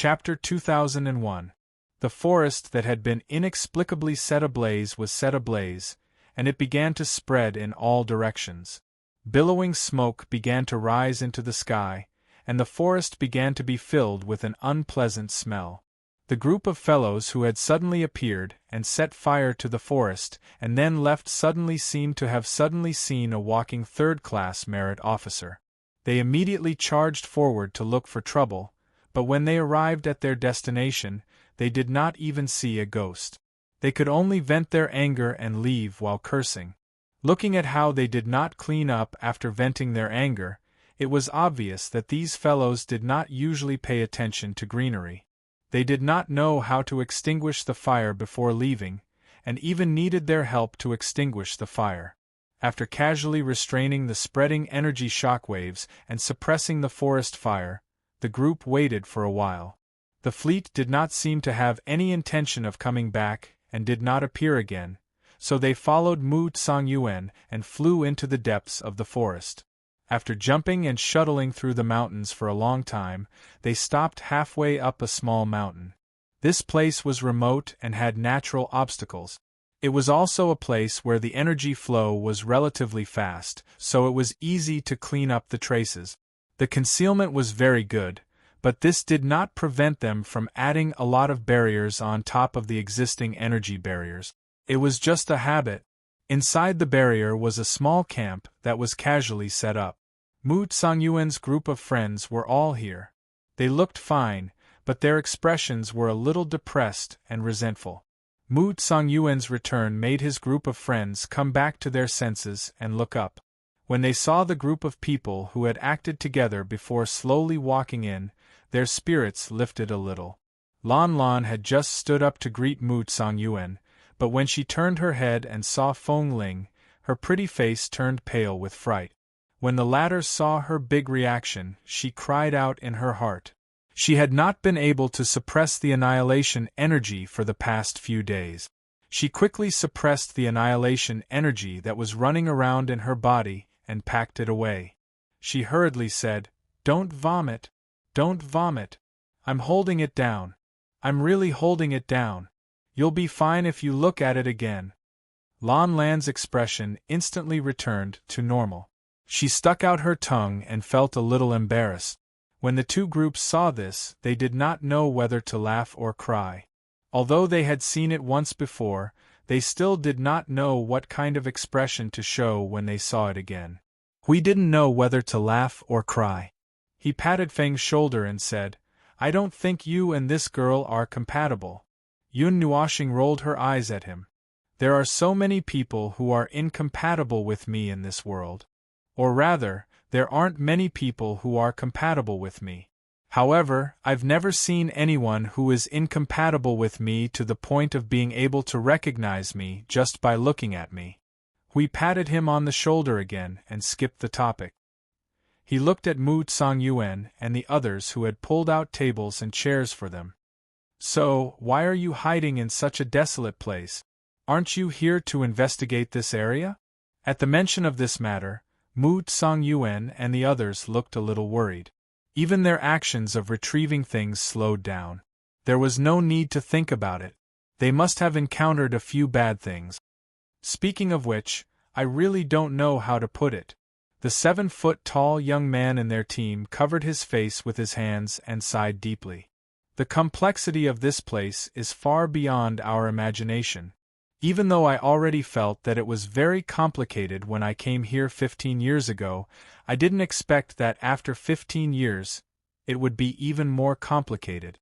Chapter 2001. The forest that had been inexplicably set ablaze was set ablaze, and it began to spread in all directions. Billowing smoke began to rise into the sky, and the forest began to be filled with an unpleasant smell. The group of fellows who had suddenly appeared and set fire to the forest and then left suddenly seemed to have suddenly seen a walking third-class merit officer. They immediately charged forward to look for trouble, but when they arrived at their destination, they did not even see a ghost. They could only vent their anger and leave while cursing. Looking at how they did not clean up after venting their anger, it was obvious that these fellows did not usually pay attention to greenery. They did not know how to extinguish the fire before leaving, and even needed their help to extinguish the fire. After casually restraining the spreading energy shockwaves and suppressing the forest fire, the group waited for a while. The fleet did not seem to have any intention of coming back and did not appear again, so they followed Mu Tsang-yuen and flew into the depths of the forest. After jumping and shuttling through the mountains for a long time, they stopped halfway up a small mountain. This place was remote and had natural obstacles. It was also a place where the energy flow was relatively fast, so it was easy to clean up the traces. The concealment was very good, but this did not prevent them from adding a lot of barriers on top of the existing energy barriers. It was just a habit. Inside the barrier was a small camp that was casually set up. Mu Tsang-yuen's group of friends were all here. They looked fine, but their expressions were a little depressed and resentful. Mu Tsang-yuen's return made his group of friends come back to their senses and look up. When they saw the group of people who had acted together before slowly walking in, their spirits lifted a little. Lan Lan had just stood up to greet Mu Tsang-yuen, but when she turned her head and saw Feng Ling, her pretty face turned pale with fright. When the latter saw her big reaction, she cried out in her heart. She had not been able to suppress the annihilation energy for the past few days. She quickly suppressed the annihilation energy that was running around in her body and packed it away. She hurriedly said, "Don't vomit. Don't vomit. I'm holding it down. I'm really holding it down. You'll be fine if you look at it again." Lan Lan's expression instantly returned to normal. She stuck out her tongue and felt a little embarrassed. When the two groups saw this, they did not know whether to laugh or cry. Although they had seen it once before, they still did not know what kind of expression to show when they saw it again. We didn't know whether to laugh or cry. He patted Feng's shoulder and said, "I don't think you and this girl are compatible." Yun Nuoxing rolled her eyes at him. "There are so many people who are incompatible with me in this world. Or rather, there aren't many people who are compatible with me. However, I've never seen anyone who is incompatible with me to the point of being able to recognize me just by looking at me." We patted him on the shoulder again and skipped the topic. He looked at Mu Tsang-yuen and the others who had pulled out tables and chairs for them. "So, why are you hiding in such a desolate place? Aren't you here to investigate this area?" At the mention of this matter, Mu Tsang-yuen and the others looked a little worried. Even their actions of retrieving things slowed down. There was no need to think about it. They must have encountered a few bad things. Speaking of which, I really don't know how to put it. The 7-foot-tall young man in their team covered his face with his hands and sighed deeply. The complexity of this place is far beyond our imagination. Even though I already felt that it was very complicated when I came here 15 years ago, I didn't expect that after 15 years, it would be even more complicated.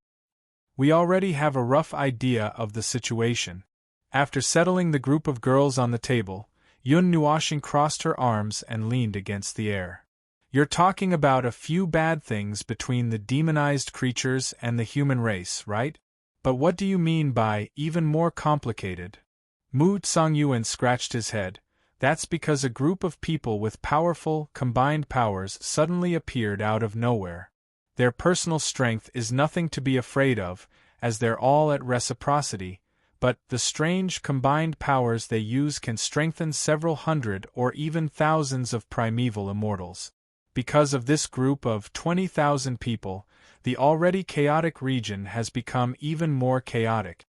We already have a rough idea of the situation. After settling the group of girls on the table, Yun Nuoxing crossed her arms and leaned against the air. "You're talking about a few bad things between the demonized creatures and the human race, right? But what do you mean by even more complicated?" Mu Tsang-yuen scratched his head. "That's because a group of people with powerful, combined powers suddenly appeared out of nowhere. Their personal strength is nothing to be afraid of, as they're all at reciprocity, but the strange combined powers they use can strengthen several hundred or even thousands of primeval immortals. Because of this group of 20,000 people, the already chaotic region has become even more chaotic.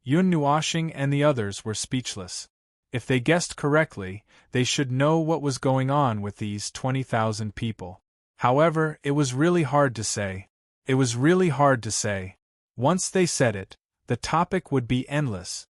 Yun Nuoshing and the others were speechless. If they guessed correctly, they should know what was going on with these 20,000 people. However, it was really hard to say. Once they said it, the topic would be endless.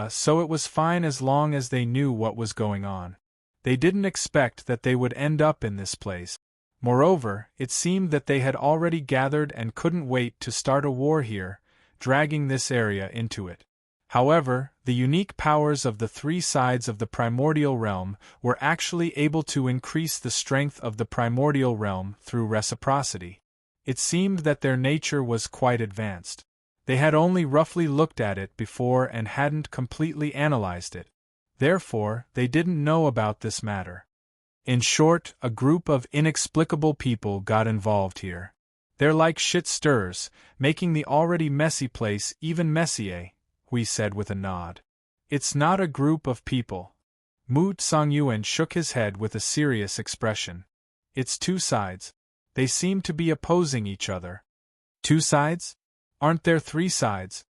So it was fine as long as they knew what was going on. They didn't expect that they would end up in this place. Moreover, it seemed that they had already gathered and couldn't wait to start a war here, dragging this area into it. However, the unique powers of the three sides of the primordial realm were actually able to increase the strength of the primordial realm through reciprocity. It seemed that their nature was quite advanced. They had only roughly looked at it before and hadn't completely analyzed it. Therefore, they didn't know about this matter. In short, a group of inexplicable people got involved here. They're like shit stirrers, making the already messy place even messier, Hui said with a nod. It's not a group of people. Mu Songyuan shook his head with a serious expression. It's two sides. They seem to be opposing each other. Two sides? Aren't there three sides?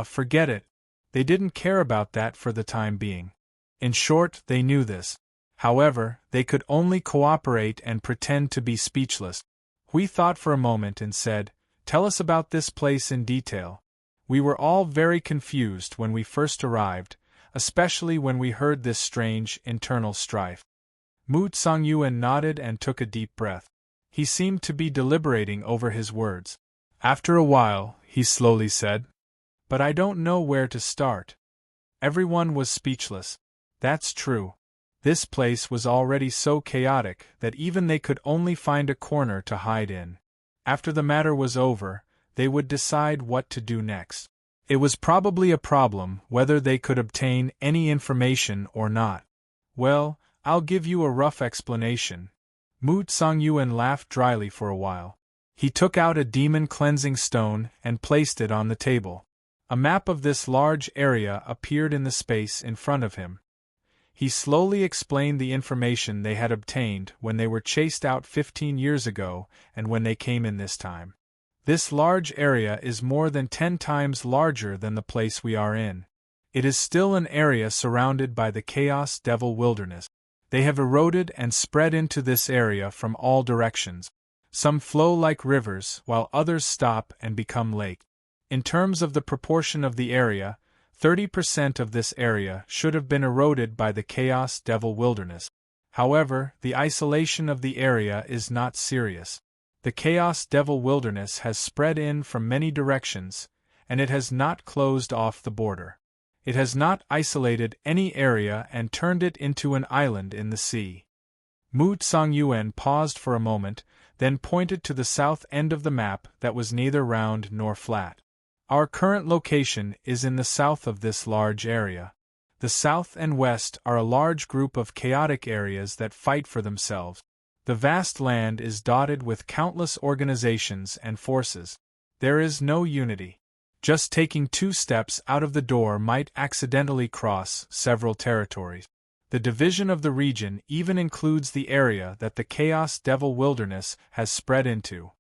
Forget it. They didn't care about that for the time being. In short, they knew this. However, they could only cooperate and pretend to be speechless. Hui thought for a moment and said, "Tell us about this place in detail. We were all very confused when we first arrived, especially when we heard this strange, internal strife." Mu Songyuan nodded and took a deep breath. He seemed to be deliberating over his words. After a while, he slowly said, "But I don't know where to start." Everyone was speechless. That's true. This place was already so chaotic that even they could only find a corner to hide in. After the matter was over, they would decide what to do next. It was probably a problem whether they could obtain any information or not. Well, I'll give you a rough explanation. Mu Songyuan laughed dryly for a while. He took out a demon cleansing stone and placed it on the table. A map of this large area appeared in the space in front of him. He slowly explained the information they had obtained when they were chased out 15 years ago and when they came in this time. This large area is more than 10 times larger than the place we are in. It is still an area surrounded by the Chaos Devil Wilderness. They have eroded and spread into this area from all directions. Some flow like rivers, while others stop and become lakes. In terms of the proportion of the area, 30% of this area should have been eroded by the Chaos Devil Wilderness. However, the isolation of the area is not serious. The Chaos Devil Wilderness has spread in from many directions, and it has not closed off the border. It has not isolated any area and turned it into an island in the sea. Mu Songyuan paused for a moment, then pointed to the south end of the map that was neither round nor flat. Our current location is in the south of this large area. The south and west are a large group of chaotic areas that fight for themselves. The vast land is dotted with countless organizations and forces. There is no unity. Just taking 2 steps out of the door might accidentally cross several territories. The division of the region even includes the area that the Chaos Devil Wilderness has spread into.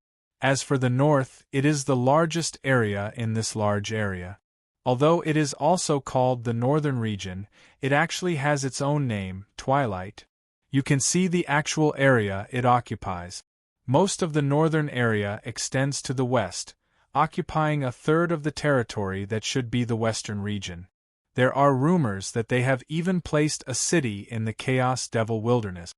As for the north, it is the largest area in this large area. Although it is also called the northern region, it actually has its own name, Twilight. You can see the actual area it occupies. Most of the northern area extends to the west, occupying a third of the territory that should be the western region. There are rumors that they have even placed a city in the Chaos Devil Wilderness.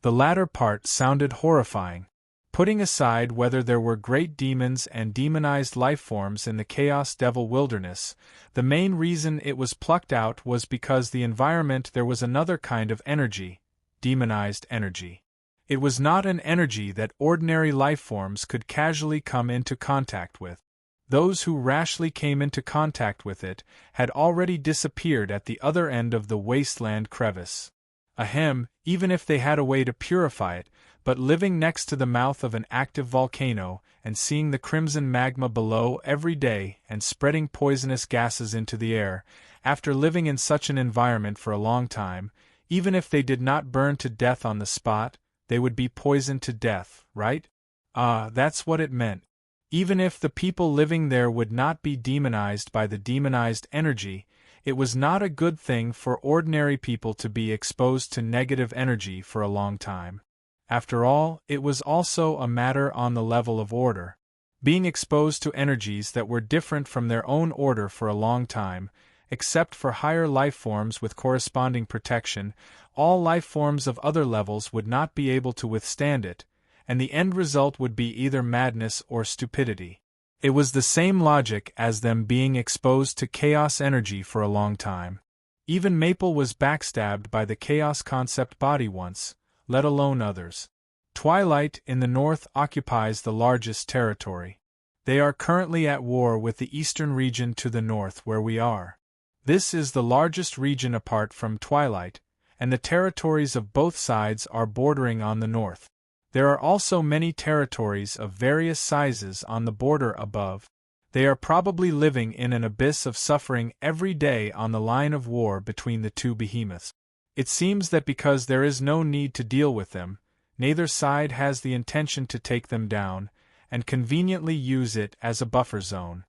The latter part sounded horrifying. Putting aside whether there were great demons and demonized lifeforms in the Chaos Devil Wilderness, the main reason it was plucked out was because the environment there was another kind of energy, demonized energy. It was not an energy that ordinary lifeforms could casually come into contact with. Those who rashly came into contact with it had already disappeared at the other end of the wasteland crevice. Ahem, even if they had a way to purify it, but living next to the mouth of an active volcano and seeing the crimson magma below every day and spreading poisonous gases into the air, after living in such an environment for a long time, even if they did not burn to death on the spot, they would be poisoned to death, right? That's what it meant. Even if the people living there would not be demonized by the demonized energy, it was not a good thing for ordinary people to be exposed to negative energy for a long time. After all, it was also a matter on the level of order. Being exposed to energies that were different from their own order for a long time, except for higher life forms with corresponding protection, all life forms of other levels would not be able to withstand it, and the end result would be either madness or stupidity. It was the same logic as them being exposed to chaos energy for a long time. Even Maple was backstabbed by the chaos concept body once, let alone others. Twilight in the north occupies the largest territory. They are currently at war with the eastern region to the north where we are. This is the largest region apart from Twilight, and the territories of both sides are bordering on the north. There are also many territories of various sizes on the border above. They are probably living in an abyss of suffering every day on the line of war between the two behemoths. It seems that because there is no need to deal with them, neither side has the intention to take them down, and conveniently use it as a buffer zone.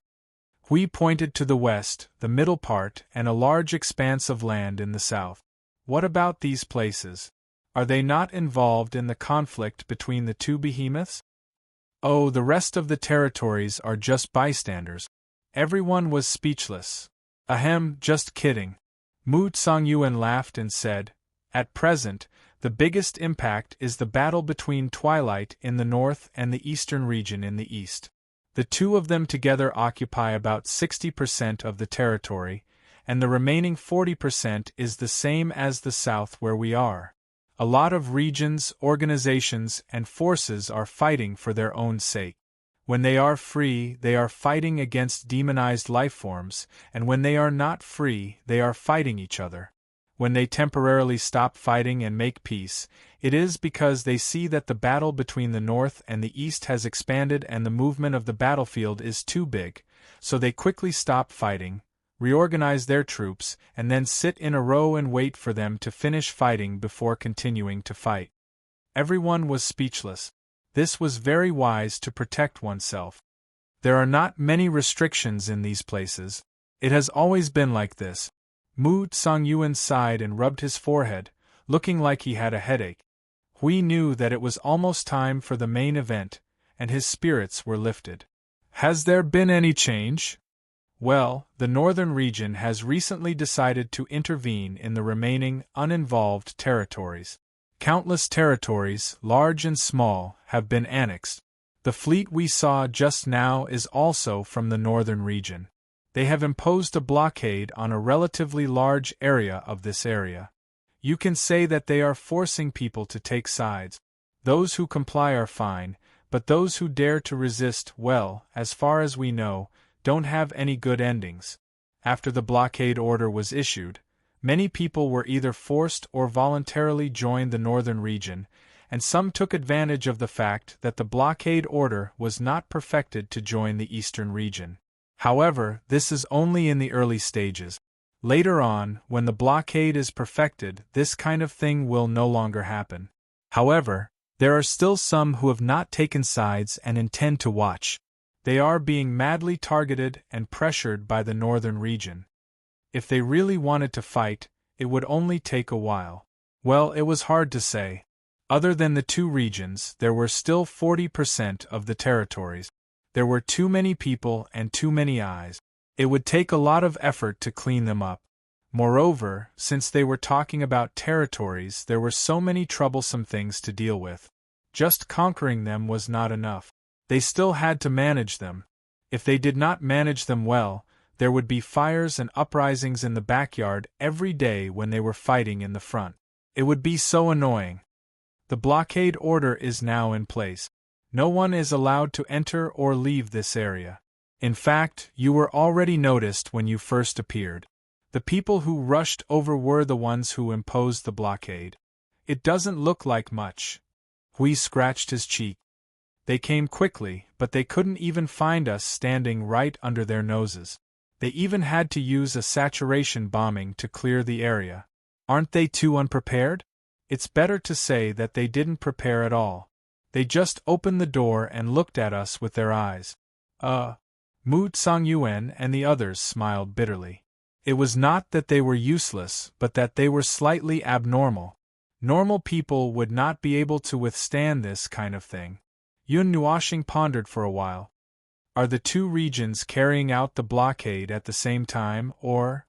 We pointed to the west, the middle part, and a large expanse of land in the south. What about these places? Are they not involved in the conflict between the two behemoths? Oh, the rest of the territories are just bystanders. Everyone was speechless. Ahem, just kidding. Mu Songyuan laughed and said, "At present, the biggest impact is the battle between Twilight in the north and the eastern region in the east. The two of them together occupy about 60% of the territory, and the remaining 40% is the same as the south where we are. A lot of regions, organizations, and forces are fighting for their own sake. When they are free, they are fighting against demonized lifeforms, and when they are not free, they are fighting each other. When they temporarily stop fighting and make peace, it is because they see that the battle between the north and the east has expanded and the movement of the battlefield is too big, so they quickly stop fighting, reorganize their troops, and then sit in a row and wait for them to finish fighting before continuing to fight." Everyone was speechless. This was very wise to protect oneself. There are not many restrictions in these places. It has always been like this. Mu Songyuan sighed and rubbed his forehead, looking like he had a headache. Hui knew that it was almost time for the main event, and his spirits were lifted. "Has there been any change?" Well, the northern region has recently decided to intervene in the remaining, uninvolved territories. Countless territories, large and small, have been annexed. The fleet we saw just now is also from the northern region. They have imposed a blockade on a relatively large area of this area. You can say that they are forcing people to take sides. Those who comply are fine, but those who dare to resist, well, as far as we know, don't have any good endings. After the blockade order was issued, many people were either forced or voluntarily joined the northern region, and some took advantage of the fact that the blockade order was not perfected to join the eastern region. However, this is only in the early stages. Later on, when the blockade is perfected, this kind of thing will no longer happen. However, there are still some who have not taken sides and intend to watch. They are being madly targeted and pressured by the northern region. If they really wanted to fight, it would only take a while. Well, it was hard to say. Other than the two regions, there were still 40% of the territories. There were too many people and too many eyes. It would take a lot of effort to clean them up. Moreover, since they were talking about territories, there were so many troublesome things to deal with. Just conquering them was not enough. They still had to manage them. If they did not manage them well, there would be fires and uprisings in the backyard every day when they were fighting in the front. It would be so annoying. The blockade order is now in place. No one is allowed to enter or leave this area. In fact, you were already noticed when you first appeared. The people who rushed over were the ones who imposed the blockade. It doesn't look like much. Hui scratched his cheek. They came quickly, but they couldn't even find us standing right under their noses. They even had to use a saturation bombing to clear the area. Aren't they too unprepared? It's better to say that they didn't prepare at all. They just opened the door and looked at us with their eyes. Mu Tsang-yuen and the others smiled bitterly. It was not that they were useless, but that they were slightly abnormal. Normal people would not be able to withstand this kind of thing. Yun Nuoshing pondered for a while. Are the two regions carrying out the blockade at the same time, or?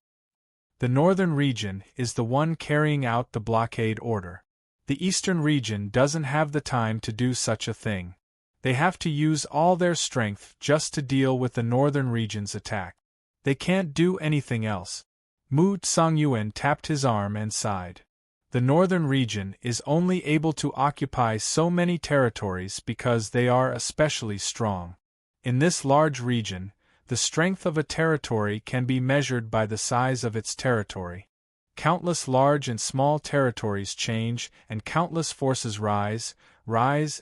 The northern region is the one carrying out the blockade order. The eastern region doesn't have the time to do such a thing. They have to use all their strength just to deal with the northern region's attack. They can't do anything else. Mu Tsang-yuen tapped his arm and sighed. The northern region is only able to occupy so many territories because they are especially strong. In this large region, the strength of a territory can be measured by the size of its territory. Countless large and small territories change, and countless forces rise,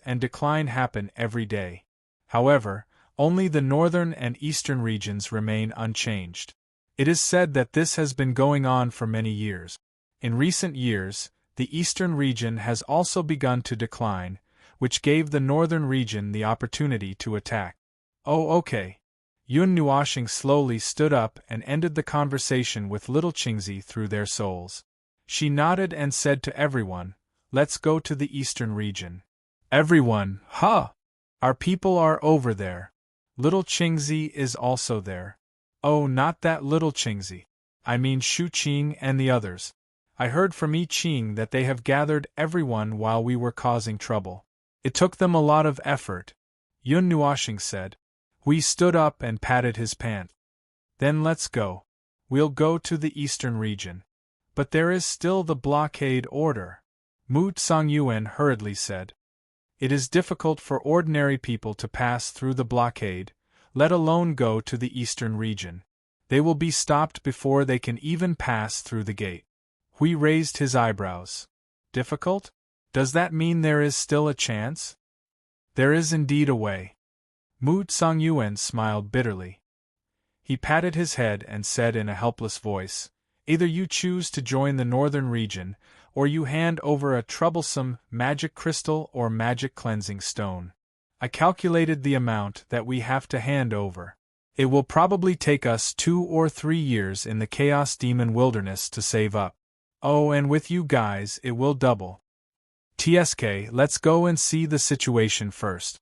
and decline happen every day. However, only the northern and eastern regions remain unchanged. It is said that this has been going on for many years. In recent years, the eastern region has also begun to decline, which gave the northern region the opportunity to attack. Oh, okay. Yun Nuoshing slowly stood up and ended the conversation with little Qingzi through their souls. She nodded and said to everyone, "Let's go to the eastern region." Everyone, "Huh! Our people are over there. Little Qingzi is also there." "Oh, not that little Qingzi. I mean Shu Qing and the others. I heard from Yi Qing that they have gathered everyone while we were causing trouble. It took them a lot of effort," Yun Nuoshing said. Hui stood up and patted his pant. "Then let's go. We'll go to the eastern region." "But there is still the blockade order," Mu Tsang-yuen hurriedly said. "It is difficult for ordinary people to pass through the blockade, let alone go to the eastern region. They will be stopped before they can even pass through the gate." Hui raised his eyebrows. "Difficult? Does that mean there is still a chance?" "There is indeed a way." Mu Tsang-yuen smiled bitterly. He patted his head and said in a helpless voice, "Either you choose to join the northern region, or you hand over a troublesome magic crystal or magic cleansing stone. I calculated the amount that we have to hand over. It will probably take us 2 or 3 years in the Chaos Demon Wilderness to save up. Oh, and with you guys it will double. TSK, let's go and see the situation first."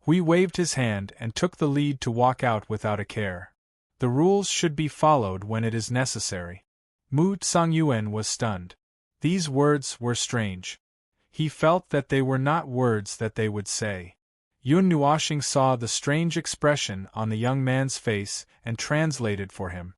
Hui waved his hand and took the lead to walk out without a care. The rules should be followed when it is necessary. Mu Tsang-yuen was stunned. These words were strange. He felt that they were not words that they would say. Yun Nuoshing saw the strange expression on the young man's face and translated for him.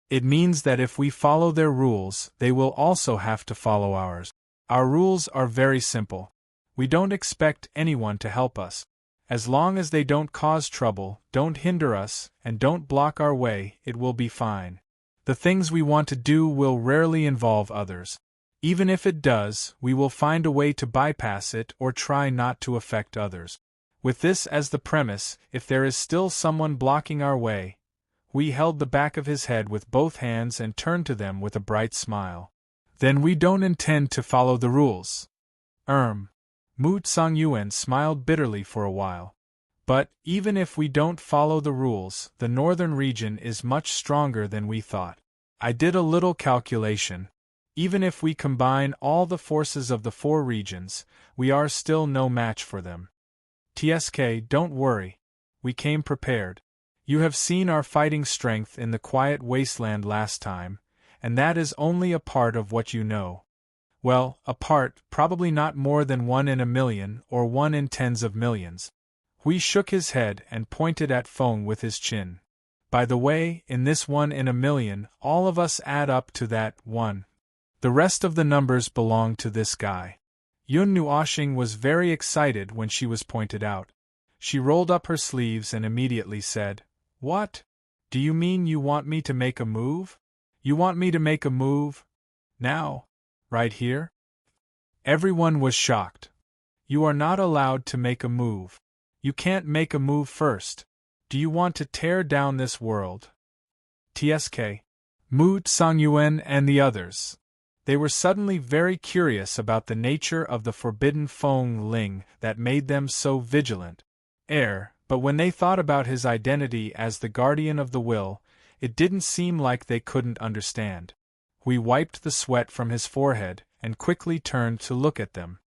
"It means that if we follow their rules, they will also have to follow ours. Our rules are very simple. We don't expect anyone to help us. As long as they don't cause trouble, don't hinder us, and don't block our way, it will be fine. The things we want to do will rarely involve others. Even if it does, we will find a way to bypass it or try not to affect others. With this as the premise, if there is still someone blocking our way..." Hui held the back of his head with both hands and turned to them with a bright smile. "Then we don't intend to follow the rules." Mu Tsang-yuen smiled bitterly for a while. "But, even if we don't follow the rules, the northern region is much stronger than we thought. I did a little calculation. Even if we combine all the forces of the 4 regions, we are still no match for them. TSK, don't worry. We came prepared. You have seen our fighting strength in the quiet wasteland last time, and that is only a part of what you know. Well, a part, probably not more than 1 in a million or 1 in tens of millions." Hui shook his head and pointed at Feng with his chin. "By the way, in this 1 in a million, all of us add up to that 1. The rest of the numbers belong to this guy." Yun Nuoshing was very excited when she was pointed out. She rolled up her sleeves and immediately said, "What? Do you mean you want me to make a move? You want me to make a move? Now? Right here?" Everyone was shocked. "You are not allowed to make a move. You can't make a move first. Do you want to tear down this world?" TSK. Mu Tsang-yuen and the others. They were suddenly very curious about the nature of the forbidden Feng Ling that made them so vigilant. But when they thought about his identity as the guardian of the will, it didn't seem like they couldn't understand. He wiped the sweat from his forehead and quickly turned to look at them.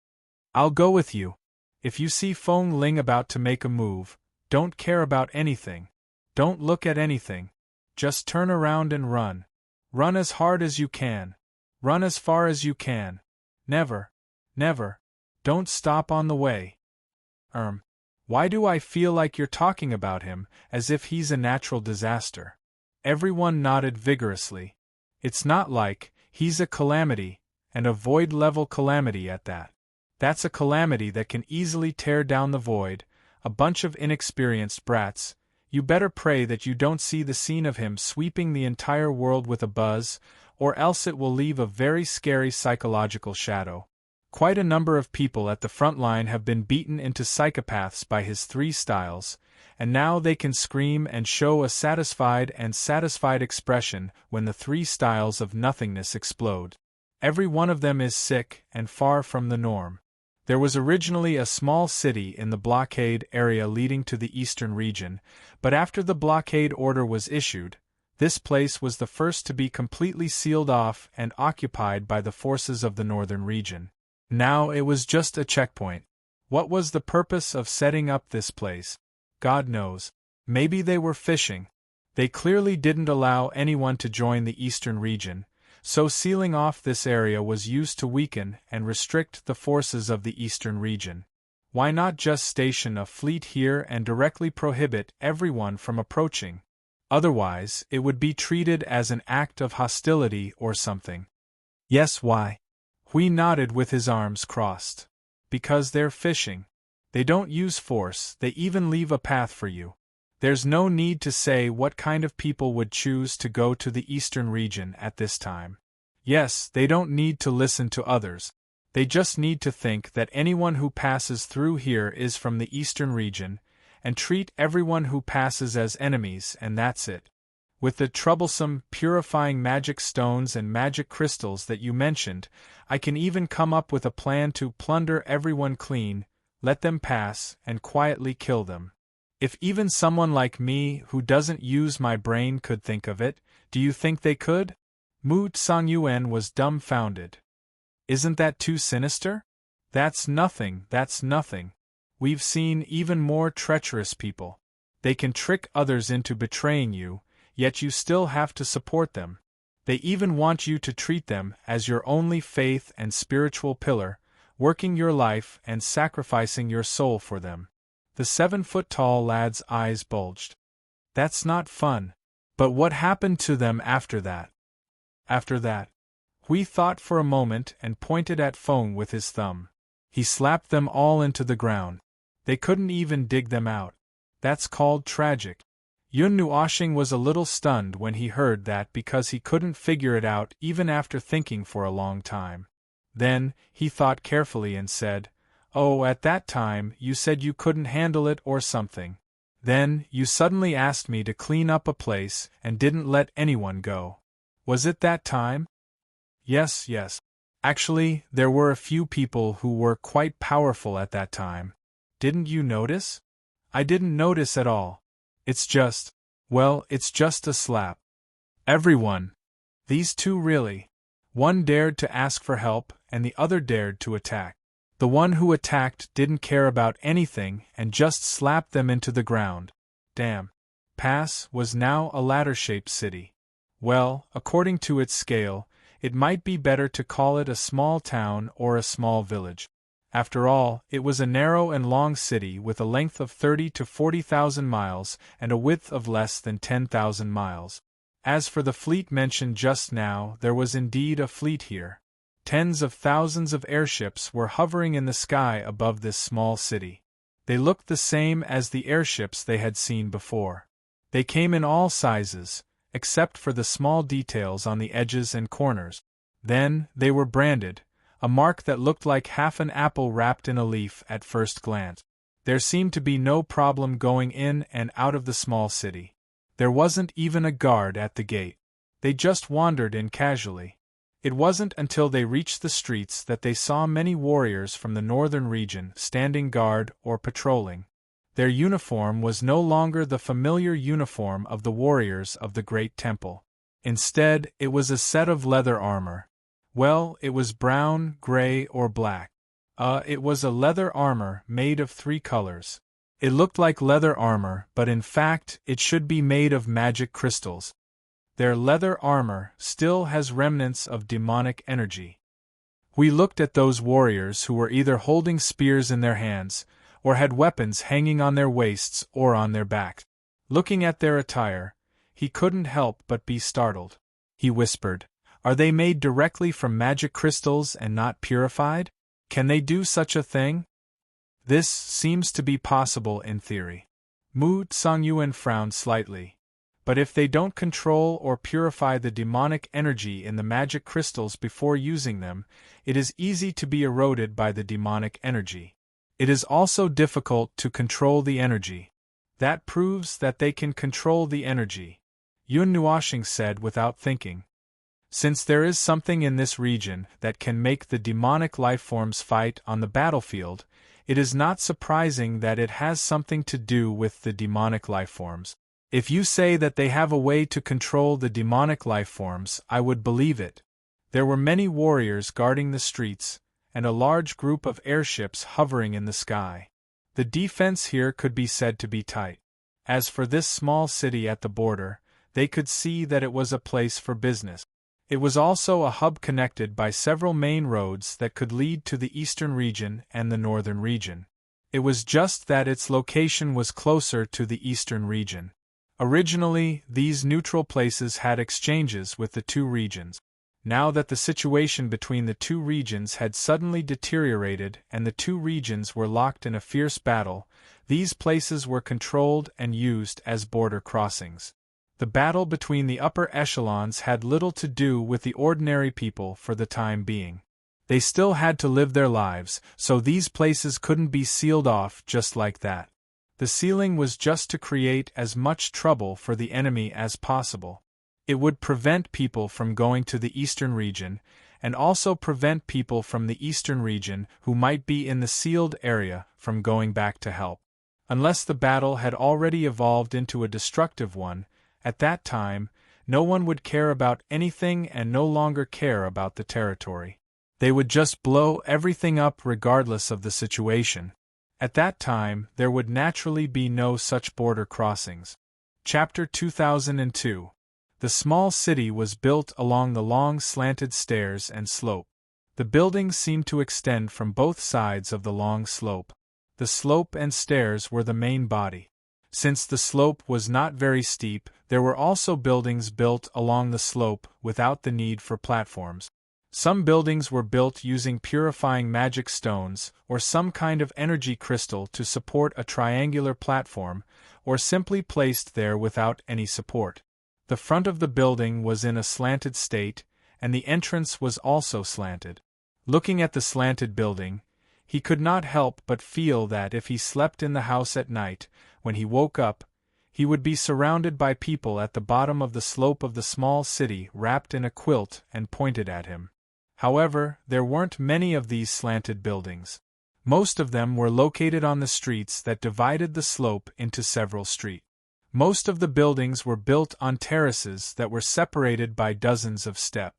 "I'll go with you. If you see Feng Ling about to make a move, don't care about anything. Don't look at anything. Just turn around and run. Run as hard as you can. Run as far as you can. Never, never. Don't stop on the way." Why do I feel like you're talking about him as if he's a natural disaster? Everyone nodded vigorously. It's not like, he's a calamity, and a void-level calamity at that. That's a calamity that can easily tear down the void, a bunch of inexperienced brats. You better pray that you don't see the scene of him sweeping the entire world with a buzz, or else it will leave a very scary psychological shadow. Quite a number of people at the front line have been beaten into psychopaths by his 3 styles, and now they can scream and show a satisfied expression when the 3 styles of nothingness explode. Every one of them is sick and far from the norm. There was originally a small city in the blockade area leading to the eastern region, but after the blockade order was issued, this place was the first to be completely sealed off and occupied by the forces of the northern region. Now it was just a checkpoint. What was the purpose of setting up this place? God knows. Maybe they were fishing. They clearly didn't allow anyone to join the eastern region, so sealing off this area was used to weaken and restrict the forces of the eastern region. Why not just station a fleet here and directly prohibit everyone from approaching? Otherwise, it would be treated as an act of hostility or something. Yes, why? Hui nodded with his arms crossed. Because they're fishing. They don't use force, they even leave a path for you. There's no need to say what kind of people would choose to go to the eastern region at this time. Yes, they don't need to listen to others. They just need to think that anyone who passes through here is from the eastern region, and treat everyone who passes as enemies, and that's it. With the troublesome, purifying magic stones and magic crystals that you mentioned, I can even come up with a plan to plunder everyone clean, let them pass, and quietly kill them. If even someone like me who doesn't use my brain could think of it, do you think they could? Mu Tsongyuan was dumbfounded. Isn't that too sinister? That's nothing. We've seen even more treacherous people. They can trick others into betraying you, yet you still have to support them. They even want you to treat them as your only faith and spiritual pillar, working your life and sacrificing your soul for them. The 7-foot-tall lad's eyes bulged. That's not fun. But what happened to them after that? After that? Hui thought for a moment and pointed at Feng with his thumb. He slapped them all into the ground. They couldn't even dig them out. That's called tragic. Yun Nuoshing was a little stunned when he heard that because he couldn't figure it out even after thinking for a long time. Then, he thought carefully and said, "Oh, at that time, you said you couldn't handle it or something. Then, you suddenly asked me to clean up a place and didn't let anyone go. Was it that time?" Yes. Actually, there were a few people who were quite powerful at that time. Didn't you notice? I didn't notice at all. It's just a slap. Everyone. These 2 really. One dared to ask for help, and the other dared to attack. The one who attacked didn't care about anything and just slapped them into the ground. Damn. Pass was now a ladder-shaped city. Well, according to its scale, it might be better to call it a small town or a small village. After all, it was a narrow and long city with a length of 30 to 40,000 miles and a width of less than 10,000 miles. As for the fleet mentioned just now, there was indeed a fleet here. Tens of thousands of airships were hovering in the sky above this small city. They looked the same as the airships they had seen before. They came in all sizes, except for the small details on the edges and corners. Then, they were branded, a mark that looked like half an apple wrapped in a leaf at first glance. There seemed to be no problem going in and out of the small city. There wasn't even a guard at the gate. They just wandered in casually. It wasn't until they reached the streets that they saw many warriors from the northern region standing guard or patrolling. Their uniform was no longer the familiar uniform of the warriors of the Great Temple. Instead, it was a set of leather armor. Well, it was brown, gray, or black. It was a leather armor made of 3 colors. It looked like leather armor, but in fact, it should be made of magic crystals. Their leather armor still has remnants of demonic energy. We looked at those warriors who were either holding spears in their hands, or had weapons hanging on their waists or on their backs. Looking at their attire, he couldn't help but be startled. He whispered, "Are they made directly from magic crystals and not purified? Can they do such a thing?" This seems to be possible in theory. Mu Songyuan frowned slightly. But if they don't control or purify the demonic energy in the magic crystals before using them, it is easy to be eroded by the demonic energy. It is also difficult to control the energy. That proves that they can control the energy, Yun Nuoshing said without thinking. Since there is something in this region that can make the demonic lifeforms fight on the battlefield, it is not surprising that it has something to do with the demonic lifeforms. If you say that they have a way to control the demonic lifeforms, I would believe it. There were many warriors guarding the streets, and a large group of airships hovering in the sky. The defense here could be said to be tight. As for this small city at the border, they could see that it was a place for business. It was also a hub connected by several main roads that could lead to the eastern region and the northern region. It was just that its location was closer to the eastern region. Originally, these neutral places had exchanges with the 2 regions. Now that the situation between the 2 regions had suddenly deteriorated and the 2 regions were locked in a fierce battle, these places were controlled and used as border crossings. The battle between the upper echelons had little to do with the ordinary people for the time being. They still had to live their lives, so these places couldn't be sealed off just like that. The sealing was just to create as much trouble for the enemy as possible. It would prevent people from going to the eastern region, and also prevent people from the eastern region who might be in the sealed area from going back to help. Unless the battle had already evolved into a destructive one, at that time, no one would care about anything and no longer care about the territory. They would just blow everything up regardless of the situation. At that time, there would naturally be no such border crossings. Chapter 2002. The small city was built along the long slanted stairs and slope. The buildings seemed to extend from both sides of the long slope. The slope and stairs were the main body. Since the slope was not very steep, there were also buildings built along the slope without the need for platforms. Some buildings were built using purifying magic stones or some kind of energy crystal to support a triangular platform, or simply placed there without any support. The front of the building was in a slanted state, and the entrance was also slanted. Looking at the slanted building, he could not help but feel that if he slept in the house at night, when he woke up, he would be surrounded by people at the bottom of the slope of the small city wrapped in a quilt and pointed at him. However, there weren't many of these slanted buildings. Most of them were located on the streets that divided the slope into several streets. Most of the buildings were built on terraces that were separated by dozens of steps.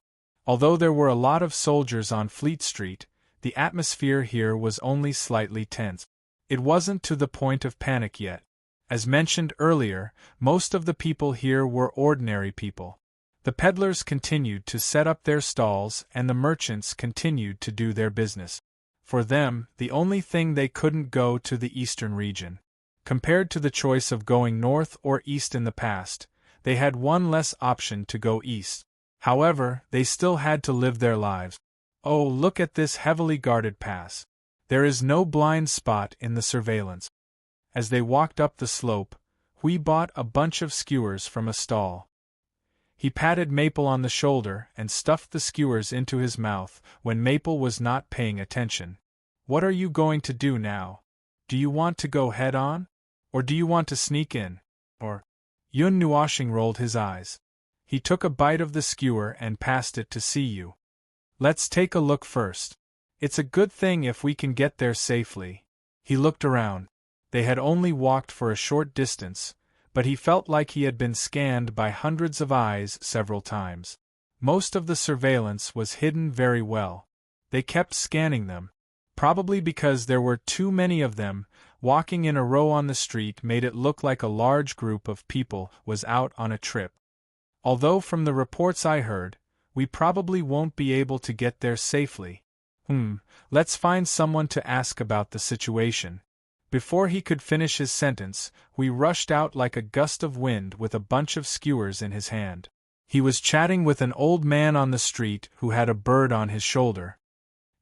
Although there were a lot of soldiers on Fleet Street, the atmosphere here was only slightly tense. It wasn't to the point of panic yet. As mentioned earlier, most of the people here were ordinary people. The peddlers continued to set up their stalls and the merchants continued to do their business. For them, the only thing they couldn't go to the eastern region. Compared to the choice of going north or east in the past, they had one less option to go east. However, they still had to live their lives. Oh, look at this heavily guarded pass. There is no blind spot in the surveillance. As they walked up the slope, Hui bought a bunch of skewers from a stall. He patted Maple on the shoulder and stuffed the skewers into his mouth when Maple was not paying attention. "What are you going to do now? Do you want to go head-on? Or do you want to sneak in? Or?" Yun Nuoshing rolled his eyes. He took a bite of the skewer and passed it to Siyu. "Let's take a look first. It's a good thing if we can get there safely." He looked around. They had only walked for a short distance, but he felt like he had been scanned by hundreds of eyes several times. Most of the surveillance was hidden very well. They kept scanning them. Probably because there were too many of them, walking in a row on the street made it look like a large group of people was out on a trip. Although from the reports I heard, we probably won't be able to get there safely. Let's find someone to ask about the situation. Before he could finish his sentence, we rushed out like a gust of wind with a bunch of skewers in his hand. He was chatting with an old man on the street who had a bird on his shoulder.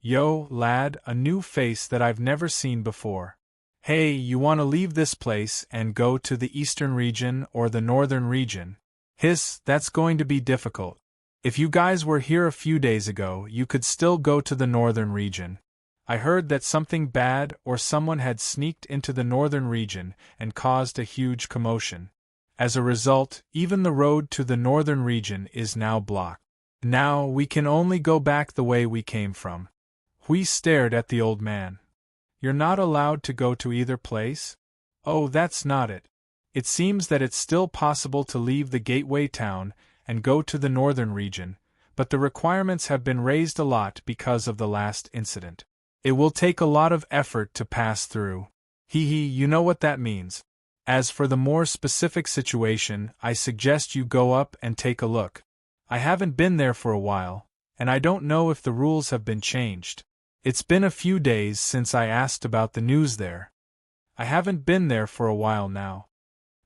Yo, lad, a new face that I've never seen before. Hey, you want to leave this place and go to the eastern region or the northern region? That's going to be difficult. If you guys were here a few days ago, you could still go to the northern region. I heard that something bad or someone had sneaked into the northern region and caused a huge commotion. As a result, even the road to the northern region is now blocked. Now we can only go back the way we came from. We stared at the old man. You're not allowed to go to either place? Oh, that's not it. It seems that it's still possible to leave the gateway town and go to the northern region, but the requirements have been raised a lot because of the last incident. It will take a lot of effort to pass through. You know what that means. As for the more specific situation, I suggest you go up and take a look. I haven't been there for a while, and I don't know if the rules have been changed. It's been a few days since I asked about the news there. I haven't been there for a while now.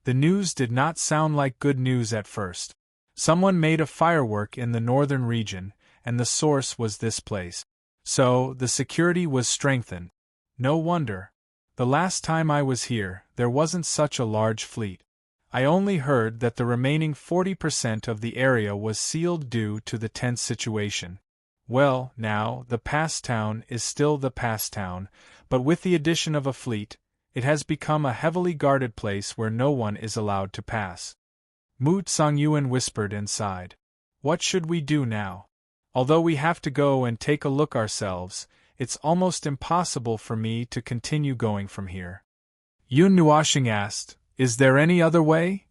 The news did not sound like good news at first. Someone made a firework in the northern region, and the source was this place. So, the security was strengthened. No wonder. The last time I was here, there wasn't such a large fleet. I only heard that the remaining 40% of the area was sealed due to the tense situation. Well, now, the pass town is still the pass town, but with the addition of a fleet, it has become a heavily guarded place where no one is allowed to pass. Mu Songyuan whispered and sighed. What should we do now? Although we have to go and take a look ourselves, it's almost impossible for me to continue going from here. Yun Nuashing asked, Is there any other way?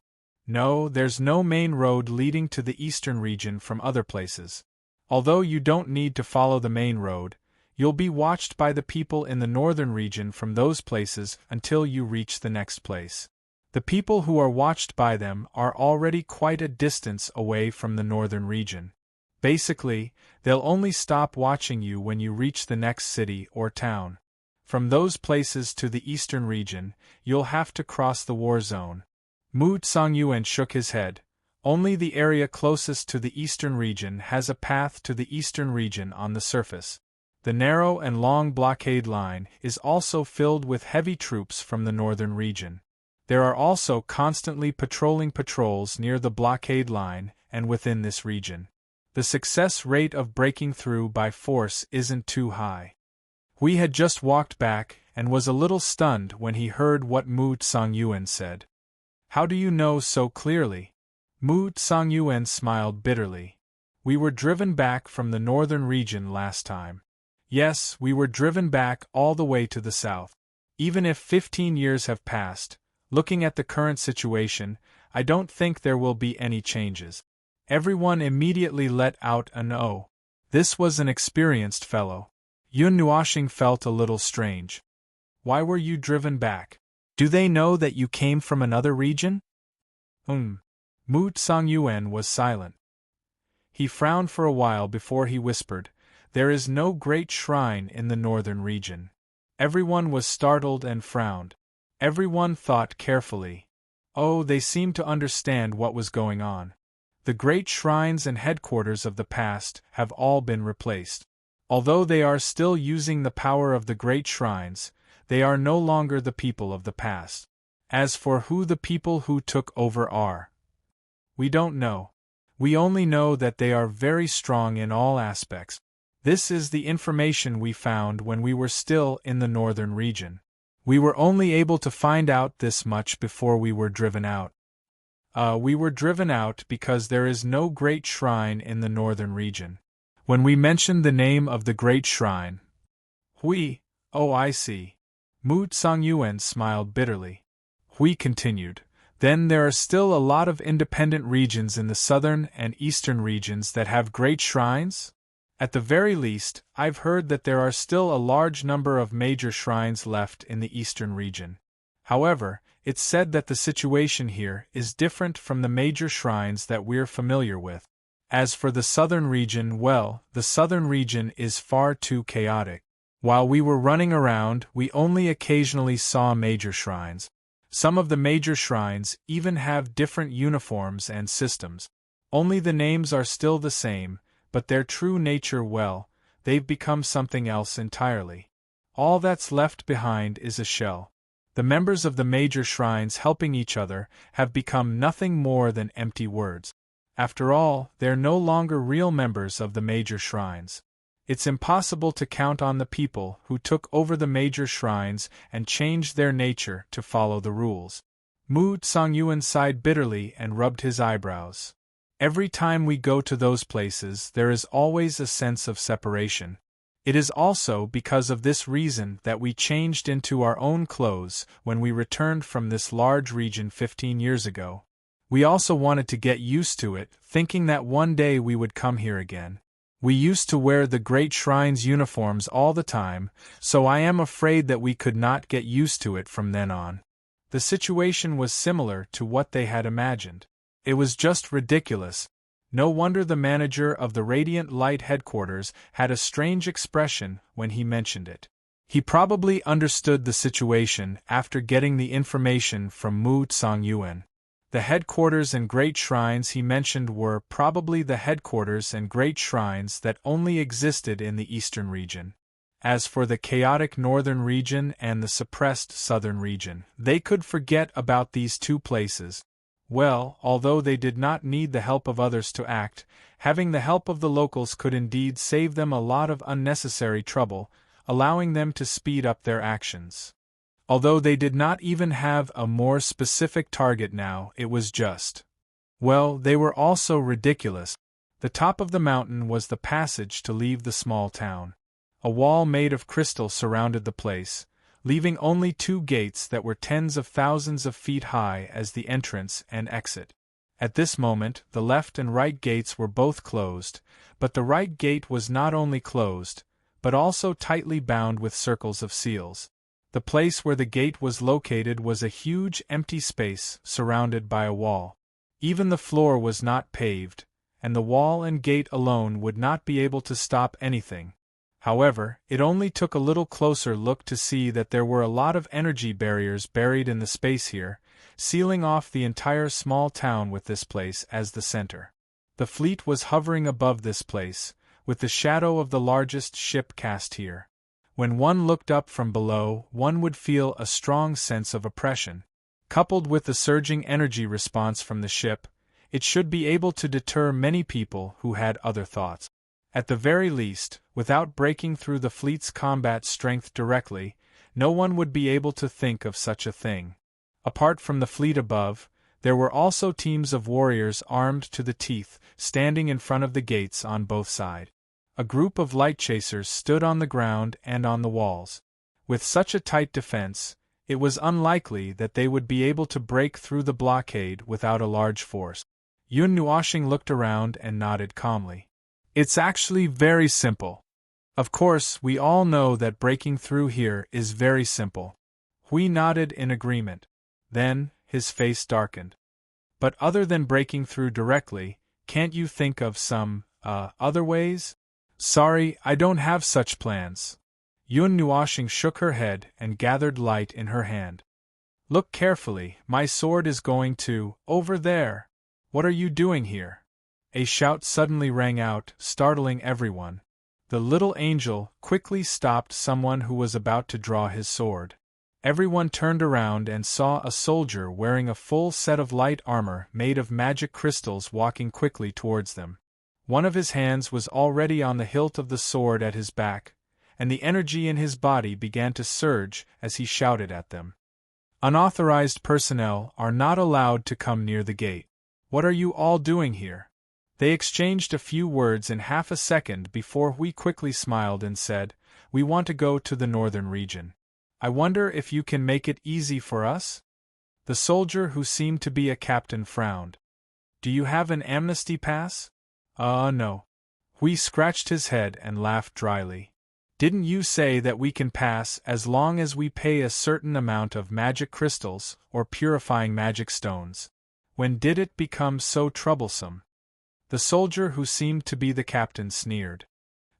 No, there's no main road leading to the eastern region from other places. Although you don't need to follow the main road, you'll be watched by the people in the northern region from those places until you reach the next place. The people who are watched by them are already quite a distance away from the northern region. Basically, they'll only stop watching you when you reach the next city or town. From those places to the eastern region, you'll have to cross the war zone. Mu Songyuan shook his head. Only the area closest to the eastern region has a path to the eastern region on the surface. The narrow and long blockade line is also filled with heavy troops from the northern region. There are also constantly patrolling patrols near the blockade line and within this region. The success rate of breaking through by force isn't too high. We had just walked back and was a little stunned when he heard what Mu Songyuan said. How do you know so clearly? Mu Songyuan smiled bitterly. We were driven back from the northern region last time. Yes, we were driven back all the way to the south. Even if 15 years have passed, looking at the current situation, I don't think there will be any changes. Everyone immediately let out an "oh." This was an experienced fellow. Yun Nuashing felt a little strange. Why were you driven back? Do they know that you came from another region? Mu Songyuan was silent. He frowned for a while before he whispered, There is no great shrine in the northern region. Everyone was startled and frowned. Everyone thought carefully. Oh, they seemed to understand what was going on. The great shrines and headquarters of the past have all been replaced. Although they are still using the power of the great shrines, they are no longer the people of the past. As for who the people who took over are, we don't know. We only know that they are very strong in all aspects. This is the information we found when we were still in the northern region. We were only able to find out this much before we were driven out. We were driven out because there is no great shrine in the northern region. When we mentioned the name of the great shrine, I see. Mu Songyuan smiled bitterly. Hui continued, then there are still a lot of independent regions in the southern and eastern regions that have great shrines? At the very least, I've heard that there are still a large number of major shrines left in the eastern region. However, it's said that the situation here is different from the major shrines that we're familiar with. As for the southern region, well, the southern region is far too chaotic. While we were running around, we only occasionally saw major shrines. Some of the major shrines even have different uniforms and systems. Only the names are still the same, but their true nature, well, they've become something else entirely. All that's left behind is a shell. The members of the major shrines helping each other have become nothing more than empty words. After all, they're no longer real members of the major shrines. It's impossible to count on the people who took over the major shrines and changed their nature to follow the rules. Mu Songyuan sighed bitterly and rubbed his eyebrows. Every time we go to those places, there is always a sense of separation. It is also because of this reason that we changed into our own clothes when we returned from this large region 15 years ago. We also wanted to get used to it, thinking that one day we would come here again. We used to wear the great shrine's uniforms all the time, so I am afraid that we could not get used to it from then on. The situation was similar to what they had imagined. It was just ridiculous. No wonder the manager of the Radiant Light headquarters had a strange expression when he mentioned it. He probably understood the situation after getting the information from Mu Songyuan. The headquarters and great shrines he mentioned were probably the headquarters and great shrines that only existed in the eastern region. As for the chaotic northern region and the suppressed southern region, they could forget about these two places. Well, although they did not need the help of others to act, having the help of the locals could indeed save them a lot of unnecessary trouble, allowing them to speed up their actions. Although they did not even have a more specific target now, it was just. Well, they were also ridiculous. The top of the mountain was the passage to leave the small town. A wall made of crystal surrounded the place, leaving only two gates that were tens of thousands of feet high as the entrance and exit. At this moment, the left and right gates were both closed, but the right gate was not only closed, but also tightly bound with circles of seals. The place where the gate was located was a huge empty space surrounded by a wall. Even the floor was not paved, and the wall and gate alone would not be able to stop anything. However, it only took a little closer look to see that there were a lot of energy barriers buried in the space here, sealing off the entire small town with this place as the center. The fleet was hovering above this place, with the shadow of the largest ship cast here. When one looked up from below, one would feel a strong sense of oppression. Coupled with the surging energy response from the ship, it should be able to deter many people who had other thoughts. At the very least, without breaking through the fleet's combat strength directly, no one would be able to think of such a thing. Apart from the fleet above, there were also teams of warriors armed to the teeth, standing in front of the gates on both sides. A group of light chasers stood on the ground and on the walls. With such a tight defense, it was unlikely that they would be able to break through the blockade without a large force. Yun Nuoxing looked around and nodded calmly. It's actually very simple. Of course, we all know that breaking through here is very simple. Hui nodded in agreement. Then, his face darkened. But other than breaking through directly, can't you think of some, other ways? Sorry, I don't have such plans. Yun Nuoxing shook her head and gathered light in her hand. Look carefully, my sword is going to, over there. What are you doing here? A shout suddenly rang out, startling everyone. The little angel quickly stopped someone who was about to draw his sword. Everyone turned around and saw a soldier wearing a full set of light armor made of magic crystals walking quickly towards them. One of his hands was already on the hilt of the sword at his back, and the energy in his body began to surge as he shouted at them. Unauthorized personnel are not allowed to come near the gate. What are you all doing here? They exchanged a few words in half a second before Hui quickly smiled and said, We want to go to the northern region. I wonder if you can make it easy for us? The soldier who seemed to be a captain frowned. Do you have an amnesty pass? No. Hui scratched his head and laughed dryly. Didn't you say that we can pass as long as we pay a certain amount of magic crystals or purifying magic stones? When did it become so troublesome? The soldier who seemed to be the captain sneered.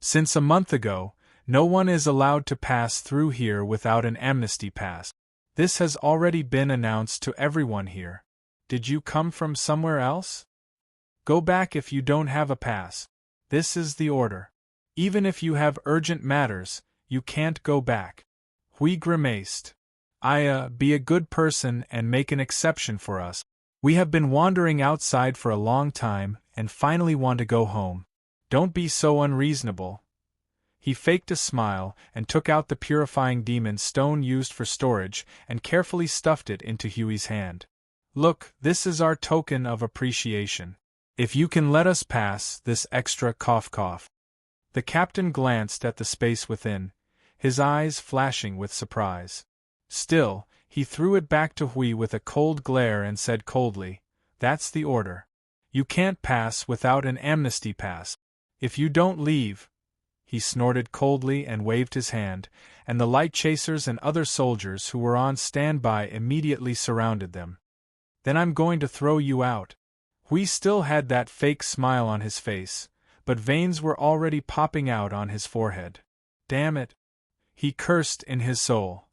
Since a month ago, no one is allowed to pass through here without an amnesty pass. This has already been announced to everyone here. Did you come from somewhere else? Go back if you don't have a pass. This is the order. Even if you have urgent matters, you can't go back. Hui grimaced. Be a good person and make an exception for us. We have been wandering outside for a long time and finally want to go home. Don't be so unreasonable. He faked a smile and took out the purifying demon stone used for storage and carefully stuffed it into Huey's hand. Look, this is our token of appreciation. If you can let us pass this extra cough. The captain glanced at the space within, his eyes flashing with surprise. Still, he threw it back to Hui with a cold glare and said coldly, That's the order. You can't pass without an amnesty pass. If you don't leave. He snorted coldly and waved his hand, and the light chasers and other soldiers who were on standby immediately surrounded them. Then I'm going to throw you out. Hui still had that fake smile on his face, but veins were already popping out on his forehead. Damn it! He cursed in his soul.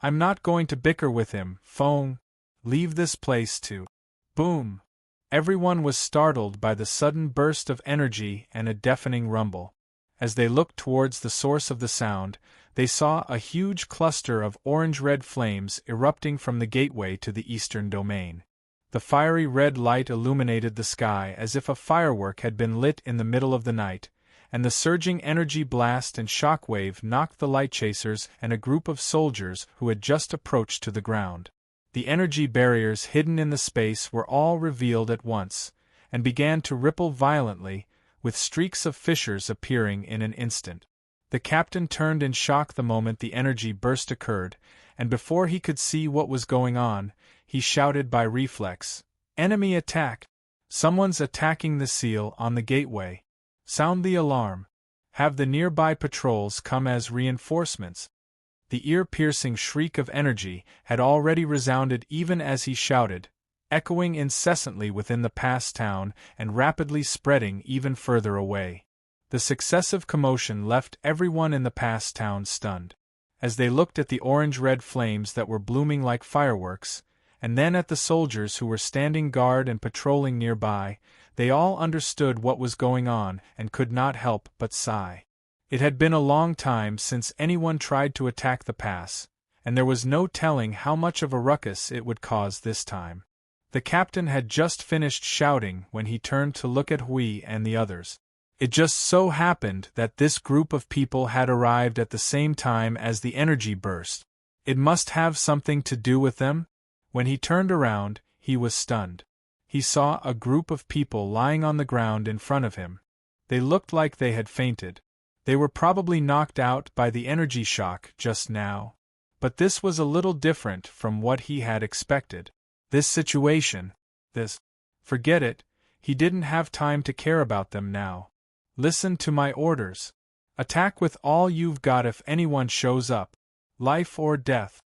I'm not going to bicker with him, Fong. Leave this place too. Boom! Everyone was startled by the sudden burst of energy and a deafening rumble. As they looked towards the source of the sound, they saw a huge cluster of orange-red flames erupting from the gateway to the eastern domain. The fiery red light illuminated the sky as if a firework had been lit in the middle of the night, and the surging energy blast and shockwave knocked the light chasers and a group of soldiers who had just approached to the ground. The energy barriers hidden in the space were all revealed at once, and began to ripple violently, with streaks of fissures appearing in an instant. The captain turned in shock the moment the energy burst occurred, and before he could see what was going on, he shouted by reflex, Enemy attack! Someone's attacking the seal on the gateway. Sound the alarm. Have the nearby patrols come as reinforcements. The ear-piercing shriek of energy had already resounded even as he shouted, echoing incessantly within the pass town and rapidly spreading even further away. The successive commotion left everyone in the pass town stunned. As they looked at the orange-red flames that were blooming like fireworks, and then at the soldiers who were standing guard and patrolling nearby, they all understood what was going on and could not help but sigh. It had been a long time since anyone tried to attack the pass, and there was no telling how much of a ruckus it would cause this time. The captain had just finished shouting when he turned to look at Hui and the others. It just so happened that this group of people had arrived at the same time as the energy burst. It must have something to do with them? When he turned around, he was stunned. He saw a group of people lying on the ground in front of him. They looked like they had fainted. They were probably knocked out by the energy shock just now. But this was a little different from what he had expected. This situation, forget it, he didn't have time to care about them now. Listen to my orders. Attack with all you've got if anyone shows up. Life or death.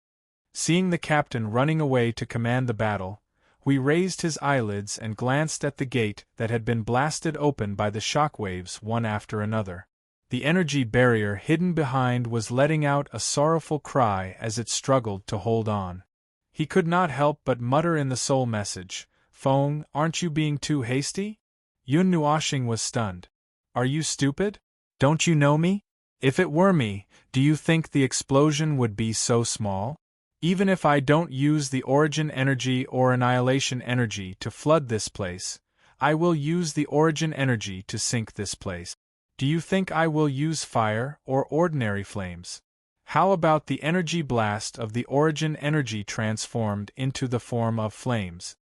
Seeing the captain running away to command the battle, Hui raised his eyelids and glanced at the gate that had been blasted open by the shockwaves one after another. The energy barrier hidden behind was letting out a sorrowful cry as it struggled to hold on. He could not help but mutter in the soul message, Fong, aren't you being too hasty? Yun Nuoshing was stunned. Are you stupid? Don't you know me? If it were me, do you think the explosion would be so small? Even if I don't use the origin energy or annihilation energy to flood this place, I will use the origin energy to sink this place. Do you think I will use fire or ordinary flames? How about the energy blast of the origin energy transformed into the form of flames?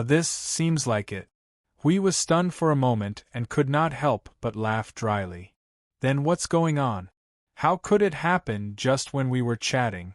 This seems like it. Hui was stunned for a moment and could not help but laugh dryly. Then what's going on? How could it happen just when we were chatting?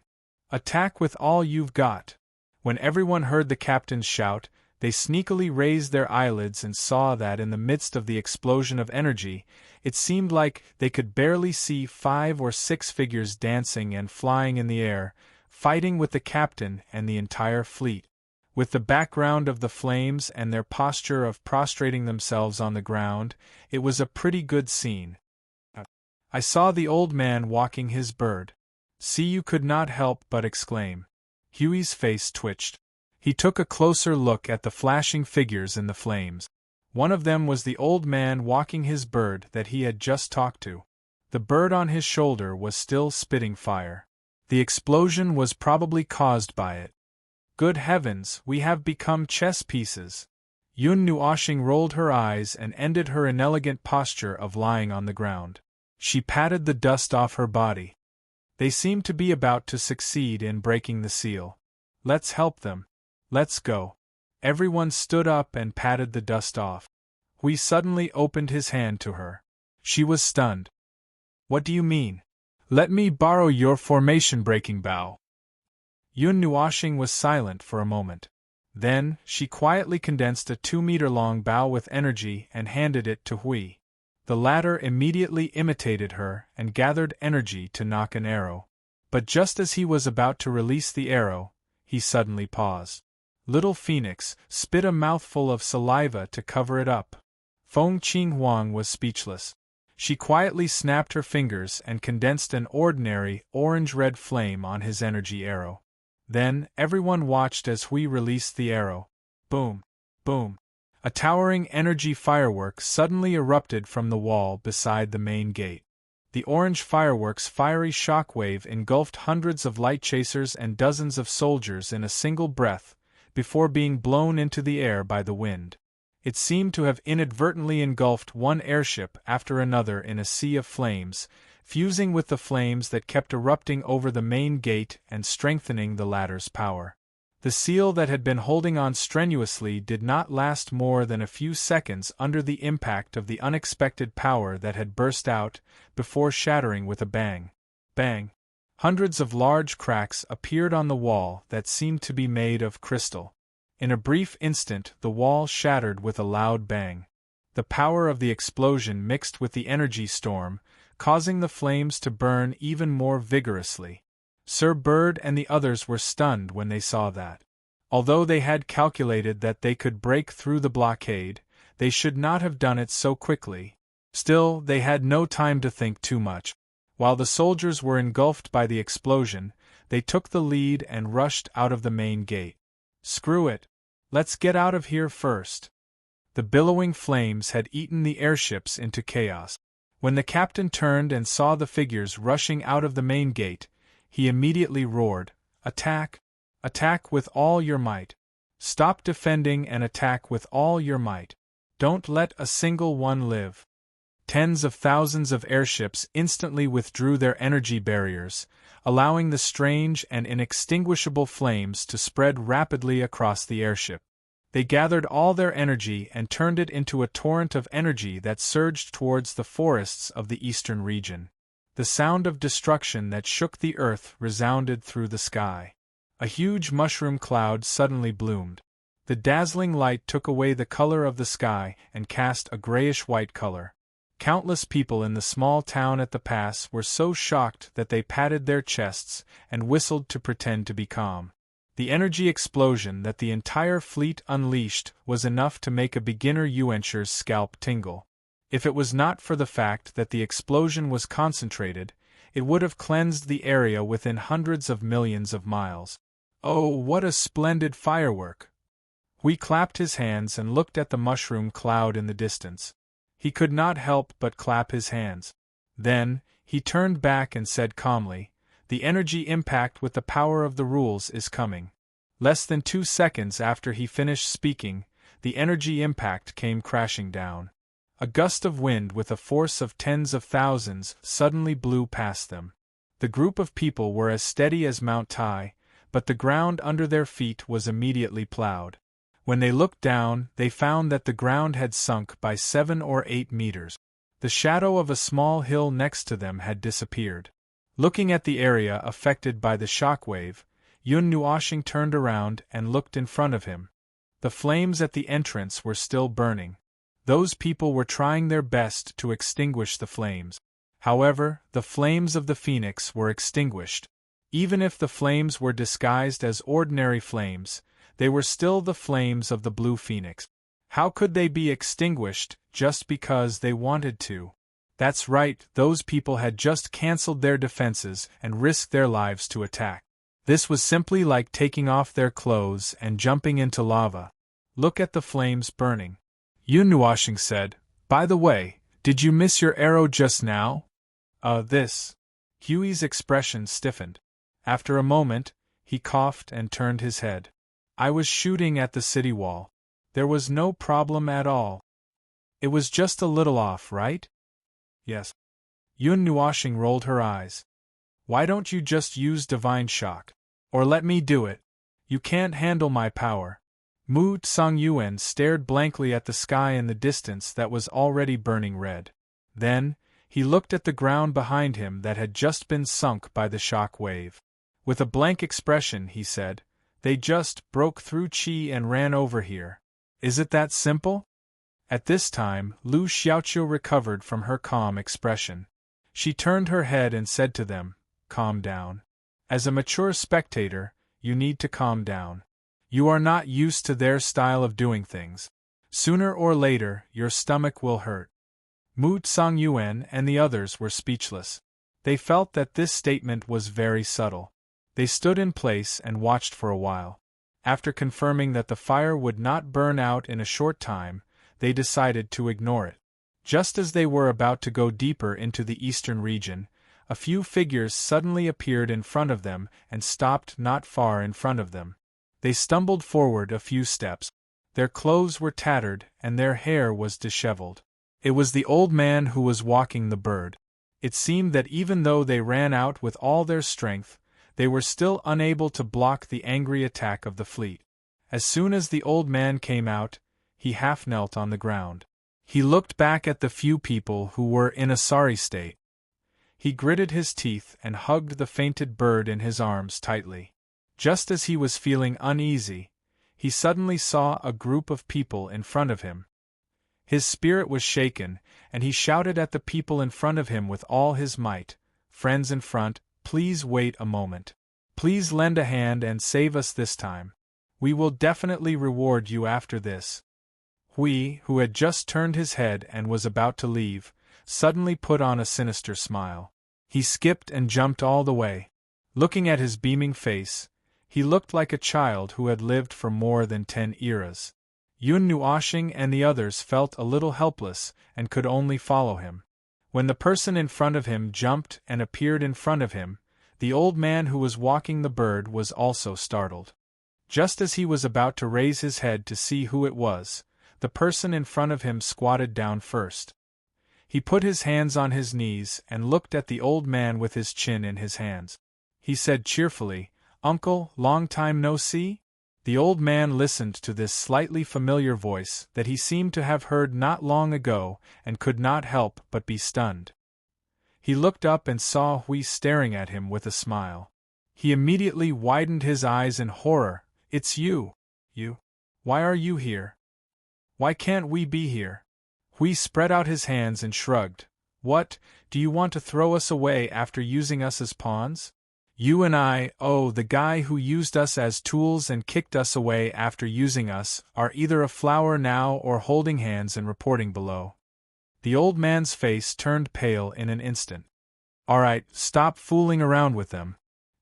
Attack with all you've got. When everyone heard the captain's shout, they sneakily raised their eyelids and saw that in the midst of the explosion of energy, it seemed like they could barely see 5 or 6 figures dancing and flying in the air, fighting with the captain and the entire fleet. With the background of the flames and their posture of prostrating themselves on the ground, it was a pretty good scene. I saw the old man walking his bird. See, you could not help but exclaim. Huey's face twitched. He took a closer look at the flashing figures in the flames. One of them was the old man walking his bird that he had just talked to. The bird on his shoulder was still spitting fire. The explosion was probably caused by it. Good heavens, we have become chess pieces. Yun Nuoshing rolled her eyes and ended her inelegant posture of lying on the ground. She patted the dust off her body. They seemed to be about to succeed in breaking the seal. Let's help them. Let's go. Everyone stood up and patted the dust off. Hui suddenly opened his hand to her. She was stunned. What do you mean? Let me borrow your formation-breaking bow. Yun Nuoshing was silent for a moment. Then, she quietly condensed a 2-meter-long bow with energy and handed it to Hui. The latter immediately imitated her and gathered energy to knock an arrow. But just as he was about to release the arrow, he suddenly paused. Little Phoenix spit a mouthful of saliva to cover it up. Feng Qinghuang was speechless. She quietly snapped her fingers and condensed an ordinary orange-red flame on his energy arrow. Then, everyone watched as Hui released the arrow. Boom! Boom! A towering energy firework suddenly erupted from the wall beside the main gate. The orange firework's fiery shockwave engulfed hundreds of light chasers and dozens of soldiers in a single breath, before being blown into the air by the wind. It seemed to have inadvertently engulfed one airship after another in a sea of flames, fusing with the flames that kept erupting over the main gate and strengthening the latter's power. The seal that had been holding on strenuously did not last more than a few seconds under the impact of the unexpected power that had burst out, before shattering with a bang. Bang! Hundreds of large cracks appeared on the wall that seemed to be made of crystal. In a brief instant the wall shattered with a loud bang. The power of the explosion mixed with the energy storm, causing the flames to burn even more vigorously. Sir Bird and the others were stunned when they saw that. Although they had calculated that they could break through the blockade, they should not have done it so quickly. Still, they had no time to think too much. While the soldiers were engulfed by the explosion, they took the lead and rushed out of the main gate. Screw it. Let's get out of here first. The billowing flames had eaten the airships into chaos. When the captain turned and saw the figures rushing out of the main gate, he immediately roared, "Attack! Attack with all your might! Stop defending and attack with all your might! Don't let a single one live!" Tens of thousands of airships instantly withdrew their energy barriers, allowing the strange and inextinguishable flames to spread rapidly across the airship. They gathered all their energy and turned it into a torrent of energy that surged towards the forests of the eastern region. The sound of destruction that shook the earth resounded through the sky. A huge mushroom cloud suddenly bloomed. The dazzling light took away the color of the sky and cast a grayish-white color. Countless people in the small town at the pass were so shocked that they patted their chests and whistled to pretend to be calm. The energy explosion that the entire fleet unleashed was enough to make a beginner Yuancher's scalp tingle. If it was not for the fact that the explosion was concentrated, it would have cleansed the area within hundreds of millions of miles. Oh, what a splendid firework! Hui clapped his hands and looked at the mushroom cloud in the distance. He could not help but clap his hands. Then, he turned back and said calmly, "The energy impact with the power of the rules is coming." Less than 2 seconds after he finished speaking, the energy impact came crashing down. A gust of wind with a force of tens of thousands suddenly blew past them. The group of people were as steady as Mount Tai, but the ground under their feet was immediately plowed. When they looked down, they found that the ground had sunk by 7 or 8 meters. The shadow of a small hill next to them had disappeared. Looking at the area affected by the shockwave, Yun Nuoshing turned around and looked in front of him. The flames at the entrance were still burning. Those people were trying their best to extinguish the flames. However, the flames of the phoenix were extinguished. Even if the flames were disguised as ordinary flames, they were still the flames of the blue phoenix. How could they be extinguished just because they wanted to? That's right, those people had just cancelled their defenses and risked their lives to attack. This was simply like taking off their clothes and jumping into lava. Look at the flames burning. Yun Nuoshing said, "By the way, did you miss your arrow just now?" This. Huey's expression stiffened. After a moment, he coughed and turned his head. "I was shooting at the city wall. There was no problem at all. It was just a little off, right?" "Yes." Yun Nuoshing rolled her eyes. "Why don't you just use divine shock? Or let me do it. You can't handle my power." Mu Tsang-Yuen stared blankly at the sky in the distance that was already burning red. Then, he looked at the ground behind him that had just been sunk by the shock wave. With a blank expression, he said, "They just broke through Qi and ran over here. Is it that simple?" At this time, Lu Xiaoqiu recovered from her calm expression. She turned her head and said to them, "Calm down. As a mature spectator, you need to calm down. You are not used to their style of doing things. Sooner or later, your stomach will hurt." Mu Tsang-Yuen and the others were speechless. They felt that this statement was very subtle. They stood in place and watched for a while. After confirming that the fire would not burn out in a short time, they decided to ignore it. Just as they were about to go deeper into the eastern region, a few figures suddenly appeared in front of them and stopped not far in front of them. They stumbled forward a few steps. Their clothes were tattered and their hair was disheveled. It was the old man who was walking the bird. It seemed that even though they ran out with all their strength, they were still unable to block the angry attack of the fleet. As soon as the old man came out, he half knelt on the ground. He looked back at the few people who were in a sorry state. He gritted his teeth and hugged the fainted bird in his arms tightly. Just as he was feeling uneasy, he suddenly saw a group of people in front of him. His spirit was shaken, and he shouted at the people in front of him with all his might, "Friends in front, please wait a moment. Please lend a hand and save us this time. We will definitely reward you after this." Hui, who had just turned his head and was about to leave, suddenly put on a sinister smile. He skipped and jumped all the way. Looking at his beaming face, he looked like a child who had lived for more than 10 eras. Yun Nuoshing and the others felt a little helpless and could only follow him. When the person in front of him jumped and appeared in front of him, the old man who was walking the bird was also startled. Just as he was about to raise his head to see who it was, the person in front of him squatted down first. He put his hands on his knees and looked at the old man with his chin in his hands. He said cheerfully, "Uncle, long time no see?" The old man listened to this slightly familiar voice that he seemed to have heard not long ago and could not help but be stunned. He looked up and saw Hui staring at him with a smile. He immediately widened his eyes in horror. "It's you! You! Why are you here? Why can't we be here?" Hui spread out his hands and shrugged. "What, do you want to throw us away after using us as pawns? You and I, the guy who used us as tools and kicked us away after using us, are either a flower now or holding hands and reporting below." The old man's face turned pale in an instant. "All right, stop fooling around with them."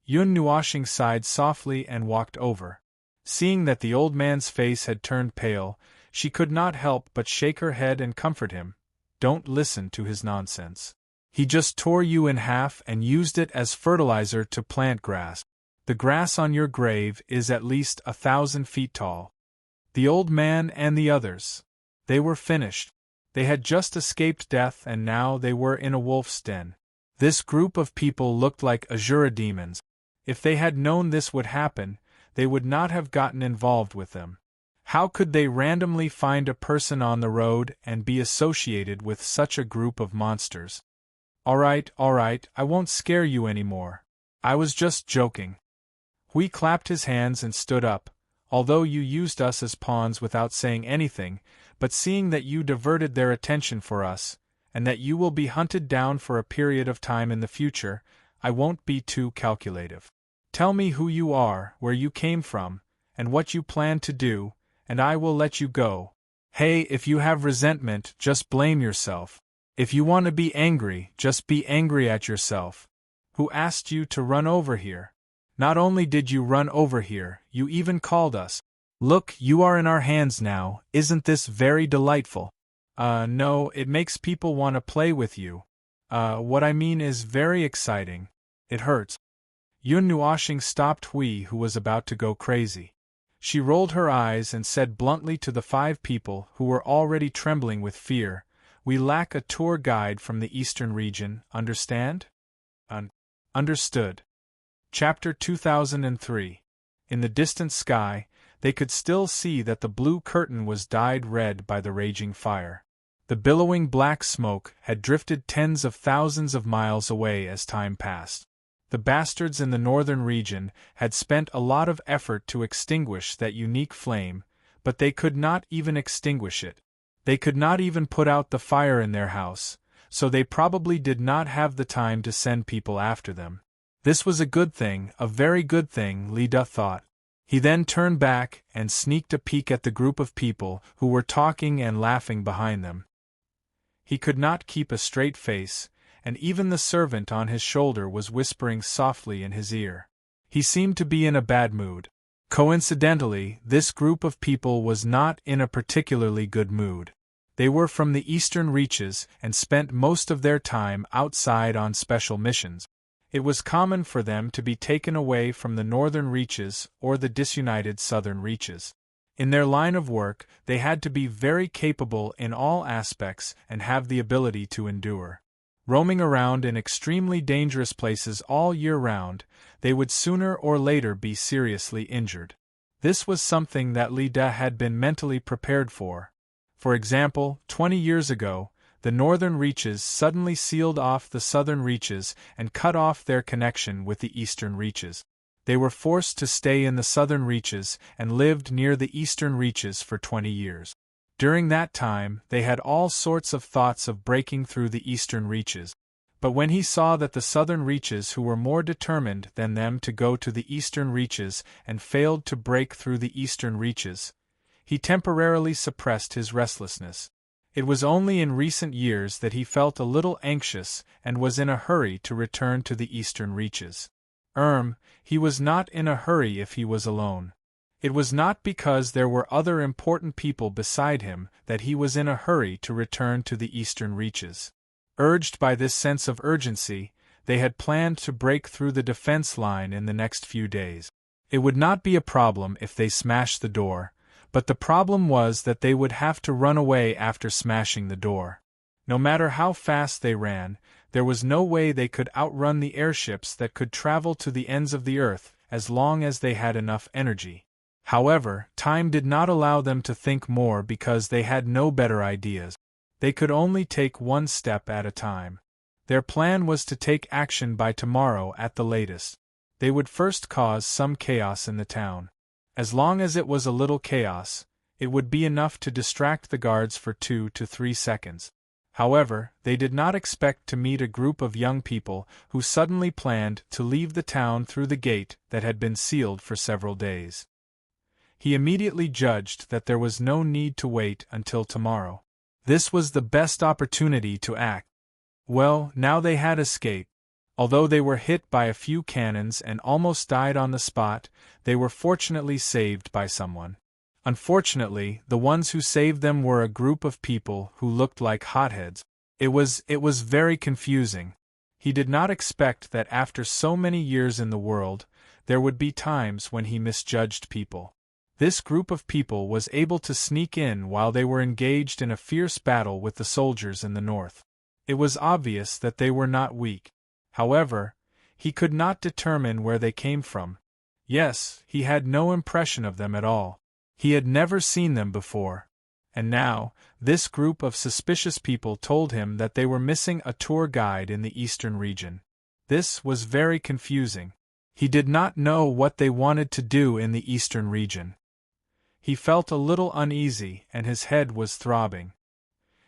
Yun Nuoshing sighed softly and walked over. Seeing that the old man's face had turned pale, she could not help but shake her head and comfort him. "Don't listen to his nonsense. He just tore you in half and used it as fertilizer to plant grass. The grass on your grave is at least 1,000 feet tall." The old man and the others. They were finished. They had just escaped death and now they were in a wolf's den. This group of people looked like Azura demons. If they had known this would happen, they would not have gotten involved with them. How could they randomly find a person on the road and be associated with such a group of monsters? All right, I won't scare you anymore. I was just joking. Hui clapped his hands and stood up. Although you used us as pawns without saying anything, but seeing that you diverted their attention for us, and that you will be hunted down for a period of time in the future, I won't be too calculative. Tell me who you are, where you came from, and what you plan to do, and I will let you go. Hey, if you have resentment, just blame yourself. If you want to be angry, just be angry at yourself. Who asked you to run over here? Not only did you run over here, you even called us. Look, you are in our hands now, isn't this very delightful? No, it makes people want to play with you. What I mean is very exciting. It hurts. Yun Nuoshing stopped Hui, who was about to go crazy. She rolled her eyes and said bluntly to the 5 people who were already trembling with fear, "We lack a tour guide from the eastern region, understand?" Understood. Chapter 2003. In the distant sky, they could still see that the blue curtain was dyed red by the raging fire. The billowing black smoke had drifted tens of thousands of miles away as time passed. The bastards in the northern region had spent a lot of effort to extinguish that unique flame, but they could not even extinguish it. They could not even put out the fire in their house, so they probably did not have the time to send people after them. This was a good thing, a very good thing, Li Da thought. He then turned back and sneaked a peek at the group of people who were talking and laughing behind them. He could not keep a straight face, and even the servant on his shoulder was whispering softly in his ear. He seemed to be in a bad mood. Coincidentally, this group of people was not in a particularly good mood. They were from the eastern reaches and spent most of their time outside on special missions. It was common for them to be taken away from the northern reaches or the disunited southern reaches. In their line of work, they had to be very capable in all aspects and have the ability to endure. Roaming around in extremely dangerous places all year round, they would sooner or later be seriously injured. This was something that Li Da had been mentally prepared for. For example, 20 years ago, the northern reaches suddenly sealed off the southern reaches and cut off their connection with the eastern reaches. They were forced to stay in the southern reaches and lived near the eastern reaches for 20 years. During that time, they had all sorts of thoughts of breaking through the eastern reaches. But when he saw that the southern reaches who were more determined than them to go to the eastern reaches and failed to break through the eastern reaches, he temporarily suppressed his restlessness. It was only in recent years that he felt a little anxious and was in a hurry to return to the eastern reaches. He was not in a hurry if he was alone. It was not because there were other important people beside him that he was in a hurry to return to the eastern reaches. Urged by this sense of urgency, they had planned to break through the defense line in the next few days. It would not be a problem if they smashed the door, but the problem was that they would have to run away after smashing the door. No matter how fast they ran, there was no way they could outrun the airships that could travel to the ends of the earth as long as they had enough energy. However, time did not allow them to think more because they had no better ideas. They could only take one step at a time. Their plan was to take action by tomorrow at the latest. They would first cause some chaos in the town. As long as it was a little chaos, it would be enough to distract the guards for 2 to 3 seconds. However, they did not expect to meet a group of young people who suddenly planned to leave the town through the gate that had been sealed for several days. He immediately judged that there was no need to wait until tomorrow. This was the best opportunity to act. Well, now they had escaped. Although they were hit by a few cannons and almost died on the spot, they were fortunately saved by someone. Unfortunately, the ones who saved them were a group of people who looked like hotheads. It was very confusing. He did not expect that after so many years in the world, there would be times when he misjudged people. This group of people was able to sneak in while they were engaged in a fierce battle with the soldiers in the north. It was obvious that they were not weak. However, he could not determine where they came from. Yes, he had no impression of them at all. He had never seen them before. And now, this group of suspicious people told him that they were missing a tour guide in the eastern region. This was very confusing. He did not know what they wanted to do in the eastern region. He felt a little uneasy and his head was throbbing.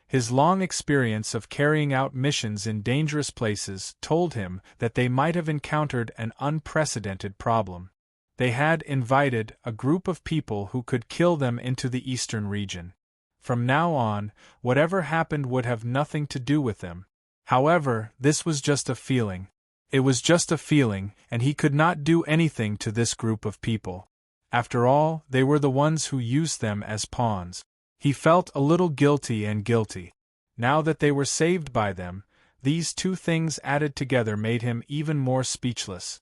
His long experience of carrying out missions in dangerous places told him that they might have encountered an unprecedented problem. They had invited a group of people who could kill them into the eastern region. From now on, whatever happened would have nothing to do with them. However, this was just a feeling. It was just a feeling, and he could not do anything to this group of people. After all, they were the ones who used them as pawns. He felt a little guilty and guilty. Now that they were saved by them, these two things added together made him even more speechless.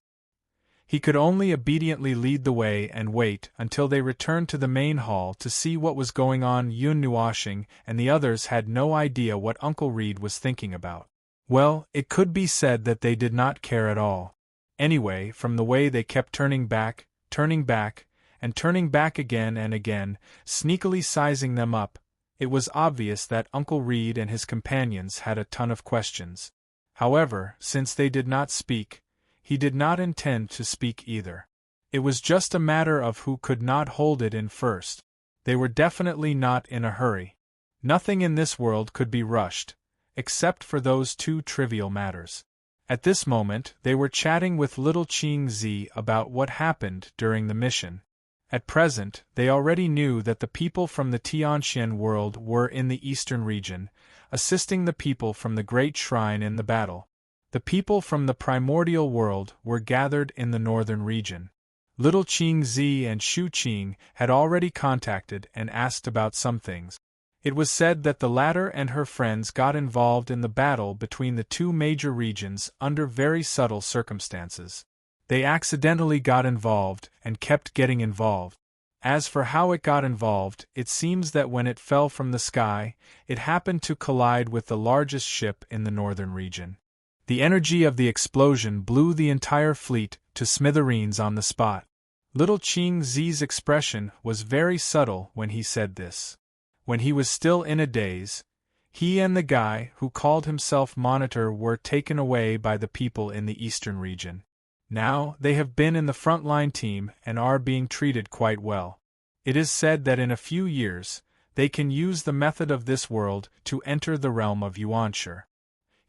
He could only obediently lead the way and wait until they returned to the main hall to see what was going on. Yun Nuoshing and the others had no idea what Uncle Reed was thinking about. Well, it could be said that they did not care at all. Anyway, from the way they kept turning back, and turning back again and again, sneakily sizing them up, it was obvious that Uncle Reed and his companions had a ton of questions. However, since they did not speak, he did not intend to speak either. It was just a matter of who could not hold it in first. They were definitely not in a hurry. Nothing in this world could be rushed, except for those two trivial matters. At this moment, they were chatting with little Qing Zi about what happened during the mission. At present, they already knew that the people from the Tianxian world were in the eastern region, assisting the people from the Great Shrine in the battle. The people from the primordial world were gathered in the northern region. Little Qing Zi and Shu Qing had already contacted and asked about some things. It was said that the latter and her friends got involved in the battle between the two major regions under very subtle circumstances. They accidentally got involved and kept getting involved. As for how it got involved, it seems that when it fell from the sky, it happened to collide with the largest ship in the northern region. The energy of the explosion blew the entire fleet to smithereens on the spot. Little Qing Zi's expression was very subtle when he said this. When he was still in a daze, he and the guy who called himself Monitor were taken away by the people in the eastern region. Now, they have been in the frontline team and are being treated quite well. It is said that in a few years, they can use the method of this world to enter the realm of Yuanshi.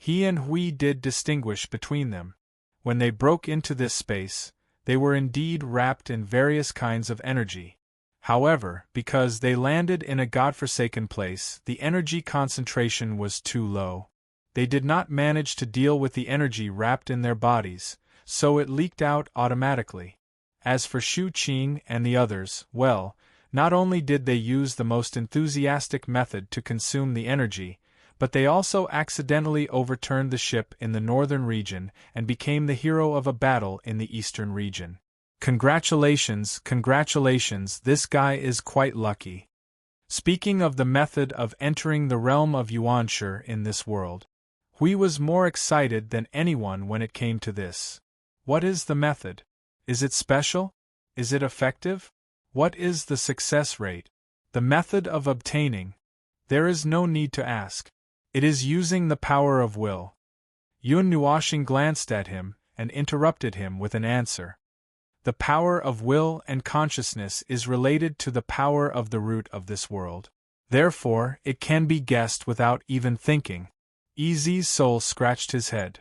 He and Hui did distinguish between them. When they broke into this space, they were indeed wrapped in various kinds of energy. However, because they landed in a godforsaken place, the energy concentration was too low. They did not manage to deal with the energy wrapped in their bodies, so it leaked out automatically. As for Shu Qing and the others, well, not only did they use the most enthusiastic method to consume the energy, but they also accidentally overturned the ship in the northern region and became the hero of a battle in the eastern region. Congratulations, this guy is quite lucky. Speaking of the method of entering the realm of Yuanshi in this world, Hui was more excited than anyone when it came to this. What is the method? Is it special? Is it effective? What is the success rate? The method of obtaining? There is no need to ask. It is using the power of will. Yun Nuoshing glanced at him and interrupted him with an answer. The power of will and consciousness is related to the power of the root of this world. Therefore, it can be guessed without even thinking. Easy's soul scratched his head.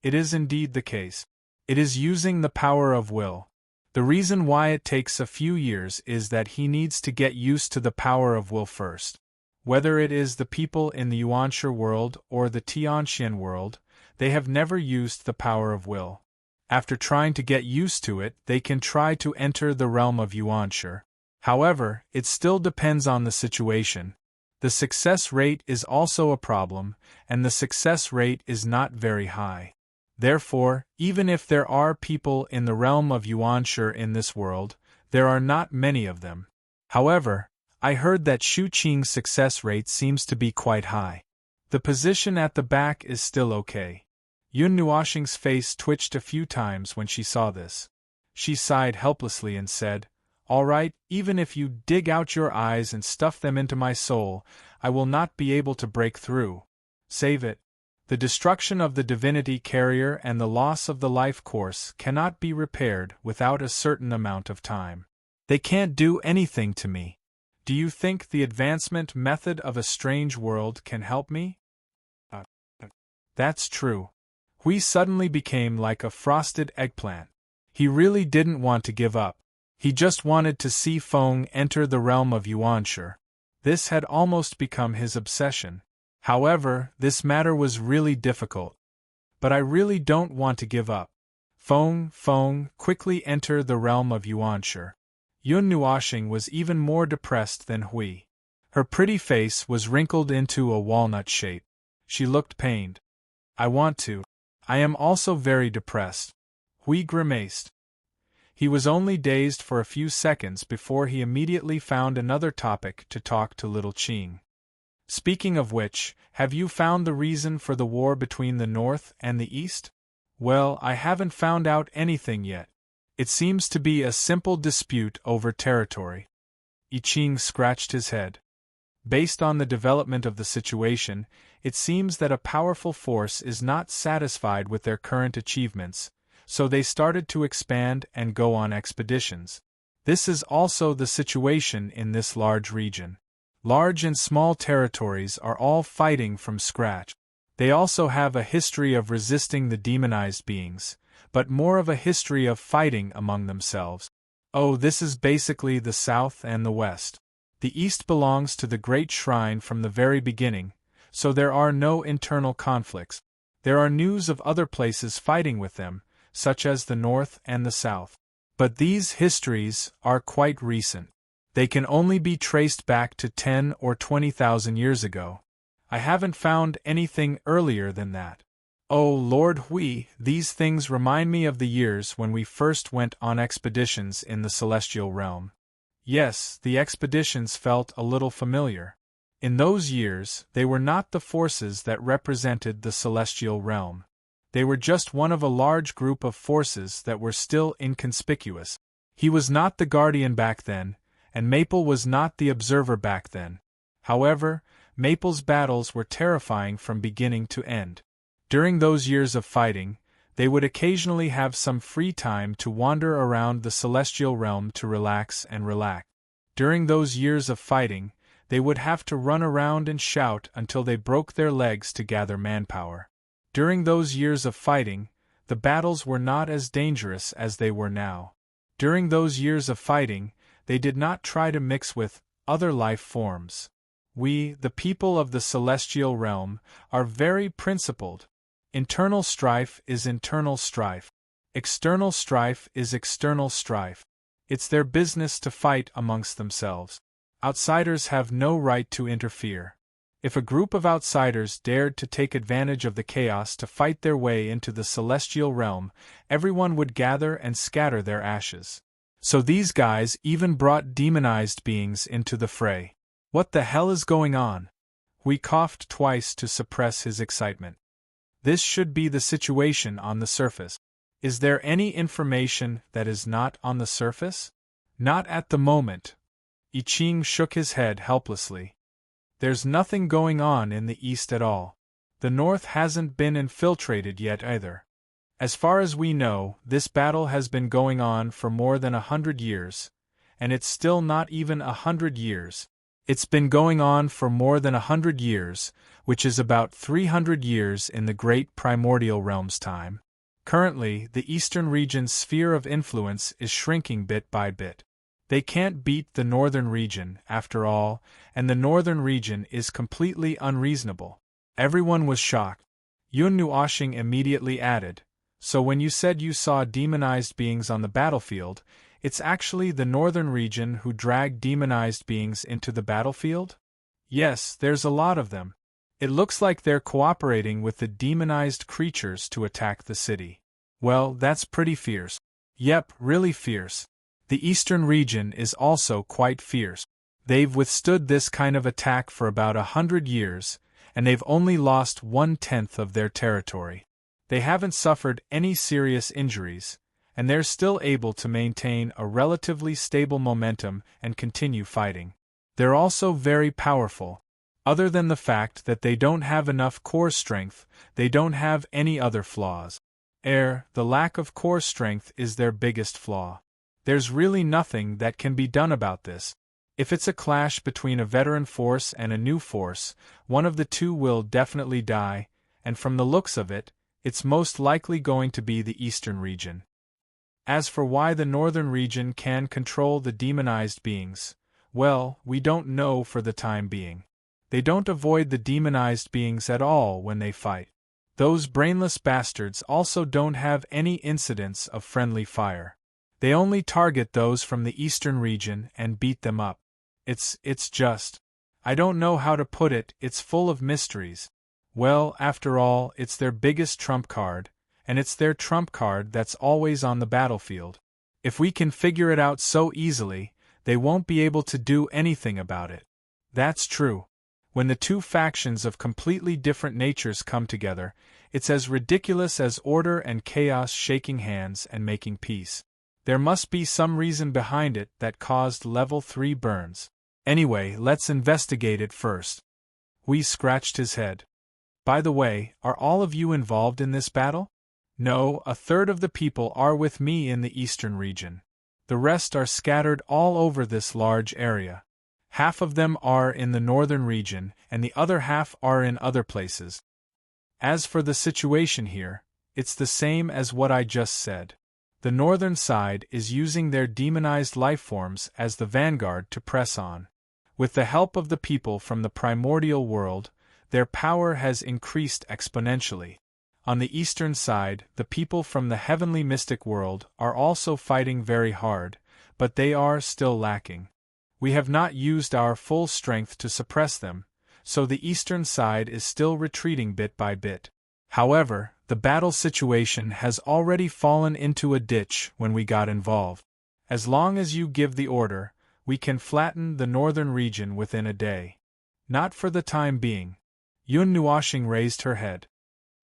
It is indeed the case. It is using the power of will. The reason why it takes a few years is that he needs to get used to the power of will first. Whether it is the people in the Yuanshi world or the Tianxian world, they have never used the power of will. After trying to get used to it, they can try to enter the realm of Yuanshi. However, it still depends on the situation. The success rate is also a problem, and the success rate is not very high. Therefore, even if there are people in the realm of Yuanshi in this world, there are not many of them. However, I heard that Shu Qing's success rate seems to be quite high. The position at the back is still okay. Yun Nuoshing's face twitched a few times when she saw this. She sighed helplessly and said, All right, even if you dig out your eyes and stuff them into my soul, I will not be able to break through. Save it. The destruction of the divinity carrier and the loss of the life course cannot be repaired without a certain amount of time. They can't do anything to me. Do you think the advancement method of a strange world can help me? That's true. Hui suddenly became like a frosted eggplant. He really didn't want to give up. He just wanted to see Feng enter the realm of Yuanshi. This had almost become his obsession. However, this matter was really difficult. But I really don't want to give up. Feng, quickly enter the realm of Yuanshi. Yun Nuoxing was even more depressed than Hui. Her pretty face was wrinkled into a walnut shape. She looked pained. I want to. I am also very depressed. Hui grimaced. He was only dazed for a few seconds before he immediately found another topic to talk to little Qing. Speaking of which, have you found the reason for the war between the North and the East? Well, I haven't found out anything yet. It seems to be a simple dispute over territory. I Ching scratched his head. Based on the development of the situation, it seems that a powerful force is not satisfied with their current achievements, so they started to expand and go on expeditions. This is also the situation in this large region. Large and small territories are all fighting from scratch. They also have a history of resisting the demonized beings, but more of a history of fighting among themselves. Oh, this is basically the South and the West. The East belongs to the Great Shrine from the very beginning, so there are no internal conflicts. There are news of other places fighting with them, such as the North and the South. But these histories are quite recent. They can only be traced back to 10 or 20,000 years ago. I haven't found anything earlier than that. Oh, Lord Hui, these things remind me of the years when we first went on expeditions in the celestial realm. Yes, the expeditions felt a little familiar. In those years, they were not the forces that represented the celestial realm. They were just one of a large group of forces that were still inconspicuous. He was not the guardian back then, and Maple was not the observer back then. However, Maple's battles were terrifying from beginning to end. During those years of fighting, they would occasionally have some free time to wander around the celestial realm to relax. During those years of fighting, they would have to run around and shout until they broke their legs to gather manpower. During those years of fighting, the battles were not as dangerous as they were now. During those years of fighting, they did not try to mix with other life forms. We, the people of the celestial realm, are very principled. Internal strife is internal strife. External strife is external strife. It's their business to fight amongst themselves. Outsiders have no right to interfere. If a group of outsiders dared to take advantage of the chaos to fight their way into the celestial realm, everyone would gather and scatter their ashes. So these guys even brought demonized beings into the fray. What the hell is going on? Hui coughed twice to suppress his excitement. This should be the situation on the surface. Is there any information that is not on the surface? Not at the moment. I Ching shook his head helplessly. There's nothing going on in the East at all. The North hasn't been infiltrated yet either. As far as we know, this battle has been going on for more than 100 years, and it's still not even 100 years. It's been going on for more than 100 years, which is about 300 years in the great primordial realm's time. Currently, the eastern region's sphere of influence is shrinking bit by bit. They can't beat the northern region, after all, and the northern region is completely unreasonable. Everyone was shocked. Yun Nuoxing immediately added, so when you said you saw demonized beings on the battlefield, it's actually the northern region who dragged demonized beings into the battlefield? Yes, there's a lot of them. It looks like they're cooperating with the demonized creatures to attack the city. Well, that's pretty fierce. Yep, really fierce. The eastern region is also quite fierce. They've withstood this kind of attack for about 100 years, and they've only lost 1/10 of their territory. They haven't suffered any serious injuries, and they're still able to maintain a relatively stable momentum and continue fighting. They're also very powerful. Other than the fact that they don't have enough core strength, they don't have any other flaws. The lack of core strength is their biggest flaw. There's really nothing that can be done about this. If it's a clash between a veteran force and a new force, one of the two will definitely die, and from the looks of it, it's most likely going to be the eastern region. As for why the northern region can control the demonized beings, well, we don't know for the time being. They don't avoid the demonized beings at all when they fight. Those brainless bastards also don't have any incidents of friendly fire. They only target those from the eastern region and beat them up. It's just, I don't know how to put it, it's full of mysteries. Well, after all, it's their biggest trump card, and it's their trump card that's always on the battlefield. If we can figure it out so easily, they won't be able to do anything about it. That's true. When the two factions of completely different natures come together, it's as ridiculous as order and chaos shaking hands and making peace. There must be some reason behind it that caused level 3 burns. Anyway, let's investigate it first. Wee scratched his head. By the way, are all of you involved in this battle? No, a third of the people are with me in the eastern region. The rest are scattered all over this large area. Half of them are in the northern region, and the other half are in other places. As for the situation here, it's the same as what I just said. The northern side is using their demonized lifeforms as the vanguard to press on. With the help of the people from the primordial world, their power has increased exponentially. On the eastern side, the people from the heavenly mystic world are also fighting very hard, but they are still lacking. We have not used our full strength to suppress them, so the eastern side is still retreating bit by bit. However, the battle situation has already fallen into a ditch when we got involved. As long as you give the order, we can flatten the northern region within a day. Not for the time being. Yun Nuoshing raised her head.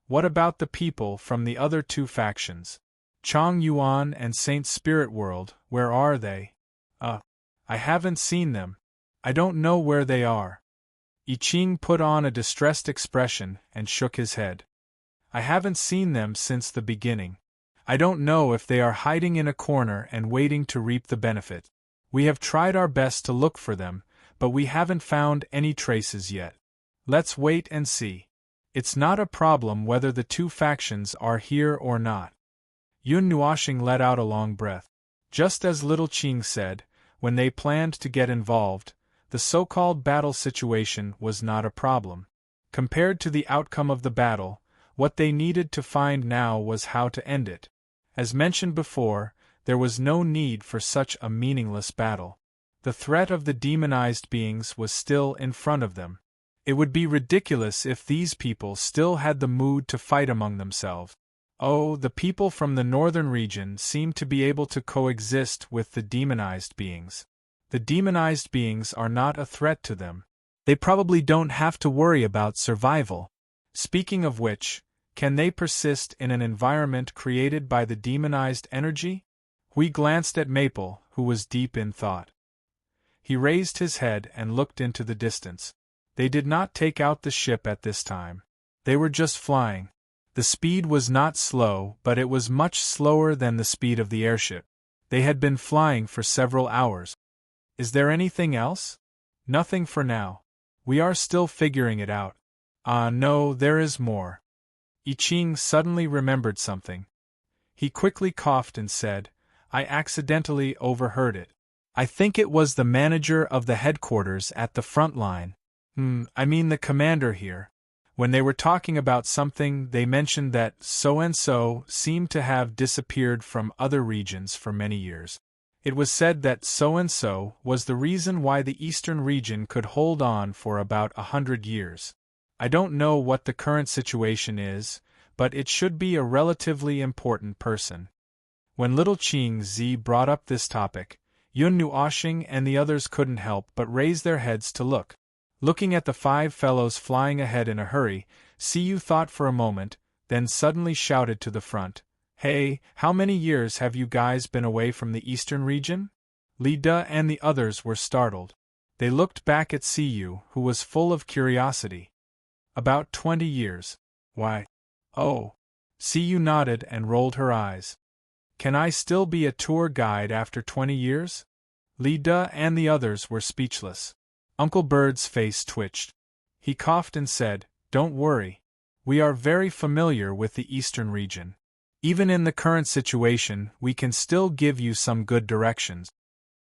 What about the people from the other two factions? Chong Yuan and Saint Spirit World, where are they? I haven't seen them. I don't know where they are. I Ching put on a distressed expression and shook his head. I haven't seen them since the beginning. I don't know if they are hiding in a corner and waiting to reap the benefit. We have tried our best to look for them, but we haven't found any traces yet. Let's wait and see. It's not a problem whether the two factions are here or not. Yun Nuoshing let out a long breath. Just as Little Qing said, when they planned to get involved, the so-called battle situation was not a problem. Compared to the outcome of the battle, what they needed to find now was how to end it. As mentioned before, there was no need for such a meaningless battle. The threat of the demonized beings was still in front of them. It would be ridiculous if these people still had the mood to fight among themselves. Oh, the people from the northern region seem to be able to coexist with the demonized beings. The demonized beings are not a threat to them. They probably don't have to worry about survival. Speaking of which, can they persist in an environment created by the demonized energy? We glanced at Maple, who was deep in thought. He raised his head and looked into the distance. They did not take out the ship at this time. They were just flying. The speed was not slow, but it was much slower than the speed of the airship. They had been flying for several hours. Is there anything else? Nothing for now. We are still figuring it out. No, there is more. I Ching suddenly remembered something. He quickly coughed and said, I accidentally overheard it. I think it was the manager of the headquarters at the front line. I mean the commander here. When they were talking about something, they mentioned that so-and-so seemed to have disappeared from other regions for many years. It was said that so-and-so was the reason why the eastern region could hold on for about 100 years. I don't know what the current situation is, but it should be a relatively important person. When Little Qing Zi brought up this topic, Yun Nuoshing and the others couldn't help but raise their heads to look. Looking at the five fellows flying ahead in a hurry, Siyu thought for a moment, then suddenly shouted to the front, Hey, how many years have you guys been away from the eastern region? Lida and the others were startled. They looked back at Siyu, who was full of curiosity. About 20 years. Why? Oh. Siyu nodded and rolled her eyes. Can I still be a tour guide after 20 years? Lida and the others were speechless. Uncle Bird's face twitched. He coughed and said, Don't worry. We are very familiar with the eastern region. Even in the current situation, we can still give you some good directions.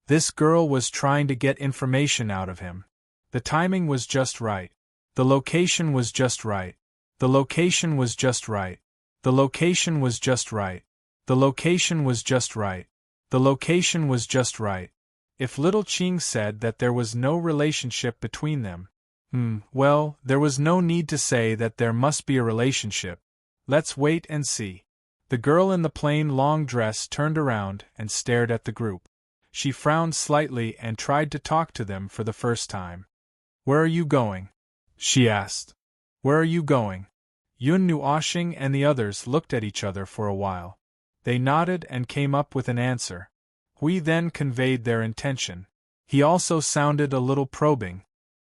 This girl was trying to get information out of him. The timing was just right. The location was just right. The location was just right. The location was just right. The location was just right. The location was just right. If little Ching said that there was no relationship between them, well, there was no need to say that there must be a relationship. Let's wait and see. The girl in the plain long dress turned around and stared at the group. She frowned slightly and tried to talk to them for the first time. Where are you going? She asked. Where are you going? Yun Nuoshing and the others looked at each other for a while. They nodded and came up with an answer. Hui then conveyed their intention. He also sounded a little probing.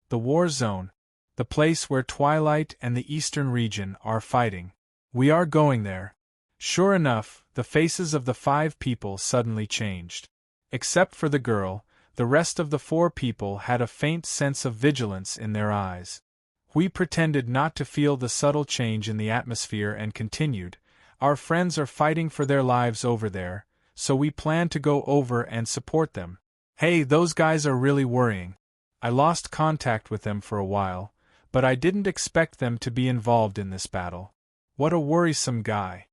The war zone. The place where Twilight and the eastern region are fighting. We are going there. Sure enough, the faces of the 5 people suddenly changed. Except for the girl, the rest of the 4 people had a faint sense of vigilance in their eyes. Hui pretended not to feel the subtle change in the atmosphere and continued, Our friends are fighting for their lives over there, so we plan to go over and support them. Hey, those guys are really worrying. I lost contact with them for a while, but I didn't expect them to be involved in this battle. What a worrisome guy.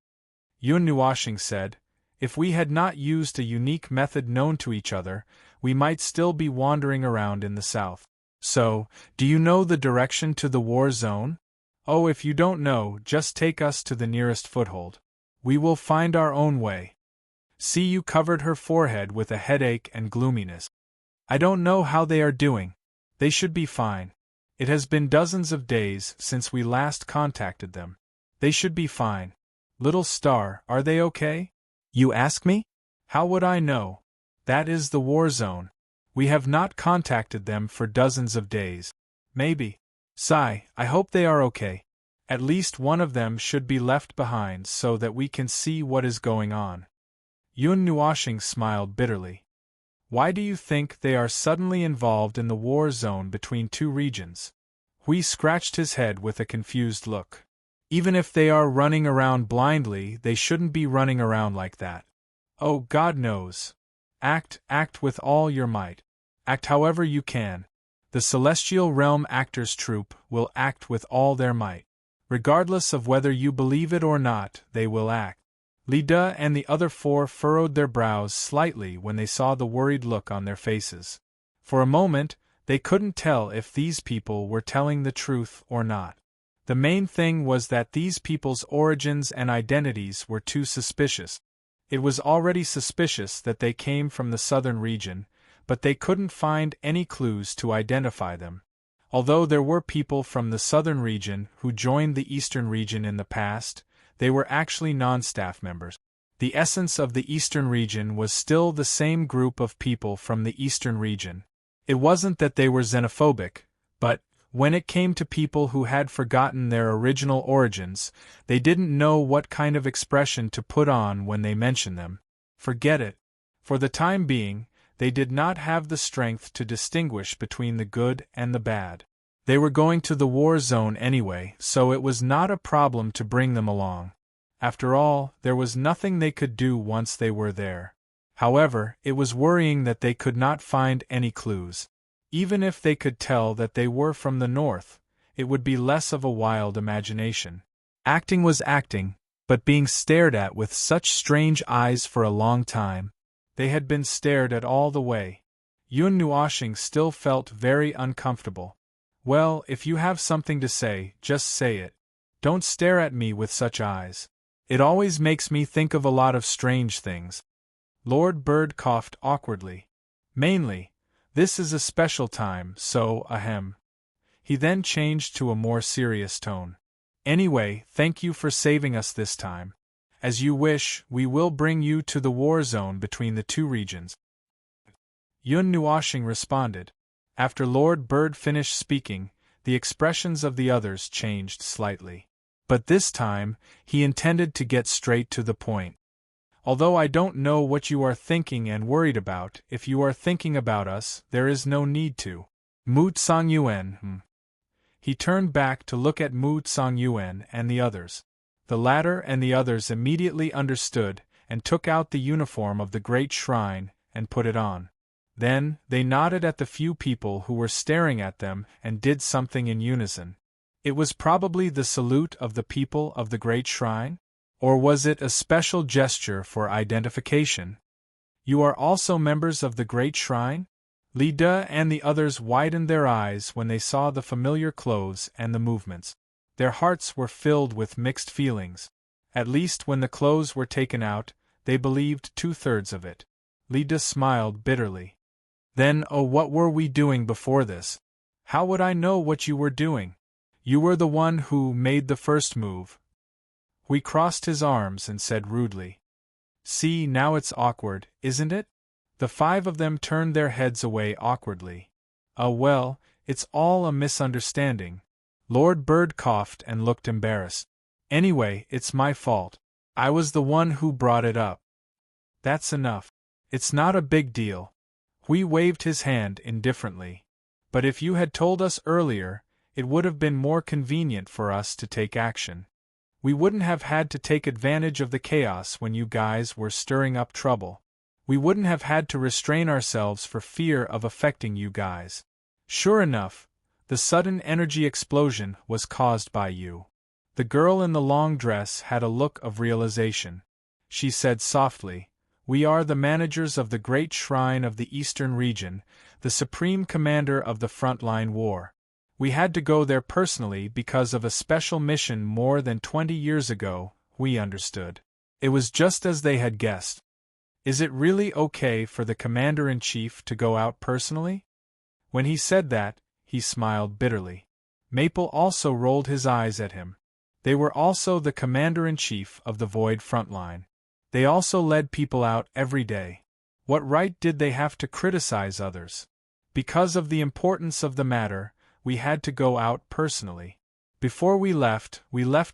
Yun Nuoshing said, If we had not used a unique method known to each other, we might still be wandering around in the south. So, do you know the direction to the war zone? Oh, if you don't know, just take us to the nearest foothold. We will find our own way. Siyu covered her forehead with a headache and gloominess. I don't know how they are doing. They should be fine. It has been dozens of days since we last contacted them. They should be fine. Little Star, are they okay? You ask me? How would I know? That is the war zone. We have not contacted them for dozens of days. Maybe. Sigh, I hope they are okay. At least one of them should be left behind so that we can see what is going on. Yun Nuoshing smiled bitterly. Why do you think they are suddenly involved in the war zone between 2 regions? Hui scratched his head with a confused look. Even if they are running around blindly, they shouldn't be running around like that. Oh, God knows. Act with all your might. Act however you can. The Celestial Realm Actors Troupe will act with all their might. Regardless of whether you believe it or not, they will act. Lida and the other 4 furrowed their brows slightly when they saw the worried look on their faces. For a moment, they couldn't tell if these people were telling the truth or not. The main thing was that these people's origins and identities were too suspicious. It was already suspicious that they came from the southern region, but they couldn't find any clues to identify them. Although there were people from the southern region who joined the eastern region in the past, they were actually non-staff members. The essence of the eastern region was still the same group of people from the eastern region. It wasn't that they were xenophobic, but, when it came to people who had forgotten their original origins, they didn't know what kind of expression to put on when they mentioned them. Forget it. For the time being, they did not have the strength to distinguish between the good and the bad. They were going to the war zone anyway, so it was not a problem to bring them along. After all, there was nothing they could do once they were there. However, it was worrying that they could not find any clues. Even if they could tell that they were from the north, it would be less of a wild imagination. Acting was acting, but being stared at with such strange eyes for a long time. They had been stared at all the way. Yun Nuoshing still felt very uncomfortable. Well, if you have something to say, just say it. Don't stare at me with such eyes. It always makes me think of a lot of strange things. Lord Bird coughed awkwardly. Mainly, this is a special time, so, ahem. He then changed to a more serious tone. Anyway, thank you for saving us this time. As you wish, we will bring you to the war zone between the two regions. Yun Nuashing responded. After Lord Bird finished speaking, the expressions of the others changed slightly. But this time, he intended to get straight to the point. Although I don't know what you are thinking and worried about, if you are thinking about us, there is no need to. Mu Tsang-Yuan. He turned back to look at Mu Tsang-Yuan and the others. The latter and the others immediately understood and took out the uniform of the great shrine and put it on. Then, they nodded at the few people who were staring at them and did something in unison. It was probably the salute of the people of the great shrine? Or was it a special gesture for identification? You are also members of the great shrine? Li De and the others widened their eyes when they saw the familiar clothes and the movements. Their hearts were filled with mixed feelings. At least when the clothes were taken out, they believed 2/3 of it. Li De smiled bitterly. Then, oh, what were we doing before this? How would I know what you were doing? You were the one who made the first move. Hui crossed his arms and said rudely. See, now it's awkward, isn't it? The 5 of them turned their heads away awkwardly. Well, it's all a misunderstanding. Lord Bird coughed and looked embarrassed. Anyway, it's my fault. I was the one who brought it up. That's enough. It's not a big deal. Hui waved his hand indifferently. But if you had told us earlier, it would have been more convenient for us to take action. We wouldn't have had to take advantage of the chaos when you guys were stirring up trouble. We wouldn't have had to restrain ourselves for fear of affecting you guys. Sure enough, the sudden energy explosion was caused by you. The girl in the long dress had a look of realization. She said softly, We are the managers of the great shrine of the Eastern region, the supreme commander of the frontline war. We had to go there personally because of a special mission more than 20 years ago, we understood. It was just as they had guessed. Is it really okay for the commander-in-chief to go out personally? When he said that, he smiled bitterly. Maple also rolled his eyes at him. They were also the commander-in-chief of the Void frontline. They also led people out every day. What right did they have to criticize others? Because of the importance of the matter, we had to go out personally. Before we left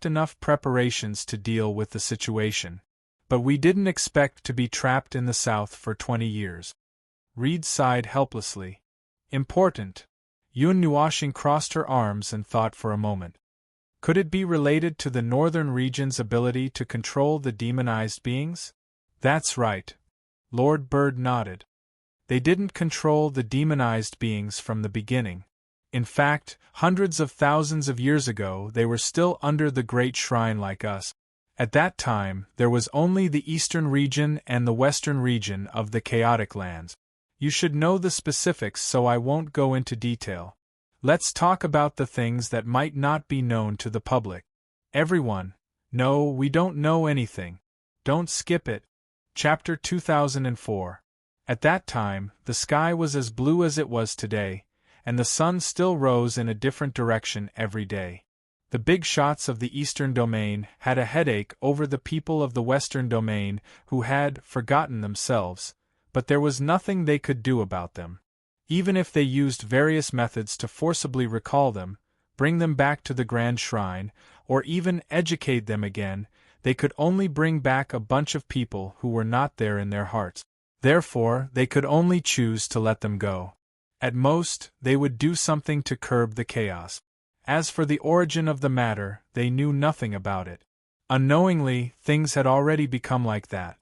enough preparations to deal with the situation. But we didn't expect to be trapped in the South for 20 years. Reed sighed helplessly. Important. Yun Nuashing crossed her arms and thought for a moment. Could it be related to the northern region's ability to control the demonized beings? That's right. Lord Bird nodded. They didn't control the demonized beings from the beginning. In fact, hundreds of thousands of years ago they were still under the great shrine like us. At that time, there was only the eastern region and the western region of the chaotic lands. You should know the specifics, so I won't go into detail. Let's talk about the things that might not be known to the public. Everyone, no, we don't know anything. Don't skip it. Chapter 2004. At that time, the sky was as blue as it was today, and the sun still rose in a different direction every day. The big shots of the Eastern Domain had a headache over the people of the Western Domain who had forgotten themselves, but there was nothing they could do about them. Even if they used various methods to forcibly recall them, bring them back to the Grand Shrine, or even educate them again, they could only bring back a bunch of people who were not there in their hearts. Therefore, they could only choose to let them go. At most, they would do something to curb the chaos. As for the origin of the matter, they knew nothing about it. Unknowingly, things had already become like that.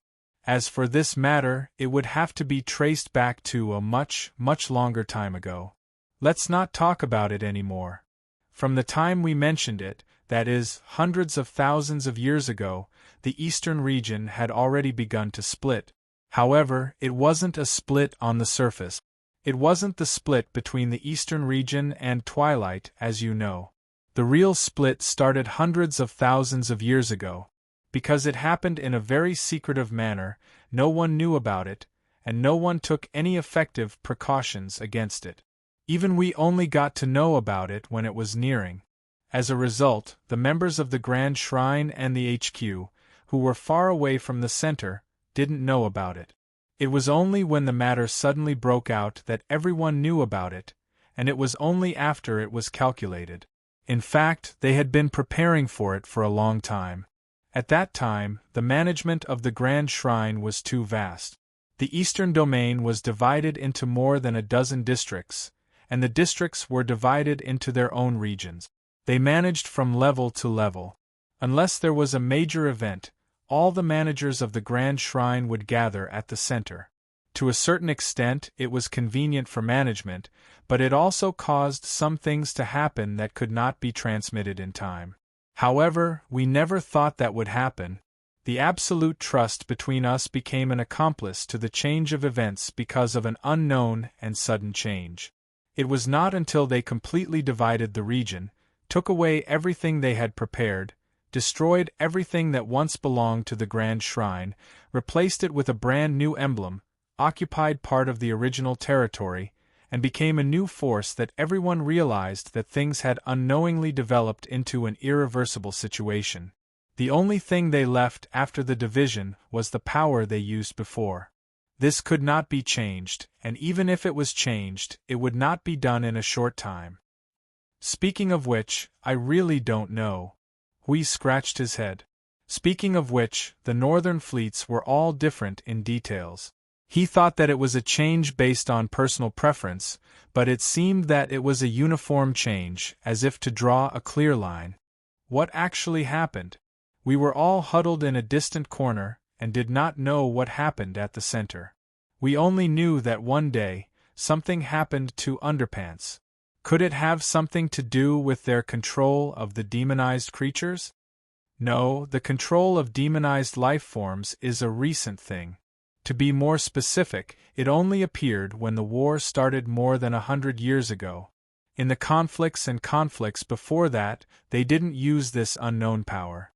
As for this matter, it would have to be traced back to a much, much longer time ago. Let's not talk about it anymore. From the time we mentioned it, that is, hundreds of thousands of years ago, the eastern region had already begun to split. However, it wasn't a split on the surface. It wasn't the split between the eastern region and Twilight, as you know. The real split started hundreds of thousands of years ago. Because it happened in a very secretive manner, no one knew about it, and no one took any effective precautions against it. Even we only got to know about it when it was nearing. As a result, the members of the Grand Shrine and the HQ, who were far away from the center, didn't know about it. It was only when the matter suddenly broke out that everyone knew about it, and it was only after it was calculated. In fact, they had been preparing for it for a long time. At that time, the management of the Grand Shrine was too vast. The eastern domain was divided into more than a dozen districts, and the districts were divided into their own regions. They managed from level to level. Unless there was a major event, all the managers of the Grand Shrine would gather at the center. To a certain extent, it was convenient for management, but it also caused some things to happen that could not be transmitted in time. However, we never thought that would happen. The absolute trust between us became an accomplice to the change of events because of an unknown and sudden change. It was not until they completely divided the region, took away everything they had prepared, destroyed everything that once belonged to the Grand Shrine, replaced it with a brand new emblem, occupied part of the original territory, and became a new force that everyone realized that things had unknowingly developed into an irreversible situation. The only thing they left after the division was the power they used before. This could not be changed, and even if it was changed, it would not be done in a short time. Speaking of which, I really don't know. Hui scratched his head. Speaking of which, the northern fleets were all different in details. He thought that it was a change based on personal preference, but it seemed that it was a uniform change, as if to draw a clear line. What actually happened? We were all huddled in a distant corner, and did not know what happened at the center. We only knew that one day, something happened to Underpants. Could it have something to do with their control of the demonized creatures? No, the control of demonized life forms is a recent thing. To be more specific, it only appeared when the war started more than 100 years ago. In the conflicts before that, they didn't use this unknown power.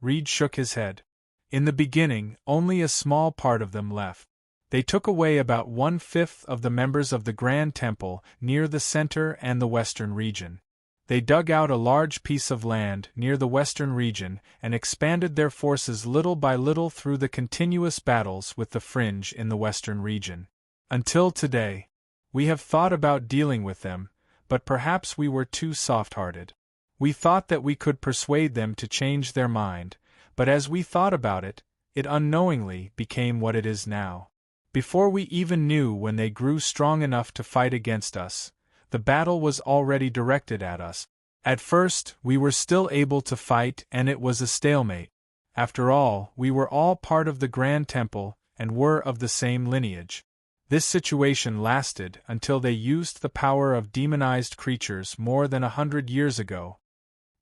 Reed shook his head. In the beginning, only a small part of them left. They took away about 1/5 of the members of the Grand Temple near the center and the western region. They dug out a large piece of land near the western region and expanded their forces little by little through the continuous battles with the fringe in the western region. Until today, we have thought about dealing with them, but perhaps we were too soft-hearted. We thought that we could persuade them to change their mind, but as we thought about it, it unknowingly became what it is now. Before we even knew when they grew strong enough to fight against us, the battle was already directed at us. At first, we were still able to fight and it was a stalemate. After all, we were all part of the Grand Temple and were of the same lineage. This situation lasted until they used the power of demonized creatures more than 100 years ago.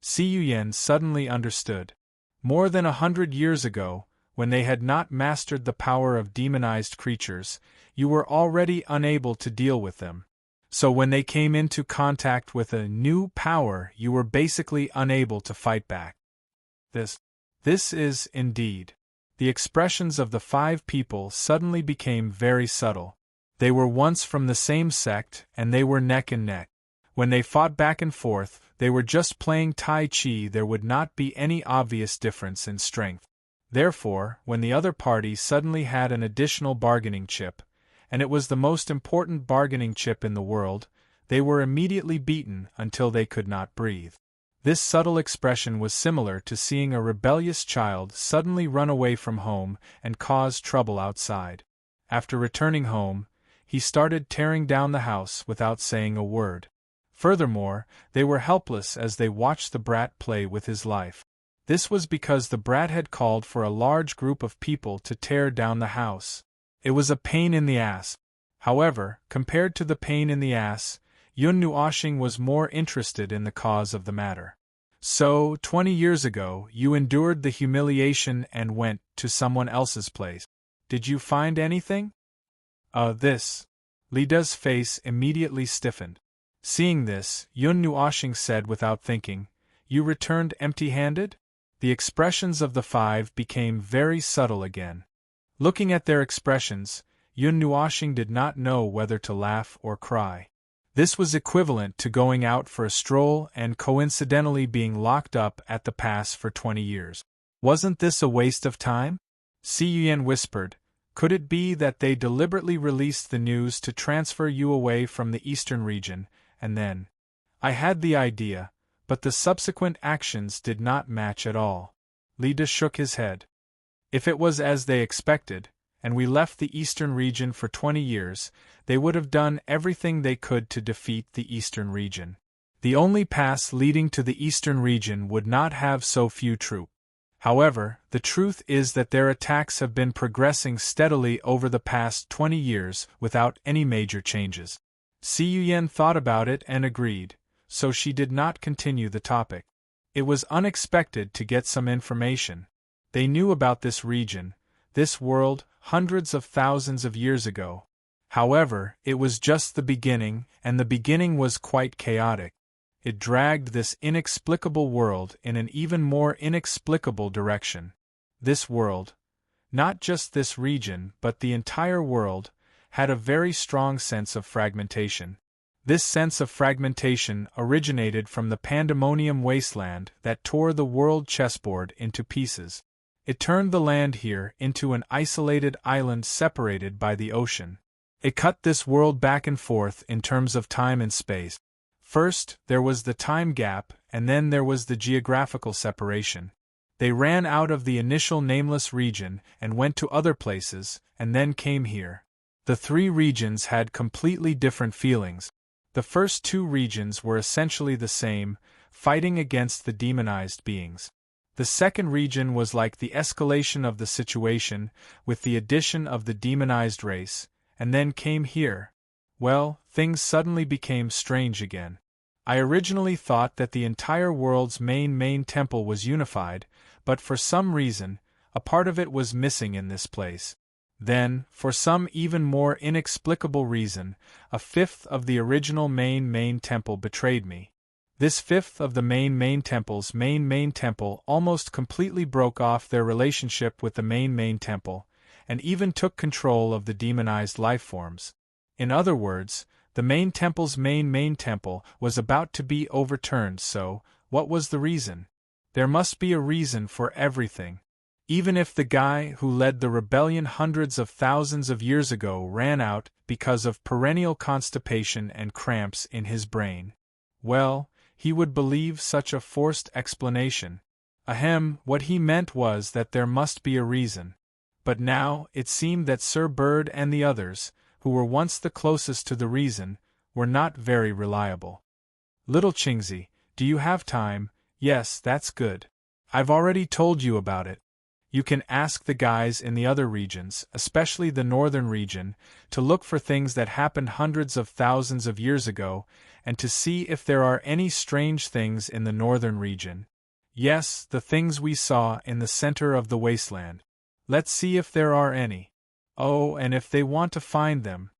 Si Yuyen suddenly understood. More than 100 years ago, when they had not mastered the power of demonized creatures, you were already unable to deal with them. So when they came into contact with a new power, you were basically unable to fight back. This is, indeed. The expressions of the 5 people suddenly became very subtle. They were once from the same sect, and they were neck and neck. When they fought back and forth, they were just playing Tai Chi. There would not be any obvious difference in strength. Therefore, when the other party suddenly had an additional bargaining chip, and it was the most important bargaining chip in the world, they were immediately beaten until they could not breathe. This subtle expression was similar to seeing a rebellious child suddenly run away from home and cause trouble outside. After returning home, he started tearing down the house without saying a word. Furthermore, they were helpless as they watched the brat play with his life. This was because the brat had called for a large group of people to tear down the house. It was a pain in the ass. However, compared to the pain in the ass, Yun Nuoxing was more interested in the cause of the matter. So, 20 years ago, you endured the humiliation and went to someone else's place. Did you find anything? This. Li Da's face immediately stiffened. Seeing this, Yun Nuoxing said without thinking, "You returned empty-handed?" The expressions of the 5 became very subtle again. Looking at their expressions, Yun Nuoxing did not know whether to laugh or cry. This was equivalent to going out for a stroll and coincidentally being locked up at the pass for 20 years. Wasn't this a waste of time? Si Yuan whispered. Could it be that they deliberately released the news to transfer you away from the eastern region, and then? I had the idea, but the subsequent actions did not match at all. Li De shook his head. If it was as they expected, and we left the eastern region for 20 years, they would have done everything they could to defeat the eastern region. The only pass leading to the eastern region would not have so few troops. However, the truth is that their attacks have been progressing steadily over the past 20 years without any major changes. Si Yuan thought about it and agreed, so she did not continue the topic. It was unexpected to get some information. They knew about this region, this world, hundreds of thousands of years ago. However, it was just the beginning, and the beginning was quite chaotic. It dragged this inexplicable world in an even more inexplicable direction. This world, not just this region but the entire world, had a very strong sense of fragmentation. This sense of fragmentation originated from the pandemonium wasteland that tore the world chessboard into pieces. It turned the land here into an isolated island separated by the ocean. It cut this world back and forth in terms of time and space. First, there was the time gap, and then there was the geographical separation. They ran out of the initial nameless region and went to other places, and then came here. The three regions had completely different feelings. The first two regions were essentially the same, fighting against the demonized beings. The second region was like the escalation of the situation, with the addition of the demonized race, and then came here. Well, things suddenly became strange again. I originally thought that the entire world's main temple was unified, but for some reason, a part of it was missing in this place. Then, for some even more inexplicable reason, a fifth of the original main temple betrayed me. This fifth of the main temple's main temple almost completely broke off their relationship with the main temple, and even took control of the demonized lifeforms. In other words, the main temple's main temple was about to be overturned, so, what was the reason? There must be a reason for everything. Even if the guy who led the rebellion hundreds of thousands of years ago ran out because of perennial constipation and cramps in his brain. Well, he would believe such a forced explanation. Ahem, what he meant was that there must be a reason. But now, it seemed that Sir Bird and the others, who were once the closest to the reason, were not very reliable. Little Qingzi, do you have time? Yes, that's good. I've already told you about it. You can ask the guys in the other regions, especially the northern region, to look for things that happened hundreds of thousands of years ago, and to see if there are any strange things in the northern region. Yes, the things we saw in the center of the wasteland. Let's see if there are any. Oh, and if they want to find them,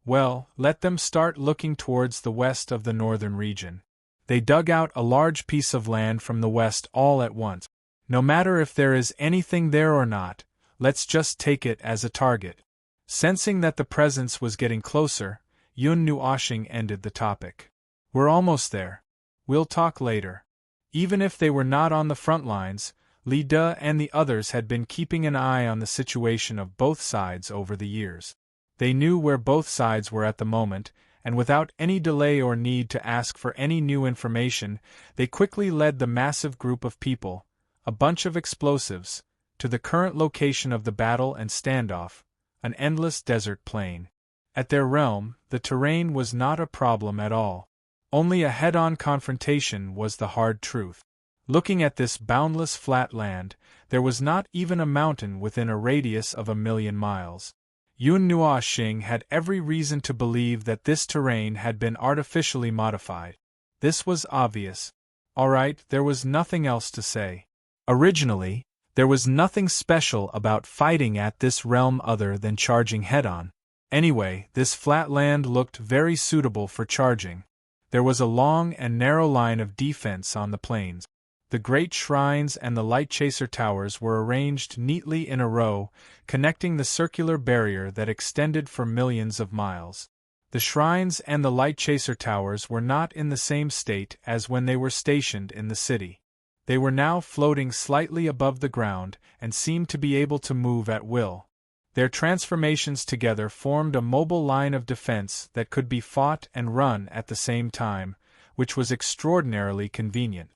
well, let them start looking towards the west of the northern region. They dug out a large piece of land from the west all at once. No matter if there is anything there or not, let's just take it as a target. Sensing that the presence was getting closer, Yun Nuoshing ended the topic. We're almost there. We'll talk later. Even if they were not on the front lines, Li De and the others had been keeping an eye on the situation of both sides over the years. They knew where both sides were at the moment, and without any delay or need to ask for any new information, they quickly led the massive group of people, a bunch of explosives, to the current location of the battle and standoff, an endless desert plain. At their realm, the terrain was not a problem at all. Only a head-on confrontation was the hard truth. Looking at this boundless flat land, there was not even a mountain within a radius of 1,000,000 miles. Yun Nuoshing had every reason to believe that this terrain had been artificially modified. This was obvious. Alright, there was nothing else to say. Originally, there was nothing special about fighting at this realm other than charging head-on. Anyway, this flat land looked very suitable for charging. There was a long and narrow line of defense on the plains. The great shrines and the light chaser towers were arranged neatly in a row, connecting the circular barrier that extended for millions of miles. The shrines and the light chaser towers were not in the same state as when they were stationed in the city. They were now floating slightly above the ground and seemed to be able to move at will. Their transformations together formed a mobile line of defense that could be fought and run at the same time, which was extraordinarily convenient.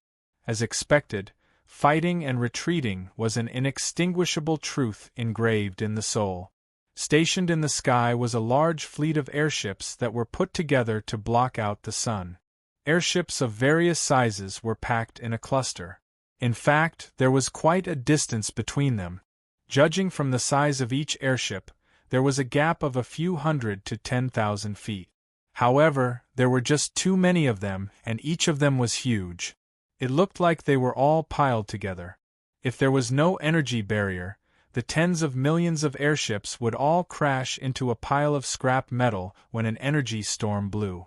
As expected, fighting and retreating was an inextinguishable truth engraved in the soul. Stationed in the sky was a large fleet of airships that were put together to block out the sun. Airships of various sizes were packed in a cluster. In fact, there was quite a distance between them. Judging from the size of each airship, there was a gap of a few hundred to 10,000 feet. However, there were just too many of them, and each of them was huge. It looked like they were all piled together. If there was no energy barrier, the tens of millions of airships would all crash into a pile of scrap metal when an energy storm blew.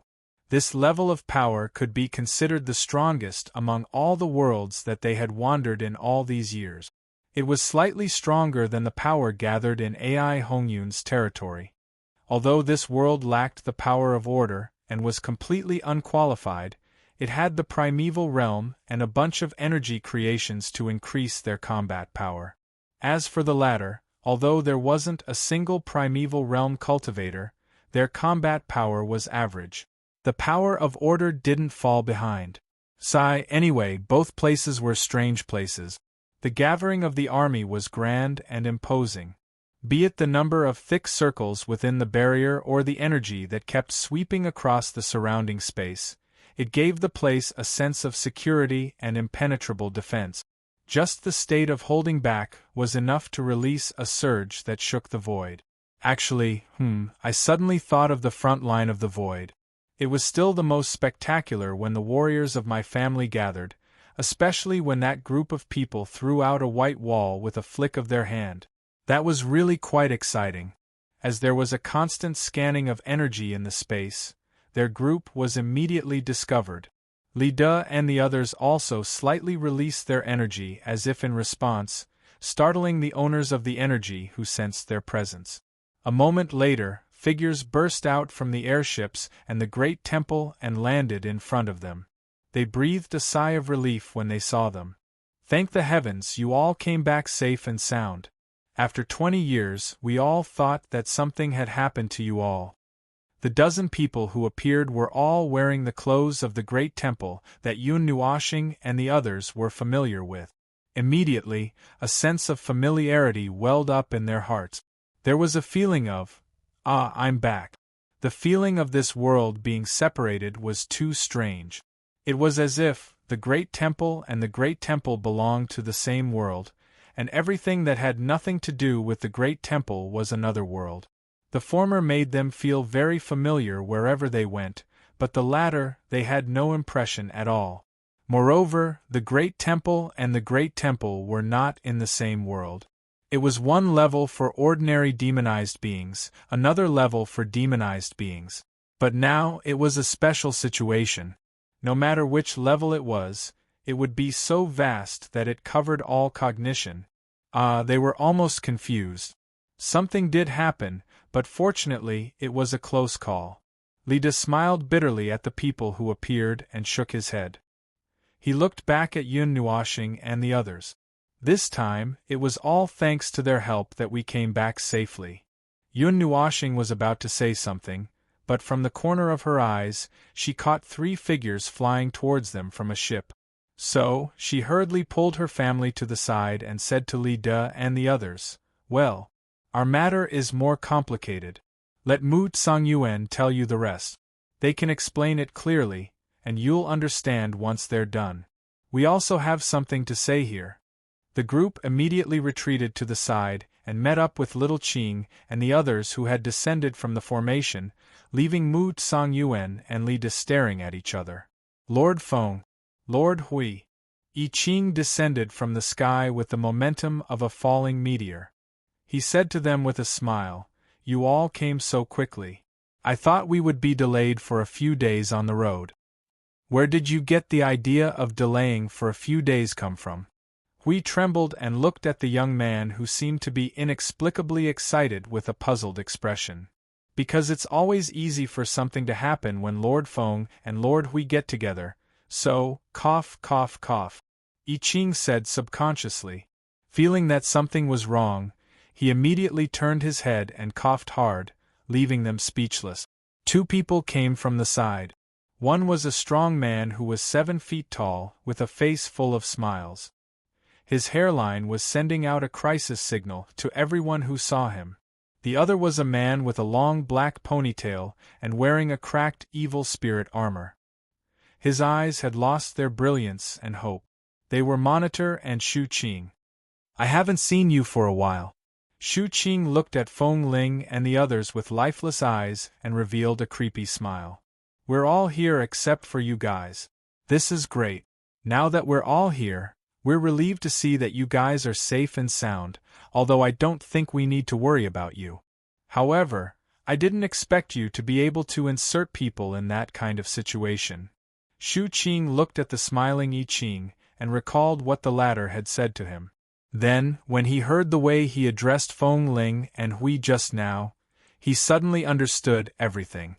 This level of power could be considered the strongest among all the worlds that they had wandered in all these years. It was slightly stronger than the power gathered in Ai Hongyun's territory. Although this world lacked the power of order and was completely unqualified, it had the primeval realm and a bunch of energy creations to increase their combat power. As for the latter, although there wasn't a single primeval realm cultivator, their combat power was average. The power of order didn't fall behind. Anyway, both places were strange places. The gathering of the army was grand and imposing. Be it the number of thick circles within the barrier or the energy that kept sweeping across the surrounding space, it gave the place a sense of security and impenetrable defense. Just the state of holding back was enough to release a surge that shook the void. Actually, I suddenly thought of the front line of the void. It was still the most spectacular when the warriors of my family gathered, especially when that group of people threw out a white wall with a flick of their hand. That was really quite exciting. As there was a constant scanning of energy in the space, their group was immediately discovered. Li De and the others also slightly released their energy as if in response, startling the owners of the energy who sensed their presence. A moment later, figures burst out from the airships and the great temple and landed in front of them. They breathed a sigh of relief when they saw them. Thank the heavens, you all came back safe and sound. After 20 years, we all thought that something had happened to you all. The dozen people who appeared were all wearing the clothes of the great temple that Yun Nuoshing and the others were familiar with. Immediately, a sense of familiarity welled up in their hearts. There was a feeling of, I'm back. The feeling of this world being separated was too strange. It was as if the great temple and the great temple belonged to the same world, and everything that had nothing to do with the great temple was another world. The former made them feel very familiar wherever they went, but the latter they had no impression at all. Moreover, the great temple and the great temple were not in the same world. It was one level for ordinary demonized beings, another level for demonized beings. But now it was a special situation. No matter which level it would be so vast that it covered all cognition. They were almost confused. Something did happen, but fortunately it was a close call. Li De smiled bitterly at the people who appeared and shook his head. He looked back at Yun Nuoshing and the others. This time, it was all thanks to their help that we came back safely. Yun Nuoshing was about to say something, but from the corner of her eyes, she caught 3 figures flying towards them from a ship. So, she hurriedly pulled her family to the side and said to Li De and the others, "Well, our matter is more complicated. Let Mu Tsongyuan tell you the rest. They can explain it clearly, and you'll understand once they're done. We also have something to say here." The group immediately retreated to the side and met up with Little Qing and the others who had descended from the formation, leaving Mu Tsongyuan and Li De staring at each other. Lord Feng, Lord Hui. Yi Qing descended from the sky with the momentum of a falling meteor. He said to them with a smile, "You all came so quickly. I thought we would be delayed for a few days on the road." "Where did you get the idea of delaying for a few days come from?" Hui trembled and looked at the young man who seemed to be inexplicably excited with a puzzled expression. "Because it's always easy for something to happen when Lord Feng and Lord Hui get together, so, cough cough cough. I Ching said subconsciously. Feeling that something was wrong, he immediately turned his head and coughed hard, leaving them speechless. Two people came from the side. One was a strong man who was 7 feet tall, with a face full of smiles. His hairline was sending out a crisis signal to everyone who saw him. The other was a man with a long black ponytail and wearing a cracked evil spirit armor. His eyes had lost their brilliance and hope. They were Monitor and Shu Qing. "I haven't seen you for a while." Shu Qing looked at Feng Ling and the others with lifeless eyes and revealed a creepy smile. "We're all here except for you guys. This is great. Now that we're all here, we're relieved to see that you guys are safe and sound, although I don't think we need to worry about you. However, I didn't expect you to be able to insert people in that kind of situation." Shu Qing looked at the smiling I Ching and recalled what the latter had said to him. Then, when he heard the way he addressed Feng Ling and Hui just now, he suddenly understood everything.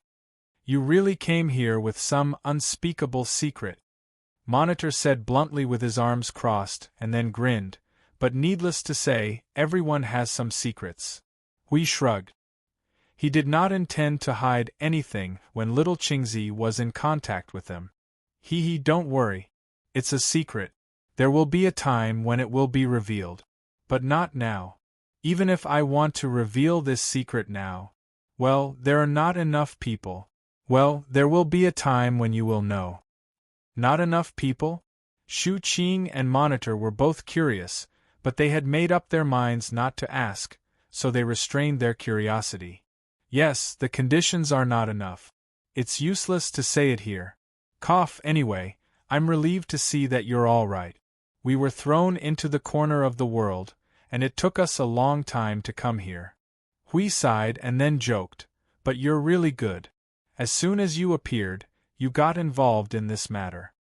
"You really came here with some unspeakable secret," Monitor said bluntly with his arms crossed, and then grinned, "but needless to say, everyone has some secrets." Hui shrugged. He did not intend to hide anything when little Qingzi was in contact with them. Don't worry. It's a secret. There will be a time when it will be revealed. But not now. Even if I want to reveal this secret now, well, there are not enough people. Well, there will be a time when you will know." Not enough people? Shu Qing and Monitor were both curious, but they had made up their minds not to ask, so they restrained their curiosity. "Yes, the conditions are not enough. It's useless to say it here. Cough anyway, I'm relieved to see that you're all right. We were thrown into the corner of the world, and it took us a long time to come here." Hui sighed and then joked, "But you're really good. As soon as you appeared, you got involved in this matter."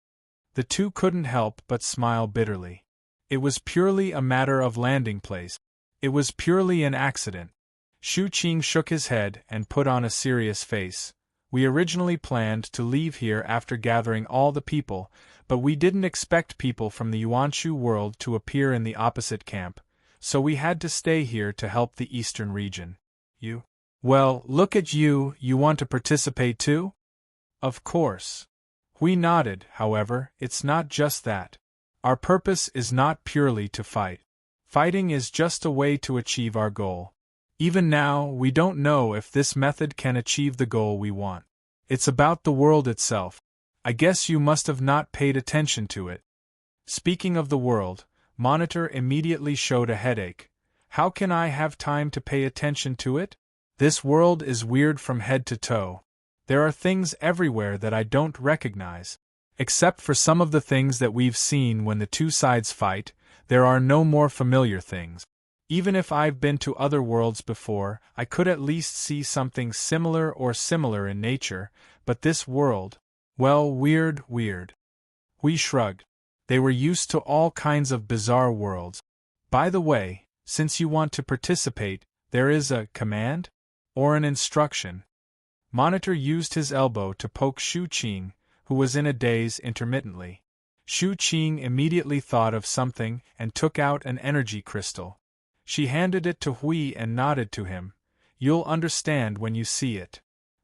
The two couldn't help but smile bitterly. It was purely a matter of landing place. It was purely an accident. Shu Qing shook his head and put on a serious face. "We originally planned to leave here after gathering all the people, but we didn't expect people from the Yuanshu world to appear in the opposite camp, so we had to stay here to help the eastern region." "You? Well, look at you, you want to participate too?" "Of course." Hui nodded. "However, it's not just that. Our purpose is not purely to fight. Fighting is just a way to achieve our goal. Even now, we don't know if this method can achieve the goal we want. It's about the world itself. I guess you must have not paid attention to it." Speaking of the world, Monitor immediately showed a headache. "How can I have time to pay attention to it? This world is weird from head to toe. There are things everywhere that I don't recognize. Except for some of the things that we've seen when the two sides fight, there are no more familiar things. Even if I've been to other worlds before, I could at least see something similar in nature, but this world, well, weird. Hui shrugged. They were used to all kinds of bizarre worlds. "By the way, since you want to participate, there is a command? Or an instruction?" Monitor used his elbow to poke Shu Qing, who was in a daze intermittently. Shu Qing immediately thought of something and took out an energy crystal. She handed it to Hui and nodded to him. "You'll understand when you see it."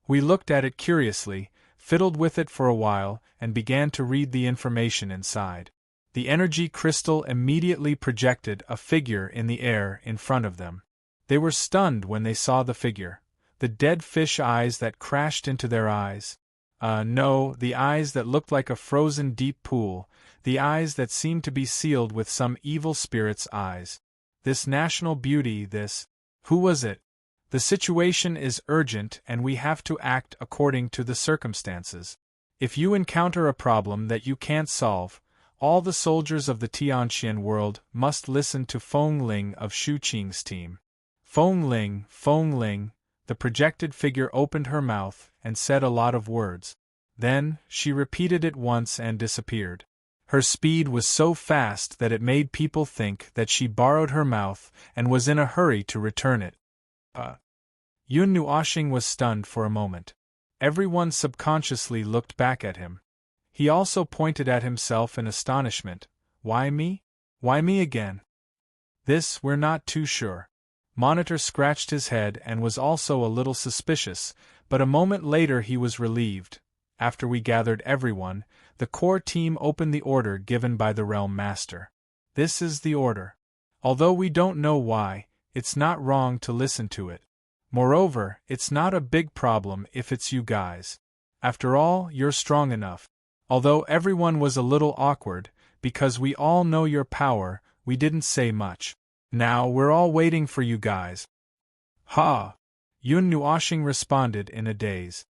Hui looked at it curiously, fiddled with it for a while, and began to read the information inside. The energy crystal immediately projected a figure in the air in front of them. They were stunned when they saw the figure. The dead fish eyes that crashed into their eyes. No, the eyes that looked like a frozen deep pool, the eyes that seemed to be sealed with some evil spirit's eyes. This national beauty, this. Who was it? "The situation is urgent and we have to act according to the circumstances. If you encounter a problem that you can't solve, all the soldiers of the Tianxian world must listen to Feng Ling of Shu Qing's team." Feng Ling, the projected figure opened her mouth and said a lot of words. Then, she repeated it once and disappeared. Her speed was so fast that it made people think that she borrowed her mouth and was in a hurry to return it. Yun Nuoxing was stunned for a moment. Everyone subconsciously looked back at him. He also pointed at himself in astonishment. Why me? Why me again? This, we're not too sure. Monitor scratched his head and was also a little suspicious, but a moment later he was relieved. After we gathered everyone, the core team opened the order given by the Realm Master. This is the order. Although we don't know why, it's not wrong to listen to it. Moreover, it's not a big problem if it's you guys. After all, you're strong enough. Although everyone was a little awkward, because we all know your power, we didn't say much. Now we're all waiting for you guys. Ha! Yun Nuoshing responded in a daze.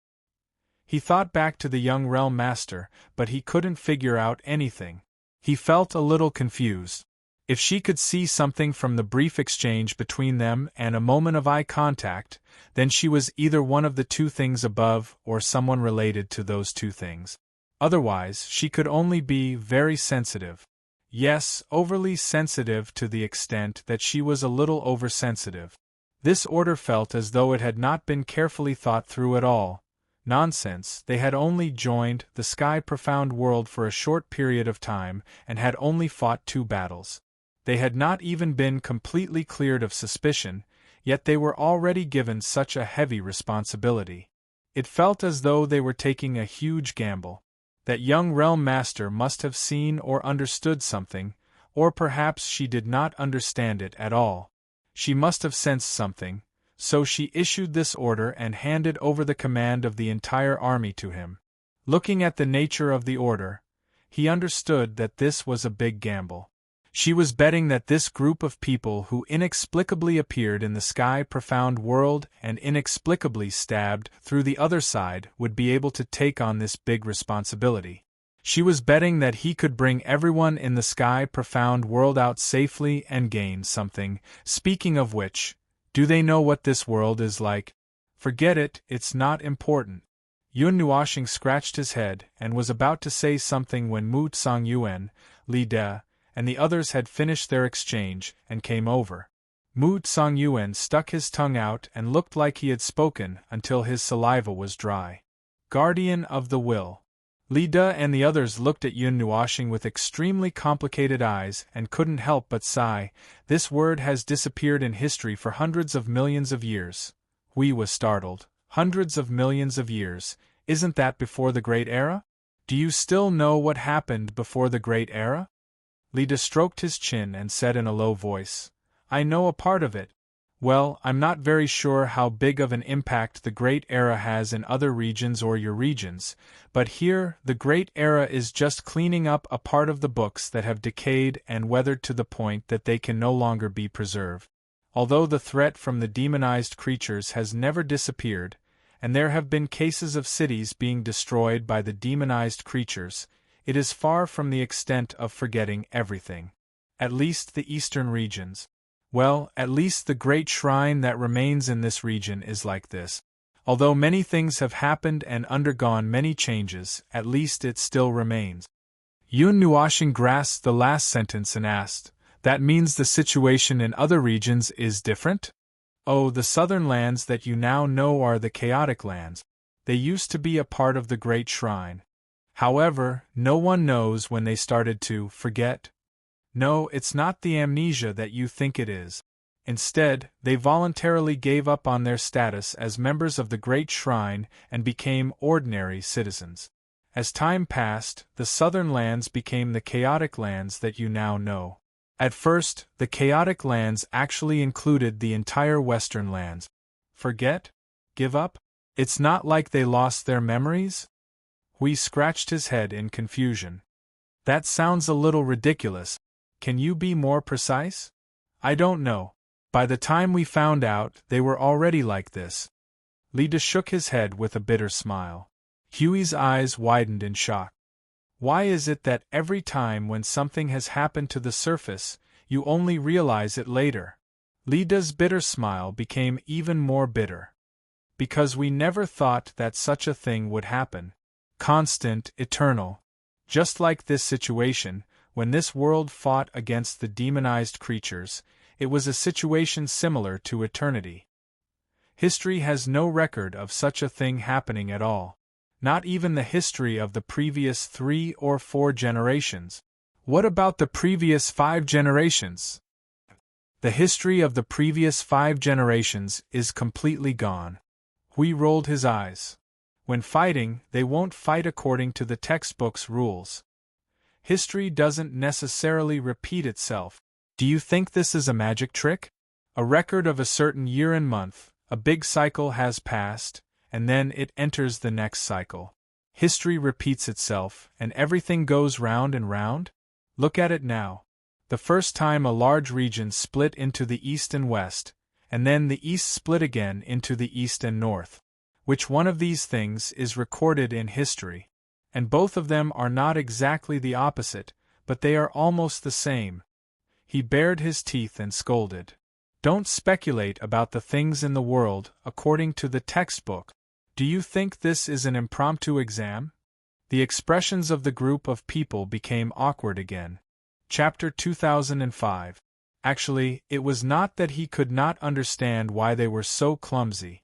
He thought back to the young Realm Master, but he couldn't figure out anything. He felt a little confused. If she could see something from the brief exchange between them and a moment of eye contact, then she was either one of the two things above or someone related to those two things. Otherwise, she could only be very sensitive. Yes, overly sensitive to the extent that she was a little oversensitive. This order felt as though it had not been carefully thought through at all. Nonsense, they had only joined the Sky Profound World for a short period of time and had only fought 2 battles. They had not even been completely cleared of suspicion, yet they were already given such a heavy responsibility. It felt as though they were taking a huge gamble. That young Realm Master must have seen or understood something, or perhaps she did not understand it at all. She must have sensed something, so she issued this order and handed over the command of the entire army to him. Looking at the nature of the order, he understood that this was a big gamble. She was betting that this group of people who inexplicably appeared in the Sky Profound World and inexplicably stabbed through the other side would be able to take on this big responsibility. She was betting that he could bring everyone in the Sky Profound World out safely and gain something. Speaking of which, do they know what this world is like? Forget it, it's not important. Yun Nuoshing scratched his head and was about to say something when Mu Tsang-Yuan, Li De, and the others had finished their exchange and came over. Mu Tsang-Yuan stuck his tongue out and looked like he had spoken until his saliva was dry. Guardian of the Will. Li De and the others looked at Yun Nuoshing with extremely complicated eyes and couldn't help but sigh. This word has disappeared in history for hundreds of millions of years. Hui was startled. Hundreds of millions of years, isn't that before the Great Era? Do you still know what happened before the Great Era? Li De stroked his chin and said in a low voice, I know a part of it. Well, I'm not very sure how big of an impact the Great Era has in other regions or your regions, but here the Great Era is just cleaning up a part of the books that have decayed and weathered to the point that they can no longer be preserved. Although the threat from the demonized creatures has never disappeared, and there have been cases of cities being destroyed by the demonized creatures, it is far from the extent of forgetting everything. At least the eastern regions. Well, at least the great shrine that remains in this region is like this. Although many things have happened and undergone many changes, at least it still remains. Yun Nuoshing grasped the last sentence and asked, that means the situation in other regions is different? Oh, the southern lands that you now know are the chaotic lands. They used to be a part of the great shrine. However, no one knows when they started to forget. No, it's not the amnesia that you think it is. Instead, they voluntarily gave up on their status as members of the great shrine and became ordinary citizens. As time passed, the southern lands became the chaotic lands that you now know. At first, the chaotic lands actually included the entire western lands. Forget? Give up? It's not like they lost their memories? Hui scratched his head in confusion. That sounds a little ridiculous. Can you be more precise? I don't know. By the time we found out, they were already like this. Li De shook his head with a bitter smile. Huey's eyes widened in shock. Why is it that every time when something has happened to the surface, you only realize it later? Li De's bitter smile became even more bitter. Because we never thought that such a thing would happen. Constant, eternal. Just like this situation, when this world fought against the demonized creatures, it was a situation similar to eternity. History has no record of such a thing happening at all. Not even the history of the previous 3 or 4 generations. What about the previous 5 generations? The history of the previous 5 generations is completely gone. Hui rolled his eyes. When fighting, they won't fight according to the textbook's rules. History doesn't necessarily repeat itself. Do you think this is a magic trick? A record of a certain year and month, a big cycle has passed, and then it enters the next cycle. History repeats itself, and everything goes round and round? Look at it now. The first time a large region split into the east and west, and then the east split again into the east and north. Which one of these things is recorded in history? And both of them are not exactly the opposite, but they are almost the same. He bared his teeth and scolded. Don't speculate about the things in the world according to the textbook. Do you think this is an impromptu exam? The expressions of the group of people became awkward again. Chapter 2005. Actually, it was not that he could not understand why they were so clumsy.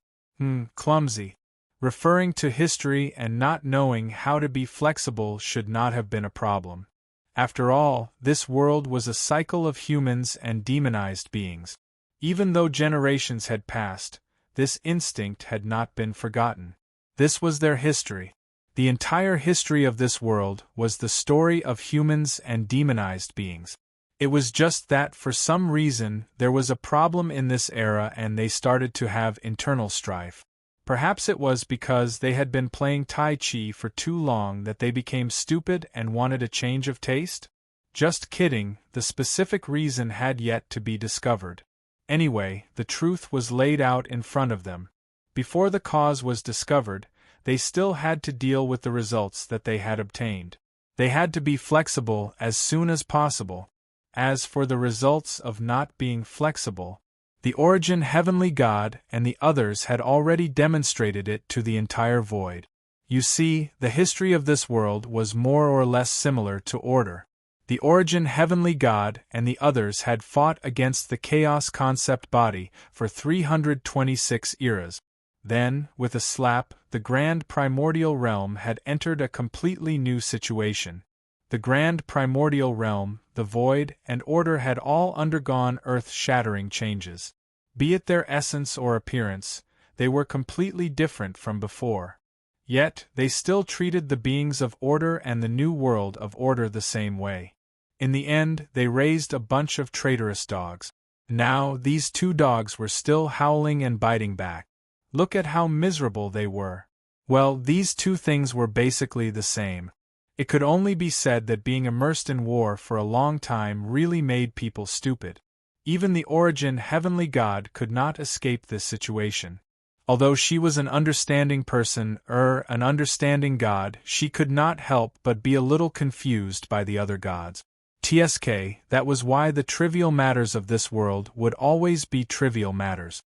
Clumsy. Referring to history and not knowing how to be flexible should not have been a problem. After all, this world was a cycle of humans and demonized beings. Even though generations had passed, this instinct had not been forgotten. This was their history. The entire history of this world was the story of humans and demonized beings. It was just that for some reason there was a problem in this era and they started to have internal strife. Perhaps it was because they had been playing Tai Chi for too long that they became stupid and wanted a change of taste? Just kidding, the specific reason had yet to be discovered. Anyway, the truth was laid out in front of them. Before the cause was discovered, they still had to deal with the results that they had obtained. They had to be flexible as soon as possible. As for the results of not being flexible, the origin heavenly God and the others had already demonstrated it to the entire void. You see, the history of this world was more or less similar to order. The origin heavenly God and the others had fought against the chaos concept body for 326 eras. Then, with a slap, the grand primordial realm had entered a completely new situation. The grand primordial realm, the void, and order had all undergone earth-shattering changes. Be it their essence or appearance, they were completely different from before. Yet, they still treated the beings of order and the new world of order the same way. In the end, they raised a bunch of traitorous dogs. Now, these 2 dogs were still howling and biting back. Look at how miserable they were. Well, these 2 things were basically the same. It could only be said that being immersed in war for a long time really made people stupid. Even the origin heavenly God could not escape this situation. Although she was an understanding person, an understanding God, she could not help but be a little confused by the other gods. That was why the trivial matters of this world would always be trivial matters.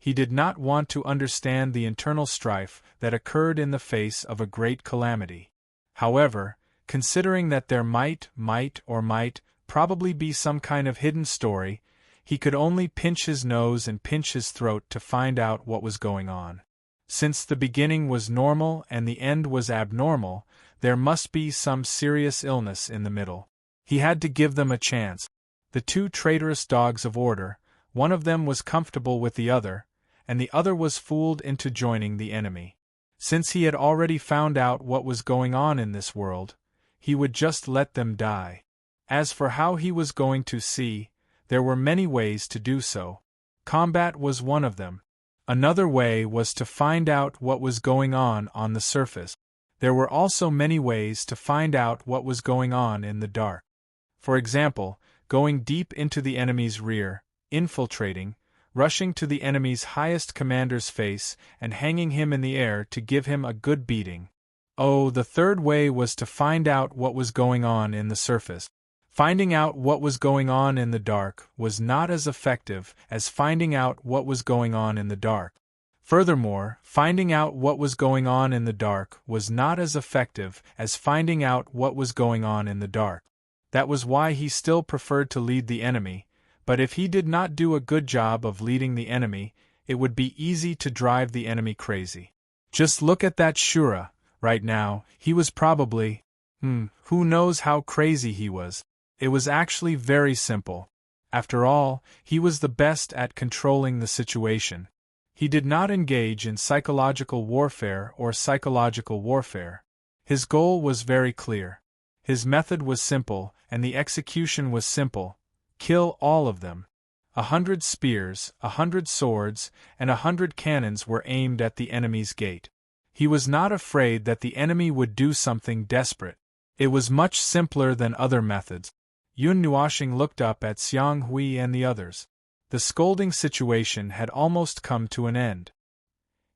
He did not want to understand the internal strife that occurred in the face of a great calamity. However, considering that there might probably be some kind of hidden story, he could only pinch his nose and pinch his throat to find out what was going on. Since the beginning was normal and the end was abnormal, there must be some serious illness in the middle. He had to give them a chance. The 2 traitorous dogs of order, one of them was comfortable with the other, and the other was fooled into joining the enemy. Since he had already found out what was going on in this world, he would just let them die. As for how he was going to see, there were many ways to do so. Combat was one of them. Another way was to find out what was going on the surface. There were also many ways to find out what was going on in the dark. For example, going deep into the enemy's rear, infiltrating, rushing to the enemy's highest commander's face and hanging him in the air to give him a good beating. Oh, the third way was to find out what was going on in the surface. Finding out what was going on in the dark was not as effective as finding out what was going on in the dark. Furthermore, finding out what was going on in the dark was not as effective as finding out what was going on in the dark. That was why he still preferred to lead the enemy, but if he did not do a good job of leading the enemy, it would be easy to drive the enemy crazy. Just look at that Shura. Right now, he was probably, who knows how crazy he was. It was actually very simple. After all, he was the best at controlling the situation. He did not engage in psychological warfare or psychological warfare. His goal was very clear. His method was simple, and the execution was simple. Kill all of them. 100 spears, 100 swords, and 100 cannons were aimed at the enemy's gate. He was not afraid that the enemy would do something desperate. It was much simpler than other methods. Yun Nuoxing looked up at Xiang Hui and the others. The scolding situation had almost come to an end.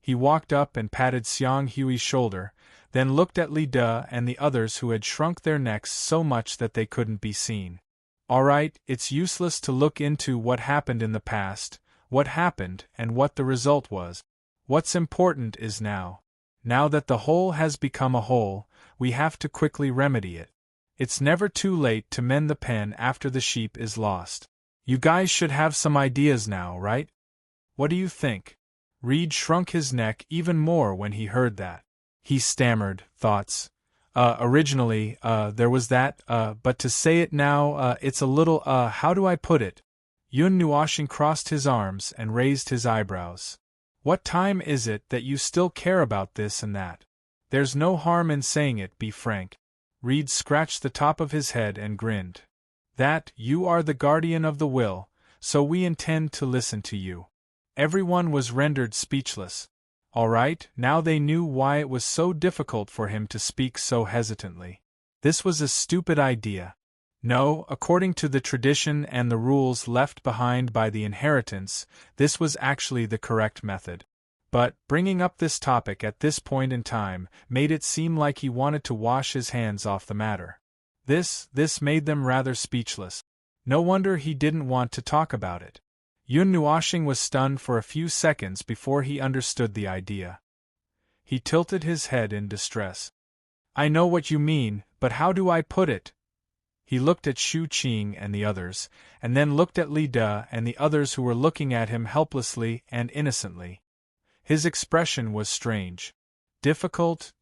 He walked up and patted Xiang Hui's shoulder, then looked at Li De and the others who had shrunk their necks so much that they couldn't be seen. All right, it's useless to look into what happened in the past, what happened and what the result was. What's important is now. Now that the hole has become a hole, we have to quickly remedy it. It's never too late to mend the pen after the sheep is lost. You guys should have some ideas now, right? What do you think? Reed shrunk his neck even more when he heard that. He stammered, thoughts. Originally, there was that, but to say it now, it's a little, how do I put it? Yun Nuoxing crossed his arms and raised his eyebrows. What time is it that you still care about this and that? There's no harm in saying it, be frank. Reed scratched the top of his head and grinned. That, you are the guardian of the will, so we intend to listen to you. Everyone was rendered speechless. All right, now they knew why it was so difficult for him to speak so hesitantly. This was a stupid idea. No, according to the tradition and the rules left behind by the inheritance, this was actually the correct method. But, bringing up this topic at this point in time made it seem like he wanted to wash his hands off the matter. This made them rather speechless. No wonder he didn't want to talk about it. Yun Nuoxing was stunned for a few seconds before he understood the idea. He tilted his head in distress. I know what you mean, but how do I put it? He looked at Shu Qing and the others, and then looked at Li De and the others who were looking at him helplessly and innocently. His expression was strange. Difficult.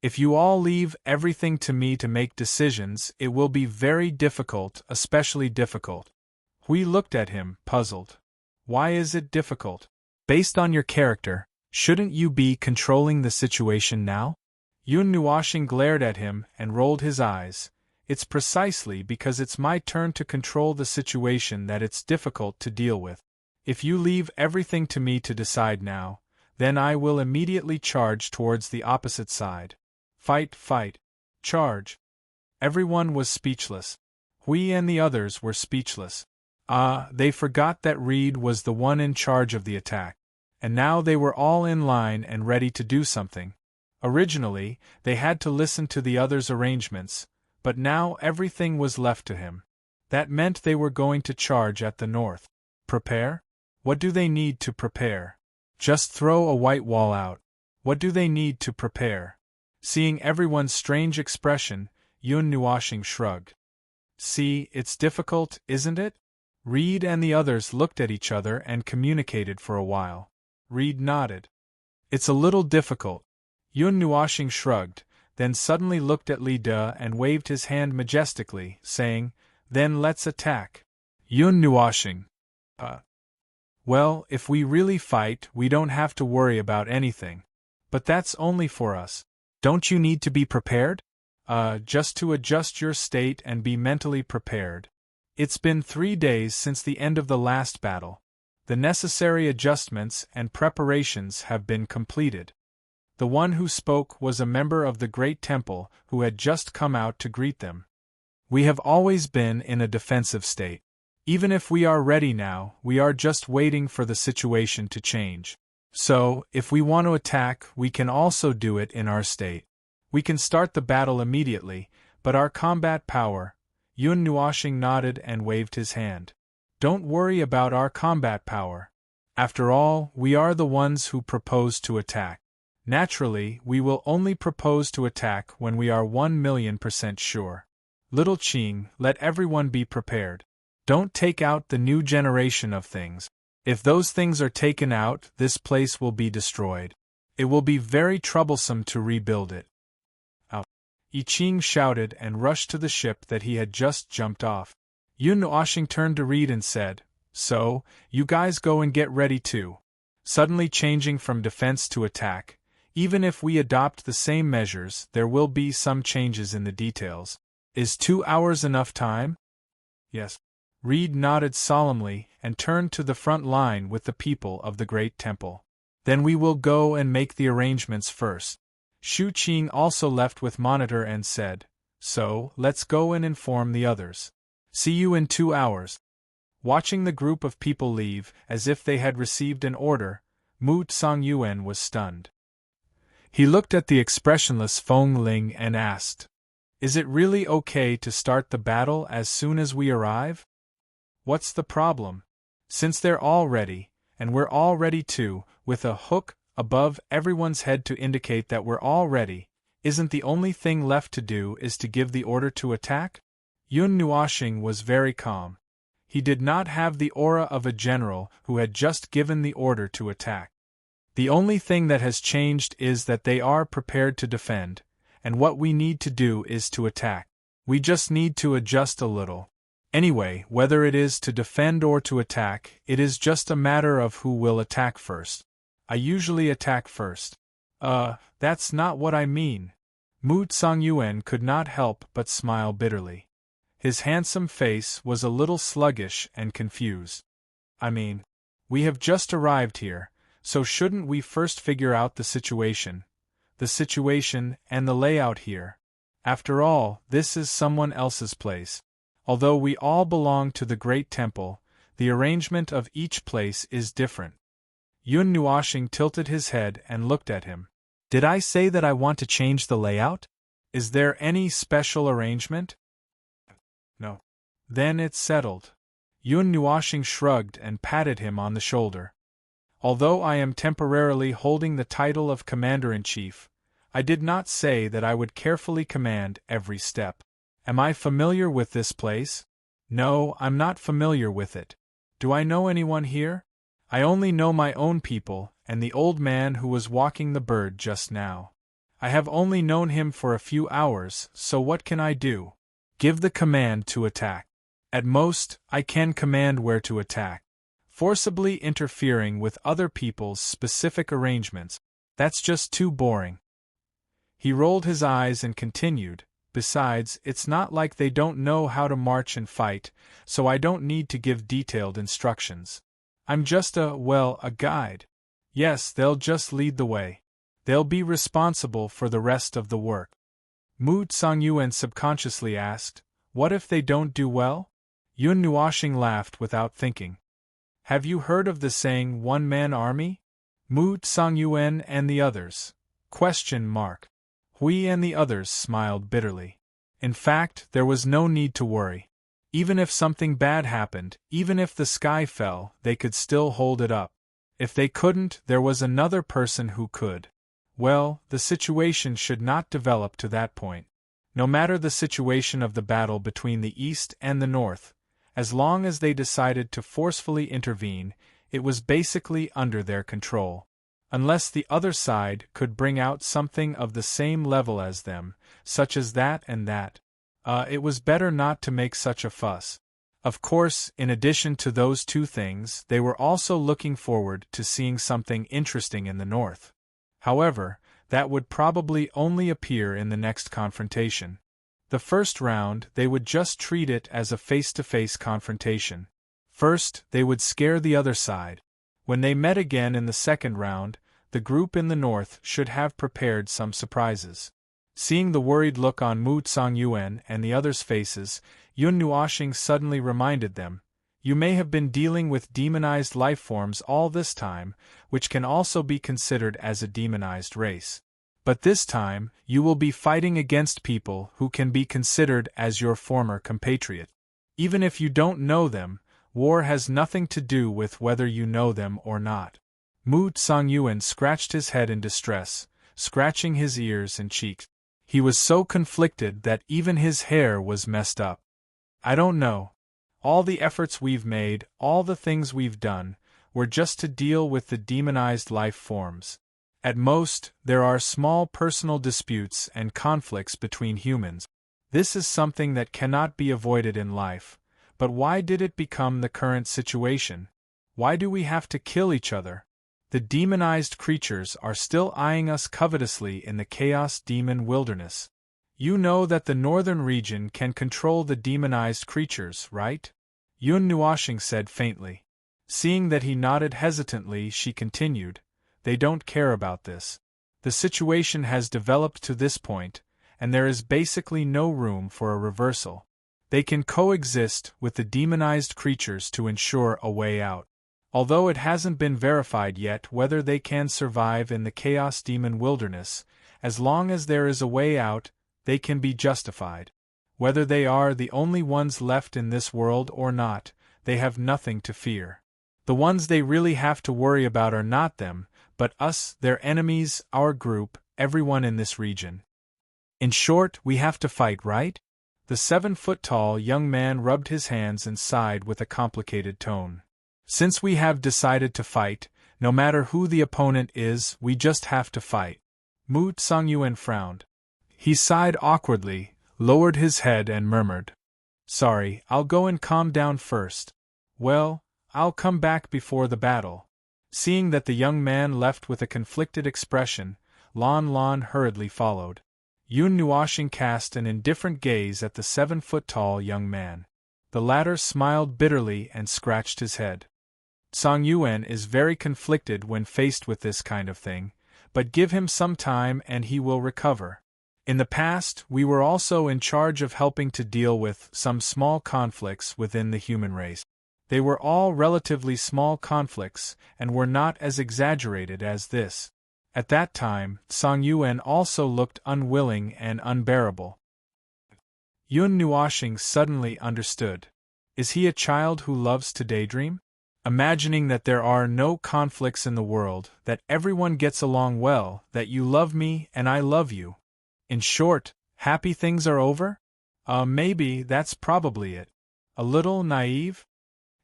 If you all leave everything to me to make decisions, it will be very difficult, especially difficult. Hui looked at him, puzzled. Why is it difficult? Based on your character, shouldn't you be controlling the situation now? Yun Nuoxing glared at him and rolled his eyes. It's precisely because it's my turn to control the situation that it's difficult to deal with. If you leave everything to me to decide now, then I will immediately charge towards the opposite side. Fight, charge. Everyone was speechless. Hui and the others were speechless. They forgot that Reed was the one in charge of the attack. And now they were all in line and ready to do something. Originally, they had to listen to the others' arrangements, but now everything was left to him. That meant they were going to charge at the north. Prepare? What do they need to prepare? Just throw a white wall out. What do they need to prepare? Seeing everyone's strange expression, Yun Nuoxing shrugged. See, it's difficult, isn't it? Reed and the others looked at each other and communicated for a while. Reed nodded. It's a little difficult. Yun Nuoxing shrugged, then suddenly looked at Li De and waved his hand majestically, saying, Then let's attack. Yun Nuoxing. Well, if we really fight, we don't have to worry about anything. But that's only for us. Don't you need to be prepared? Just to adjust your state and be mentally prepared. It's been 3 days since the end of the last battle. The necessary adjustments and preparations have been completed. The one who spoke was a member of the Great Temple who had just come out to greet them. We have always been in a defensive state. Even if we are ready now, we are just waiting for the situation to change. So, if we want to attack, we can also do it in our state. We can start the battle immediately, but our combat power— Yun Nuoxing nodded and waved his hand. Don't worry about our combat power. After all, we are the ones who propose to attack. Naturally, we will only propose to attack when we are 1,000,000% sure. Little Qing, let everyone be prepared. Don't take out the new generation of things. If those things are taken out, this place will be destroyed. It will be very troublesome to rebuild it. I Ching shouted and rushed to the ship that he had just jumped off. Yun Nuoxing turned to Reed and said, "So, you guys go and get ready too." Suddenly changing from defense to attack, even if we adopt the same measures, there will be some changes in the details. Is 2 hours enough time? Yes. Reed nodded solemnly and turned to the front line with the people of the Great Temple. Then we will go and make the arrangements first. Shu Qing also left with Monitor and said, "So, let's go and inform the others. See you in 2 hours." Watching the group of people leave, as if they had received an order, Mu Tsongyuan was stunned. He looked at the expressionless Feng Ling and asked, "Is it really okay to start the battle as soon as we arrive? What's the problem? Since they're all ready, and we're all ready too, with a hook above everyone's head to indicate that we're all ready, isn't the only thing left to do is to give the order to attack?" Yun Nuoxing was very calm. He did not have the aura of a general who had just given the order to attack. The only thing that has changed is that they are prepared to defend, and what we need to do is to attack. We just need to adjust a little. Anyway, whether it is to defend or to attack, it is just a matter of who will attack first. I usually attack first. That's not what I mean. Mu Tsongyuan could not help but smile bitterly. His handsome face was a little sluggish and confused. I mean, we have just arrived here, so shouldn't we first figure out the situation and the layout here? After all, this is someone else's place. Although we all belong to the Great Temple, the arrangement of each place is different. Yun Nuoxing tilted his head and looked at him. Did I say that I want to change the layout? Is there any special arrangement? No. Then it's settled. Yun Nuoxing shrugged and patted him on the shoulder. Although I am temporarily holding the title of Commander-in-Chief, I did not say that I would carefully command every step. Am I familiar with this place? No, I'm not familiar with it. Do I know anyone here? I only know my own people and the old man who was walking the bird just now. I have only known him for a few hours, so what can I do? Give the command to attack. At most, I can command where to attack. Forcibly interfering with other people's specific arrangements, that's just too boring. He rolled his eyes and continued, besides, it's not like they don't know how to march and fight, so I don't need to give detailed instructions. I'm just a guide. Yes, they'll just lead the way. They'll be responsible for the rest of the work. Mu Tsongyuan subconsciously asked, "What if they don't do well?" Yun Nuoxing laughed without thinking. Have you heard of the saying one-man army? Mu Tsongyuan and the others? Hui and the others smiled bitterly. In fact, there was no need to worry. Even if something bad happened, even if the sky fell, they could still hold it up. If they couldn't, there was another person who could. Well, the situation should not develop to that point. No matter the situation of the battle between the East and the North, as long as they decided to forcefully intervene, it was basically under their control. Unless the other side could bring out something of the same level as them, such as that and that, it was better not to make such a fuss. Of course, in addition to those two things, they were also looking forward to seeing something interesting in the North. However, that would probably only appear in the next confrontation. The first round, they would just treat it as a face-to-face confrontation. First, they would scare the other side. When they met again in the second round, the group in the north should have prepared some surprises. Seeing the worried look on Mu Tsongyuan and the others' faces, Yun Nuoxing suddenly reminded them, "You may have been dealing with demonized life forms all this time, which can also be considered as a demonized race. But this time, you will be fighting against people who can be considered as your former compatriot. Even if you don't know them, war has nothing to do with whether you know them or not." Mu Tsongyuan scratched his head in distress, scratching his ears and cheeks. He was so conflicted that even his hair was messed up. "I don't know. All the efforts we've made, all the things we've done, were just to deal with the demonized life forms. At most, there are small personal disputes and conflicts between humans. This is something that cannot be avoided in life, but why did it become the current situation? Why do we have to kill each other? The demonized creatures are still eyeing us covetously in the Chaos Demon Wilderness. You know that the northern region can control the demonized creatures, right? Yun Nuashing said faintly. Seeing that he nodded hesitantly, she continued, they don't care about this. The situation has developed to this point, and there is basically no room for a reversal. They can coexist with the demonized creatures to ensure a way out. Although it hasn't been verified yet whether they can survive in the Chaos Demon Wilderness, as long as there is a way out, they can be justified. Whether they are the only ones left in this world or not, they have nothing to fear. The ones they really have to worry about are not them, but us, their enemies, our group, everyone in this region. In short, we have to fight, right? The 7-foot-tall young man rubbed his hands and sighed with a complicated tone. Since we have decided to fight, no matter who the opponent is, we just have to fight. Mu Songyuan frowned. He sighed awkwardly, lowered his head and murmured. Sorry, I'll go and calm down first. Well, I'll come back before the battle. Seeing that the young man left with a conflicted expression, Lon Lon hurriedly followed. Yun Nuashing cast an indifferent gaze at the 7-foot-tall young man. The latter smiled bitterly and scratched his head. Song Yuan is very conflicted when faced with this kind of thing, but give him some time and he will recover. In the past, we were also in charge of helping to deal with some small conflicts within the human race. They were all relatively small conflicts and were not as exaggerated as this. At that time, Song Yuan also looked unwilling and unbearable. Yun Nuashing suddenly understood. Is he a child who loves to daydream? Imagining that there are no conflicts in the world, that everyone gets along well, that you love me and I love you. In short, happy things are over? Maybe that's probably it. A little naive?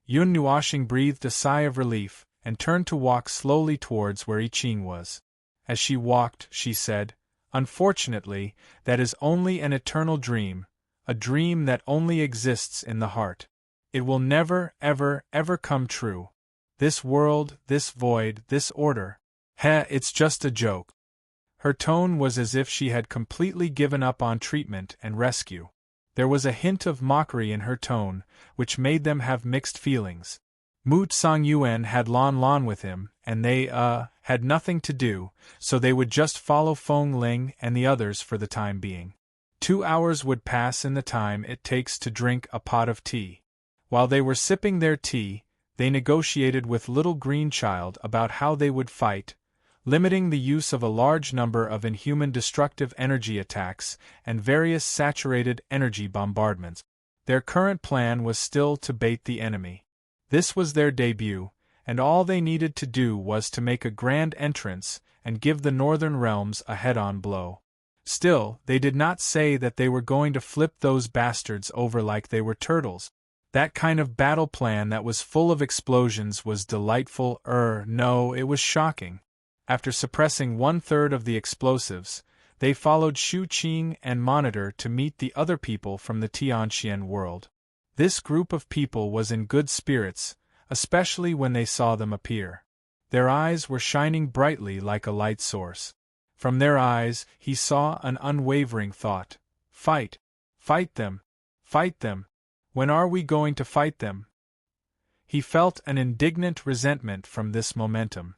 Yun Nuashing breathed a sigh of relief and turned to walk slowly towards where I Ching was. As she walked, she said, Unfortunately, that is only an eternal dream, a dream that only exists in the heart. It will never, ever, ever come true. This world, this void, this order. It's just a joke. Her tone was as if she had completely given up on treatment and rescue. There was a hint of mockery in her tone, which made them have mixed feelings. Mu Songyuan had Lon Lon with him, and they, had nothing to do, so they would just follow Feng Ling and the others for the time being. 2 hours would pass in the time it takes to drink a pot of tea. While they were sipping their tea, they negotiated with Little Green Child about how they would fight, limiting the use of a large number of inhuman destructive energy attacks and various saturated energy bombardments. Their current plan was still to bait the enemy. This was their debut, and all they needed to do was to make a grand entrance and give the Northern Realms a head-on blow. Still, they did not say that they were going to flip those bastards over like they were turtles. That kind of battle plan that was full of explosions was delightful, no, it was shocking. After suppressing 1/3 of the explosives, they followed Shu Qing and Monitor to meet the other people from the Tianxian world. This group of people was in good spirits, especially when they saw them appear. Their eyes were shining brightly like a light source. From their eyes, he saw an unwavering thought. Fight! Fight them! Fight them! When are we going to fight them? He felt an indignant resentment from this momentum.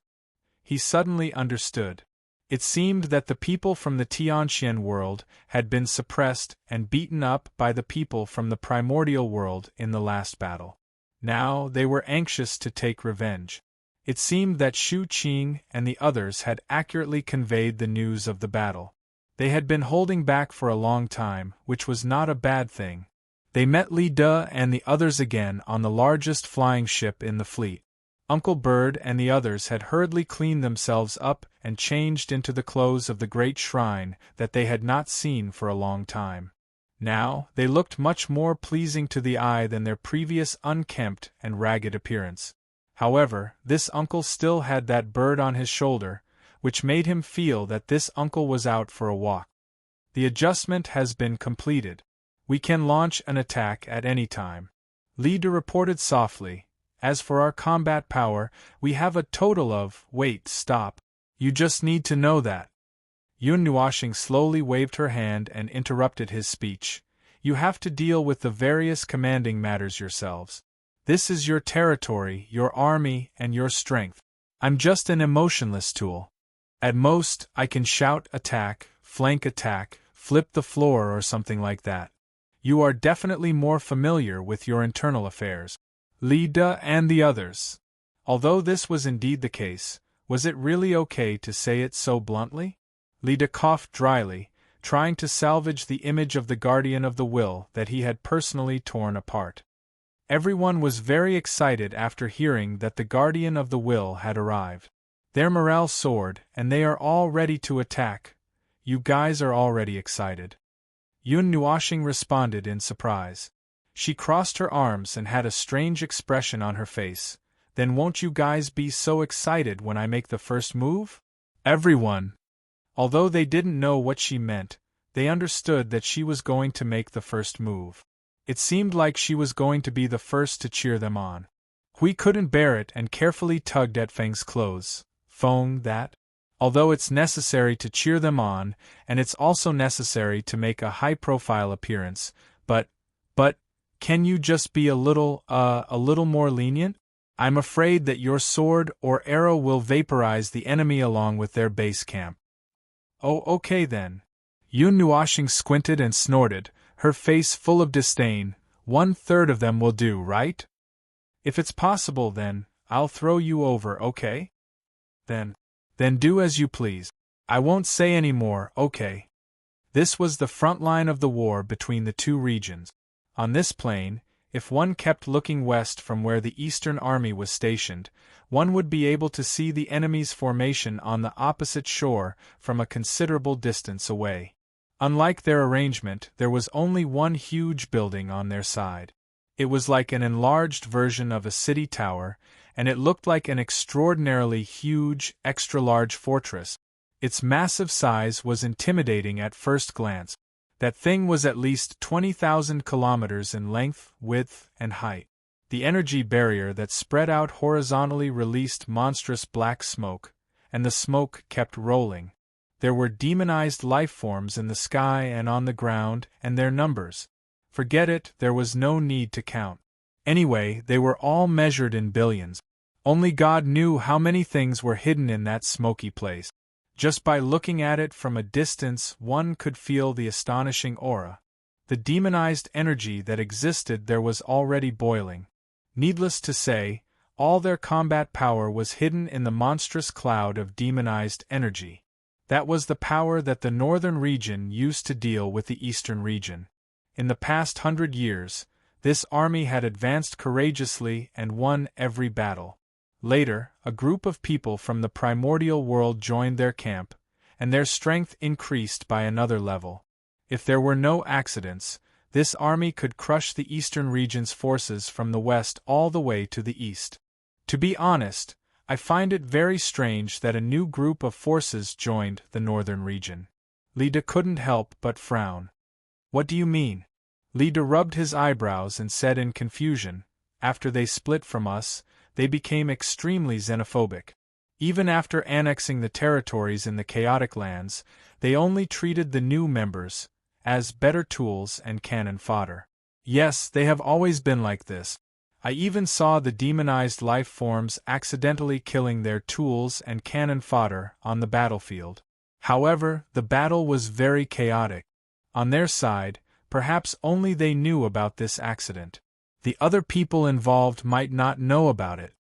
He suddenly understood. It seemed that the people from the Tianxian world had been suppressed and beaten up by the people from the primordial world in the last battle. Now they were anxious to take revenge. It seemed that Shu Qing and the others had accurately conveyed the news of the battle. They had been holding back for a long time, which was not a bad thing. They met Li De and the others again on the largest flying ship in the fleet. Uncle Bird and the others had hurriedly cleaned themselves up and changed into the clothes of the great shrine that they had not seen for a long time. Now, they looked much more pleasing to the eye than their previous unkempt and ragged appearance. However, this uncle still had that bird on his shoulder, which made him feel that this uncle was out for a walk. The adjustment has been completed. We can launch an attack at any time. Leader reported softly. As for our combat power, we have a total of— Wait, stop. You just need to know that. Yun Nuashing slowly waved her hand and interrupted his speech. You have to deal with the various commanding matters yourselves. This is your territory, your army, and your strength. I'm just an emotionless tool. At most, I can shout attack, flank attack, flip the floor or something like that. You are definitely more familiar with your internal affairs. Li De and the others. Although this was indeed the case, was it really okay to say it so bluntly? Li De coughed dryly, trying to salvage the image of the guardian of the will that he had personally torn apart. Everyone was very excited after hearing that the guardian of the will had arrived. Their morale soared, and they are all ready to attack. You guys are already excited. Yun Nuashing responded in surprise. She crossed her arms and had a strange expression on her face. Then won't you guys be so excited when I make the first move? Everyone. Although they didn't know what she meant, they understood that she was going to make the first move. It seemed like she was going to be the first to cheer them on. Hui couldn't bear it and carefully tugged at Feng's clothes. Feng, that? Although it's necessary to cheer them on, and it's also necessary to make a high-profile appearance, but, can you just be a little more lenient? I'm afraid that your sword or arrow will vaporize the enemy along with their base camp. Oh, okay then. Yun Nuashing squinted and snorted, her face full of disdain. 1/3 of them will do, right? If it's possible then, I'll throw you over, okay? Then do as you please. I won't say any more, okay? This was the front line of the war between the two regions. On this plain, if one kept looking west from where the Eastern Army was stationed, one would be able to see the enemy's formation on the opposite shore from a considerable distance away. Unlike their arrangement, there was only one huge building on their side. It was like an enlarged version of a city tower, and it looked like an extraordinarily huge, extra-large fortress. Its massive size was intimidating at first glance. That thing was at least 20,000 kilometers in length, width, and height. The energy barrier that spread out horizontally released monstrous black smoke, and the smoke kept rolling. There were demonized life forms in the sky and on the ground, and their numbers. Forget it, there was no need to count. Anyway, they were all measured in billions. Only God knew how many things were hidden in that smoky place. Just by looking at it from a distance, one could feel the astonishing aura. The demonized energy that existed there was already boiling. Needless to say, all their combat power was hidden in the monstrous cloud of demonized energy. That was the power that the northern region used to deal with the eastern region. In the past 100 years, this army had advanced courageously and won every battle. Later, a group of people from the primordial world joined their camp, and their strength increased by another level. If there were no accidents, this army could crush the eastern region's forces from the west all the way to the east. To be honest, I find it very strange that a new group of forces joined the northern region. Li De couldn't help but frown. What do you mean? Li De rubbed his eyebrows and said in confusion, after they split from us, they became extremely xenophobic. Even after annexing the territories in the chaotic lands, they only treated the new members as better tools and cannon fodder. Yes, they have always been like this. I even saw the demonized life forms accidentally killing their tools and cannon fodder on the battlefield. However, the battle was very chaotic. On their side, perhaps only they knew about this accident. The other people involved might not know about it.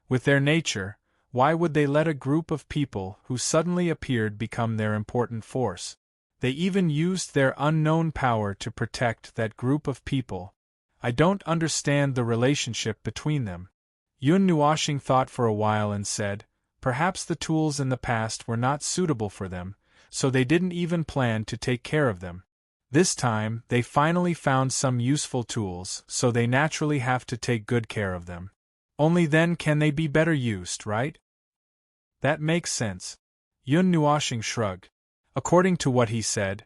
With their nature, why would they let a group of people who suddenly appeared become their important force? They even used their unknown power to protect that group of people. I don't understand the relationship between them. Yun Nuashing thought for a while and said, perhaps the tools in the past were not suitable for them, so they didn't even plan to take care of them. This time, they finally found some useful tools, so they naturally have to take good care of them. Only then can they be better used, right? That makes sense. Yun Nuoshing shrugged. According to what he said,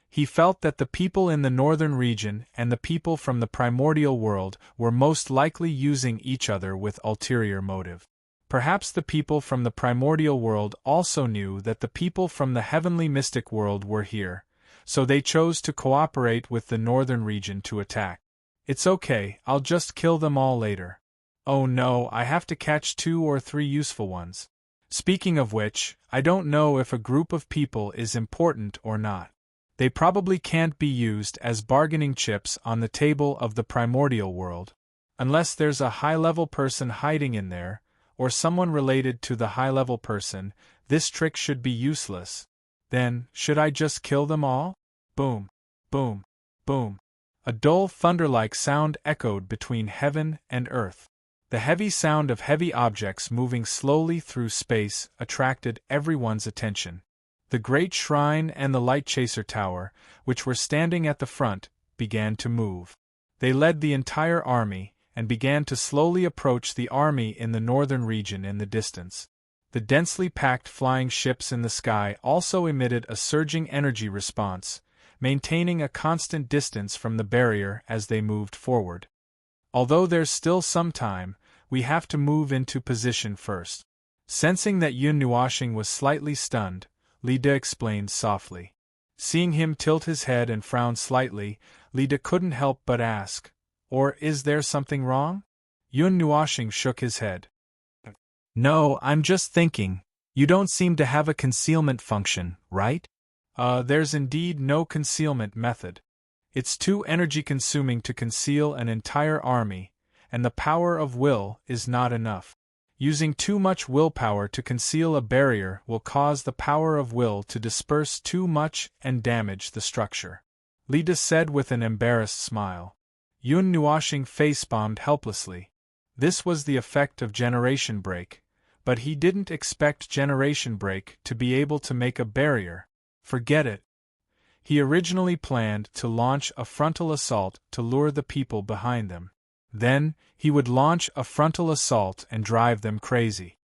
he felt that the people in the northern region and the people from the primordial world were most likely using each other with ulterior motive. Perhaps the people from the primordial world also knew that the people from the heavenly mystic world were here, so they chose to cooperate with the northern region to attack. It's okay, I'll just kill them all later. Oh no, I have to catch 2 or 3 useful ones. Speaking of which, I don't know if a group of people is important or not. They probably can't be used as bargaining chips on the table of the primordial world. Unless there's a high-level person hiding in there, or someone related to the high-level person, this trick should be useless. Then, should I just kill them all? Boom, boom, boom. A dull thunder-like sound echoed between heaven and earth. The heavy sound of heavy objects moving slowly through space attracted everyone's attention. The great shrine and the light chaser tower, which were standing at the front, began to move. They led the entire army, and began to slowly approach the army in the northern region in the distance. The densely packed flying ships in the sky also emitted a surging energy response, maintaining a constant distance from the barrier as they moved forward. Although there's still some time, we have to move into position first. Sensing that Yun Nuoshing was slightly stunned, Lida explained softly. Seeing him tilt his head and frown slightly, Lida couldn't help but ask, "Or is there something wrong?" Yun Nuoshing shook his head. "No, I'm just thinking. You don't seem to have a concealment function, right?" There's indeed no concealment method. It's too energy-consuming to conceal an entire army, and the power of will is not enough. Using too much willpower to conceal a barrier will cause the power of will to disperse too much and damage the structure," Lida said with an embarrassed smile. Yun Nuoshing face-bombed helplessly. This was the effect of Generation Break, but he didn't expect Generation Break to be able to make a barrier. Forget it. He originally planned to launch a frontal assault to lure the people behind them. Then, he would launch a frontal assault and drive them crazy.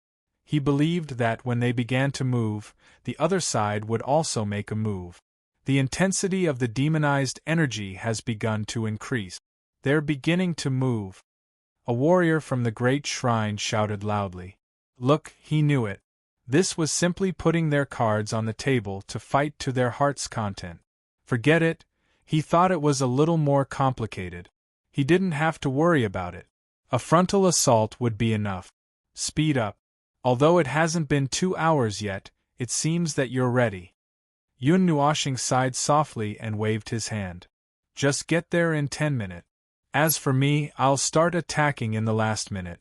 He believed that when they began to move, the other side would also make a move. The intensity of the demonized energy has begun to increase. They're beginning to move. A warrior from the great shrine shouted loudly. Look, he knew it. This was simply putting their cards on the table to fight to their heart's content. Forget it, he thought it was a little more complicated. He didn't have to worry about it. A frontal assault would be enough. Speed up. Although it hasn't been 2 hours yet, it seems that you're ready. Yun Nuoshing sighed softly and waved his hand. Just get there in 10 minutes. As for me, I'll start attacking in the last minute.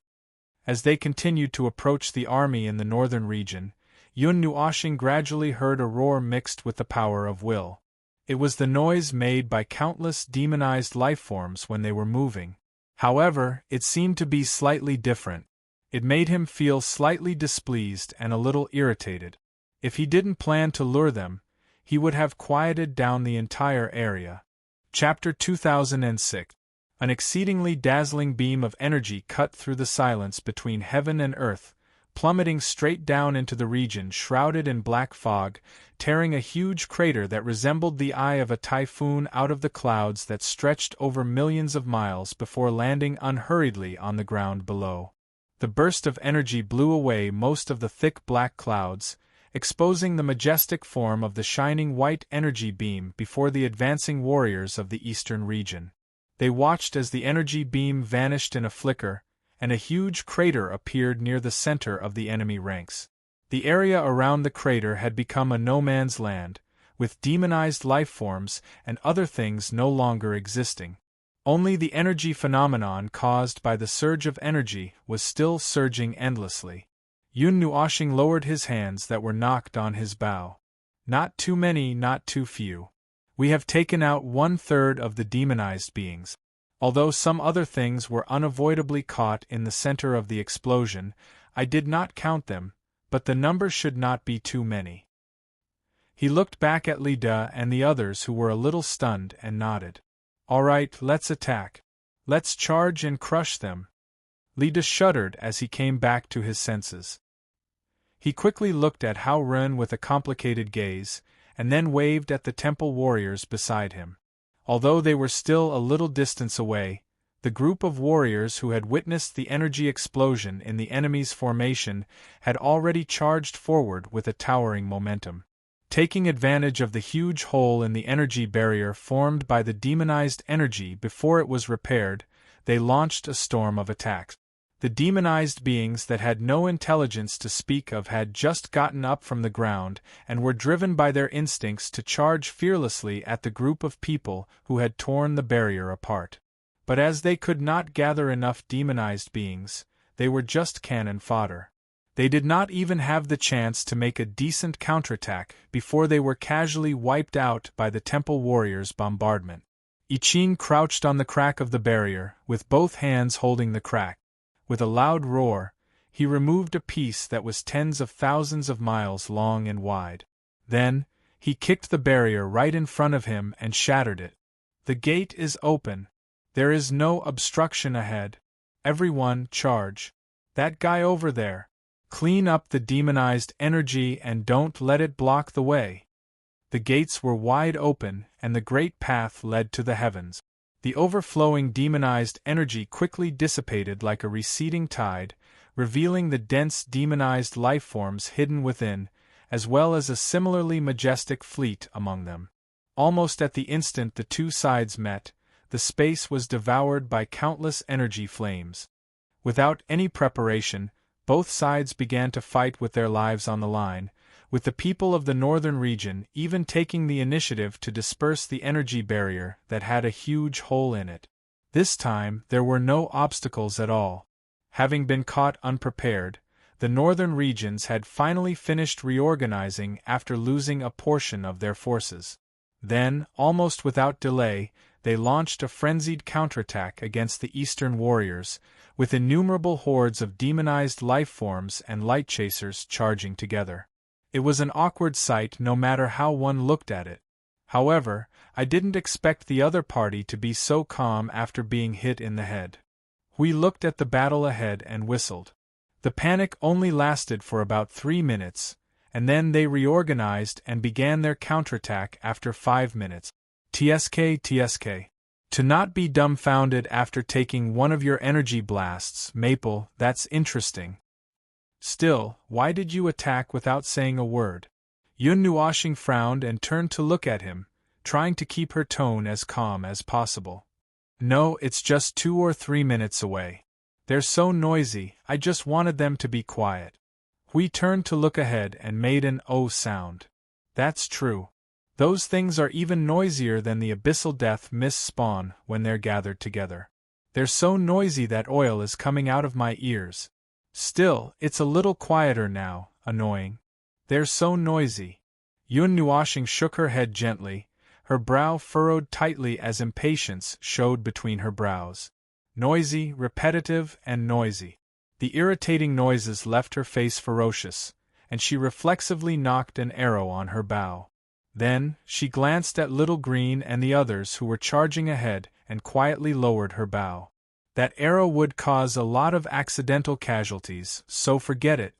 As they continued to approach the army in the northern region, Yun Nuoshing gradually heard a roar mixed with the power of will. It was the noise made by countless demonized lifeforms when they were moving. However, it seemed to be slightly different. It made him feel slightly displeased and a little irritated. If he didn't plan to lure them, he would have quieted down the entire area. Chapter 2006. An exceedingly dazzling beam of energy cut through the silence between heaven and earth, plummeting straight down into the region shrouded in black fog, tearing a huge crater that resembled the eye of a typhoon out of the clouds that stretched over millions of miles before landing unhurriedly on the ground below. The burst of energy blew away most of the thick black clouds, exposing the majestic form of the shining white energy beam before the advancing warriors of the eastern region. They watched as the energy beam vanished in a flicker, and a huge crater appeared near the center of the enemy ranks. The area around the crater had become a no-man's land, with demonized lifeforms and other things no longer existing. Only the energy phenomenon caused by the surge of energy was still surging endlessly. Yun Nuoshing lowered his hands that were knocked on his bow. Not too many, not too few. We have taken out 1/3 of the demonized beings. Although some other things were unavoidably caught in the center of the explosion, I did not count them, but the number should not be too many. He looked back at Lida and the others who were a little stunned and nodded. All right, let's attack. Let's charge and crush them. Lida shuddered as he came back to his senses. He quickly looked at Hao Ren with a complicated gaze, and then waved at the temple warriors beside him. Although they were still a little distance away, the group of warriors who had witnessed the energy explosion in the enemy's formation had already charged forward with a towering momentum. Taking advantage of the huge hole in the energy barrier formed by the demonized energy before it was repaired, they launched a storm of attacks. The demonized beings that had no intelligence to speak of had just gotten up from the ground and were driven by their instincts to charge fearlessly at the group of people who had torn the barrier apart. But as they could not gather enough demonized beings, they were just cannon fodder. They did not even have the chance to make a decent counterattack before they were casually wiped out by the temple warriors' bombardment. I Ching crouched on the crack of the barrier, with both hands holding the crack. With a loud roar, he removed a piece that was tens of thousands of miles long and wide. Then, he kicked the barrier right in front of him and shattered it. The gate is open. There is no obstruction ahead. Everyone, charge. That guy over there. Clean up the demonized energy and don't let it block the way. The gates were wide open, and the great path led to the heavens. The overflowing demonized energy quickly dissipated like a receding tide, revealing the dense demonized lifeforms hidden within, as well as a similarly majestic fleet among them. Almost at the instant the two sides met, the space was devoured by countless energy flames. Without any preparation, both sides began to fight with their lives on the line, with the people of the northern region even taking the initiative to disperse the energy barrier that had a huge hole in it. This time there were no obstacles at all. Having been caught unprepared, the northern regions had finally finished reorganizing after losing a portion of their forces. Then, almost without delay, they launched a frenzied counterattack against the eastern warriors, with innumerable hordes of demonized lifeforms and light chasers charging together. It was an awkward sight no matter how one looked at it. However, I didn't expect the other party to be so calm after being hit in the head. We looked at the battle ahead and whistled. The panic only lasted for about 3 minutes, and then they reorganized and began their counterattack after 5 minutes. TSK. To not be dumbfounded after taking one of your energy blasts, Maple, that's interesting. Still, why did you attack without saying a word? Yun Nuoxing frowned and turned to look at him, trying to keep her tone as calm as possible. No, it's just 2 or 3 minutes away. They're so noisy, I just wanted them to be quiet. We turned to look ahead and made an "oh" sound. That's true. Those things are even noisier than the abyssal death mist spawn when they're gathered together. They're so noisy that oil is coming out of my ears. Still, it's a little quieter now, annoying. They're so noisy. Yun Nuoxing shook her head gently, her brow furrowed tightly as impatience showed between her brows. Noisy, repetitive, and noisy. The irritating noises left her face ferocious, and she reflexively knocked an arrow on her bow. Then, she glanced at Little Green and the others who were charging ahead and quietly lowered her bow. That arrow would cause a lot of accidental casualties, so forget it.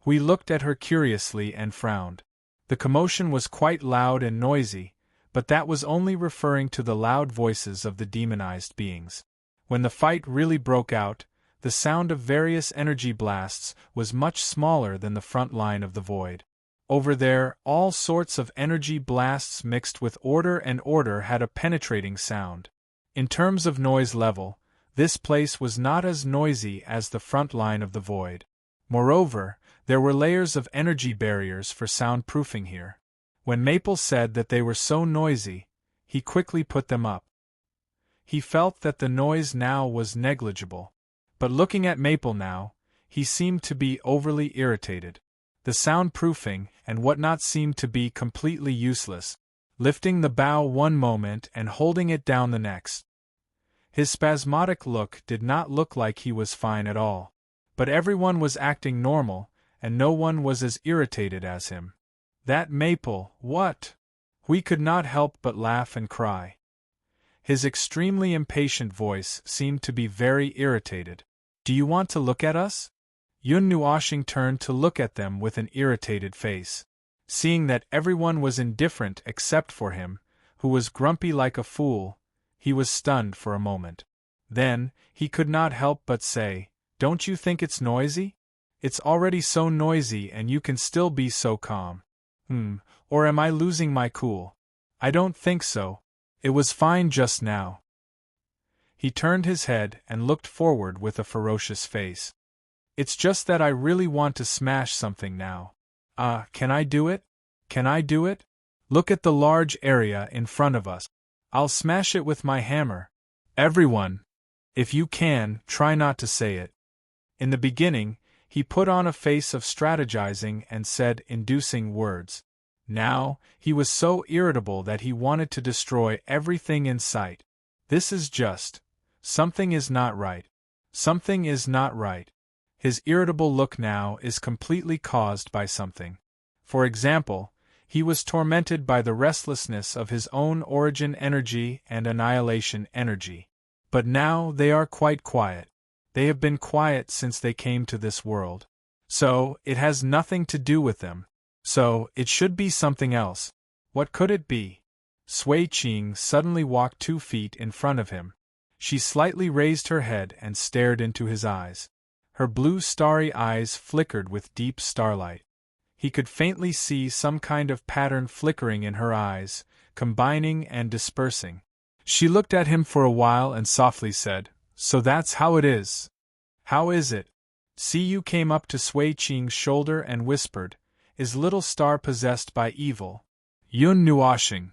We looked at her curiously and frowned. The commotion was quite loud and noisy, but that was only referring to the loud voices of the demonized beings. When the fight really broke out, the sound of various energy blasts was much smaller than the front line of the void. Over there, all sorts of energy blasts mixed with order and order had a penetrating sound. In terms of noise level, this place was not as noisy as the front line of the void. Moreover, there were layers of energy barriers for soundproofing here. When Maple said that they were so noisy, he quickly put them up. He felt that the noise now was negligible. But looking at Maple now, he seemed to be overly irritated. The soundproofing and whatnot seemed to be completely useless, lifting the bow one moment and holding it down the next. His spasmodic look did not look like he was fine at all. But everyone was acting normal, and no one was as irritated as him. That Maple, what? We could not help but laugh and cry. His extremely impatient voice seemed to be very irritated. Do you want to look at us? Yun Nuoshing turned to look at them with an irritated face. Seeing that everyone was indifferent except for him, who was grumpy like a fool, he was stunned for a moment. Then, he could not help but say, "Don't you think it's noisy? It's already so noisy and you can still be so calm. Or am I losing my cool? I don't think so. It was fine just now." He turned his head and looked forward with a ferocious face. "It's just that I really want to smash something now. Can I do it? Can I do it? Look at the large area in front of us. I'll smash it with my hammer. Everyone, if you can, try not to say it." In the beginning, he put on a face of strategizing and said inducing words. Now, he was so irritable that he wanted to destroy everything in sight. This is just. Something is not right. Something is not right. His irritable look now is completely caused by something. For example, he was tormented by the restlessness of his own origin energy and annihilation energy. But now they are quite quiet. They have been quiet since they came to this world. So, it has nothing to do with them. So, it should be something else. What could it be? Sui Qing suddenly walked 2 feet in front of him. She slightly raised her head and stared into his eyes. Her blue starry eyes flickered with deep starlight. He could faintly see some kind of pattern flickering in her eyes, combining and dispersing. She looked at him for a while and softly said, "So that's how it is. How is it?" Siyu came up to Sui Qing's shoulder and whispered, "Is little star possessed by evil?" Yun Nuoshing.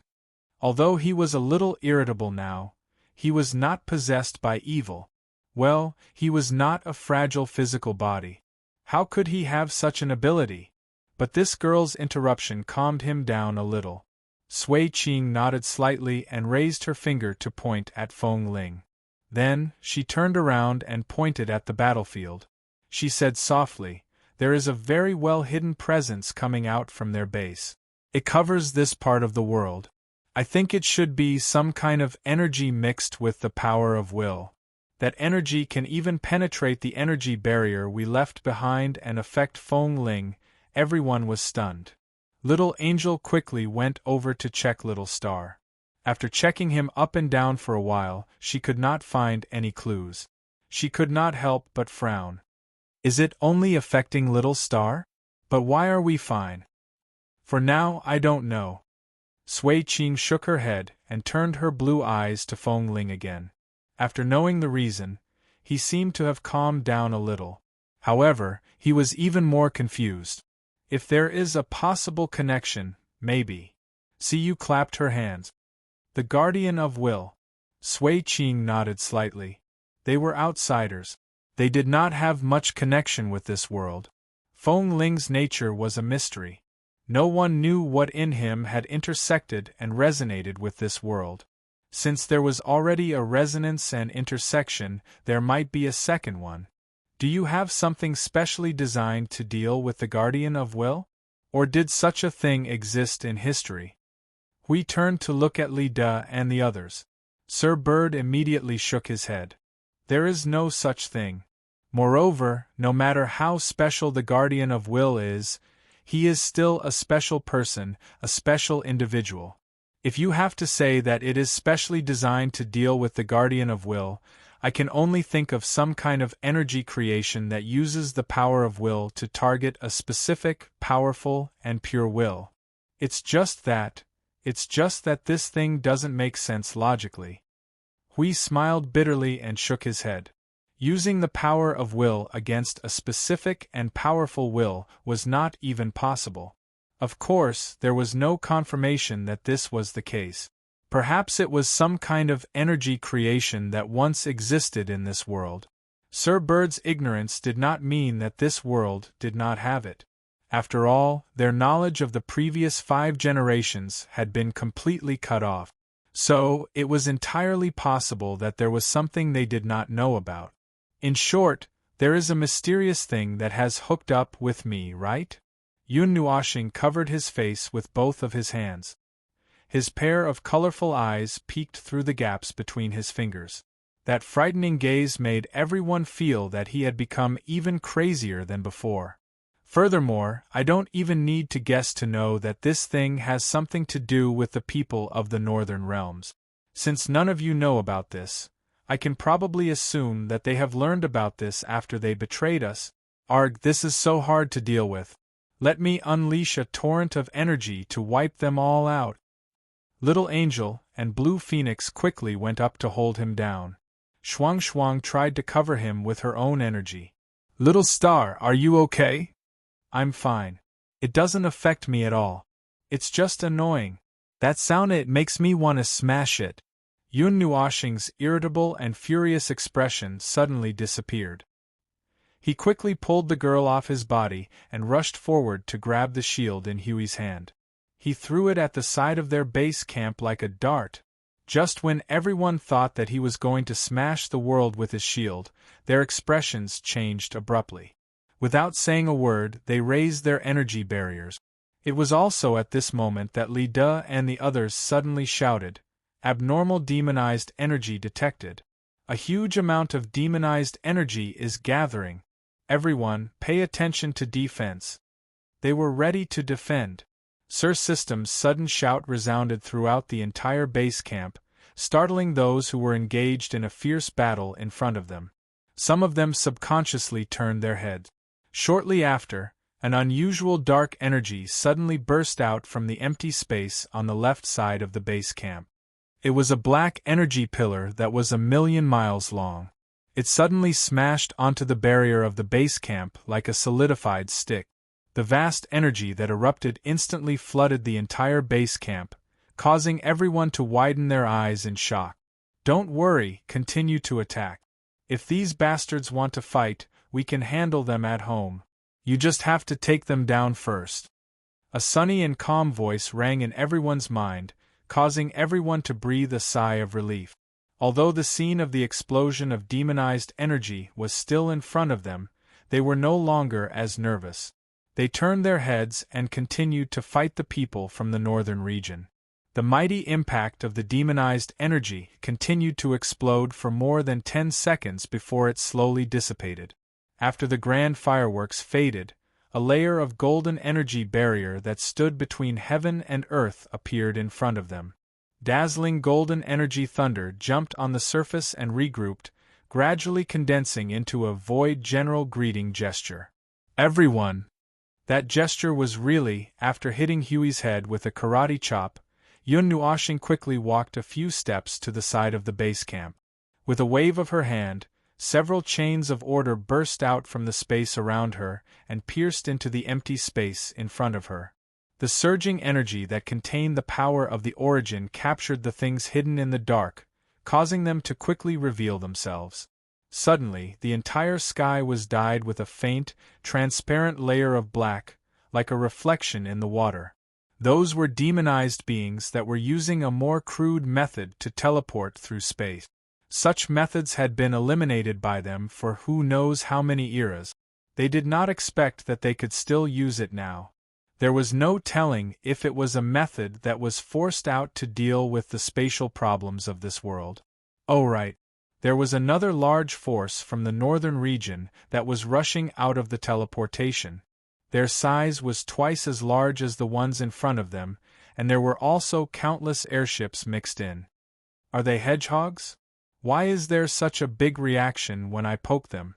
Although he was a little irritable now, he was not possessed by evil. Well, he was not a fragile physical body. How could he have such an ability? But this girl's interruption calmed him down a little. Sui Qing nodded slightly and raised her finger to point at Feng Ling. Then, she turned around and pointed at the battlefield. She said softly, "There is a very well-hidden presence coming out from their base. It covers this part of the world. I think it should be some kind of energy mixed with the power of will. That energy can even penetrate the energy barrier we left behind and affect Feng Ling." Everyone was stunned. Little Angel quickly went over to check Little Star. After checking him up and down for a while, she could not find any clues. She could not help but frown. "Is it only affecting Little Star? But why are we fine?" "For now, I don't know." Sui Qing shook her head and turned her blue eyes to Feng Ling again. After knowing the reason, he seemed to have calmed down a little. However, he was even more confused. If there is a possible connection, maybe. Siyu clapped her hands. "The Guardian of Will." Sui Qing nodded slightly. They were outsiders. They did not have much connection with this world. Feng Ling's nature was a mystery. No one knew what in him had intersected and resonated with this world. Since there was already a resonance and intersection, there might be a second one. Do you have something specially designed to deal with the Guardian of Will? Or did such a thing exist in history? We turned to look at Li De and the others. Sir Bird immediately shook his head. There is no such thing. Moreover, no matter how special the Guardian of Will is, he is still a special person, a special individual. If you have to say that it is specially designed to deal with the Guardian of Will, I can only think of some kind of energy creation that uses the power of will to target a specific, powerful, and pure will. It's just that this thing doesn't make sense logically. Hui smiled bitterly and shook his head. Using the power of will against a specific and powerful will was not even possible. Of course, there was no confirmation that this was the case. Perhaps it was some kind of energy creation that once existed in this world. Sir Bird's ignorance did not mean that this world did not have it. After all, their knowledge of the previous 5 generations had been completely cut off. So, it was entirely possible that there was something they did not know about. In short, there is a mysterious thing that has hooked up with me, right? Yun Nuoshing covered his face with both of his hands. His pair of colorful eyes peeked through the gaps between his fingers. That frightening gaze made everyone feel that he had become even crazier than before. Furthermore, I don't even need to guess to know that this thing has something to do with the people of the Northern Realms. Since none of you know about this, I can probably assume that they have learned about this after they betrayed us. Arg, this is so hard to deal with. Let me unleash a torrent of energy to wipe them all out. Little Angel and Blue Phoenix quickly went up to hold him down. Shuang Shuang tried to cover him with her own energy. Little Star, are you okay? I'm fine. It doesn't affect me at all. It's just annoying. That sound, it makes me want to smash it. Yun Nuoxing's irritable and furious expression suddenly disappeared. He quickly pulled the girl off his body and rushed forward to grab the shield in Huey's hand. He threw it at the side of their base camp like a dart. Just when everyone thought that he was going to smash the world with his shield, their expressions changed abruptly. Without saying a word, they raised their energy barriers. It was also at this moment that Li De and the others suddenly shouted, "Abnormal demonized energy detected. A huge amount of demonized energy is gathering. Everyone, pay attention to defense." They were ready to defend. Sir System's sudden shout resounded throughout the entire base camp, startling those who were engaged in a fierce battle in front of them. Some of them subconsciously turned their heads. Shortly after, an unusual dark energy suddenly burst out from the empty space on the left side of the base camp. It was a black energy pillar that was 1,000,000 miles long. It suddenly smashed onto the barrier of the base camp like a solidified stick. The vast energy that erupted instantly flooded the entire base camp, causing everyone to widen their eyes in shock. Don't worry, continue to attack. If these bastards want to fight, we can handle them at home. You just have to take them down first. A sunny and calm voice rang in everyone's mind, causing everyone to breathe a sigh of relief. Although the scene of the explosion of demonized energy was still in front of them, they were no longer as nervous. They turned their heads and continued to fight the people from the northern region. The mighty impact of the demonized energy continued to explode for more than 10 seconds before it slowly dissipated. After the grand fireworks faded, a layer of golden energy barrier that stood between heaven and earth appeared in front of them. Dazzling golden energy thunder jumped on the surface and regrouped, gradually condensing into a void general greeting gesture. Everyone! That gesture was really, after hitting Huey's head with a karate chop, Yun Nuoxing quickly walked a few steps to the side of the base camp. With a wave of her hand, several chains of order burst out from the space around her and pierced into the empty space in front of her. The surging energy that contained the power of the origin captured the things hidden in the dark, causing them to quickly reveal themselves. Suddenly, the entire sky was dyed with a faint, transparent layer of black, like a reflection in the water. Those were demonized beings that were using a more crude method to teleport through space. Such methods had been eliminated by them for who knows how many eras. They did not expect that they could still use it now. There was no telling if it was a method that was forced out to deal with the spatial problems of this world. Oh right. There was another large force from the northern region that was rushing out of the teleportation. Their size was twice as large as the ones in front of them, and there were also countless airships mixed in. Are they hedgehogs? Why is there such a big reaction when I poke them?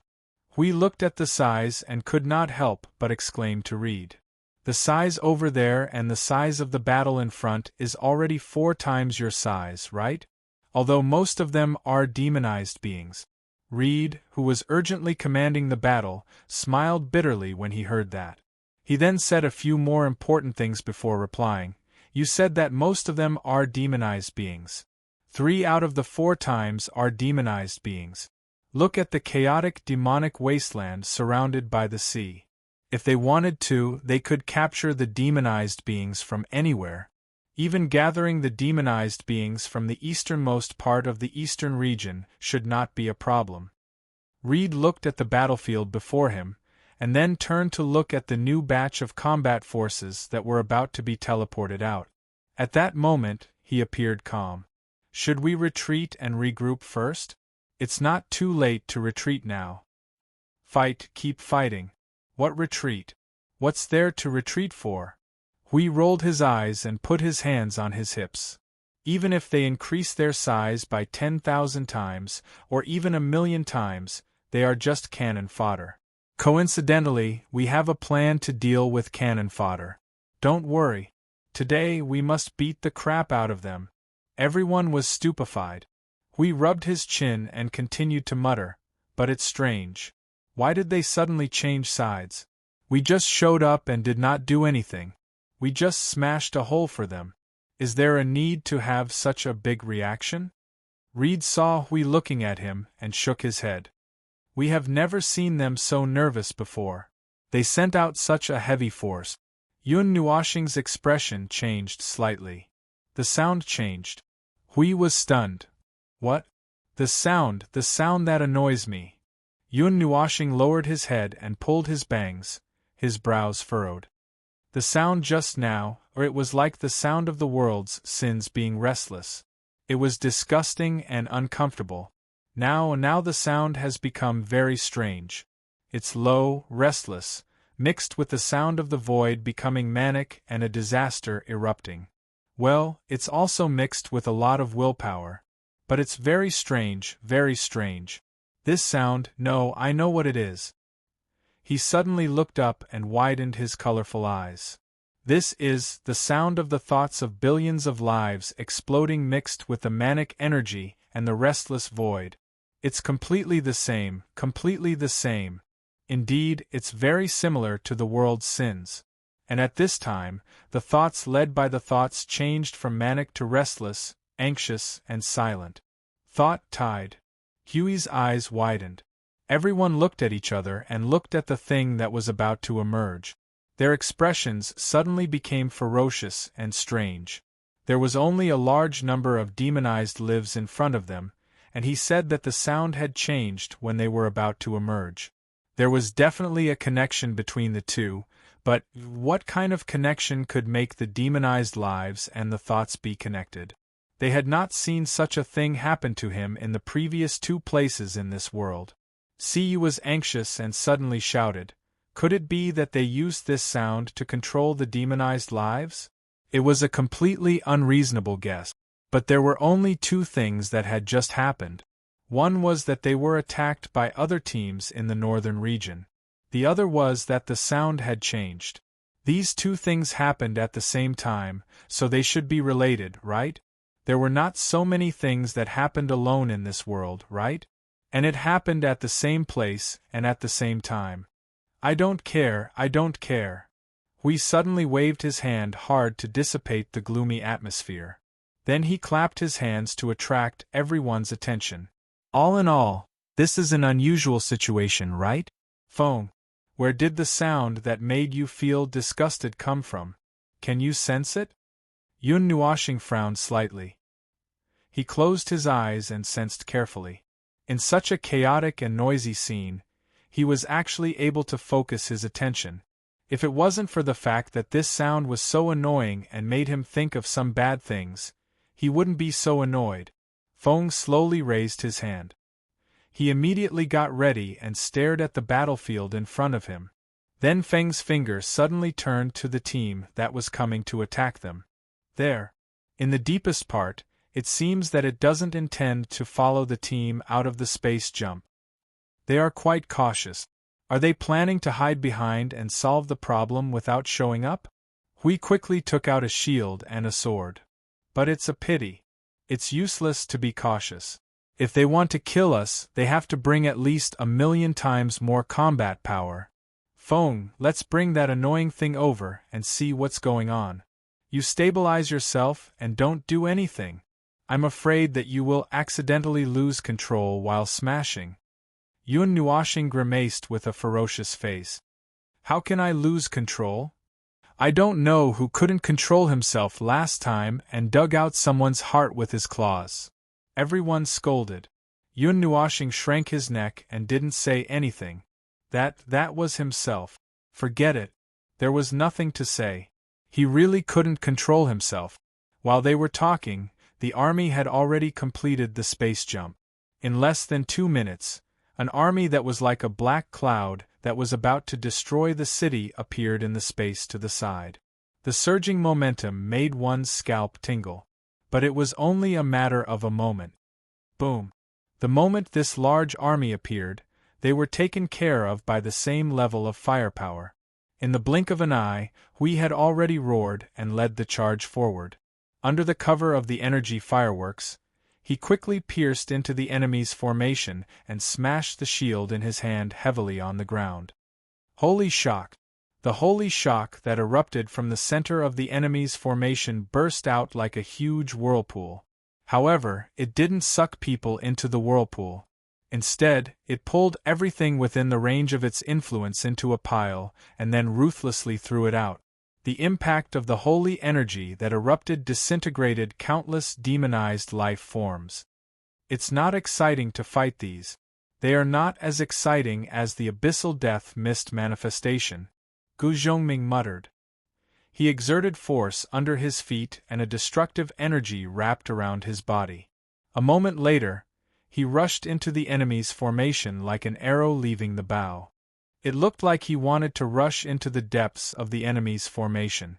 We looked at the size and could not help but exclaim to Reed. The size over there and the size of the battle in front is already 4 times your size, right? Although most of them are demonized beings. Reed, who was urgently commanding the battle, smiled bitterly when he heard that. He then said a few more important things before replying. You said that most of them are demonized beings. 3 out of the 4 times are demonized beings. Look at the chaotic demonic wasteland surrounded by the sea. If they wanted to, they could capture the demonized beings from anywhere. Even gathering the demonized beings from the easternmost part of the eastern region should not be a problem. Reed looked at the battlefield before him, and then turned to look at the new batch of combat forces that were about to be teleported out. At that moment, he appeared calm. Should we retreat and regroup first? It's not too late to retreat now. Fight, keep fighting. What retreat? What's there to retreat for? Hui rolled his eyes and put his hands on his hips. Even if they increase their size by 10,000 times, or even 1,000,000 times, they are just cannon fodder. Coincidentally, we have a plan to deal with cannon fodder. Don't worry. Today we must beat the crap out of them. Everyone was stupefied. Hui rubbed his chin and continued to mutter, but it's strange. Why did they suddenly change sides? We just showed up and did not do anything. We just smashed a hole for them. Is there a need to have such a big reaction? Reed saw Hui looking at him and shook his head. We have never seen them so nervous before. They sent out such a heavy force. Yun Nuoxing's expression changed slightly. The sound changed. Hui was stunned. What? The sound that annoys me. Yun Nuoxing lowered his head and pulled his bangs, his brows furrowed. The sound just now, or it was like the sound of the world's sins being restless. It was disgusting and uncomfortable. Now the sound has become very strange. It's low, restless, mixed with the sound of the void becoming manic and a disaster erupting. Well, it's also mixed with a lot of willpower. But it's very strange, very strange. This sound, no, I know what it is. He suddenly looked up and widened his colorful eyes. This is the sound of the thoughts of billions of lives exploding mixed with the manic energy and the restless void. It's completely the same, completely the same. Indeed, it's very similar to the world's sins. And at this time, the thoughts led by the thoughts changed from manic to restless, anxious, and silent. Thought tide. Huey's eyes widened. Everyone looked at each other and looked at the thing that was about to emerge. Their expressions suddenly became ferocious and strange. There was only a large number of demonized lives in front of them, and he said that the sound had changed when they were about to emerge. There was definitely a connection between the two, but what kind of connection could make the demonized lives and the thoughts be connected? They had not seen such a thing happen to him in the previous two places in this world. Siyu was anxious and suddenly shouted, could it be that they used this sound to control the demonized lives? It was a completely unreasonable guess, but there were only two things that had just happened. One was that they were attacked by other teams in the northern region. The other was that the sound had changed. These two things happened at the same time, so they should be related, right? There were not so many things that happened alone in this world, right? And it happened at the same place and at the same time. I don't care, I don't care. Hui suddenly waved his hand hard to dissipate the gloomy atmosphere. Then he clapped his hands to attract everyone's attention. All in all, this is an unusual situation, right? Feng, where did the sound that made you feel disgusted come from? Can you sense it? Yun Nuoxing frowned slightly. He closed his eyes and sensed carefully. In such a chaotic and noisy scene, he was actually able to focus his attention. If it wasn't for the fact that this sound was so annoying and made him think of some bad things, he wouldn't be so annoyed. Feng slowly raised his hand. He immediately got ready and stared at the battlefield in front of him. Then Feng's finger suddenly turned to the team that was coming to attack them. There. In the deepest part, it seems that it doesn't intend to follow the team out of the space jump. They are quite cautious. Are they planning to hide behind and solve the problem without showing up? Hui quickly took out a shield and a sword. But it's a pity. It's useless to be cautious. If they want to kill us, they have to bring at least 1,000,000 times more combat power. Feng, let's bring that annoying thing over and see what's going on. You stabilize yourself and don't do anything. I'm afraid that you will accidentally lose control while smashing. Yun Nuoxing grimaced with a ferocious face. How can I lose control? I don't know who couldn't control himself last time and dug out someone's heart with his claws. Everyone scolded. Yun Nuoxing shrank his neck and didn't say anything. That was himself. Forget it. There was nothing to say. He really couldn't control himself. While they were talking, the army had already completed the space jump. In less than 2 minutes, an army that was like a black cloud that was about to destroy the city appeared in the space to the side. The surging momentum made one's scalp tingle. But it was only a matter of a moment. Boom! The moment this large army appeared, they were taken care of by the same level of firepower. In the blink of an eye, Hui had already roared and led the charge forward. Under the cover of the energy fireworks, he quickly pierced into the enemy's formation and smashed the shield in his hand heavily on the ground. Holy shock! The holy shock that erupted from the center of the enemy's formation burst out like a huge whirlpool. However, it didn't suck people into the whirlpool. Instead, it pulled everything within the range of its influence into a pile and then ruthlessly threw it out. The impact of the holy energy that erupted disintegrated countless demonized life forms. It's not exciting to fight these. They are not as exciting as the abyssal death mist manifestation, Gu Zhongming muttered. He exerted force under his feet and a destructive energy wrapped around his body. A moment later, he rushed into the enemy's formation like an arrow leaving the bow. It looked like he wanted to rush into the depths of the enemy's formation.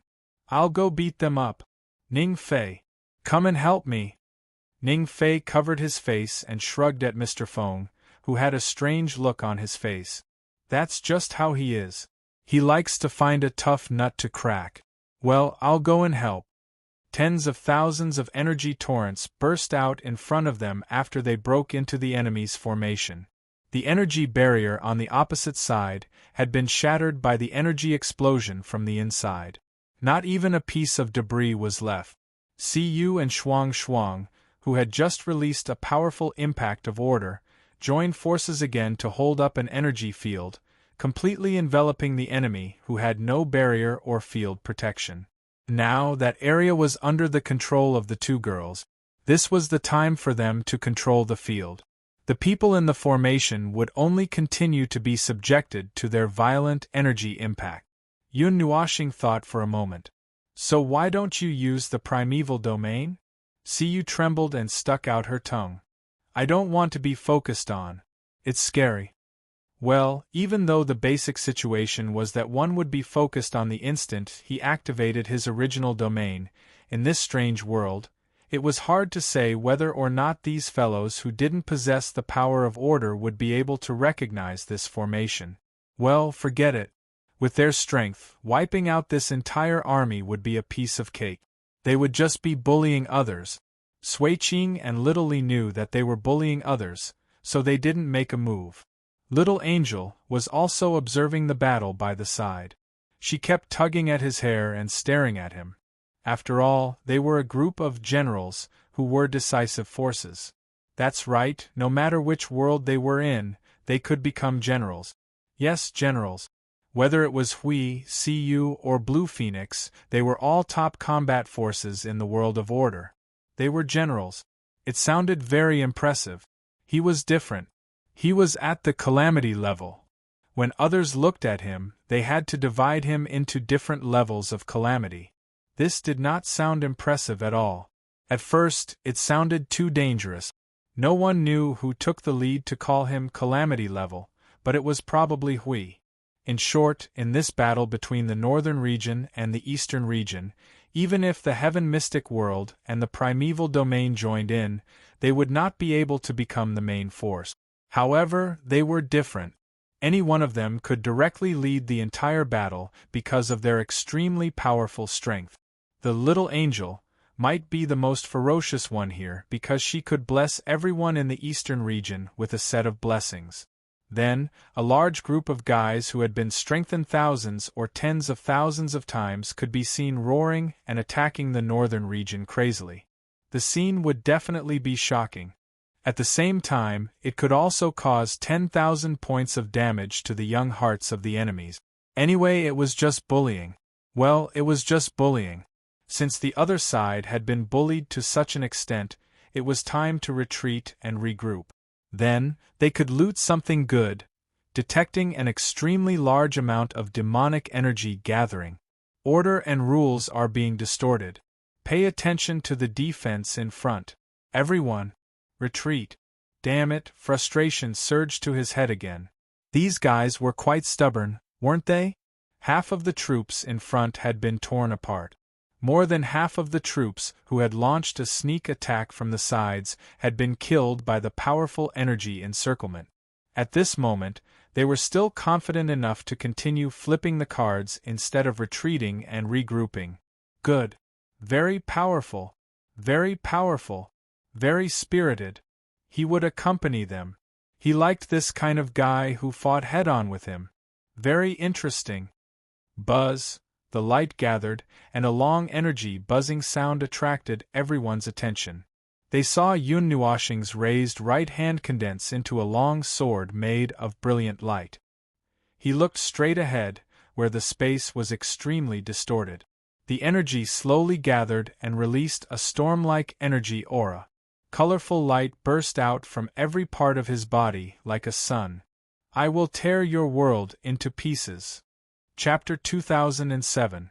I'll go beat them up. Ning Fei. Come and help me. Ning Fei covered his face and shrugged at Mr. Feng, who had a strange look on his face. That's just how he is. He likes to find a tough nut to crack. Well, I'll go and help. Tens of thousands of energy torrents burst out in front of them after they broke into the enemy's formation. The energy barrier on the opposite side had been shattered by the energy explosion from the inside. Not even a piece of debris was left. Siyu and Shuang, who had just released a powerful impact of order, joined forces again to hold up an energy field, completely enveloping the enemy who had no barrier or field protection. Now that area was under the control of the two girls. This was the time for them to control the field. The people in the formation would only continue to be subjected to their violent energy impact. Yun Nuoxing thought for a moment. So why don't you use the primeval domain? Siyu trembled and stuck out her tongue. I don't want to be focused on. It's scary. Well, even though the basic situation was that one would be focused on the instant he activated his original domain, in this strange world, it was hard to say whether or not these fellows who didn't possess the power of order would be able to recognize this formation. Well, forget it. With their strength, wiping out this entire army would be a piece of cake. They would just be bullying others. Sui Qing and Little Li knew that they were bullying others, so they didn't make a move. Little Angel was also observing the battle by the side. She kept tugging at his hair and staring at him. After all, they were a group of generals who were decisive forces. That's right, no matter which world they were in, they could become generals. Yes, generals. Whether it was Hui, Siyu, or Blue Phoenix, they were all top combat forces in the world of order. They were generals. It sounded very impressive. He was different. He was at the calamity level. When others looked at him, they had to divide him into different levels of calamity. This did not sound impressive at all. At first, it sounded too dangerous. No one knew who took the lead to call him calamity level, but it was probably Hui. In short, in this battle between the northern region and the eastern region, even if the heaven mystic world and the primeval domain joined in, they would not be able to become the main force. However, they were different. Any one of them could directly lead the entire battle because of their extremely powerful strength. The Little Angel might be the most ferocious one here because she could bless everyone in the eastern region with a set of blessings. Then, a large group of guys who had been strengthened thousands or tens of thousands of times could be seen roaring and attacking the northern region crazily. The scene would definitely be shocking. At the same time, it could also cause 10,000 points of damage to the young hearts of the enemies. Anyway, it was just bullying. Well, it was just bullying. Since the other side had been bullied to such an extent, it was time to retreat and regroup. Then, they could loot something good, detecting an extremely large amount of demonic energy gathering. Order and rules are being distorted. Pay attention to the defense in front. Everyone, retreat. Damn it, frustration surged to his head again. These guys were quite stubborn, weren't they? Half of the troops in front had been torn apart. More than half of the troops who had launched a sneak attack from the sides had been killed by the powerful energy encirclement. At this moment, they were still confident enough to continue flipping the cards instead of retreating and regrouping. Good. Very powerful. Very powerful. Very spirited. He would accompany them. He liked this kind of guy who fought head-on with him. Very interesting. Buzz. The light gathered, and a long energy buzzing sound attracted everyone's attention. They saw Yun Nuoshing's raised right hand condense into a long sword made of brilliant light. He looked straight ahead, where the space was extremely distorted. The energy slowly gathered and released a storm-like energy aura. Colorful light burst out from every part of his body like a sun. I will tear your world into pieces. Chapter 2007.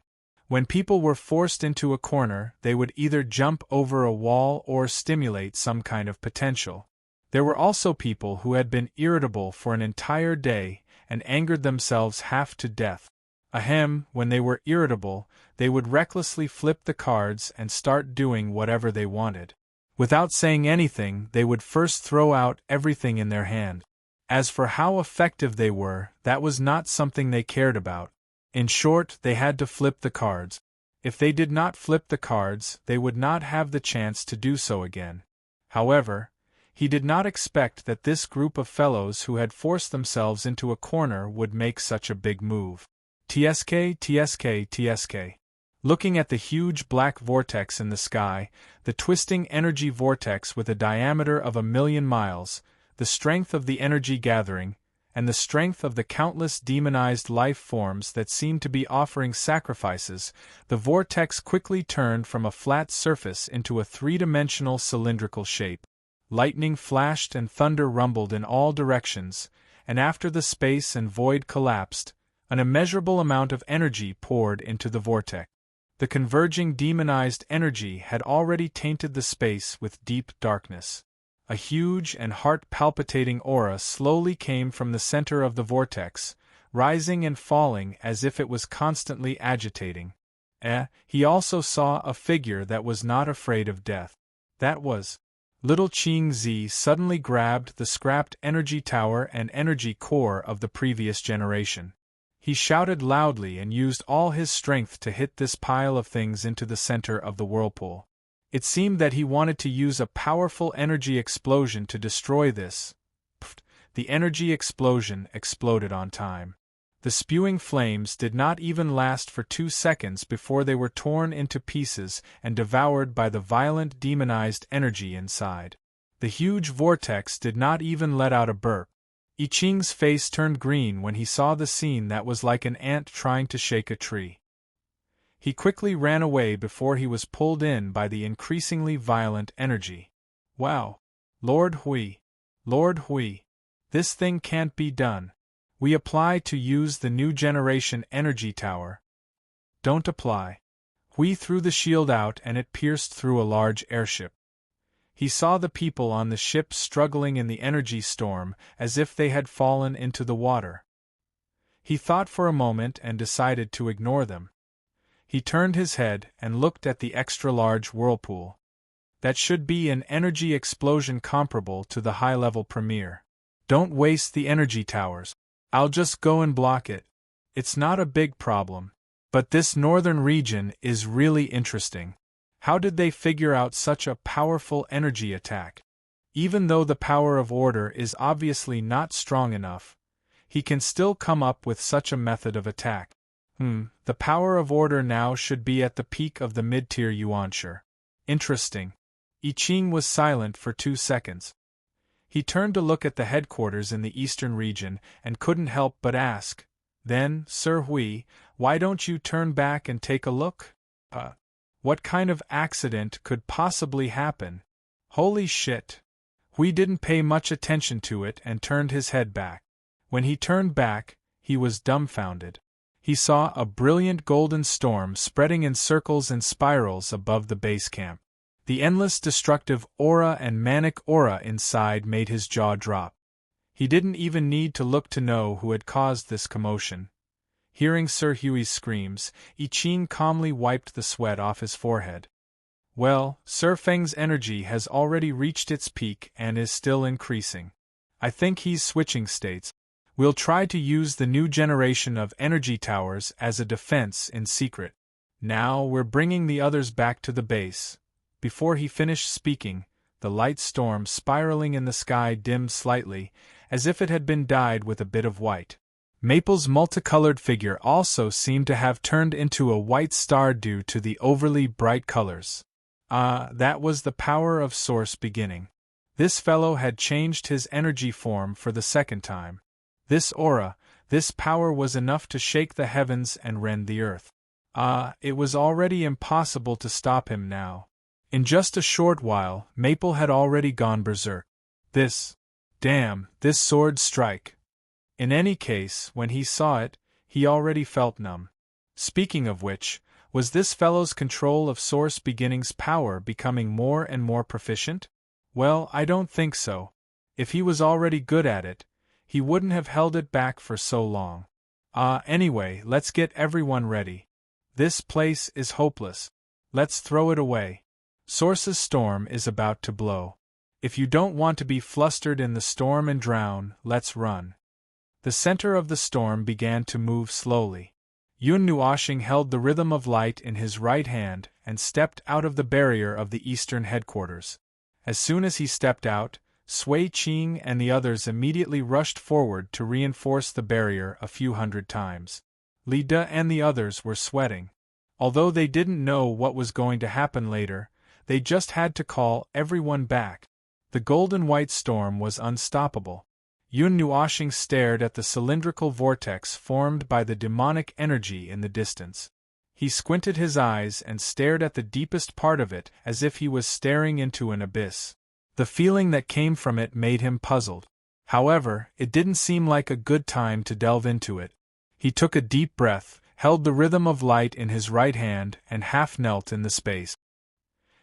When people were forced into a corner, they would either jump over a wall or stimulate some kind of potential. There were also people who had been irritable for an entire day and angered themselves half to death. Ahem, when they were irritable, they would recklessly flip the cards and start doing whatever they wanted. Without saying anything, they would first throw out everything in their hand. As for how effective they were, that was not something they cared about. In short, they had to flip the cards. If they did not flip the cards, they would not have the chance to do so again. However, he did not expect that this group of fellows who had forced themselves into a corner would make such a big move. TSK, TSK, TSK. Looking at the huge black vortex in the sky, the twisting energy vortex with a diameter of 1,000,000 miles, the strength of the energy gathering, and the strength of the countless demonized life forms that seemed to be offering sacrifices, the vortex quickly turned from a flat surface into a three-dimensional cylindrical shape. Lightning flashed and thunder rumbled in all directions, and after the space and void collapsed, an immeasurable amount of energy poured into the vortex. The converging demonized energy had already tainted the space with deep darkness. A huge and heart-palpitating aura slowly came from the center of the vortex, rising and falling as if it was constantly agitating. He also saw a figure that was not afraid of death. That was Little Qing Zi suddenly grabbed the scrapped energy tower and energy core of the previous generation. He shouted loudly and used all his strength to hit this pile of things into the center of the whirlpool. It seemed that he wanted to use a powerful energy explosion to destroy this. The energy explosion exploded on time. The spewing flames did not even last for 2 seconds before they were torn into pieces and devoured by the violent demonized energy inside. The huge vortex did not even let out a burp. I Ching's face turned green when he saw the scene that was like an ant trying to shake a tree. He quickly ran away before he was pulled in by the increasingly violent energy. Wow! Lord Hui! Lord Hui! This thing can't be done. We apply to use the new generation energy tower. Don't apply. Hui threw the shield out and it pierced through a large airship. He saw the people on the ship struggling in the energy storm as if they had fallen into the water. He thought for a moment and decided to ignore them. He turned his head and looked at the extra-large whirlpool. That should be an energy explosion comparable to the high-level Premier. Don't waste the energy towers. I'll just go and block it. It's not a big problem. But this northern region is really interesting. How did they figure out such a powerful energy attack? Even though the power of order is obviously not strong enough, he can still come up with such a method of attack. The power of order now should be at the peak of the mid-tier yuanshi. Interesting. I Ching was silent for 2 seconds. He turned to look at the headquarters in the eastern region and couldn't help but ask, then, Sir Hui, why don't you turn back and take a look? What kind of accident could possibly happen? Holy shit! Hui didn't pay much attention to it and turned his head back. When he turned back, he was dumbfounded. He saw a brilliant golden storm spreading in circles and spirals above the base camp. The endless destructive aura and manic aura inside made his jaw drop. He didn't even need to look to know who had caused this commotion. Hearing Sir Huey's screams, I Ching calmly wiped the sweat off his forehead. Well, Sir Feng's energy has already reached its peak and is still increasing. I think he's switching states. We'll try to use the new generation of energy towers as a defense in secret. Now we're bringing the others back to the base. Before he finished speaking, the light storm spiraling in the sky dimmed slightly, as if it had been dyed with a bit of white. Maple's multicolored figure also seemed to have turned into a white star due to the overly bright colors. That was the power of Source beginning. This fellow had changed his energy form for the second time. This aura, this power was enough to shake the heavens and rend the earth. It was already impossible to stop him now. In just a short while, Maple had already gone berserk. This sword strike. In any case, when he saw it, he already felt numb. Speaking of which, was this fellow's control of Source Beginning's power becoming more and more proficient? Well, I don't think so. If he was already good at it, he wouldn't have held it back for so long. Anyway, let's get everyone ready. This place is hopeless. Let's throw it away. Source's storm is about to blow. If you don't want to be flustered in the storm and drown, let's run. The center of the storm began to move slowly. Yun Nuoshing held the rhythm of light in his right hand and stepped out of the barrier of the eastern headquarters. As soon as he stepped out, Sui Qing and the others immediately rushed forward to reinforce the barrier a few hundred times. Li De and the others were sweating. Although they didn't know what was going to happen later, they just had to call everyone back. The golden white storm was unstoppable. Yun Nuoshing stared at the cylindrical vortex formed by the demonic energy in the distance. He squinted his eyes and stared at the deepest part of it as if he was staring into an abyss. The feeling that came from it made him puzzled. However, it didn't seem like a good time to delve into it. He took a deep breath, held the rhythm of light in his right hand, and half knelt in the space.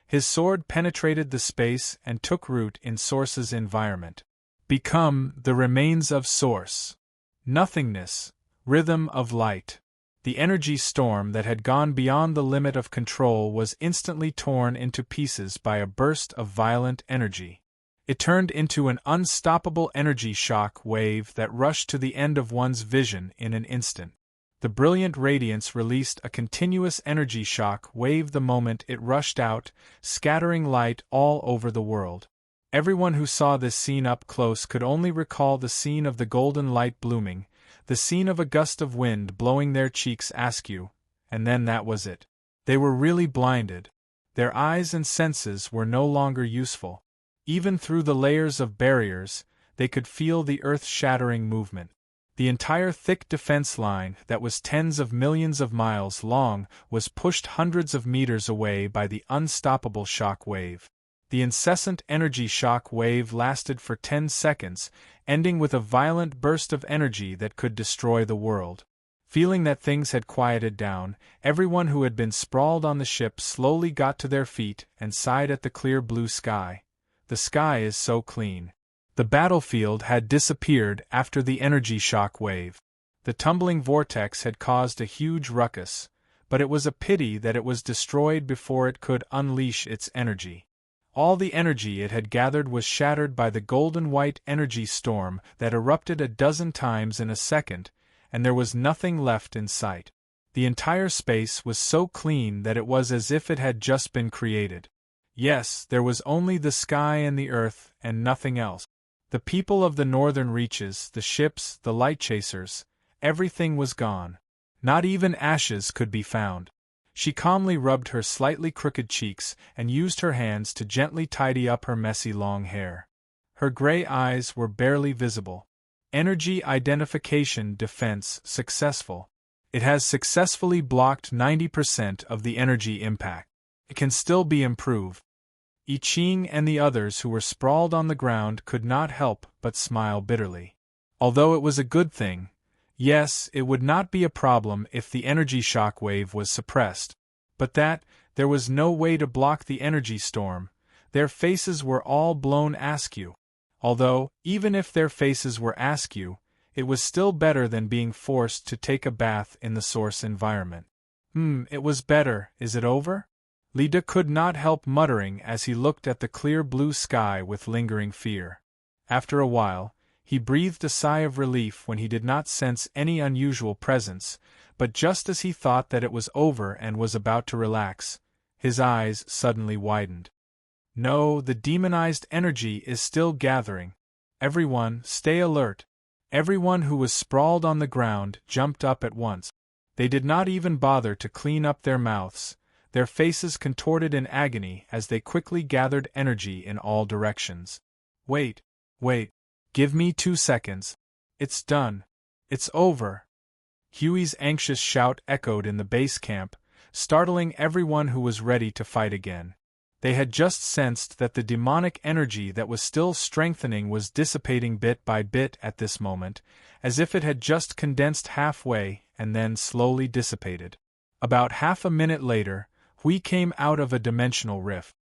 His sword penetrated the space and took root in Source's environment. Become the remains of Source. Nothingness, rhythm of light. The energy storm that had gone beyond the limit of control was instantly torn into pieces by a burst of violent energy. It turned into an unstoppable energy shock wave that rushed to the end of one's vision in an instant. The brilliant radiance released a continuous energy shock wave the moment it rushed out, scattering light all over the world. Everyone who saw this scene up close could only recall the scene of the golden light blooming, the scene of a gust of wind blowing their cheeks askew, and then that was it. They were really blinded. Their eyes and senses were no longer useful. Even through the layers of barriers, they could feel the earth-shattering movement. The entire thick defense line that was tens of millions of miles long was pushed hundreds of meters away by the unstoppable shock wave. The incessant energy shock wave lasted for 10 seconds, ending with a violent burst of energy that could destroy the world. Feeling that things had quieted down, everyone who had been sprawled on the ship slowly got to their feet and sighed at the clear blue sky. The sky is so clean. The battlefield had disappeared after the energy shock wave. The tumbling vortex had caused a huge ruckus, but it was a pity that it was destroyed before it could unleash its energy. All the energy it had gathered was shattered by the golden white energy storm that erupted a dozen times in a second, and there was nothing left in sight. The entire space was so clean that it was as if it had just been created. Yes, there was only the sky and the earth, and nothing else. The people of the northern reaches, the ships, the light chasers, everything was gone. Not even ashes could be found. She calmly rubbed her slightly crooked cheeks and used her hands to gently tidy up her messy long hair. Her gray eyes were barely visible. Energy identification defense successful. It has successfully blocked 90% of the energy impact. It can still be improved. I Ching and the others who were sprawled on the ground could not help but smile bitterly. Although it was a good thing, yes, it would not be a problem if the energy shock wave was suppressed. But that There was no way to block the energy storm. Their faces were all blown askew. Although, even if their faces were askew, it was still better than being forced to take a bath in the source environment. It was better. Is it over? Lida could not help muttering as he looked at the clear blue sky with lingering fear. After a while, he breathed a sigh of relief when he did not sense any unusual presence, but just as he thought that it was over and was about to relax, his eyes suddenly widened. No, the demonized energy is still gathering. Everyone, stay alert. Everyone who was sprawled on the ground jumped up at once. They did not even bother to clean up their mouths, their faces contorted in agony as they quickly gathered energy in all directions. Wait. Give me 2 seconds. It's done. It's over. Huey's anxious shout echoed in the base camp, startling everyone who was ready to fight again. They had just sensed that the demonic energy that was still strengthening was dissipating bit by bit at this moment, as if it had just condensed halfway and then slowly dissipated. About half a minute later, Hui came out of a dimensional rift.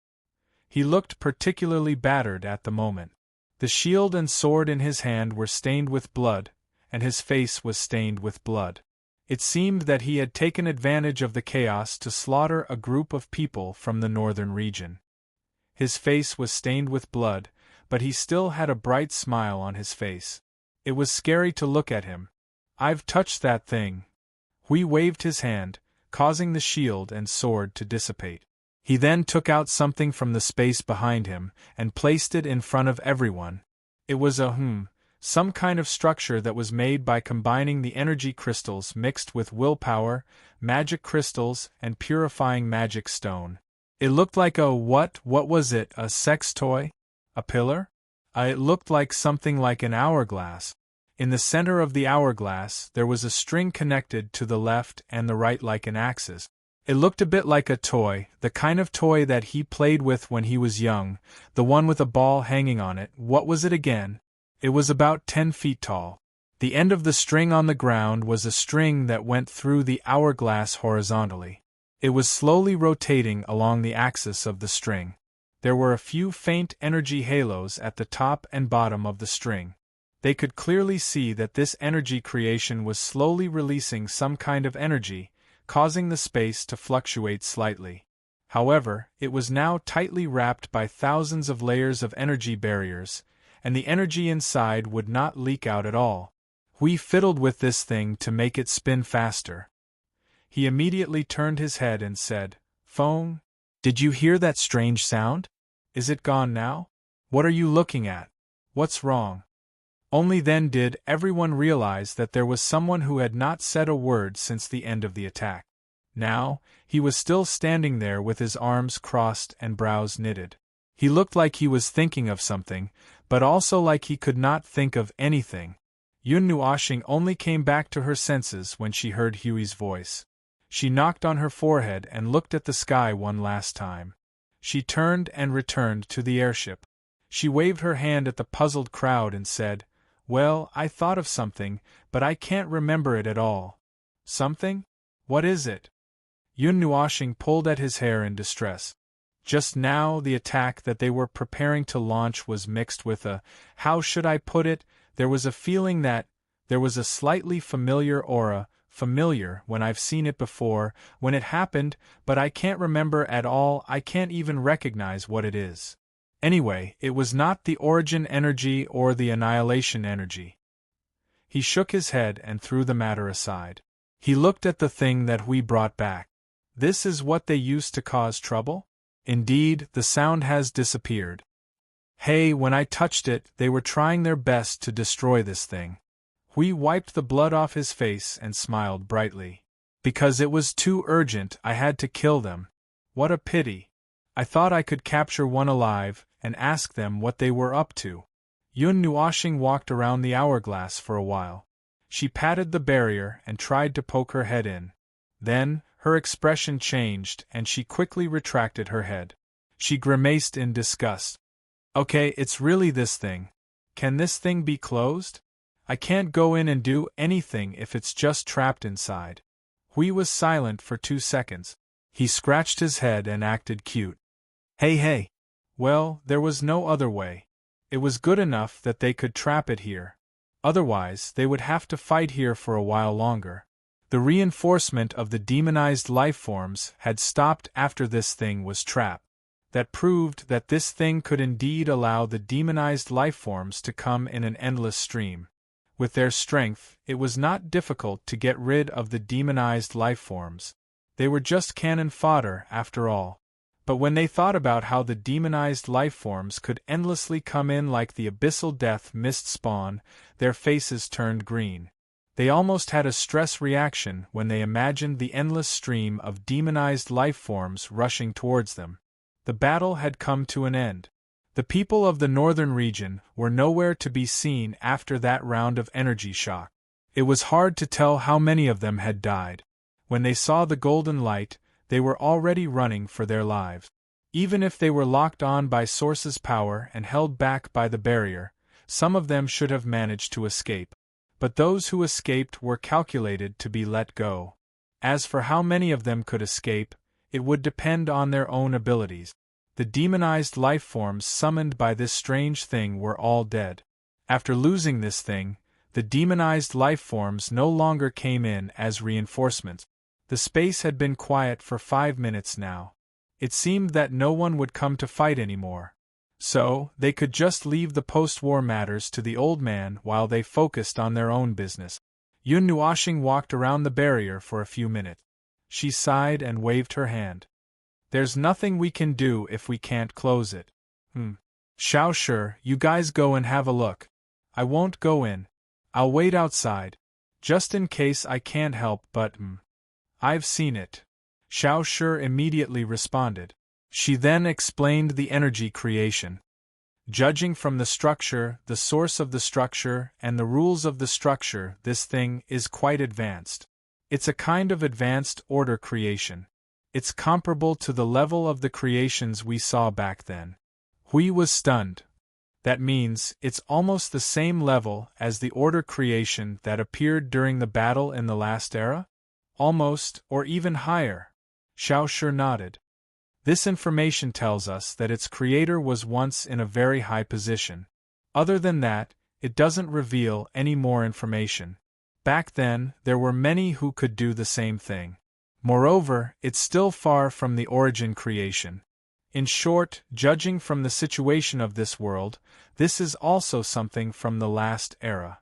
He looked particularly battered at the moment. The shield and sword in his hand were stained with blood, and his face was stained with blood. It seemed that he had taken advantage of the chaos to slaughter a group of people from the northern region. His face was stained with blood, but he still had a bright smile on his face. It was scary to look at him. I've touched that thing. Hui waved his hand, causing the shield and sword to dissipate. He then took out something from the space behind him and placed it in front of everyone. It was some kind of structure that was made by combining the energy crystals mixed with willpower, magic crystals, and purifying magic stone. It looked like what was it, a sex toy? A pillar? It looked like something like an hourglass. In the center of the hourglass, there was a string connected to the left and the right like an axis. It looked a bit like a toy, the kind of toy that he played with when he was young, the one with a ball hanging on it. What was it again? It was about 10 feet tall. The end of the string on the ground was a string that went through the hourglass horizontally. It was slowly rotating along the axis of the string. There were a few faint energy halos at the top and bottom of the string. They could clearly see that this energy creation was slowly releasing some kind of energy, causing the space to fluctuate slightly. However, it was now tightly wrapped by thousands of layers of energy barriers, and the energy inside would not leak out at all. Hui fiddled with this thing to make it spin faster. He immediately turned his head and said, "Phone? Did you hear that strange sound? Is it gone now? What are you looking at? What's wrong?" Only then did everyone realize that there was someone who had not said a word since the end of the attack. Now, he was still standing there with his arms crossed and brows knitted. He looked like he was thinking of something, but also like he could not think of anything. Yun Nuoxing only came back to her senses when she heard Huey's voice. She knocked on her forehead and looked at the sky one last time. She turned and returned to the airship. She waved her hand at the puzzled crowd and said, "Well, I thought of something, but I can't remember it at all." "Something? What is it?" Yun Nuoxing pulled at his hair in distress. Just now the attack that they were preparing to launch was mixed with how should I put it, there was a feeling that, there was a slightly familiar aura, familiar when I've seen it before, when it happened, but I can't remember at all, I can't even recognize what it is. Anyway, it was not the origin energy or the annihilation energy. He shook his head and threw the matter aside. He looked at the thing that we brought back. This is what they used to cause trouble? Indeed, the sound has disappeared. Hey, when I touched it, they were trying their best to destroy this thing. Hui wiped the blood off his face and smiled brightly. Because it was too urgent, I had to kill them. What a pity. I thought I could capture one alive and ask them what they were up to. Yun Nuoxing walked around the hourglass for a while. She patted the barrier and tried to poke her head in. Then, her expression changed and she quickly retracted her head. She grimaced in disgust. Okay, it's really this thing. Can this thing be closed? I can't go in and do anything if it's just trapped inside. Hui was silent for 2 seconds. He scratched his head and acted cute. Hey hey. Well, there was no other way. It was good enough that they could trap it here. Otherwise, they would have to fight here for a while longer. The reinforcement of the demonized life forms had stopped after this thing was trapped. That proved that this thing could indeed allow the demonized life forms to come in an endless stream. With their strength, it was not difficult to get rid of the demonized life forms. They were just cannon fodder, after all. But when they thought about how the demonized life forms could endlessly come in like the abyssal death mist spawn, their faces turned green. They almost had a stress reaction when they imagined the endless stream of demonized life forms rushing towards them. The battle had come to an end. The people of the northern region were nowhere to be seen after that round of energy shock. It was hard to tell how many of them had died. When they saw the golden light, they were already running for their lives. Even if they were locked on by Source's power and held back by the barrier, some of them should have managed to escape. But those who escaped were calculated to be let go. As for how many of them could escape, it would depend on their own abilities. The demonized life forms summoned by this strange thing were all dead. After losing this thing, the demonized life forms no longer came in as reinforcements. The space had been quiet for 5 minutes now. It seemed that no one would come to fight anymore. So, they could just leave the post-war matters to the old man while they focused on their own business. Yun Nuoshing walked around the barrier for a few minutes. She sighed and waved her hand. There's nothing we can do if we can't close it. Xiao Shi, you guys go and have a look. I won't go in. I'll wait outside. Just in case I can't help but I've seen it. Xiao Shi immediately responded. She then explained the energy creation. Judging from the structure, the source of the structure, and the rules of the structure, this thing is quite advanced. It's a kind of advanced order creation. It's comparable to the level of the creations we saw back then. Hui was stunned. That means it's almost the same level as the order creation that appeared during the battle in the last era? Almost, or even higher. Xiao Shi nodded. This information tells us that its creator was once in a very high position. Other than that, it doesn't reveal any more information. Back then, there were many who could do the same thing. Moreover, it's still far from the origin creation. In short, judging from the situation of this world, this is also something from the last era.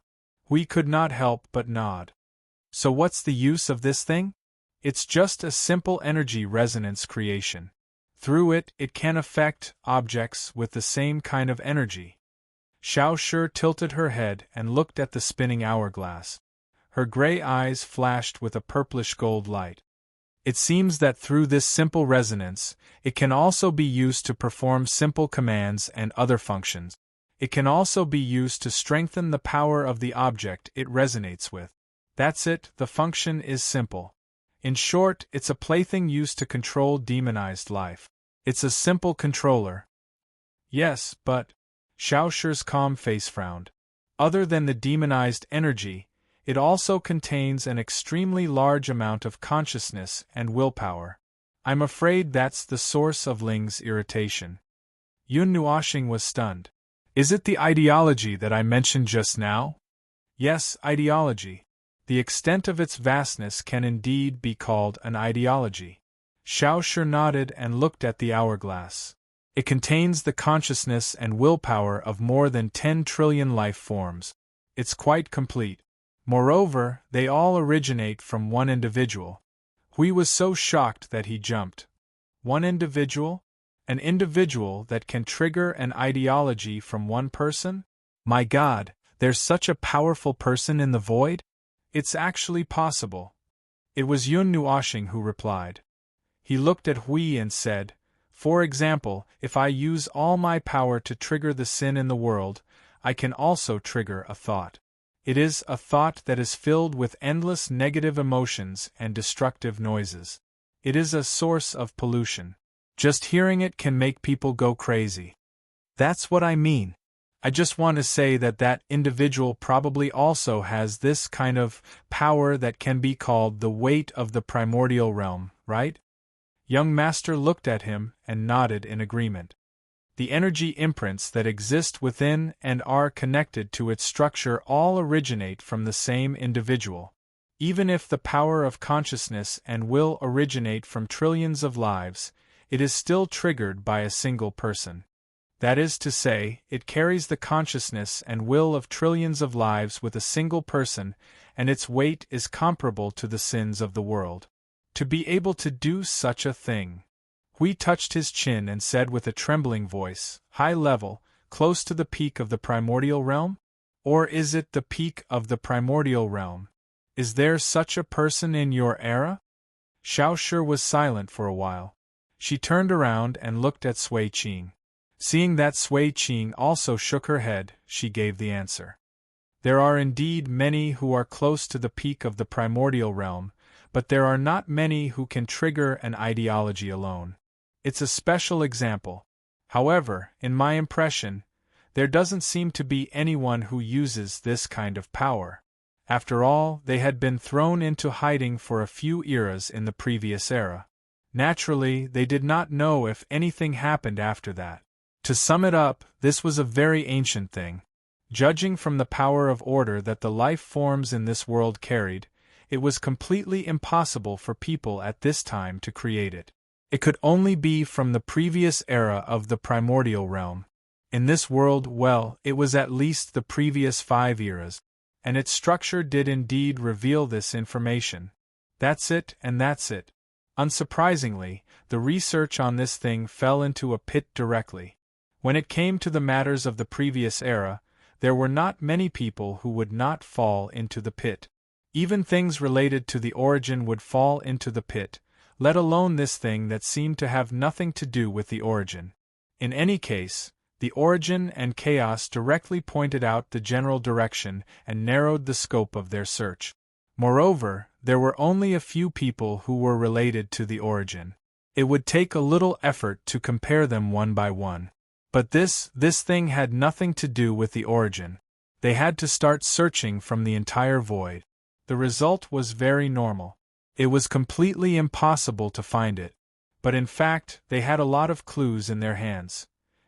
We could not help but nod. So what's the use of this thing? It's just a simple energy resonance creation. Through it, it can affect objects with the same kind of energy. Xiao Shi tilted her head and looked at the spinning hourglass. Her gray eyes flashed with a purplish gold light. It seems that through this simple resonance, it can also be used to perform simple commands and other functions. It can also be used to strengthen the power of the object it resonates with. That's it, the function is simple. In short, it's a plaything used to control demonized life. It's a simple controller. Yes, but... Xiao Shi's calm face frowned. Other than the demonized energy, it also contains an extremely large amount of consciousness and willpower. I'm afraid that's the source of Ling's irritation. Yun Nuoshing was stunned. Is it the ideology that I mentioned just now? Yes, ideology. The extent of its vastness can indeed be called an ideology. Xiao Shi nodded and looked at the hourglass. It contains the consciousness and willpower of more than 10 trillion life forms. It's quite complete. Moreover, they all originate from one individual. Hui was so shocked that he jumped. One individual? An individual that can trigger an ideology from one person? My God, there's such a powerful person in the void? It's actually possible. It was Yun Nuoshing who replied. He looked at Hui and said, for example, if I use all my power to trigger the sin in the world, I can also trigger a thought. It is a thought that is filled with endless negative emotions and destructive noises. It is a source of pollution. Just hearing it can make people go crazy. That's what I mean. I just want to say that that individual probably also has this kind of power that can be called the weight of the primordial realm, right? Young master looked at him and nodded in agreement. The energy imprints that exist within and are connected to its structure all originate from the same individual. Even if the power of consciousness and will originate from trillions of lives, it is still triggered by a single person. That is to say, it carries the consciousness and will of trillions of lives with a single person, and its weight is comparable to the sins of the world. To be able to do such a thing. Hui touched his chin and said with a trembling voice, high level, close to the peak of the primordial realm? Or is it the peak of the primordial realm? Is there such a person in your era? Xiao Shi was silent for a while. She turned around and looked at Sui Qing. Seeing that Sui Qing also shook her head, she gave the answer. There are indeed many who are close to the peak of the primordial realm, but there are not many who can trigger an ideology alone. It's a special example. However, in my impression, there doesn't seem to be anyone who uses this kind of power. After all, they had been thrown into hiding for a few eras in the previous era. Naturally, they did not know if anything happened after that. To sum it up, this was a very ancient thing. Judging from the power of order that the life forms in this world carried, it was completely impossible for people at this time to create it. It could only be from the previous era of the primordial realm. In this world, well, it was at least the previous 5 eras, and its structure did indeed reveal this information. That's it, and that's it. Unsurprisingly, the research on this thing fell into a pit directly. When it came to the matters of the previous era, there were not many people who would not fall into the pit. Even things related to the origin would fall into the pit, let alone this thing that seemed to have nothing to do with the origin. In any case, the origin and chaos directly pointed out the general direction and narrowed the scope of their search. Moreover, there were only a few people who were related to the origin. It would take a little effort to compare them one by one. But this thing had nothing to do with the origin. They had to start searching from the entire void. The result was very normal. It was completely impossible to find it. But in fact, they had a lot of clues in their hands.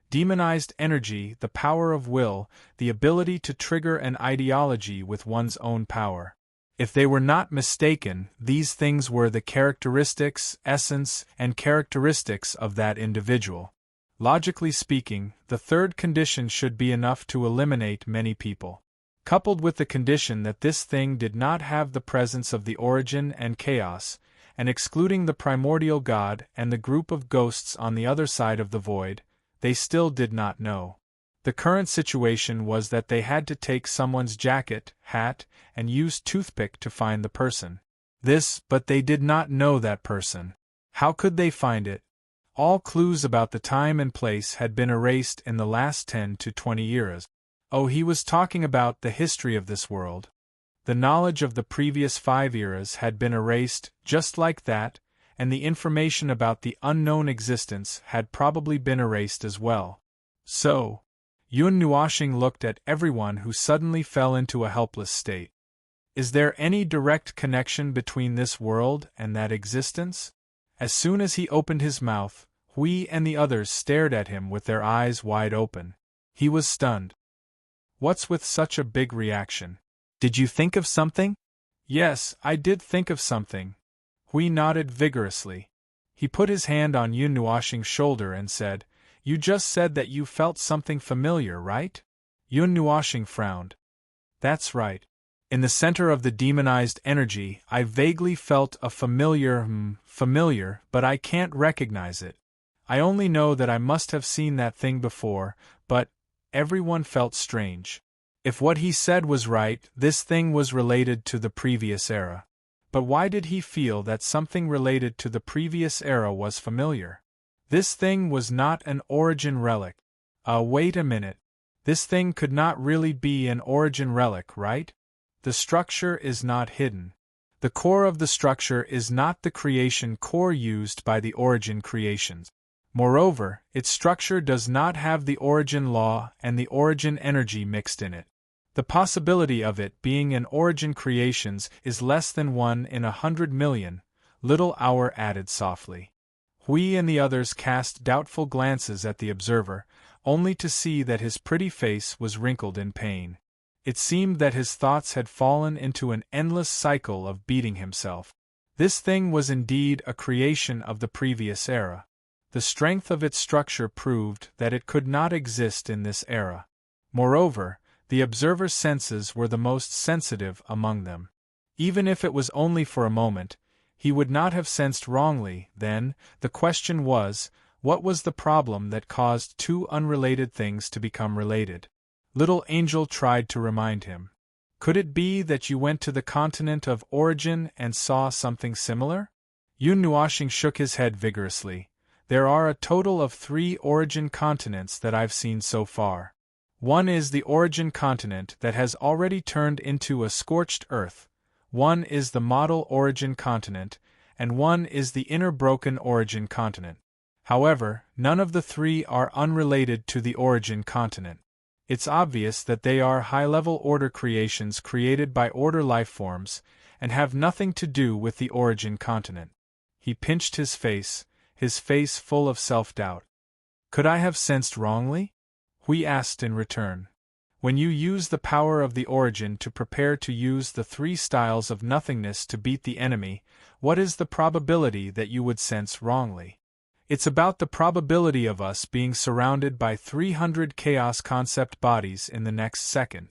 Demonized energy, the power of will, the ability to trigger an ideology with one's own power. If they were not mistaken, these things were the characteristics, essence, and characteristics of that individual. Logically speaking, the third condition should be enough to eliminate many people. Coupled with the condition that this thing did not have the presence of the origin and chaos, and excluding the primordial god and the group of ghosts on the other side of the void, they still did not know. The current situation was that they had to take someone's jacket, hat, and use toothpick to find the person. But they did not know that person. How could they find it? All clues about the time and place had been erased in the last 10 to 20 years. Oh, he was talking about the history of this world. The knowledge of the previous 5 eras had been erased just like that, and the information about the unknown existence had probably been erased as well. So, Yun Nuoxing looked at everyone who suddenly fell into a helpless state. Is there any direct connection between this world and that existence? As soon as he opened his mouth, Hui and the others stared at him with their eyes wide open. He was stunned. What's with such a big reaction? Did you think of something? Yes, I did think of something. Hui nodded vigorously. He put his hand on Yun Nuoxing's shoulder and said, You just said that you felt something familiar, right? Yun Nuoxing frowned. That's right. In the center of the demonized energy, I vaguely felt a familiar, but I can't recognize it. I only know that I must have seen that thing before, but everyone felt strange. If what he said was right, this thing was related to the previous era. But why did he feel that something related to the previous era was familiar? This thing was not an origin relic. Wait a minute. This thing could not really be an origin relic, right? The structure is not hidden. The core of the structure is not the creation core used by the origin creations. Moreover, its structure does not have the origin law and the origin energy mixed in it. The possibility of it being an origin creations is less than 1 in 100 million, little Hour added softly. Hui and the others cast doubtful glances at the observer, only to see that his pretty face was wrinkled in pain. It seemed that his thoughts had fallen into an endless cycle of beating himself. This thing was indeed a creation of the previous era. The strength of its structure proved that it could not exist in this era. Moreover, the observer's senses were the most sensitive among them. Even if it was only for a moment, he would not have sensed wrongly. Then, the question was, what was the problem that caused two unrelated things to become related? Little Angel tried to remind him. Could it be that you went to the continent of origin and saw something similar? Yun Nuashing shook his head vigorously. There are a total of 3 origin continents that I've seen so far. One is the origin continent that has already turned into a scorched earth, one is the model origin continent, and one is the inner broken origin continent. However, none of the 3 are unrelated to the origin continent. It's obvious that they are high-level order creations created by order lifeforms, and have nothing to do with the origin continent. He pinched his face full of self-doubt. Could I have sensed wrongly? Hui asked in return. When you use the power of the origin to prepare to use the 3 styles of nothingness to beat the enemy, what is the probability that you would sense wrongly? It's about the probability of us being surrounded by 300 chaos concept bodies in the next second.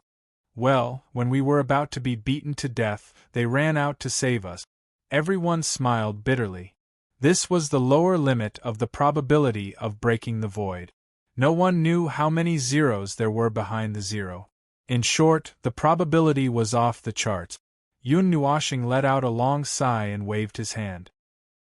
Well, when we were about to be beaten to death, they ran out to save us. Everyone smiled bitterly. This was the lower limit of the probability of breaking the void. No one knew how many zeros there were behind the 0. In short, the probability was off the charts. Yun Nuashing let out a long sigh and waved his hand.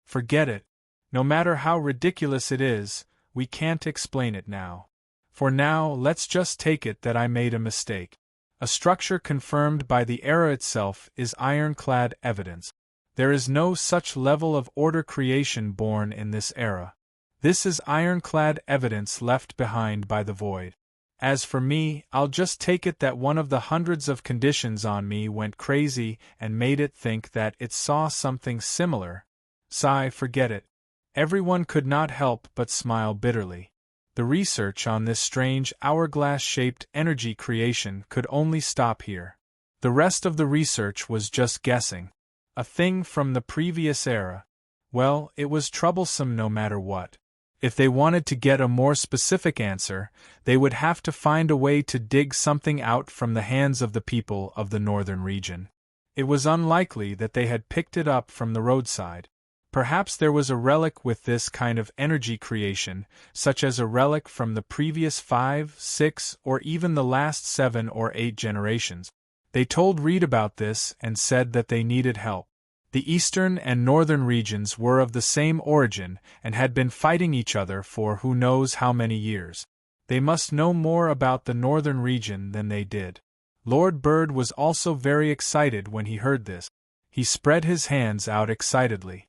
Forget it. No matter how ridiculous it is, we can't explain it now. For now, let's just take it that I made a mistake. A structure confirmed by the era itself is ironclad evidence. There is no such level of order creation born in this era. This is ironclad evidence left behind by the void. As for me, I'll just take it that one of the hundreds of conditions on me went crazy and made it think that it saw something similar. Forget it. Everyone could not help but smile bitterly. The research on this strange hourglass-shaped energy creation could only stop here. The rest of the research was just guessing. A thing from the previous era. Well, it was troublesome no matter what. If they wanted to get a more specific answer, they would have to find a way to dig something out from the hands of the people of the northern region. It was unlikely that they had picked it up from the roadside. Perhaps there was a relic with this kind of energy creation, such as a relic from the previous 5, 6, or even the last 7 or 8 generations. They told Reed about this and said that they needed help. The eastern and northern regions were of the same origin and had been fighting each other for who knows how many years. They must know more about the northern region than they did. Lord Bird was also very excited when he heard this. He spread his hands out excitedly.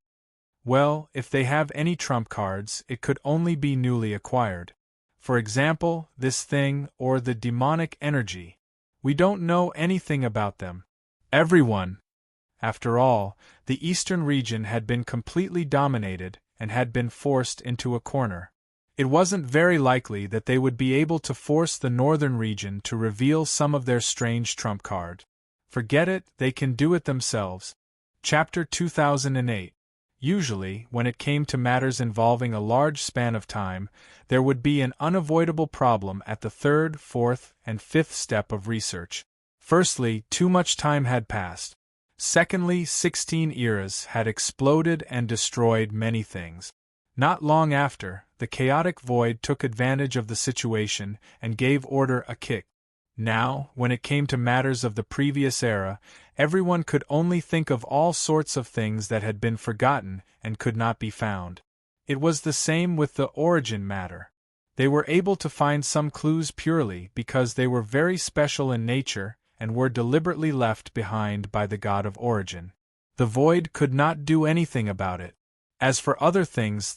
Well, if they have any trump cards, it could only be newly acquired. For example, this thing, or the demonic energy. We don't know anything about them. Everyone. After all, the eastern region had been completely dominated and had been forced into a corner. It wasn't very likely that they would be able to force the northern region to reveal some of their strange trump card. Forget it, they can do it themselves. Chapter 2008. Usually, when it came to matters involving a large span of time, there would be an unavoidable problem at the 3rd, 4th, and 5th step of research. Firstly, too much time had passed. Secondly, 16 eras had exploded and destroyed many things. Not long after, the chaotic void took advantage of the situation and gave order a kick. Now, when it came to matters of the previous era, everyone could only think of all sorts of things that had been forgotten and could not be found. It was the same with the origin matter. They were able to find some clues purely because they were very special in nature and were deliberately left behind by the god of origin. The void could not do anything about it. As for other things,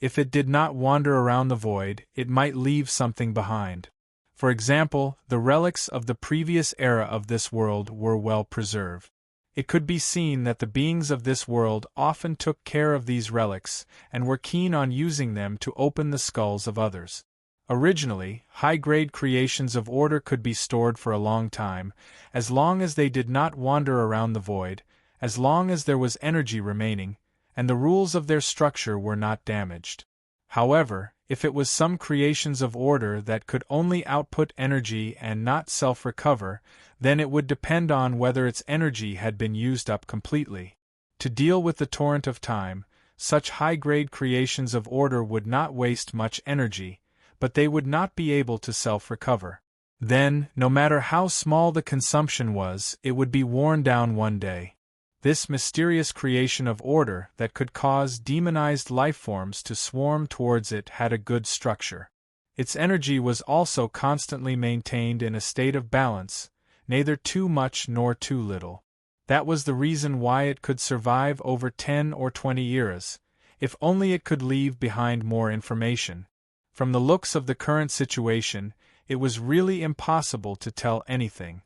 if it did not wander around the void, it might leave something behind. For example, the relics of the previous era of this world were well preserved. It could be seen that the beings of this world often took care of these relics and were keen on using them to open the skulls of others. Originally, high-grade creations of order could be stored for a long time, as long as they did not wander around the void, as long as there was energy remaining, and the rules of their structure were not damaged. However, if it was some creations of order that could only output energy and not self-recover, then it would depend on whether its energy had been used up completely. To deal with the torrent of time, such high-grade creations of order would not waste much energy, but they would not be able to self-recover. Then, no matter how small the consumption was, it would be worn down one day. This mysterious creation of order that could cause demonized lifeforms to swarm towards it had a good structure. Its energy was also constantly maintained in a state of balance, neither too much nor too little. That was the reason why it could survive over 10 or 20 eras, if only it could leave behind more information. From the looks of the current situation, it was really impossible to tell anything.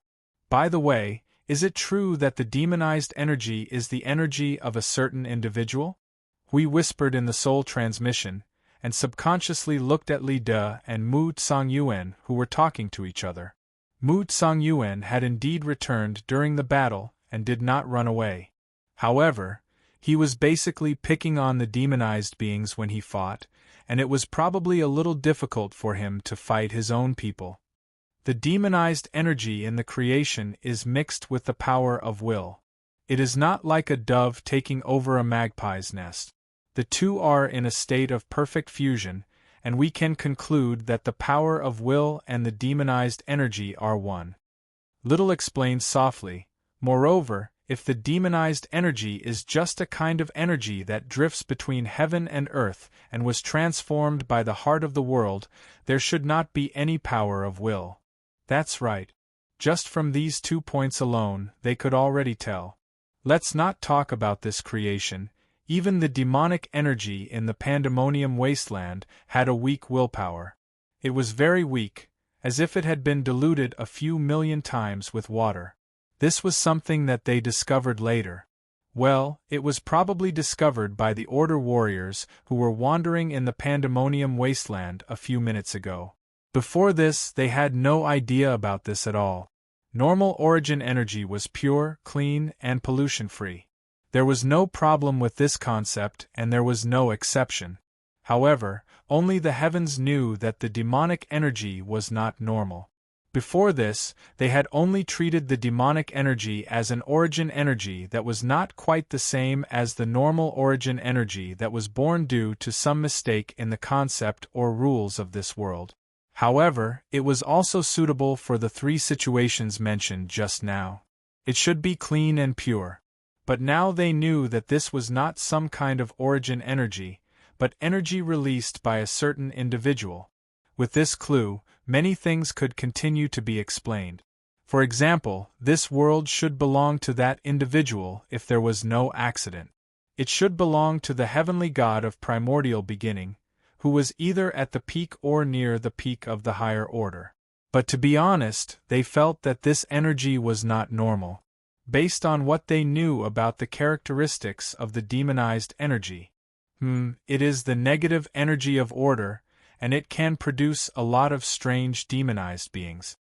By the way, is it true that the demonized energy is the energy of a certain individual? We whispered in the soul transmission, and subconsciously looked at Li De and Mu Tsongyuan, who were talking to each other. Mu Tsongyuan had indeed returned during the battle and did not run away. However, he was basically picking on the demonized beings when he fought, and it was probably a little difficult for him to fight his own people. The demonized energy in the creation is mixed with the power of will. It is not like a dove taking over a magpie's nest. The two are in a state of perfect fusion, and we can conclude that the power of will and the demonized energy are one. Little explained softly, moreover, if the demonized energy is just a kind of energy that drifts between heaven and earth and was transformed by the heart of the world, there should not be any power of will. That's right. Just from these 2 points alone, they could already tell. Let's not talk about this creation. Even the demonic energy in the pandemonium wasteland had a weak willpower. It was very weak, as if it had been diluted a few million times with water. This was something that they discovered later. Well, it was probably discovered by the Order warriors who were wandering in the pandemonium wasteland a few minutes ago. Before this, they had no idea about this at all. Normal origin energy was pure, clean, and pollution-free. There was no problem with this concept, and there was no exception. However, only the heavens knew that the demonic energy was not normal. Before this, they had only treated the demonic energy as an origin energy that was not quite the same as the normal origin energy that was born due to some mistake in the concept or rules of this world. However, it was also suitable for the 3 situations mentioned just now. It should be clean and pure. But now they knew that this was not some kind of origin energy, but energy released by a certain individual. With this clue, many things could continue to be explained. For example, this world should belong to that individual if there was no accident. It should belong to the heavenly God of primordial beginning, who was either at the peak or near the peak of the higher order. But to be honest, they felt that this energy was not normal. Based on what they knew about the characteristics of the demonized energy. It is the negative energy of order, and it can produce a lot of strange demonized beings.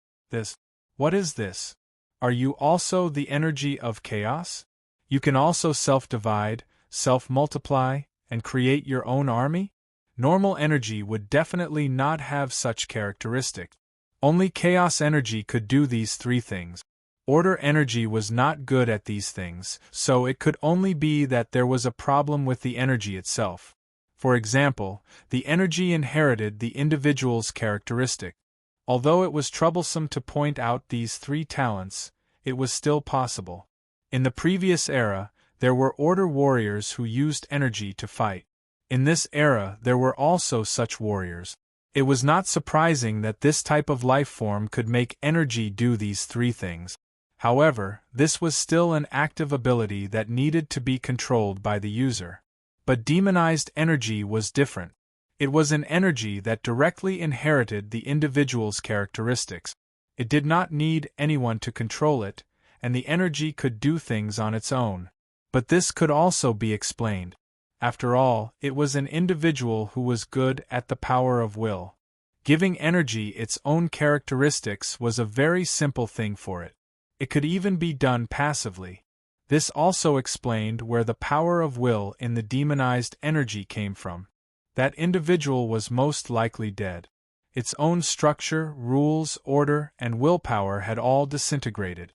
What is this? Are you also the energy of chaos? You can also self-divide, self-multiply, and create your own army? Normal energy would definitely not have such characteristics. Only chaos energy could do these 3 things. Order energy was not good at these things, so it could only be that there was a problem with the energy itself. For example, the energy inherited the individual's characteristic. Although it was troublesome to point out these 3 talents, it was still possible. In the previous era, there were Order warriors who used energy to fight. In this era, there were also such warriors. It was not surprising that this type of life form could make energy do these 3 things. However, this was still an active ability that needed to be controlled by the user. But demonized energy was different. It was an energy that directly inherited the individual's characteristics. It did not need anyone to control it, and the energy could do things on its own. But this could also be explained. After all, it was an individual who was good at the power of will. Giving energy its own characteristics was a very simple thing for it. It could even be done passively. This also explained where the power of will in the demonized energy came from. That individual was most likely dead. Its own structure, rules, order, and willpower had all disintegrated.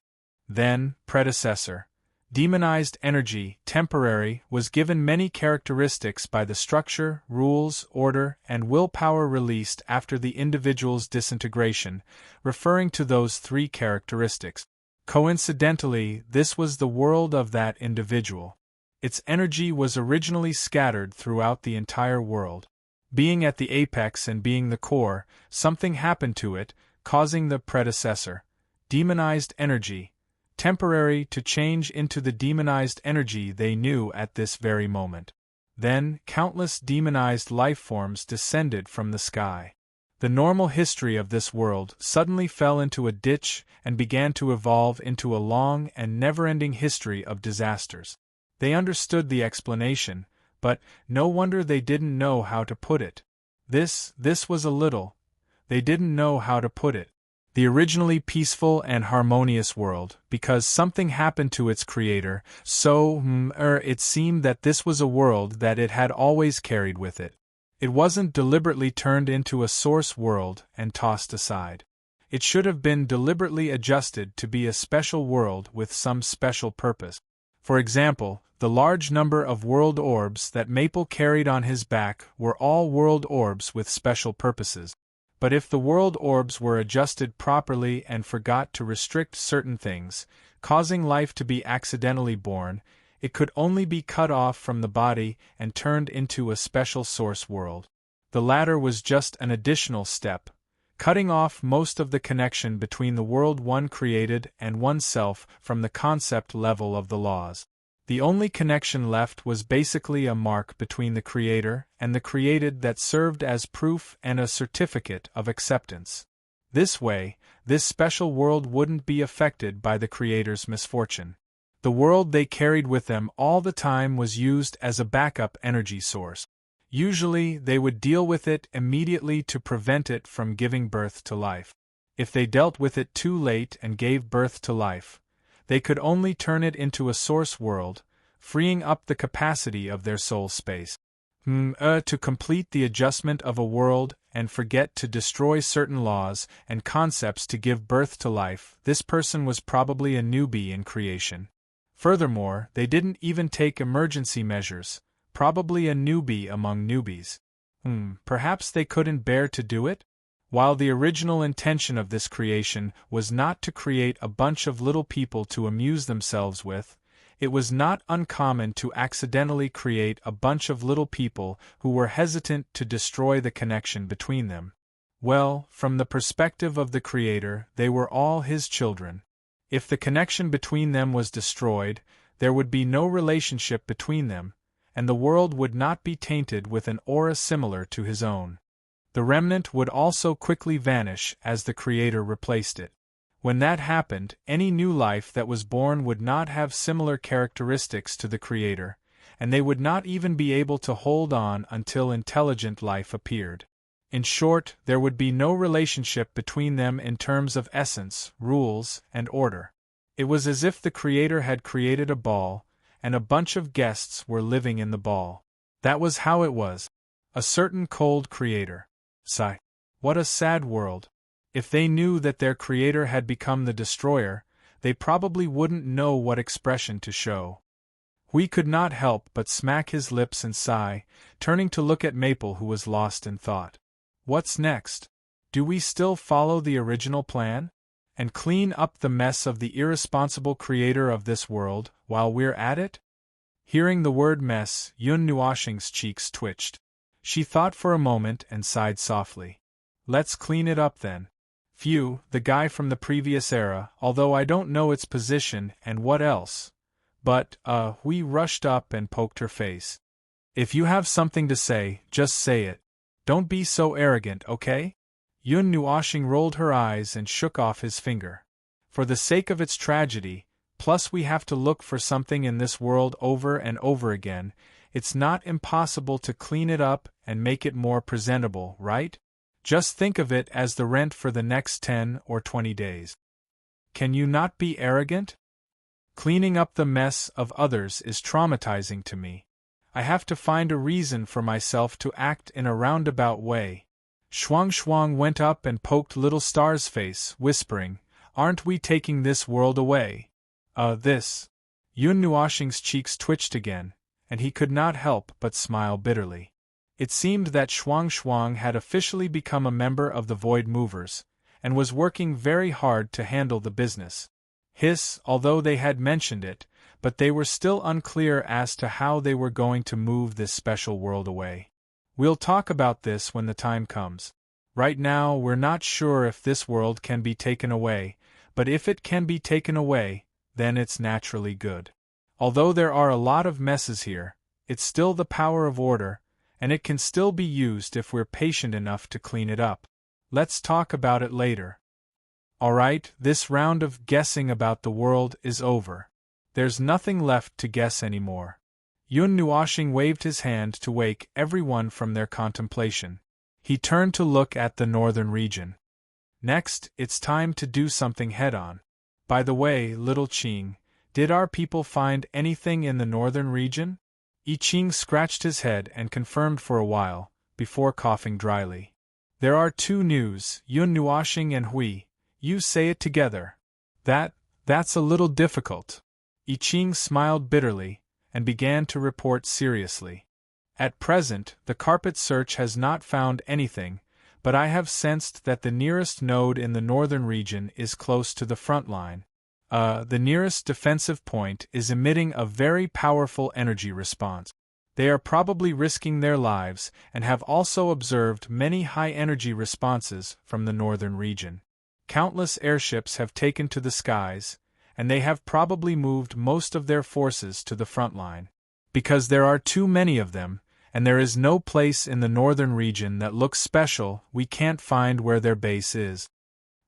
Then, predecessor, demonized energy, temporary, was given many characteristics by the structure, rules, order, and willpower released after the individual's disintegration, referring to those three characteristics. Coincidentally, this was the world of that individual. Its energy was originally scattered throughout the entire world. Being at the apex and being the core, something happened to it, causing the predecessor, demonized energy, temporary, to change into the demonized energy they knew at this very moment. Then, countless demonized life forms descended from the sky. The normal history of this world suddenly fell into a ditch and began to evolve into a long and never-ending history of disasters. They understood the explanation, but no wonder they didn't know how to put it. This was a little. They didn't know how to put it. The originally peaceful and harmonious world, because something happened to its creator, so it seemed that this was a world that it had always carried with it. It wasn't deliberately turned into a source world and tossed aside. It should have been deliberately adjusted to be a special world with some special purpose. For example, the large number of world orbs that Maple carried on his back were all world orbs with special purposes. But if the world orbs were adjusted properly and forgot to restrict certain things, causing life to be accidentally born, it could only be cut off from the body and turned into a special source world. The latter was just an additional step, cutting off most of the connection between the world one created and oneself from the concept level of the laws. The only connection left was basically a mark between the creator and the created that served as proof and a certificate of acceptance. This way, this special world wouldn't be affected by the creator's misfortune. The world they carried with them all the time was used as a backup energy source. Usually, they would deal with it immediately to prevent it from giving birth to life. If they dealt with it too late and gave birth to life, they could only turn it into a source world, freeing up the capacity of their soul space. To complete the adjustment of a world and forget to destroy certain laws and concepts to give birth to life, this person was probably a newbie in creation. Furthermore, they didn't even take emergency measures, probably a newbie among newbies. Perhaps they couldn't bear to do it? While the original intention of this creation was not to create a bunch of little people to amuse themselves with, it was not uncommon to accidentally create a bunch of little people who were hesitant to destroy the connection between them. Well, from the perspective of the Creator, they were all His children. If the connection between them was destroyed, there would be no relationship between them, and the world would not be tainted with an aura similar to His own. The remnant would also quickly vanish as the Creator replaced it. When that happened, any new life that was born would not have similar characteristics to the Creator, and they would not even be able to hold on until intelligent life appeared. In short, there would be no relationship between them in terms of essence, rules, and order. It was as if the Creator had created a ball, and a bunch of guests were living in the ball. That was how it was. A certain cold Creator. Sigh. What a sad world. If they knew that their Creator had become the destroyer, they probably wouldn't know what expression to show. We could not help but smack his lips and sigh, turning to look at Maple, who was lost in thought. What's next? Do we still follow the original plan? And clean up the mess of the irresponsible creator of this world while we're at it? Hearing the word mess, Yun Nuoshing's cheeks twitched. She thought for a moment and sighed softly. Let's clean it up then. Phew, the guy from the previous era, although I don't know its position and what else. But, we rushed up and poked her face. If you have something to say, just say it. Don't be so arrogant, okay? Yun Nuoshing rolled her eyes and shook off his finger. For the sake of its tragedy, Plus we have to look for something in this world over and over again. It's not impossible to clean it up and make it more presentable, right? Just think of it as the rent for the next 10 or 20 days. Can you not be arrogant? Cleaning up the mess of others is traumatizing to me. I have to find a reason for myself to act in a roundabout way. Shuang Shuang went up and poked Little Star's face, whispering, "Aren't we taking this world away?" This. Yun Nuoxing's cheeks twitched again, and he could not help but smile bitterly. It seemed that Shuang Shuang had officially become a member of the Void Movers, and was working very hard to handle the business. Although they had mentioned it, but they were still unclear as to how they were going to move this special world away. We'll talk about this when the time comes. Right now we're not sure if this world can be taken away, but if it can be taken away, then it's naturally good. Although there are a lot of messes here, it's still the power of order, and it can still be used if we're patient enough to clean it up. Let's talk about it later. Alright, this round of guessing about the world is over. There's nothing left to guess anymore. Yun Nuoxing waved his hand to wake everyone from their contemplation. He turned to look at the northern region. Next, it's time to do something head-on. By the way, Little Qing, did our people find anything in the northern region? I Ching scratched his head and confirmed for a while, before coughing dryly. There are two news, Yun Nuoxing and Hui. You say it together. That's a little difficult. I Ching smiled bitterly, and began to report seriously. At present, the carpet search has not found anything, but I have sensed that the nearest node in the northern region is close to the front line. The nearest defensive point is emitting a very powerful energy response. They are probably risking their lives and have also observed many high-energy responses from the northern region. Countless airships have taken to the skies, and they have probably moved most of their forces to the front line. Because there are too many of them, and there is no place in the northern region that looks special, we can't find where their base is.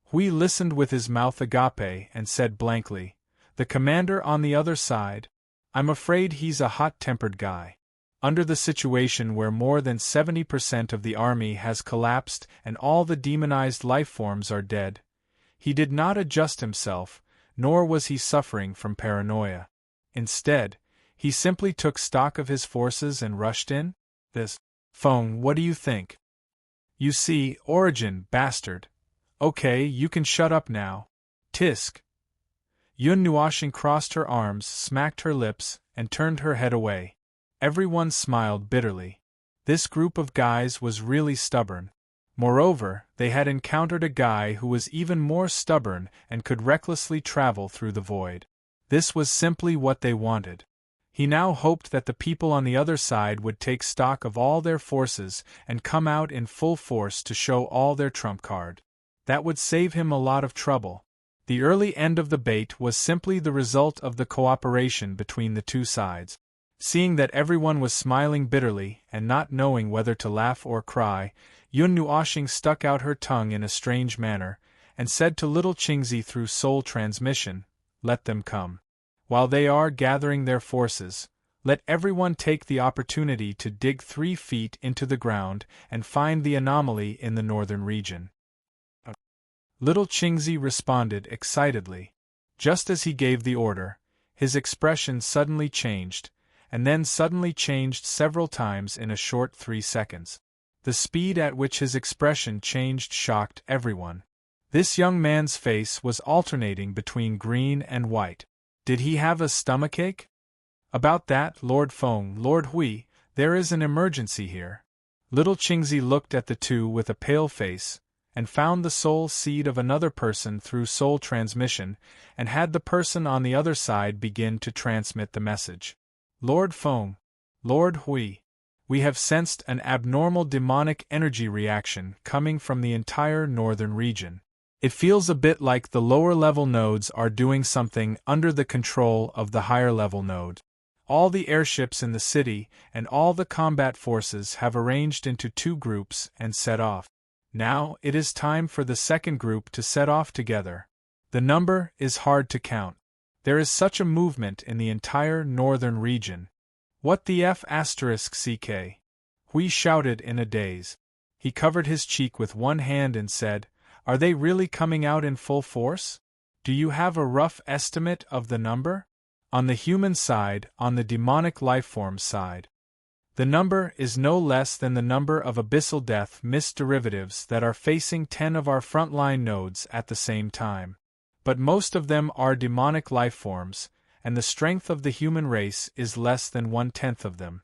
Hui listened with his mouth agape and said blankly, "The commander on the other side? I'm afraid he's a hot-tempered guy. Under the situation where more than 70% of the army has collapsed and all the demonized lifeforms are dead, he did not adjust himself, nor was he suffering from paranoia. Instead, he simply took stock of his forces and rushed in? Feng, what do you think?" "You see, Origin, bastard. Okay, you can shut up now. Tisk." Yun Nuoxing crossed her arms, smacked her lips, and turned her head away. Everyone smiled bitterly. This group of guys was really stubborn. Moreover, they had encountered a guy who was even more stubborn and could recklessly travel through the void. This was simply what they wanted. He now hoped that the people on the other side would take stock of all their forces and come out in full force to show all their trump card. That would save him a lot of trouble. The early end of the bait was simply the result of the cooperation between the two sides. Seeing that everyone was smiling bitterly and not knowing whether to laugh or cry, Yun Nuoxing stuck out her tongue in a strange manner, and said to Little Qingzi through soul transmission, "Let them come. While they are gathering their forces, let everyone take the opportunity to dig 3 feet into the ground and find the anomaly in the northern region." Little Qingzi responded excitedly. Just as he gave the order, his expression suddenly changed, and then suddenly changed several times in a short 3 seconds. The speed at which his expression changed shocked everyone. This young man's face was alternating between green and white. Did he have a stomachache? "About that, Lord Feng, Lord Hui, there is an emergency here." Little Qingzi looked at the two with a pale face, and found the soul seed of another person through soul transmission, and had the person on the other side begin to transmit the message. "Lord Feng, Lord Hui, we have sensed an abnormal demonic energy reaction coming from the entire northern region. It feels a bit like the lower-level nodes are doing something under the control of the higher-level node. All the airships in the city and all the combat forces have arranged into 2 groups and set off. Now it is time for the second group to set off together. The number is hard to count. There is such a movement in the entire northern region. What the F***ck? Hui shouted in a daze. He covered his cheek with one hand and said, "Are they really coming out in full force? Do you have a rough estimate of the number? On the human side, on the demonic lifeform side. The number is no less than the number of abyssal death mist derivatives that are facing 10 of our frontline nodes at the same time. But most of them are demonic lifeforms, and the strength of the human race is less than 1/10 of them."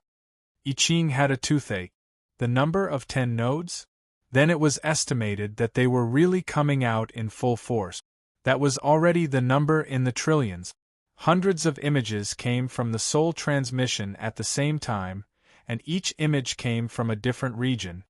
I Ching had a toothache. The number of 10 nodes? Then it was estimated that they were really coming out in full force. That was already the number in the trillions. Hundreds of images came from the soul transmission at the same time, and each image came from a different region.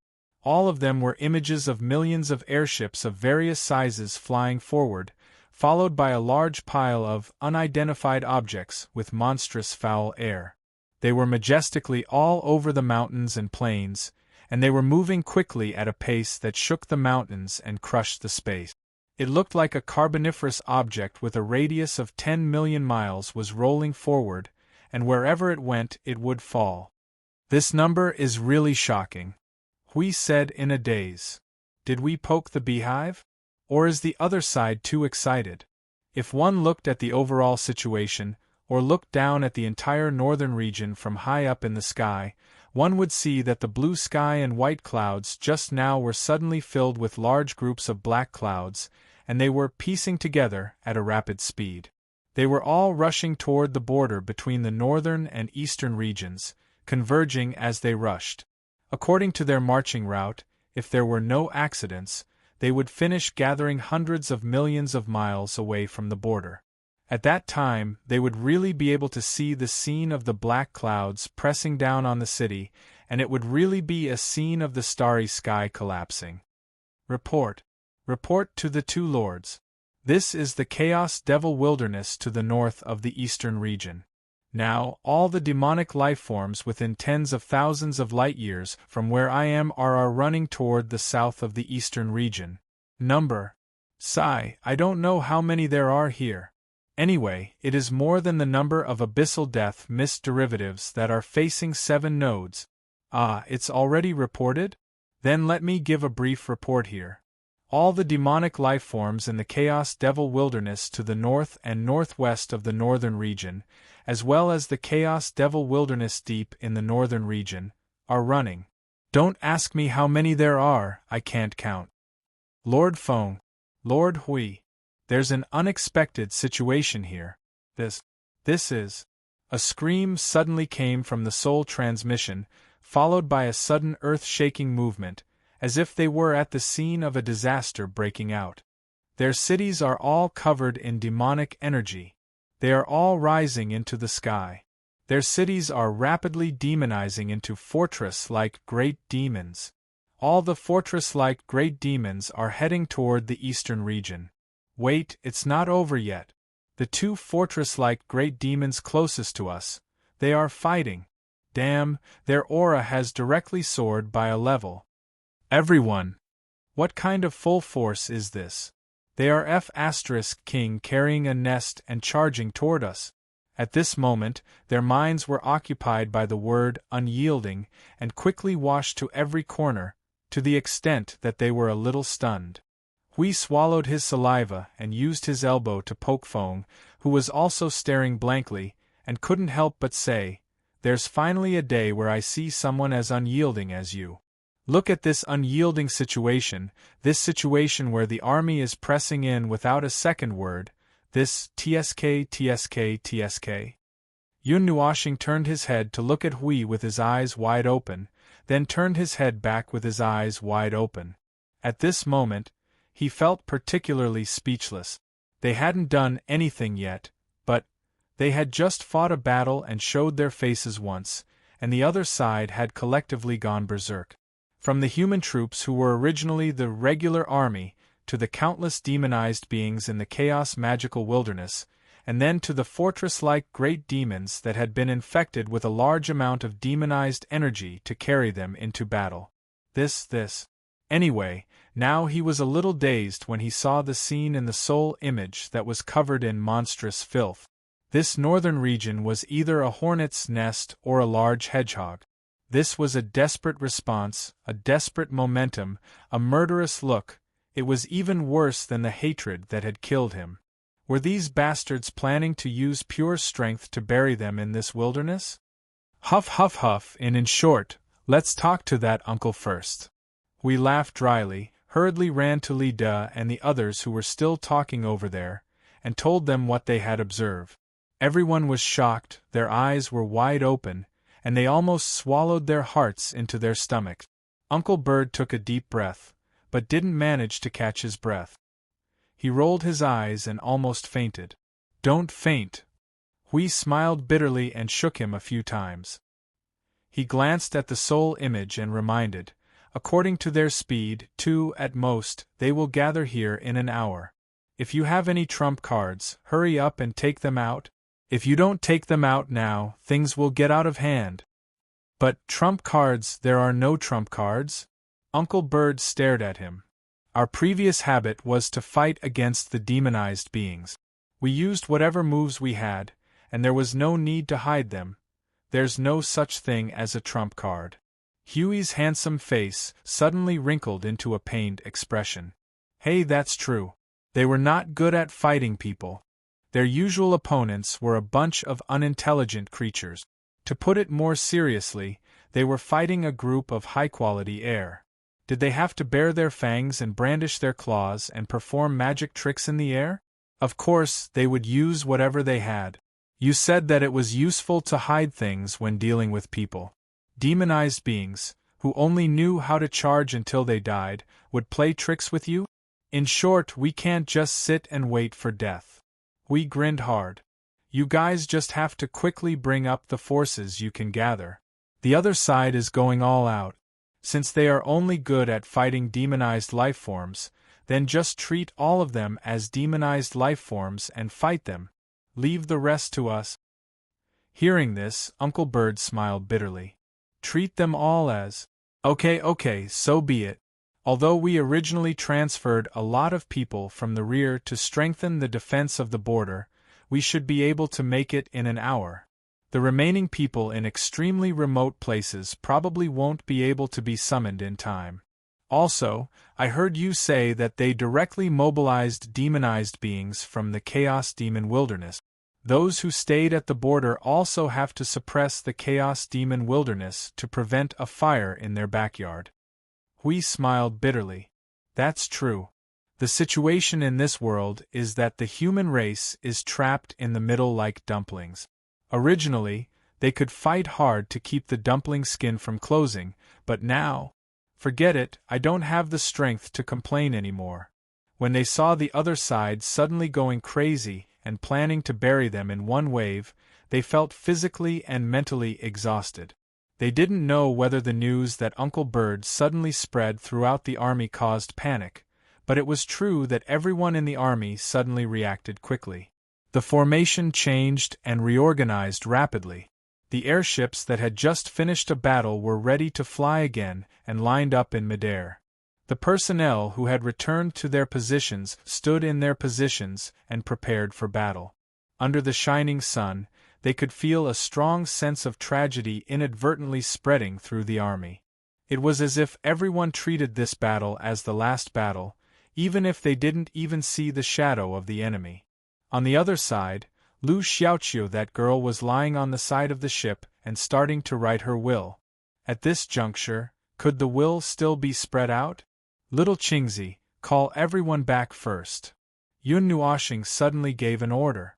All of them were images of millions of airships of various sizes flying forward, followed by a large pile of unidentified objects with monstrous foul air. They were majestically all over the mountains and plains, and they were moving quickly at a pace that shook the mountains and crushed the space. It looked like a carboniferous object with a radius of 10 million miles was rolling forward, and wherever it went it would fall. "This number is really shocking," Hui said in a daze. "Did we poke the beehive? Or is the other side too excited?" If one looked at the overall situation, or looked down at the entire northern region from high up in the sky, one would see that the blue sky and white clouds just now were suddenly filled with large groups of black clouds, and they were piecing together at a rapid speed. They were all rushing toward the border between the northern and eastern regions, converging as they rushed. According to their marching route, if there were no accidents, they would finish gathering hundreds of millions of miles away from the border. At that time, they would really be able to see the scene of the black clouds pressing down on the city, and it would really be a scene of the starry sky collapsing. Report. Report to the two lords. This is the Chaos Devil Wilderness to the north of the eastern region. Now, all the demonic lifeforms within tens of thousands of light-years from where I am are running toward the south of the eastern region. Number. Sigh, I don't know how many there are here. Anyway, it is more than the number of abyssal death mist derivatives that are facing 7 nodes. Ah, it's already reported? Then let me give a brief report here. All the demonic lifeforms in the Chaos Devil Wilderness to the north and northwest of the northern region, as well as the Chaos Devil Wilderness deep in the northern region, are running. Don't ask me how many there are, I can't count. Lord Feng, Lord Hui, there's an unexpected situation here. This is. A scream suddenly came from the soul transmission, followed by a sudden earth-shaking movement, as if they were at the scene of a disaster breaking out. Their cities are all covered in demonic energy. They are all rising into the sky. Their cities are rapidly demonizing into fortress-like great demons. All the fortress-like great demons are heading toward the eastern region. Wait, it's not over yet. The 2 fortress-like great demons closest to us, they are fighting. Damn, their aura has directly soared by a level. Everyone! What kind of full force is this? They are F***king carrying a nest and charging toward us. At this moment, their minds were occupied by the word unyielding and quickly washed to every corner, to the extent that they were a little stunned. Hui swallowed his saliva and used his elbow to poke Feng, who was also staring blankly, and couldn't help but say, "There's finally a day where I see someone as unyielding as you. Look at this unyielding situation, this situation where the army is pressing in without a second word, this tsk. Yun Nuashing turned his head to look at Hui with his eyes wide open, then turned his head back with his eyes wide open. At this moment, he felt particularly speechless. They hadn't done anything yet, but they had just fought a battle and showed their faces once, and the other side had collectively gone berserk. From the human troops who were originally the regular army, to the countless demonized beings in the chaos magical wilderness, and then to the fortress-like great demons that had been infected with a large amount of demonized energy to carry them into battle. Anyway, now he was a little dazed when he saw the scene in the soul image that was covered in monstrous filth. This northern region was either a hornet's nest or a large hedgehog. This was a desperate response, a desperate momentum, a murderous look. It was even worse than the hatred that had killed him. Were these bastards planning to use pure strength to bury them in this wilderness? Huff, huff, huff, and in short, let's talk to that uncle first. We laughed dryly, hurriedly ran to Lida and the others who were still talking over there, and told them what they had observed. Everyone was shocked, their eyes were wide open, and they almost swallowed their hearts into their stomachs. Uncle Bird took a deep breath, but didn't manage to catch his breath. He rolled his eyes and almost fainted. Don't faint. We smiled bitterly and shook him a few times. He glanced at the soul image and reminded, according to their speed, 2 at most, they will gather here in an hour. If you have any trump cards, hurry up and take them out. If you don't take them out now, things will get out of hand. But trump cards, there are no trump cards? Uncle Bird stared at him. Our previous habit was to fight against the demonized beings. We used whatever moves we had, and there was no need to hide them. There's no such thing as a trump card. Huey's handsome face suddenly wrinkled into a pained expression. Hey, that's true. They were not good at fighting people. Their usual opponents were a bunch of unintelligent creatures. To put it more seriously, they were fighting a group of high-quality air. Did they have to bare their fangs and brandish their claws and perform magic tricks in the air? Of course, they would use whatever they had. You said that it was useful to hide things when dealing with people. Demonized beings, who only knew how to charge until they died, would play tricks with you? In short, we can't just sit and wait for death. We grinned hard. You guys just have to quickly bring up the forces you can gather. The other side is going all out. Since they are only good at fighting demonized life forms, then just treat all of them as demonized life forms and fight them. Leave the rest to us. Hearing this, Uncle Bird smiled bitterly. Treat them all as... Okay, so be it. Although we originally transferred a lot of people from the rear to strengthen the defense of the border, we should be able to make it in an hour. The remaining people in extremely remote places probably won't be able to be summoned in time. Also, I heard you say that they directly mobilized demonized beings from the Chaos Demon Wilderness. Those who stayed at the border also have to suppress the Chaos Demon Wilderness to prevent a fire in their backyard. We smiled bitterly. That's true. The situation in this world is that the human race is trapped in the middle like dumplings. Originally, they could fight hard to keep the dumpling skin from closing, but now... Forget it, I don't have the strength to complain anymore. When they saw the other side suddenly going crazy and planning to bury them in one wave, they felt physically and mentally exhausted. They didn't know whether the news that Uncle Bird suddenly spread throughout the army caused panic, but it was true that everyone in the army suddenly reacted quickly. The formation changed and reorganized rapidly. The airships that had just finished a battle were ready to fly again and lined up in midair. The personnel who had returned to their positions stood in their positions and prepared for battle. Under the shining sun, they could feel a strong sense of tragedy inadvertently spreading through the army. It was as if everyone treated this battle as the last battle, even if they didn't even see the shadow of the enemy. On the other side, Lu Xiaoqiu, that girl, was lying on the side of the ship and starting to write her will. At this juncture, could the will still be spread out? Little Qingzi, call everyone back first. Yun Nuoxing suddenly gave an order.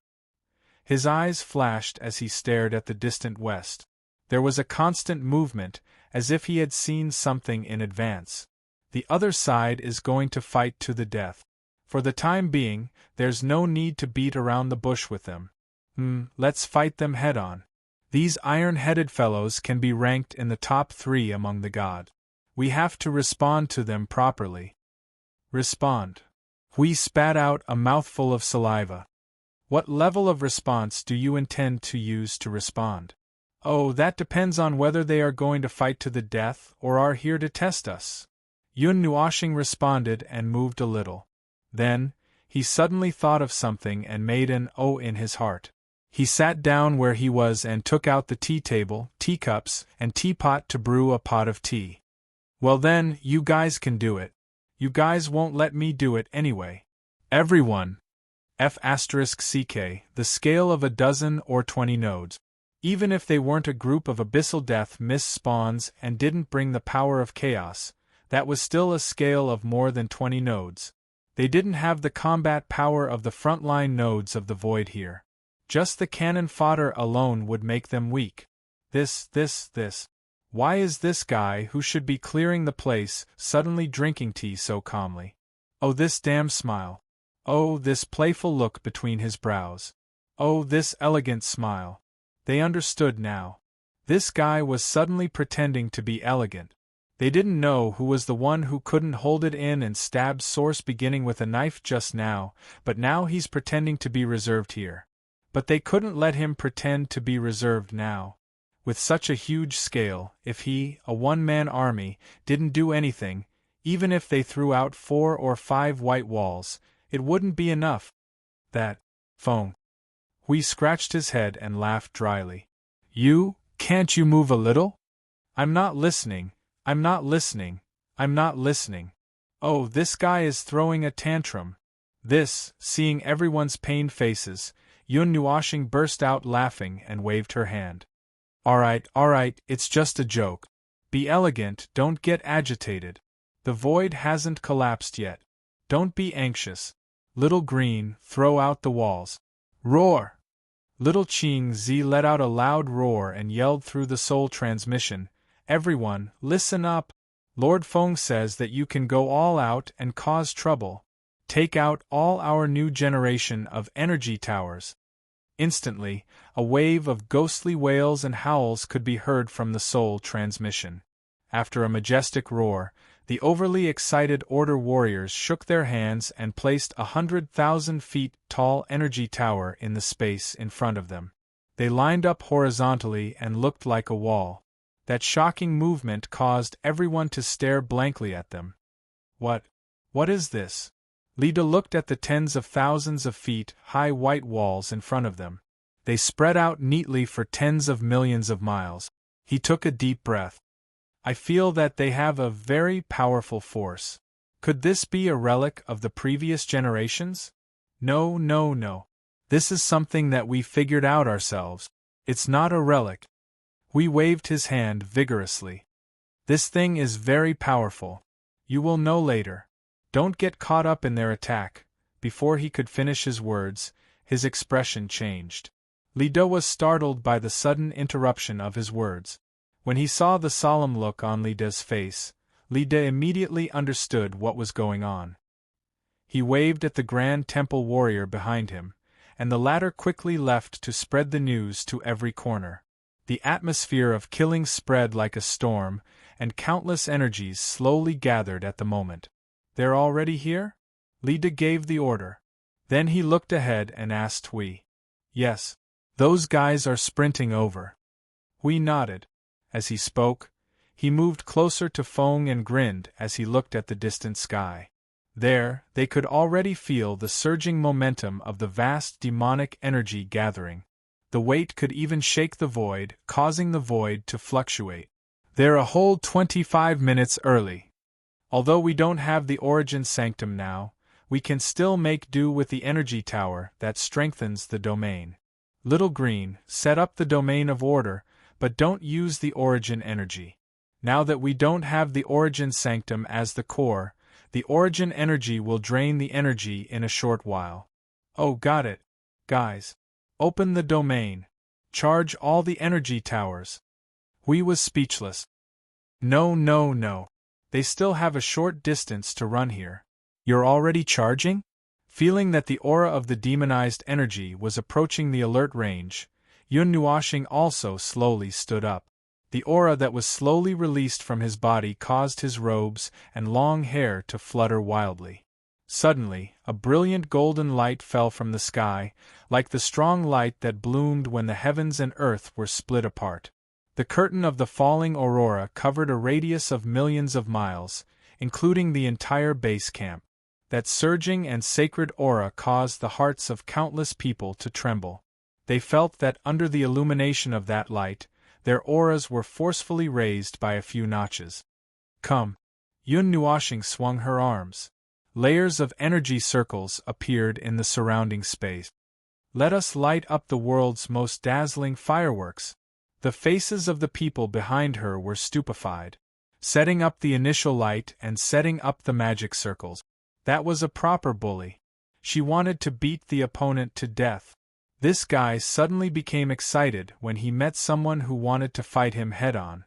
His eyes flashed as he stared at the distant west. There was a constant movement, as if he had seen something in advance. The other side is going to fight to the death. For the time being, there's no need to beat around the bush with them. Let's fight them head-on. These iron-headed fellows can be ranked in the top 3 among the gods. We have to respond to them properly. Respond. We spat out a mouthful of saliva. What level of response do you intend to use to respond? Oh, that depends on whether they are going to fight to the death or are here to test us. Yun Nuoxing responded and moved a little. Then, he suddenly thought of something and made an "oh" in his heart. He sat down where he was and took out the tea table, teacups, and teapot to brew a pot of tea. Well then, you guys can do it. You guys won't let me do it anyway. Everyone. F*ck, the scale of a dozen or 20 nodes. Even if they weren't a group of abyssal death mist spawns and didn't bring the power of chaos, that was still a scale of more than 20 nodes. They didn't have the combat power of the frontline nodes of the void here. Just the cannon fodder alone would make them weak. This. Why is this guy, who should be clearing the place, suddenly drinking tea so calmly? Oh, this damn smile. Oh, this playful look between his brows. Oh, this elegant smile. They understood now. This guy was suddenly pretending to be elegant. They didn't know who was the one who couldn't hold it in and stabbed Source beginning with a knife just now, but now he's pretending to be reserved here. But they couldn't let him pretend to be reserved now. With such a huge scale, if he, a one-man army, didn't do anything, even if they threw out 4 or 5 white walls, it wouldn't be enough. That phone. Hui scratched his head and laughed dryly. Can't you move a little? I'm not listening. Oh, this guy is throwing a tantrum. Seeing everyone's pained faces, Yun Nuashing burst out laughing and waved her hand. Alright, it's just a joke. Be elegant, don't get agitated. The void hasn't collapsed yet. Don't be anxious. Little Green, throw out the walls. Roar! Little Qing Zi let out a loud roar and yelled through the soul transmission, Everyone, listen up! Lord Feng says that you can go all out and cause trouble. Take out all our new generation of energy towers. Instantly, a wave of ghostly wails and howls could be heard from the soul transmission. After a majestic roar, the overly excited Order warriors shook their hands and placed 100,000 feet tall energy tower in the space in front of them. They lined up horizontally and looked like a wall. That shocking movement caused everyone to stare blankly at them. What is this? Lida looked at the tens of thousands of feet high white walls in front of them. They spread out neatly for tens of millions of miles. He took a deep breath. I feel that they have a very powerful force. Could this be a relic of the previous generations? No. This is something that we figured out ourselves. It's not a relic. Hui waved his hand vigorously. This thing is very powerful. You will know later. Don't get caught up in their attack. Before he could finish his words, his expression changed. Li De was startled by the sudden interruption of his words. When he saw the solemn look on Li De's face, Li De immediately understood what was going on. He waved at the Grand Temple warrior behind him, and the latter quickly left to spread the news to every corner. The atmosphere of killing spread like a storm, and countless energies slowly gathered at the moment. They're already here? Li De gave the order. Then he looked ahead and asked Hui. Yes. Those guys are sprinting over. Hui nodded. As he spoke, he moved closer to Feng and grinned as he looked at the distant sky. There, they could already feel the surging momentum of the vast demonic energy gathering. The weight could even shake the void, causing the void to fluctuate. They're a whole 25 minutes early. Although we don't have the Origin Sanctum now, we can still make do with the energy tower that strengthens the domain. Little Green, set up the domain of order, but don't use the Origin energy. Now that we don't have the Origin Sanctum as the core, the Origin energy will drain the energy in a short while. Oh, got it. Guys. Open the domain. Charge all the energy towers. Hui was speechless. No. They still have a short distance to run here. You're already charging? Feeling that the aura of the demonized energy was approaching the alert range, Yun Nuashing also slowly stood up. The aura that was slowly released from his body caused his robes and long hair to flutter wildly. Suddenly, a brilliant golden light fell from the sky, like the strong light that bloomed when the heavens and earth were split apart. The curtain of the falling aurora covered a radius of millions of miles, including the entire base camp. That surging and sacred aura caused the hearts of countless people to tremble. They felt that under the illumination of that light, their auras were forcefully raised by a few notches. Come. Yun Nuoshing swung her arms. Layers of energy circles appeared in the surrounding space. Let us light up the world's most dazzling fireworks. The faces of the people behind her were stupefied. Setting up the initial light and setting up the magic circles. That was a proper bully. She wanted to beat the opponent to death. This guy suddenly became excited when he met someone who wanted to fight him head-on.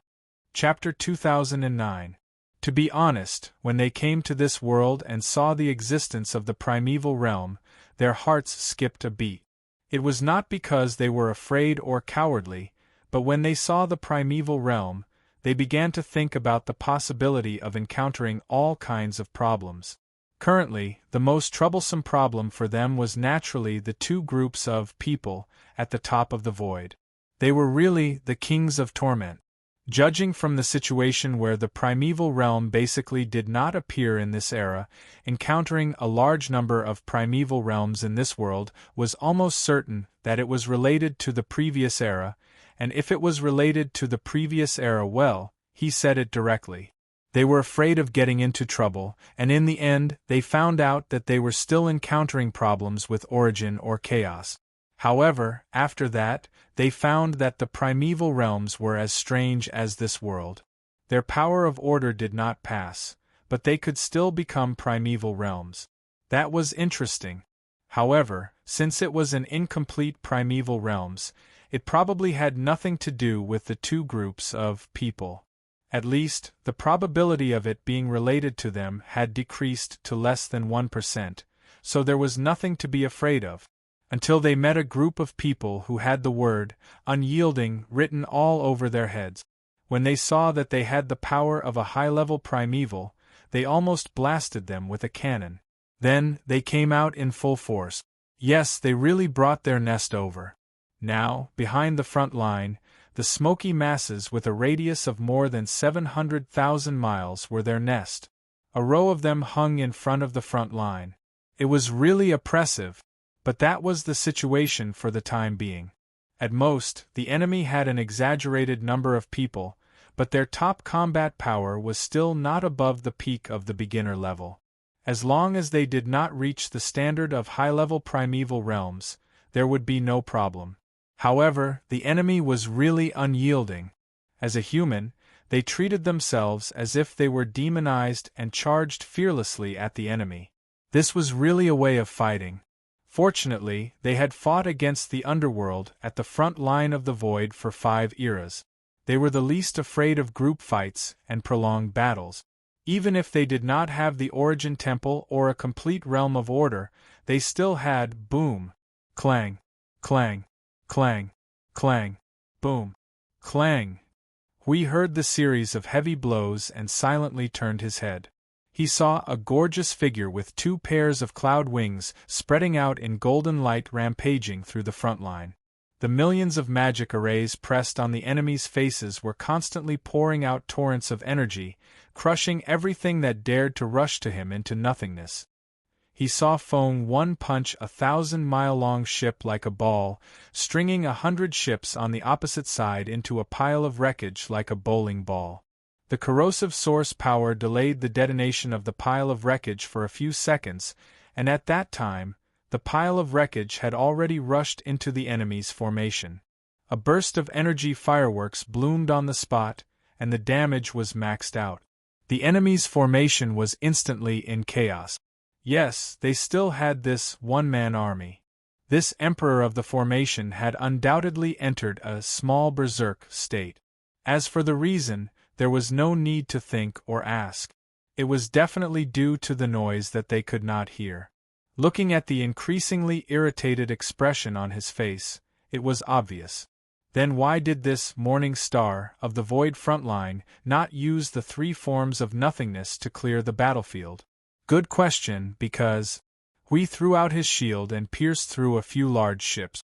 Chapter 2009. To be honest, when they came to this world and saw the existence of the primeval realm, their hearts skipped a beat. It was not because they were afraid or cowardly, but when they saw the primeval realm, they began to think about the possibility of encountering all kinds of problems. Currently, the most troublesome problem for them was naturally the two groups of people at the top of the void. They were really the kings of torment. Judging from the situation where the primeval realm basically did not appear in this era, encountering a large number of primeval realms in this world was almost certain that it was related to the previous era, and if it was related to the previous era, well, he said it directly. They were afraid of getting into trouble, and in the end, they found out that they were still encountering problems with origin or chaos. However, after that, they found that the primeval realms were as strange as this world. Their power of order did not pass, but they could still become primeval realms. That was interesting. However, since it was an incomplete primeval realms, it probably had nothing to do with the two groups of people. At least, the probability of it being related to them had decreased to less than 1%, so there was nothing to be afraid of. Until they met a group of people who had the word, unyielding, written all over their heads. When they saw that they had the power of a high-level primeval, they almost blasted them with a cannon. Then, they came out in full force. Yes, they really brought their nest over. Now, behind the front line, the smoky masses with a radius of more than 700,000 miles were their nest. A row of them hung in front of the front line. It was really oppressive, but that was the situation for the time being. At most, the enemy had an exaggerated number of people, but their top combat power was still not above the peak of the beginner level. As long as they did not reach the standard of high-level primeval realms, there would be no problem. However, the enemy was really unyielding. As a human, they treated themselves as if they were demonized and charged fearlessly at the enemy. This was really a way of fighting. Fortunately, they had fought against the underworld at the front line of the void for 5 eras. They were the least afraid of group fights and prolonged battles. Even if they did not have the origin temple or a complete realm of order, they still had boom, clang, clang, clang, clang, boom, clang. Hui heard the series of heavy blows and silently turned his head. He saw a gorgeous figure with 2 pairs of cloud wings spreading out in golden light rampaging through the front line. The millions of magic arrays pressed on the enemy's faces were constantly pouring out torrents of energy, crushing everything that dared to rush to him into nothingness. He saw Feng One punch a 1,000-mile-long ship like a ball, stringing 100 ships on the opposite side into a pile of wreckage like a bowling ball. The corrosive source power delayed the detonation of the pile of wreckage for a few seconds, and at that time, the pile of wreckage had already rushed into the enemy's formation. A burst of energy fireworks bloomed on the spot, and the damage was maxed out. The enemy's formation was instantly in chaos. Yes, they still had this one-man army. This emperor of the formation had undoubtedly entered a small berserk state. As for the reason, there was no need to think or ask. It was definitely due to the noise that they could not hear. Looking at the increasingly irritated expression on his face, it was obvious. Then why did this morning star of the void frontline not use the 3 forms of nothingness to clear the battlefield? Good question, because Hui threw out his shield and pierced through a few large ships.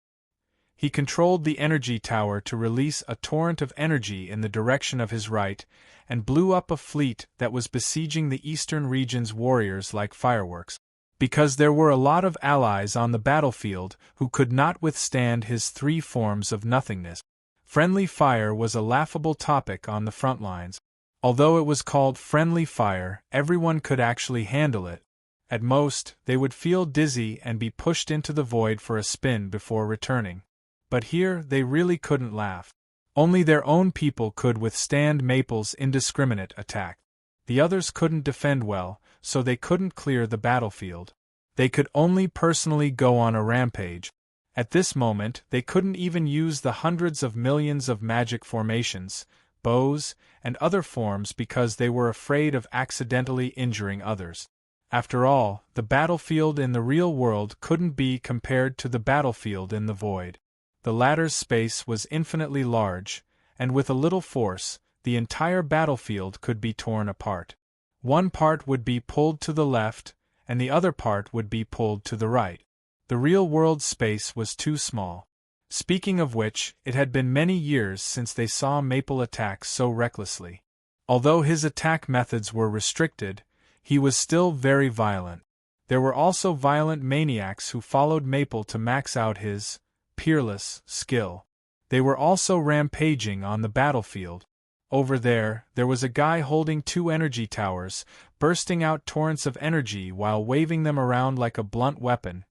He controlled the energy tower to release a torrent of energy in the direction of his right, and blew up a fleet that was besieging the eastern region's warriors like fireworks. Because there were a lot of allies on the battlefield who could not withstand his 3 forms of nothingness. Friendly fire was a laughable topic on the front lines. Although it was called friendly fire, everyone could actually handle it. At most, they would feel dizzy and be pushed into the void for a spin before returning. But here, they really couldn't laugh. Only their own people could withstand Maple's indiscriminate attack. The others couldn't defend well, so they couldn't clear the battlefield. They could only personally go on a rampage. At this moment, they couldn't even use the hundreds of millions of magic formations, bows, and other forms because they were afraid of accidentally injuring others. After all, the battlefield in the real world couldn't be compared to the battlefield in the void. The latter's space was infinitely large, and with a little force, the entire battlefield could be torn apart. One part would be pulled to the left, and the other part would be pulled to the right. The real-world space was too small. Speaking of which, it had been many years since they saw Maple attack so recklessly. Although his attack methods were restricted, he was still very violent. There were also violent maniacs who followed Maple to max out his peerless skill. They were also rampaging on the battlefield. Over there was a guy holding 2 energy towers, bursting out torrents of energy while waving them around like a blunt weapon.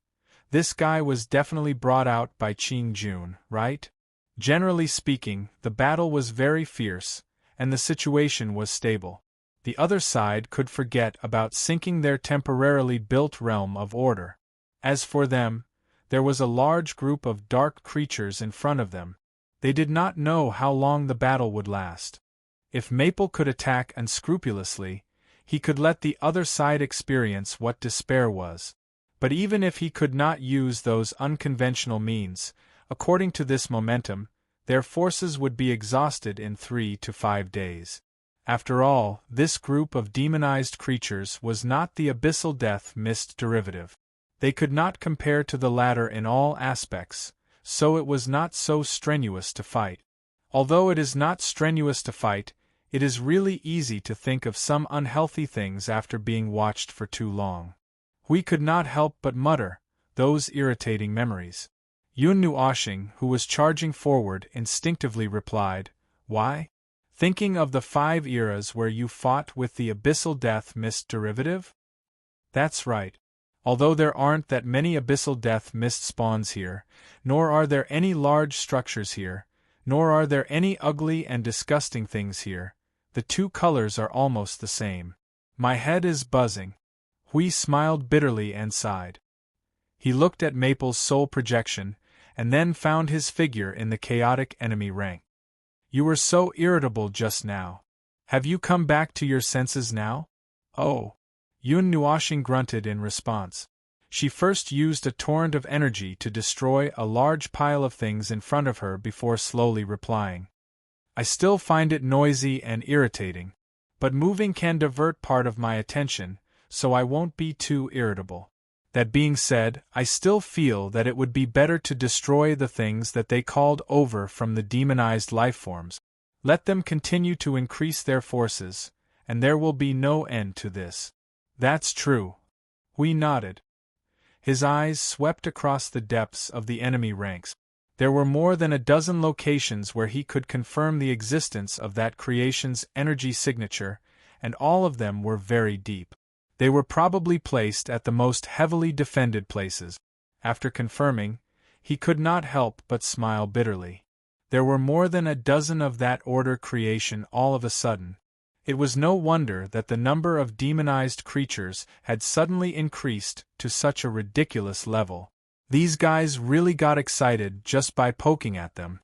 This guy was definitely brought out by Qing Jun, right? Generally speaking, the battle was very fierce, and the situation was stable. The other side could forget about sinking their temporarily built realm of order. As for them, there was a large group of dark creatures in front of them. They did not know how long the battle would last. If Maple could attack unscrupulously, he could let the other side experience what despair was. But even if he could not use those unconventional means, according to this momentum, their forces would be exhausted in 3 to 5 days. After all, this group of demonized creatures was not the abyssal death mist derivative. They could not compare to the latter in all aspects, so it was not so strenuous to fight. Although it is not strenuous to fight, it is really easy to think of some unhealthy things after being watched for too long. We could not help but mutter, those irritating memories. Yun Nuoshing, who was charging forward, instinctively replied, "Why? Thinking of the 5 eras where you fought with the abyssal death mist derivative?" "That's right. Although there aren't that many abyssal death mist spawns here, nor are there any large structures here, nor are there any ugly and disgusting things here, the 2 colors are almost the same. My head is buzzing." Hui smiled bitterly and sighed. He looked at Maple's soul projection, and then found his figure in the chaotic enemy rank. "You were so irritable just now. Have you come back to your senses now?" "Oh." Yun Nuoshing grunted in response. She first used a torrent of energy to destroy a large pile of things in front of her before slowly replying. "I still find it noisy and irritating. But moving can divert part of my attention, so I won't be too irritable. That being said, I still feel that it would be better to destroy the things that they called over from the demonized lifeforms. Let them continue to increase their forces, and there will be no end to this." "That's true." Hui nodded. His eyes swept across the depths of the enemy ranks. There were more than a dozen locations where he could confirm the existence of that creation's energy signature, and all of them were very deep. They were probably placed at the most heavily defended places. After confirming, he could not help but smile bitterly. There were more than a dozen of that order creation all of a sudden. It was no wonder that the number of demonized creatures had suddenly increased to such a ridiculous level. These guys really got excited just by poking at them.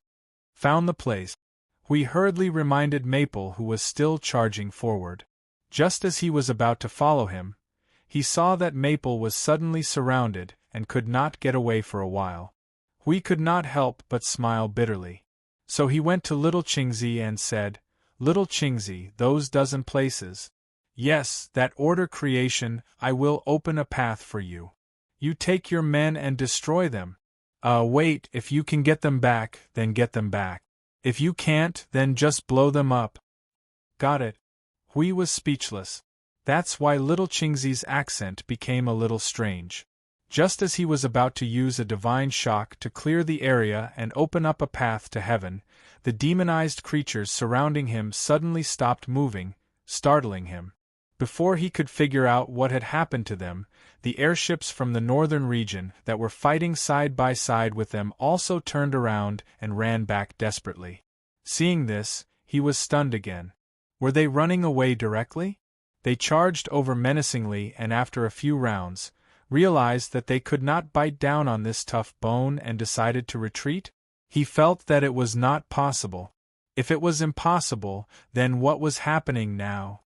"Found the place," Hui hurriedly reminded Maple, who was still charging forward. Just as he was about to follow him, he saw that Maple was suddenly surrounded and could not get away for a while. Hui could not help but smile bitterly. So he went to Little Qingzi and said, "Little Qingzi, those dozen places. Yes, that order creation, I will open a path for you. You take your men and destroy them. Wait, if you can get them back, then get them back. If you can't, then just blow them up." "Got it." Hui was speechless. That's why little Qingzi's accent became a little strange. Just as he was about to use a divine shock to clear the area and open up a path to heaven, the demonized creatures surrounding him suddenly stopped moving, startling him. Before he could figure out what had happened to them, the airships from the northern region that were fighting side by side with them also turned around and ran back desperately. Seeing this, he was stunned again. Were they running away directly? They charged over menacingly and after a few rounds, realized that they could not bite down on this tough bone and decided to retreat? He felt that it was not possible. If it was impossible, then what was happening now?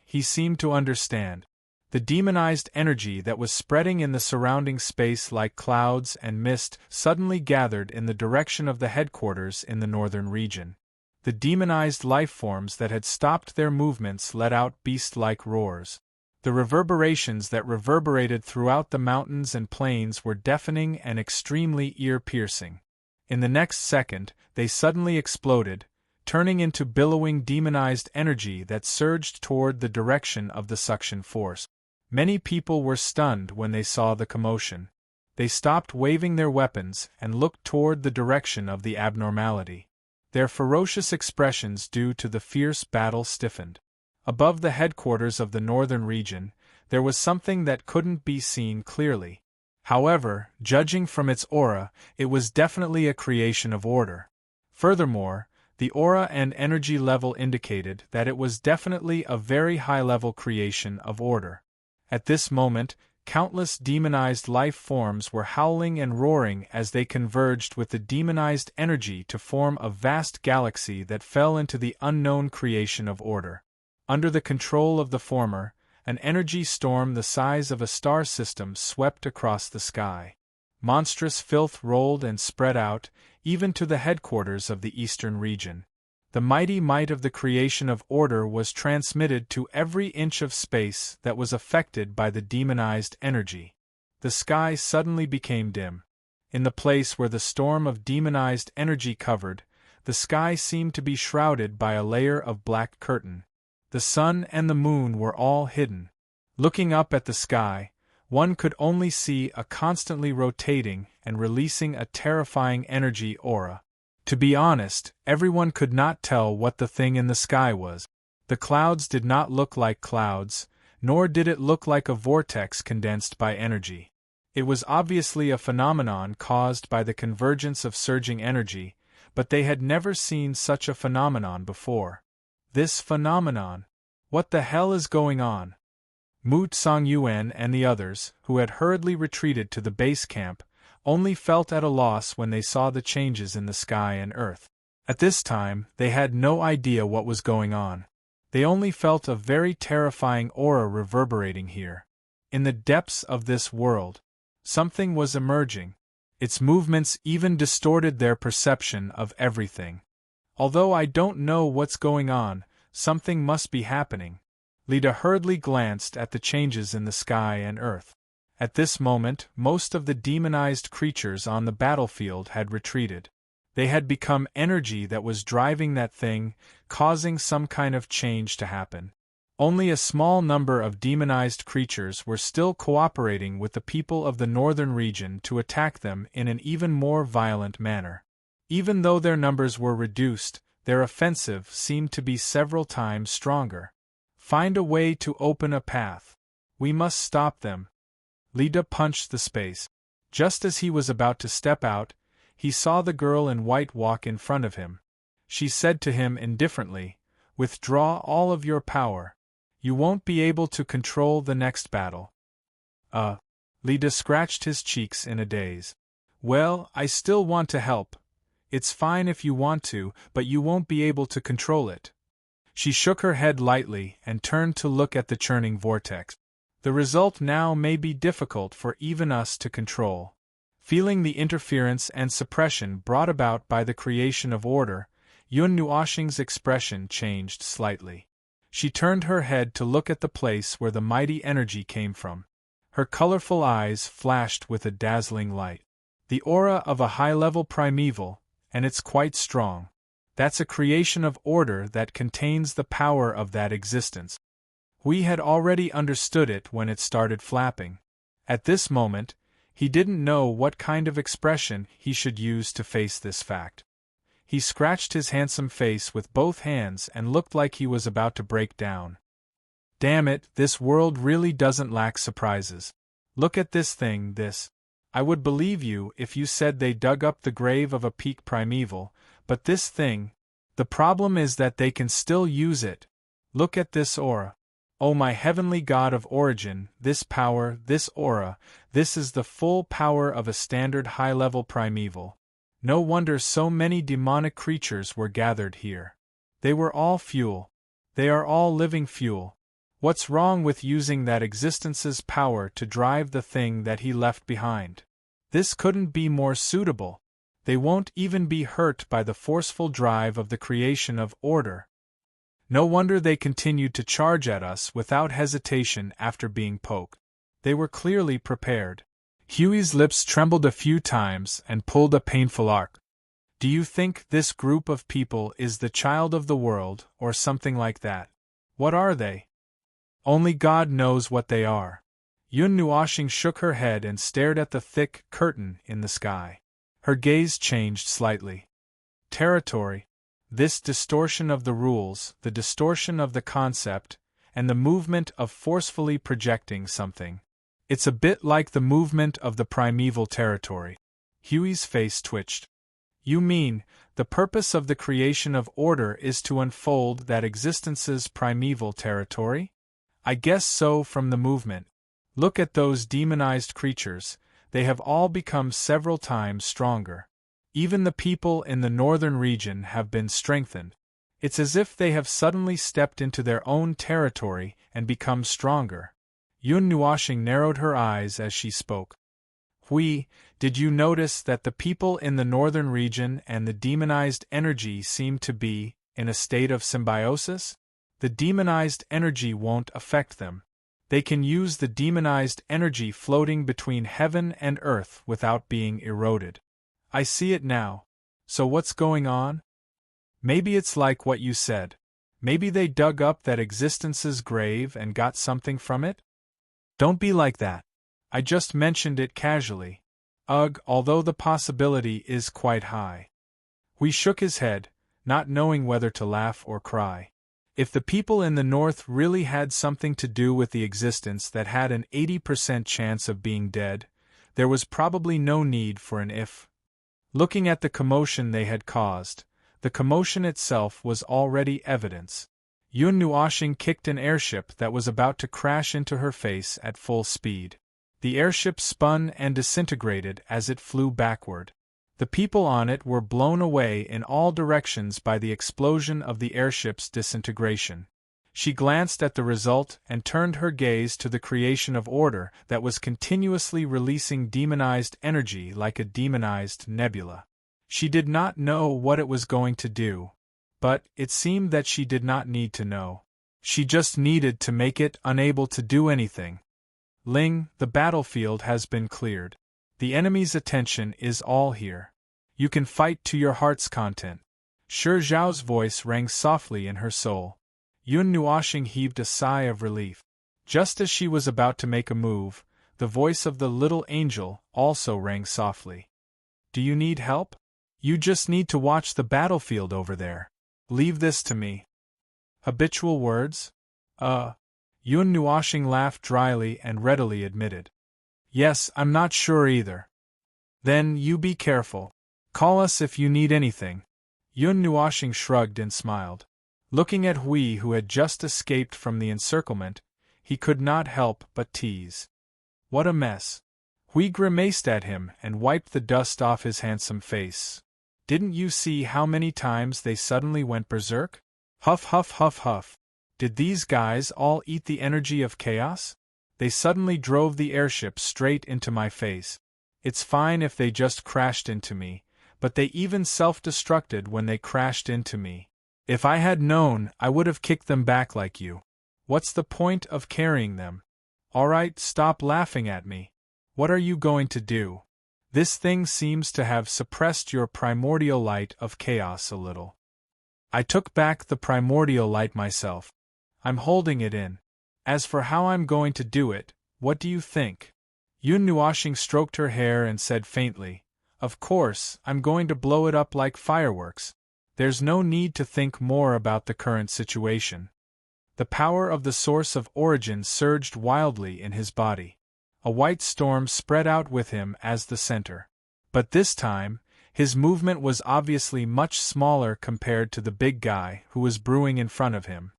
He seemed to understand. The demonized energy that was spreading in the surrounding space like clouds and mist suddenly gathered in the direction of the headquarters in the northern region. The demonized life forms that had stopped their movements let out beast-like roars. The reverberations that reverberated throughout the mountains and plains were deafening and extremely ear-piercing. In the next second, they suddenly exploded, turning into billowing demonized energy that surged toward the direction of the suction force. Many people were stunned when they saw the commotion. They stopped waving their weapons and looked toward the direction of the abnormality. Their ferocious expressions due to the fierce battle stiffened. Above the headquarters of the northern region, there was something that couldn't be seen clearly. However, judging from its aura, it was definitely a creation of order. Furthermore, the aura and energy level indicated that it was definitely a very high-level creation of order. At this moment, countless demonized life forms were howling and roaring as they converged with the demonized energy to form a vast galaxy that fell into the unknown creation of order. Under the control of the former, an energy storm the size of a star system swept across the sky. Monstrous filth rolled and spread out, even to the headquarters of the eastern region. The mighty might of the creation of order was transmitted to every inch of space that was affected by the demonized energy. The sky suddenly became dim. In the place where the storm of demonized energy covered, the sky seemed to be shrouded by a layer of black curtain. The sun and the moon were all hidden. Looking up at the sky, one could only see a constantly rotating and releasing a terrifying energy aura. To be honest, everyone could not tell what the thing in the sky was. The clouds did not look like clouds, nor did it look like a vortex condensed by energy. It was obviously a phenomenon caused by the convergence of surging energy, but they had never seen such a phenomenon before. This phenomenon? What the hell is going on? Mu Songyuan and the others, who had hurriedly retreated to the base camp, only felt at a loss when they saw the changes in the sky and earth. At this time, they had no idea what was going on. They only felt a very terrifying aura reverberating here. In the depths of this world, something was emerging. Its movements even distorted their perception of everything. Although I don't know what's going on, something must be happening. Lida hurriedly glanced at the changes in the sky and earth. At this moment, most of the demonized creatures on the battlefield had retreated. They had become energy that was driving that thing, causing some kind of change to happen. Only a small number of demonized creatures were still cooperating with the people of the northern region to attack them in an even more violent manner. Even though their numbers were reduced, their offensive seemed to be several times stronger. Find a way to open a path. We must stop them. Lida punched the space. Just as he was about to step out, he saw the girl in white walk in front of him. She said to him indifferently, "Withdraw all of your power. You won't be able to control the next battle." Lida scratched his cheeks in a daze. "Well, I still want to help. It's fine if you want to, but you won't be able to control it." She shook her head lightly and turned to look at the churning vortex. "The result now may be difficult for even us to control." Feeling the interference and suppression brought about by the creation of order, Yun Nuoxing's expression changed slightly. She turned her head to look at the place where the mighty energy came from. Her colorful eyes flashed with a dazzling light. "The aura of a high-level primeval, and it's quite strong. That's a creation of order that contains the power of that existence." Hui had already understood it when it started flapping. At this moment, he didn't know what kind of expression he should use to face this fact. He scratched his handsome face with both hands and looked like he was about to break down. Damn it, this world really doesn't lack surprises. Look at this thing, this. I would believe you if you said they dug up the grave of a peak primeval, but this thing, the problem is that they can still use it. Look at this aura. Oh my heavenly god of origin, this power, this aura, this is the full power of a standard high-level primeval. No wonder so many demonic creatures were gathered here. They were all fuel. They are all living fuel. What's wrong with using that existence's power to drive the thing that he left behind? This couldn't be more suitable. They won't even be hurt by the forceful drive of the creation of order. No wonder they continued to charge at us without hesitation after being poked. They were clearly prepared. Huey's lips trembled a few times and pulled a painful arc. Do you think this group of people is the child of the world, or something like that? What are they? Only God knows what they are. Yun Nuoxing shook her head and stared at the thick curtain in the sky. Her gaze changed slightly. Territory. This distortion of the rules, the distortion of the concept, and the movement of forcefully projecting something. It's a bit like the movement of the primeval territory. Huey's face twitched. You mean, the purpose of the creation of order is to unfold that existence's primeval territory? I guess so from the movement. Look at those demonized creatures, they have all become several times stronger. Even the people in the northern region have been strengthened. It's as if they have suddenly stepped into their own territory and become stronger. Yun Nuoxing narrowed her eyes as she spoke. Hui, did you notice that the people in the northern region and the demonized energy seem to be in a state of symbiosis? The demonized energy won't affect them. They can use the demonized energy floating between heaven and earth without being eroded. I see it now. So what's going on? Maybe it's like what you said. Maybe they dug up that existence's grave and got something from it? Don't be like that. I just mentioned it casually. Ugh, although the possibility is quite high. Hui shook his head, not knowing whether to laugh or cry. If the people in the north really had something to do with the existence that had an 80% chance of being dead, there was probably no need for an if. Looking at the commotion they had caused, the commotion itself was already evidence. Yun Nuoxing kicked an airship that was about to crash into her face at full speed. The airship spun and disintegrated as it flew backward. The people on it were blown away in all directions by the explosion of the airship's disintegration. She glanced at the result and turned her gaze to the creation of order that was continuously releasing demonized energy like a demonized nebula. She did not know what it was going to do, but it seemed that she did not need to know. She just needed to make it unable to do anything. Ling, the battlefield has been cleared. The enemy's attention is all here. You can fight to your heart's content. Shi Zhao's voice rang softly in her soul. Yun Nuoxing heaved a sigh of relief. Just as she was about to make a move, the voice of the little angel also rang softly. Do you need help? You just need to watch the battlefield over there. Leave this to me. Habitual words? Yun Nuoxing laughed dryly and readily admitted. Yes, I'm not sure either. Then you be careful. Call us if you need anything. Yun Nuoxing shrugged and smiled. Looking at Hui, who had just escaped from the encirclement, he could not help but tease. What a mess. Hui grimaced at him and wiped the dust off his handsome face. Didn't you see how many times they suddenly went berserk? Huff huff huff huff. Did these guys all eat the energy of chaos? They suddenly drove the airship straight into my face. It's fine if they just crashed into me, but they even self-destructed when they crashed into me. If I had known, I would have kicked them back like you. What's the point of carrying them? Alright, stop laughing at me. What are you going to do? This thing seems to have suppressed your primordial light of chaos a little. I took back the primordial light myself. I'm holding it in. As for how I'm going to do it, what do you think? Yun Nuashing stroked her hair and said faintly, "Of course, I'm going to blow it up like fireworks. There's no need to think more about the current situation." The power of the source of origin surged wildly in his body. A white storm spread out with him as the center. But this time, his movement was obviously much smaller compared to the big guy who was brewing in front of him.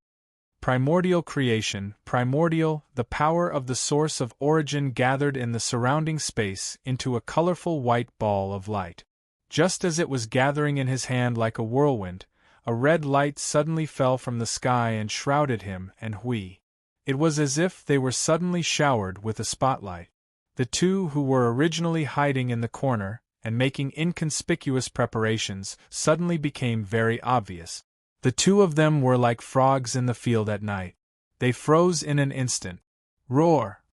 Primordial creation, primordial, the power of the source of origin gathered in the surrounding space into a colorful white ball of light. Just as it was gathering in his hand like a whirlwind, a red light suddenly fell from the sky and shrouded him and Hui. It was as if they were suddenly showered with a spotlight. The two who were originally hiding in the corner and making inconspicuous preparations suddenly became very obvious. The two of them were like frogs in the field at night. They froze in an instant. Roar!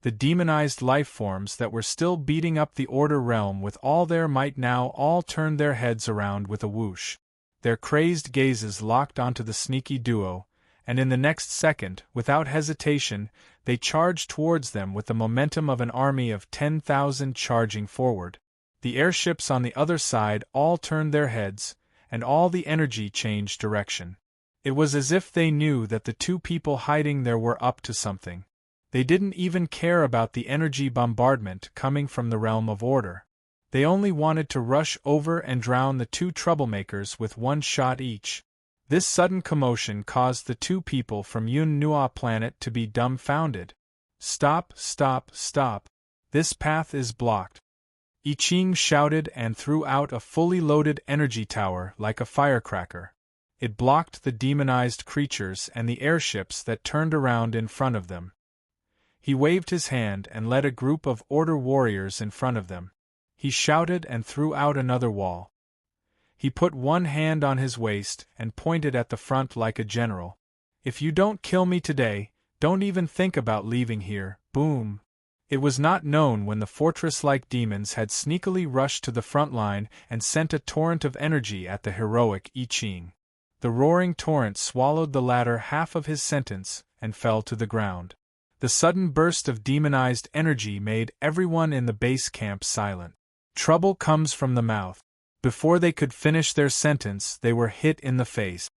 The demonized life forms that were still beating up the Order realm with all their might now all turned their heads around with a whoosh. Their crazed gazes locked onto the sneaky duo, and in the next second, without hesitation, they charged towards them with the momentum of an army of 10,000 charging forward. The airships on the other side all turned their heads, and all the energy changed direction. It was as if they knew that the two people hiding there were up to something. They didn't even care about the energy bombardment coming from the realm of order. They only wanted to rush over and drown the two troublemakers with one shot each. This sudden commotion caused the two people from Yun Nua planet to be dumbfounded. "Stop, stop, stop. This path is blocked." I Ching shouted and threw out a fully loaded energy tower like a firecracker. It blocked the demonized creatures and the airships that turned around in front of them. He waved his hand and led a group of Order warriors in front of them. He shouted and threw out another wall. He put one hand on his waist and pointed at the front like a general. "If you don't kill me today, don't even think about leaving here." Boom! It was not known when the fortress-like demons had sneakily rushed to the front line and sent a torrent of energy at the heroic I Ching. The roaring torrent swallowed the latter half of his sentence and fell to the ground. The sudden burst of demonized energy made everyone in the base camp silent. Trouble comes from the mouth. Before they could finish their sentence, they were hit in the face.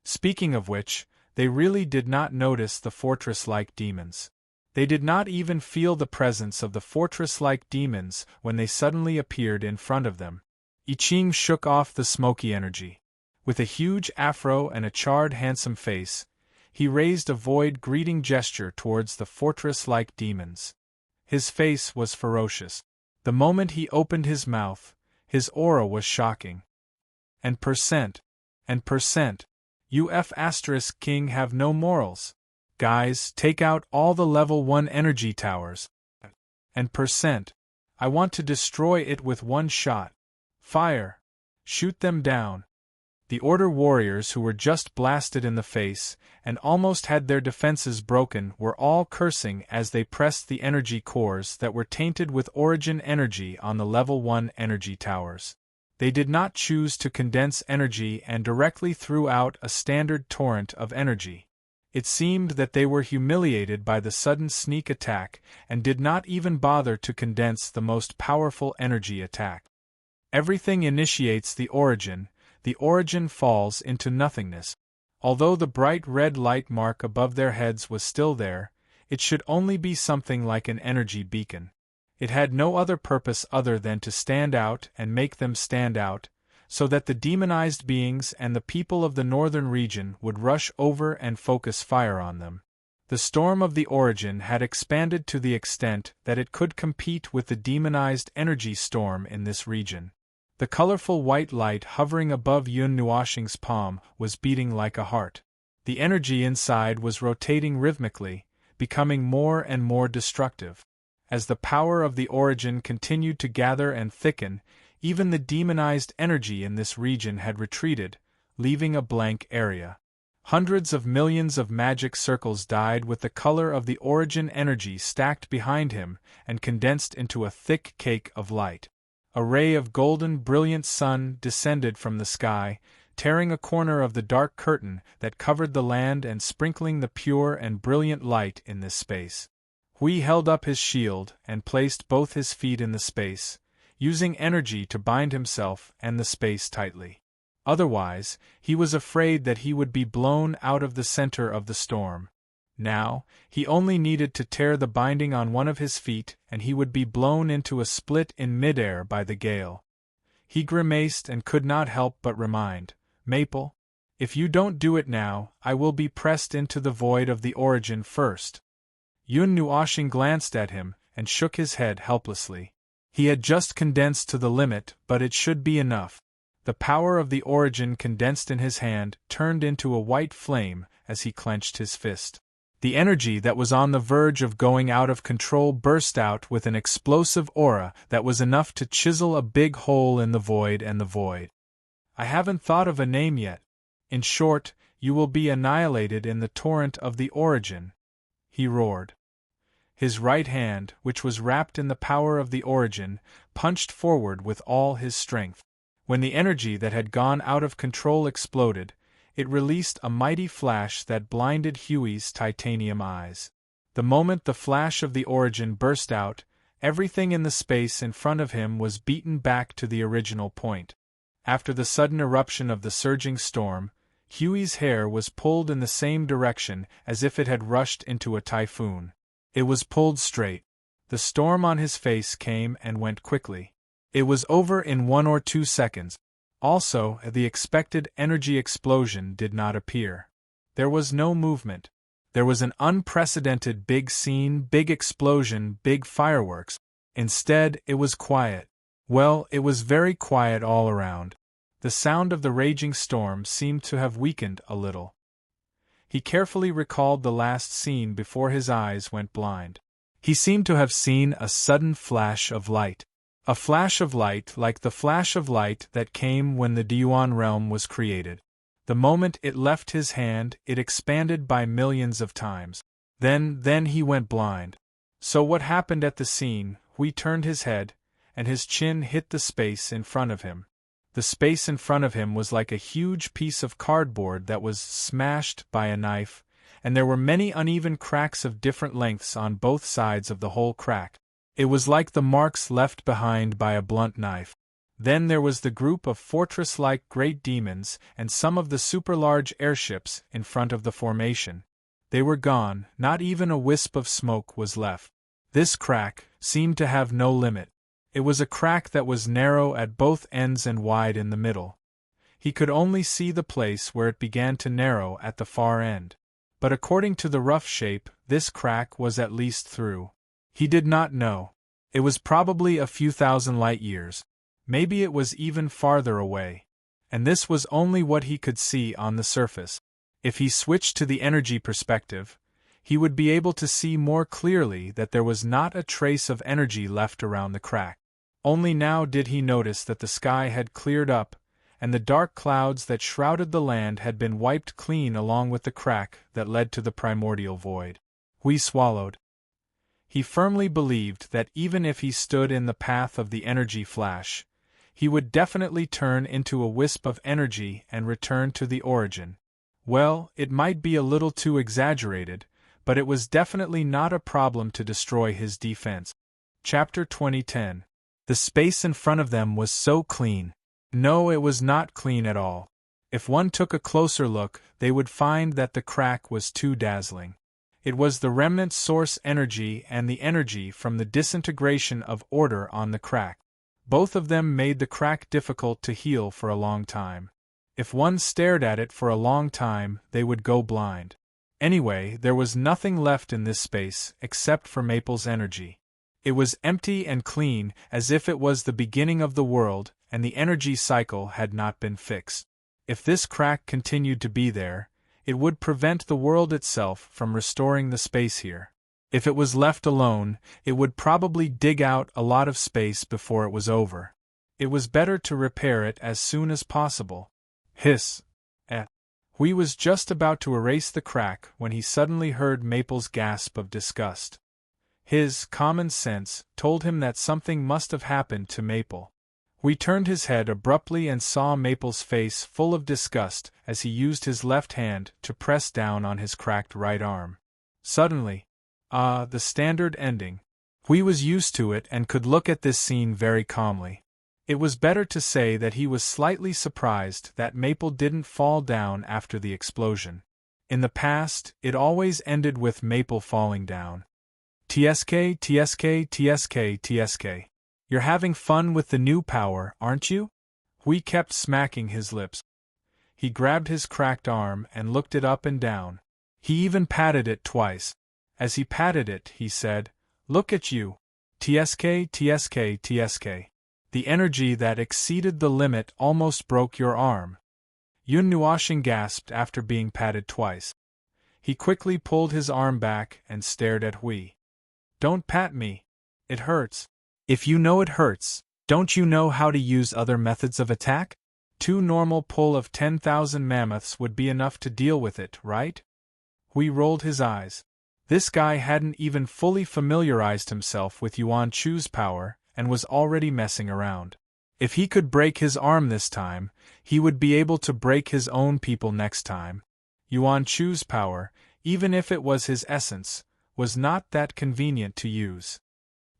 Speaking of which, they really did not notice the fortress-like demons. They did not even feel the presence of the fortress-like demons when they suddenly appeared in front of them. I Ching shook off the smoky energy. With a huge afro and a charred handsome face, he raised a void greeting gesture towards the fortress-like demons. His face was ferocious. The moment he opened his mouth, his aura was shocking. And percent. UF** King have no morals. Guys, take out all the level 1 energy towers. And percent. I want to destroy it with one shot. Fire! Shoot them down. The Order warriors who were just blasted in the face and almost had their defenses broken were all cursing as they pressed the energy cores that were tainted with origin energy on the level 1 energy towers. They did not choose to condense energy and directly threw out a standard torrent of energy. It seemed that they were humiliated by the sudden sneak attack and did not even bother to condense the most powerful energy attack. Everything initiates the origin falls into nothingness. Although the bright red light mark above their heads was still there, it should only be something like an energy beacon. It had no other purpose other than to stand out and make them stand out, so that the demonized beings and the people of the northern region would rush over and focus fire on them. The storm of the origin had expanded to the extent that it could compete with the demonized energy storm in this region. The colorful white light hovering above Yun Nuashing's palm was beating like a heart. The energy inside was rotating rhythmically, becoming more and more destructive. As the power of the origin continued to gather and thicken, even the demonized energy in this region had retreated, leaving a blank area. Hundreds of millions of magic circles died with the color of the origin energy stacked behind him and condensed into a thick cake of light. A ray of golden, brilliant sun descended from the sky, tearing a corner of the dark curtain that covered the land and sprinkling the pure and brilliant light in this space. Hui held up his shield and placed both his feet in the space, using energy to bind himself and the space tightly. Otherwise, he was afraid that he would be blown out of the center of the storm. Now, he only needed to tear the binding on one of his feet and he would be blown into a split in midair by the gale. He grimaced and could not help but remind, Maple, if you don't do it now, I will be pressed into the void of the origin first. Yun Nuoxing glanced at him and shook his head helplessly. He had just condensed to the limit, but it should be enough. The power of the origin condensed in his hand turned into a white flame as he clenched his fist. The energy that was on the verge of going out of control burst out with an explosive aura that was enough to chisel a big hole in the void and the void. I haven't thought of a name yet. In short, you will be annihilated in the torrent of the origin, he roared. His right hand, which was wrapped in the power of the origin, punched forward with all his strength. When the energy that had gone out of control exploded, it released a mighty flash that blinded Huey's titanium eyes. The moment the flash of the origin burst out, everything in the space in front of him was beaten back to the original point. After the sudden eruption of the surging storm, Huey's hair was pulled in the same direction as if it had rushed into a typhoon. It was pulled straight. The storm on his face came and went quickly. It was over in 1 or 2 seconds. Also, the expected energy explosion did not appear. There was no movement. There was an unprecedented big scene, big explosion, big fireworks. Instead, it was quiet. Well, it was very quiet all around. The sound of the raging storm seemed to have weakened a little. He carefully recalled the last scene before his eyes went blind. He seemed to have seen a sudden flash of light. A flash of light like the flash of light that came when the Dyuan realm was created. The moment it left his hand, it expanded by millions of times. Then he went blind. So what happened at the scene? Hui turned his head, and his chin hit the space in front of him. The space in front of him was like a huge piece of cardboard that was smashed by a knife, and there were many uneven cracks of different lengths on both sides of the whole crack. It was like the marks left behind by a blunt knife. Then there was the group of fortress-like great demons and some of the super-large airships in front of the formation. They were gone, not even a wisp of smoke was left. This crack seemed to have no limit. It was a crack that was narrow at both ends and wide in the middle. He could only see the place where it began to narrow at the far end. But according to the rough shape, this crack was at least through. He did not know. It was probably a few thousand light years. Maybe it was even farther away. And this was only what he could see on the surface. If he switched to the energy perspective, he would be able to see more clearly that there was not a trace of energy left around the crack. Only now did he notice that the sky had cleared up, and the dark clouds that shrouded the land had been wiped clean along with the crack that led to the primordial void. Hui swallowed. He firmly believed that even if he stood in the path of the energy flash, he would definitely turn into a wisp of energy and return to the origin. Well, it might be a little too exaggerated, but it was definitely not a problem to destroy his defense. Chapter 2010. The space in front of them was so clean. No, it was not clean at all. If one took a closer look, they would find that the crack was too dazzling. It was the remnant source energy and the energy from the disintegration of order on the crack. Both of them made the crack difficult to heal for a long time. If one stared at it for a long time, they would go blind. Anyway, there was nothing left in this space except for Maple's energy. It was empty and clean, as if it was the beginning of the world, and the energy cycle had not been fixed. If this crack continued to be there, it would prevent the world itself from restoring the space here. If it was left alone, it would probably dig out a lot of space before it was over. It was better to repair it as soon as possible. Hiss! Hui was just about to erase the crack when he suddenly heard Maple's gasp of disgust. His common sense told him that something must have happened to Maple. Hui turned his head abruptly and saw Maple's face full of disgust as he used his left hand to press down on his cracked right arm. Suddenly, the standard ending. Hui was used to it and could look at this scene very calmly. It was better to say that he was slightly surprised that Maple didn't fall down after the explosion. In the past, it always ended with Maple falling down. TSK, TSK, TSK, TSK. You're having fun with the new power, aren't you? Hui kept smacking his lips. He grabbed his cracked arm and looked it up and down. He even patted it twice. As he patted it, he said, "Look at you. TSK, TSK, TSK. The energy that exceeded the limit almost broke your arm." Yun Nuoxing gasped after being patted twice. He quickly pulled his arm back and stared at Hui. "Don't pat me. It hurts." "If you know it hurts, don't you know how to use other methods of attack? 2 normal pull of 10,000 mammoths would be enough to deal with it, right?" Hui rolled his eyes. This guy hadn't even fully familiarized himself with Yuan Chu's power and was already messing around. If he could break his arm this time, he would be able to break his own people next time. Yuan Chu's power, even if it was his essence, was not that convenient to use.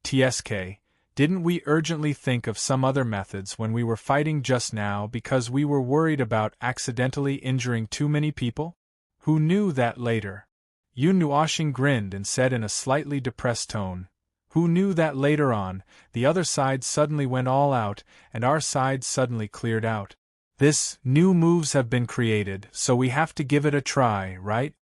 TSK, didn't we urgently think of some other methods when we were fighting just now because we were worried about accidentally injuring too many people? Who knew that later? Yun Nuoxing grinned and said in a slightly depressed tone, "Who knew that later on, the other side suddenly went all out and our side suddenly cleared out? New moves have been created, so we have to give it a try, right?"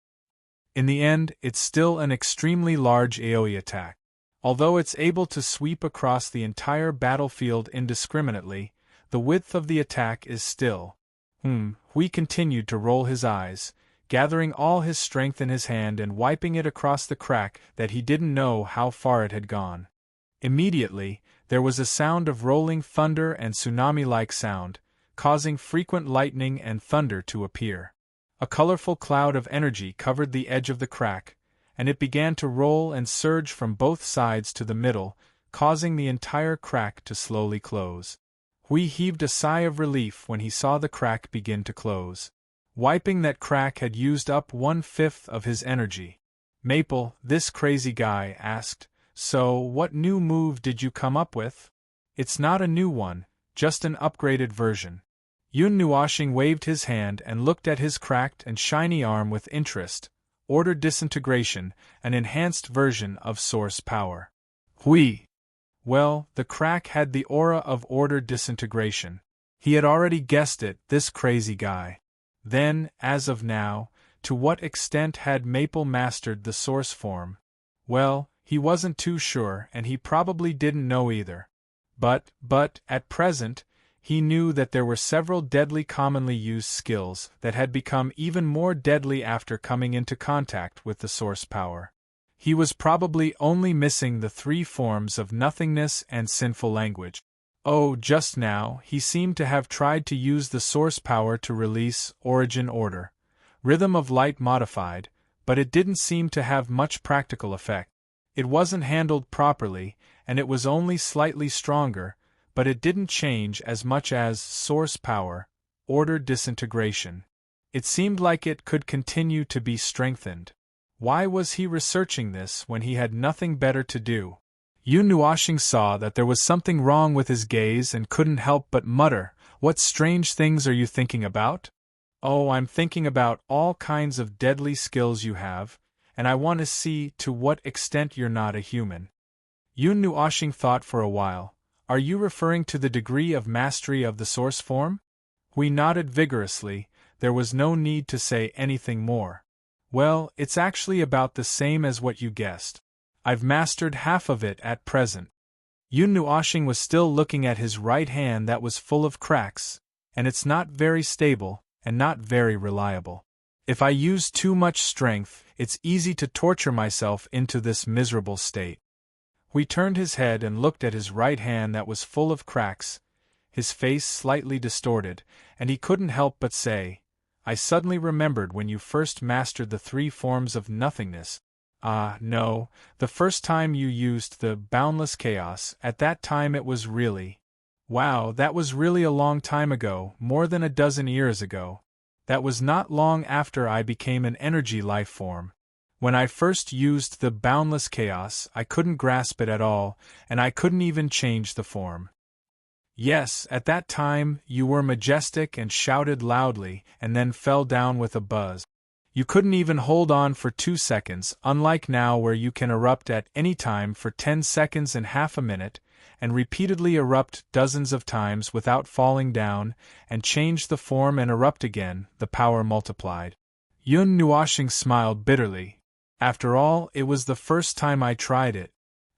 In the end, it's still an extremely large AoE attack. Although it's able to sweep across the entire battlefield indiscriminately, the width of the attack is still. Hui continued to roll his eyes, gathering all his strength in his hand and wiping it across the crack that he didn't know how far it had gone. Immediately, there was a sound of rolling thunder and tsunami-like sound, causing frequent lightning and thunder to appear. A colorful cloud of energy covered the edge of the crack, and it began to roll and surge from both sides to the middle, causing the entire crack to slowly close. Hui heaved a sigh of relief when he saw the crack begin to close. Wiping that crack had used up 1/5 of his energy. Maple, this crazy guy, asked, "So, what new move did you come up with?" "It's not a new one, just an upgraded version." Yun Nuoxing waved his hand and looked at his cracked and shiny arm with interest. "Order disintegration, an enhanced version of source power." Hui. Well, the crack had the aura of order disintegration. He had already guessed it, this crazy guy. Then, as of now, to what extent had Maple mastered the source form? Well, he wasn't too sure and he probably didn't know either. But, at present, he knew that there were several deadly commonly used skills that had become even more deadly after coming into contact with the source power. He was probably only missing the 3 forms of nothingness and sinful language. Oh, just now, he seemed to have tried to use the source power to release Origin Order, Rhythm of Light Modified, but it didn't seem to have much practical effect. It wasn't handled properly, and it was only slightly stronger, but it didn't change as much as source power, order disintegration. It seemed like it could continue to be strengthened. Why was he researching this when he had nothing better to do? Yun Nuoxing saw that there was something wrong with his gaze and couldn't help but mutter, "What strange things are you thinking about?" "Oh, I'm thinking about all kinds of deadly skills you have, and I want to see to what extent you're not a human." Yun Nuoxing thought for a while. "Are you referring to the degree of mastery of the source form?" Hui nodded vigorously. There was no need to say anything more. "Well, it's actually about the same as what you guessed. I've mastered half of it at present." Yun Nuoxing was still looking at his right hand that was full of cracks, and it's not very stable, and not very reliable. If I use too much strength, it's easy to torture myself into this miserable state. Hui turned his head and looked at his right hand that was full of cracks, his face slightly distorted, and he couldn't help but say, "I suddenly remembered when you first mastered the 3 forms of nothingness. No, the first time you used the boundless chaos, at that time it was really..." Wow, that was really a long time ago, more than a dozen years ago. That was not long after I became an energy life form. When I first used the boundless chaos, I couldn't grasp it at all, and I couldn't even change the form. Yes, at that time, you were majestic and shouted loudly, and then fell down with a buzz. You couldn't even hold on for 2 seconds, unlike now where you can erupt at any time for 10 seconds and half a minute, and repeatedly erupt dozens of times without falling down, and change the form and erupt again. The power multiplied. Yun Nuashing smiled bitterly. After all, it was the first time I tried it.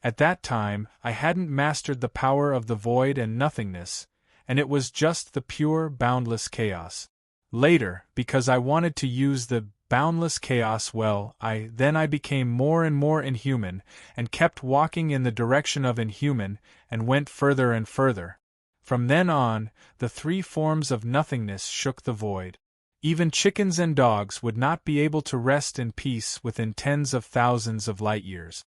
At that time, I hadn't mastered the power of the void and nothingness, and it was just the pure, boundless chaos. Later, because I wanted to use the boundless chaos well, I became more and more inhuman, and kept walking in the direction of inhuman, and went further and further. From then on, the 3 forms of nothingness shook the void. Even chickens and dogs would not be able to rest in peace within tens of thousands of light years.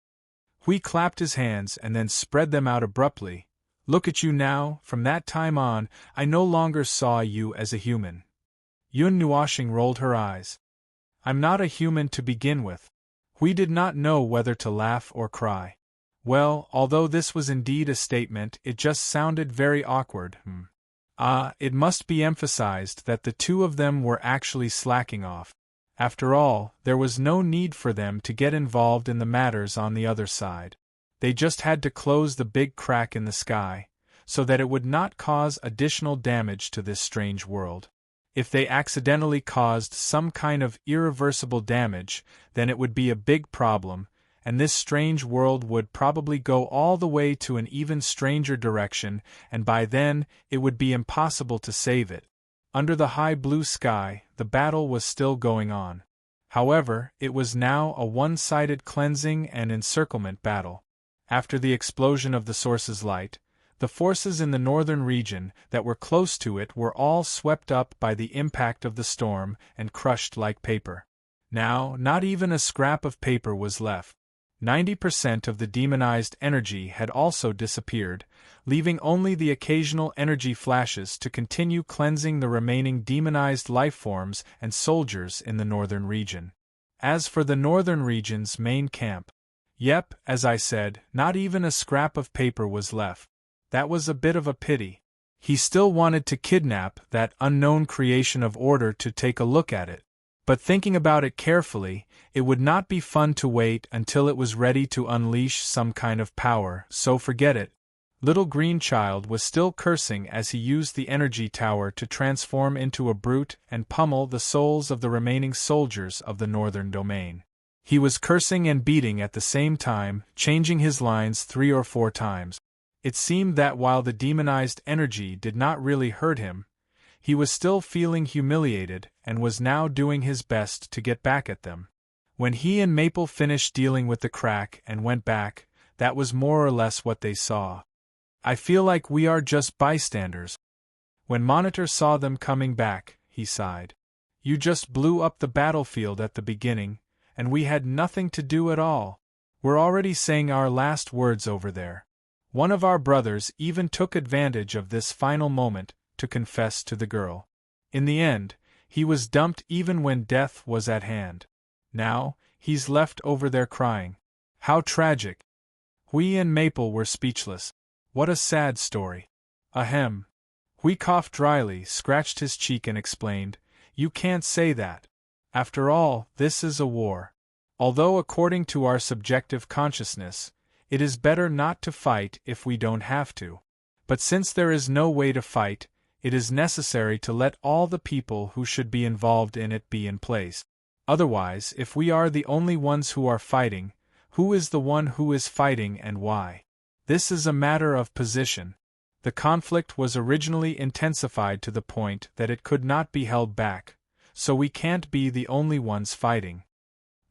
Hui clapped his hands and then spread them out abruptly. Look at you now, from that time on, I no longer saw you as a human. Yun Nuashing rolled her eyes. I'm not a human to begin with. Hui did not know whether to laugh or cry. Well, although this was indeed a statement, it just sounded very awkward. It must be emphasized that the 2 of them were actually slacking off. After all, there was no need for them to get involved in the matters on the other side. They just had to close the big crack in the sky, so that it would not cause additional damage to this strange world. If they accidentally caused some kind of irreversible damage, then it would be a big problem, and this strange world would probably go all the way to an even stranger direction, and by then, it would be impossible to save it. Under the high blue sky, the battle was still going on. However, it was now a one-sided cleansing and encirclement battle. After the explosion of the source's light, the forces in the northern region that were close to it were all swept up by the impact of the storm and crushed like paper. Now, not even a scrap of paper was left. 90% of the demonized energy had also disappeared, leaving only the occasional energy flashes to continue cleansing the remaining demonized lifeforms and soldiers in the northern region. As for the northern region's main camp, yep, as I said, not even a scrap of paper was left. That was a bit of a pity. He still wanted to kidnap that unknown creation of order to take a look at it. But thinking about it carefully, it would not be fun to wait until it was ready to unleash some kind of power, so forget it. Little Green Child was still cursing as he used the energy tower to transform into a brute and pummel the souls of the remaining soldiers of the northern domain. He was cursing and beating at the same time, changing his lines 3 or 4 times. It seemed that while the demonized energy did not really hurt him, he was still feeling humiliated and was now doing his best to get back at them. When he and Maple finished dealing with the crack and went back, that was more or less what they saw. I feel like we are just bystanders. When Monitor saw them coming back, he sighed. You just blew up the battlefield at the beginning, and we had nothing to do at all. We're already saying our last words over there. One of our brothers even took advantage of this final moment to confess to the girl. In the end, he was dumped even when death was at hand. Now, he's left over there crying. How tragic. Hui and Maple were speechless. What a sad story. Ahem. Hui coughed dryly, scratched his cheek and explained, You can't say that. After all, this is a war. Although according to our subjective consciousness, it is better not to fight if we don't have to. But since there is no way to fight, it is necessary to let all the people who should be involved in it be in place. Otherwise, if we are the only ones who are fighting, who is the one who is fighting and why? This is a matter of position. The conflict was originally intensified to the point that it could not be held back, so we can't be the only ones fighting.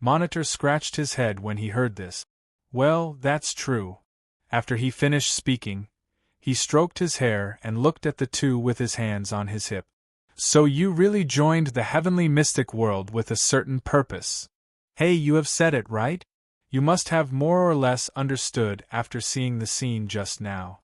Monitor scratched his head when he heard this. Well, that's true. After he finished speaking, he stroked his hair and looked at the 2 with his hands on his hip. So you really joined the heavenly mystic world with a certain purpose. Hey, you have said it, right? You must have more or less understood after seeing the scene just now.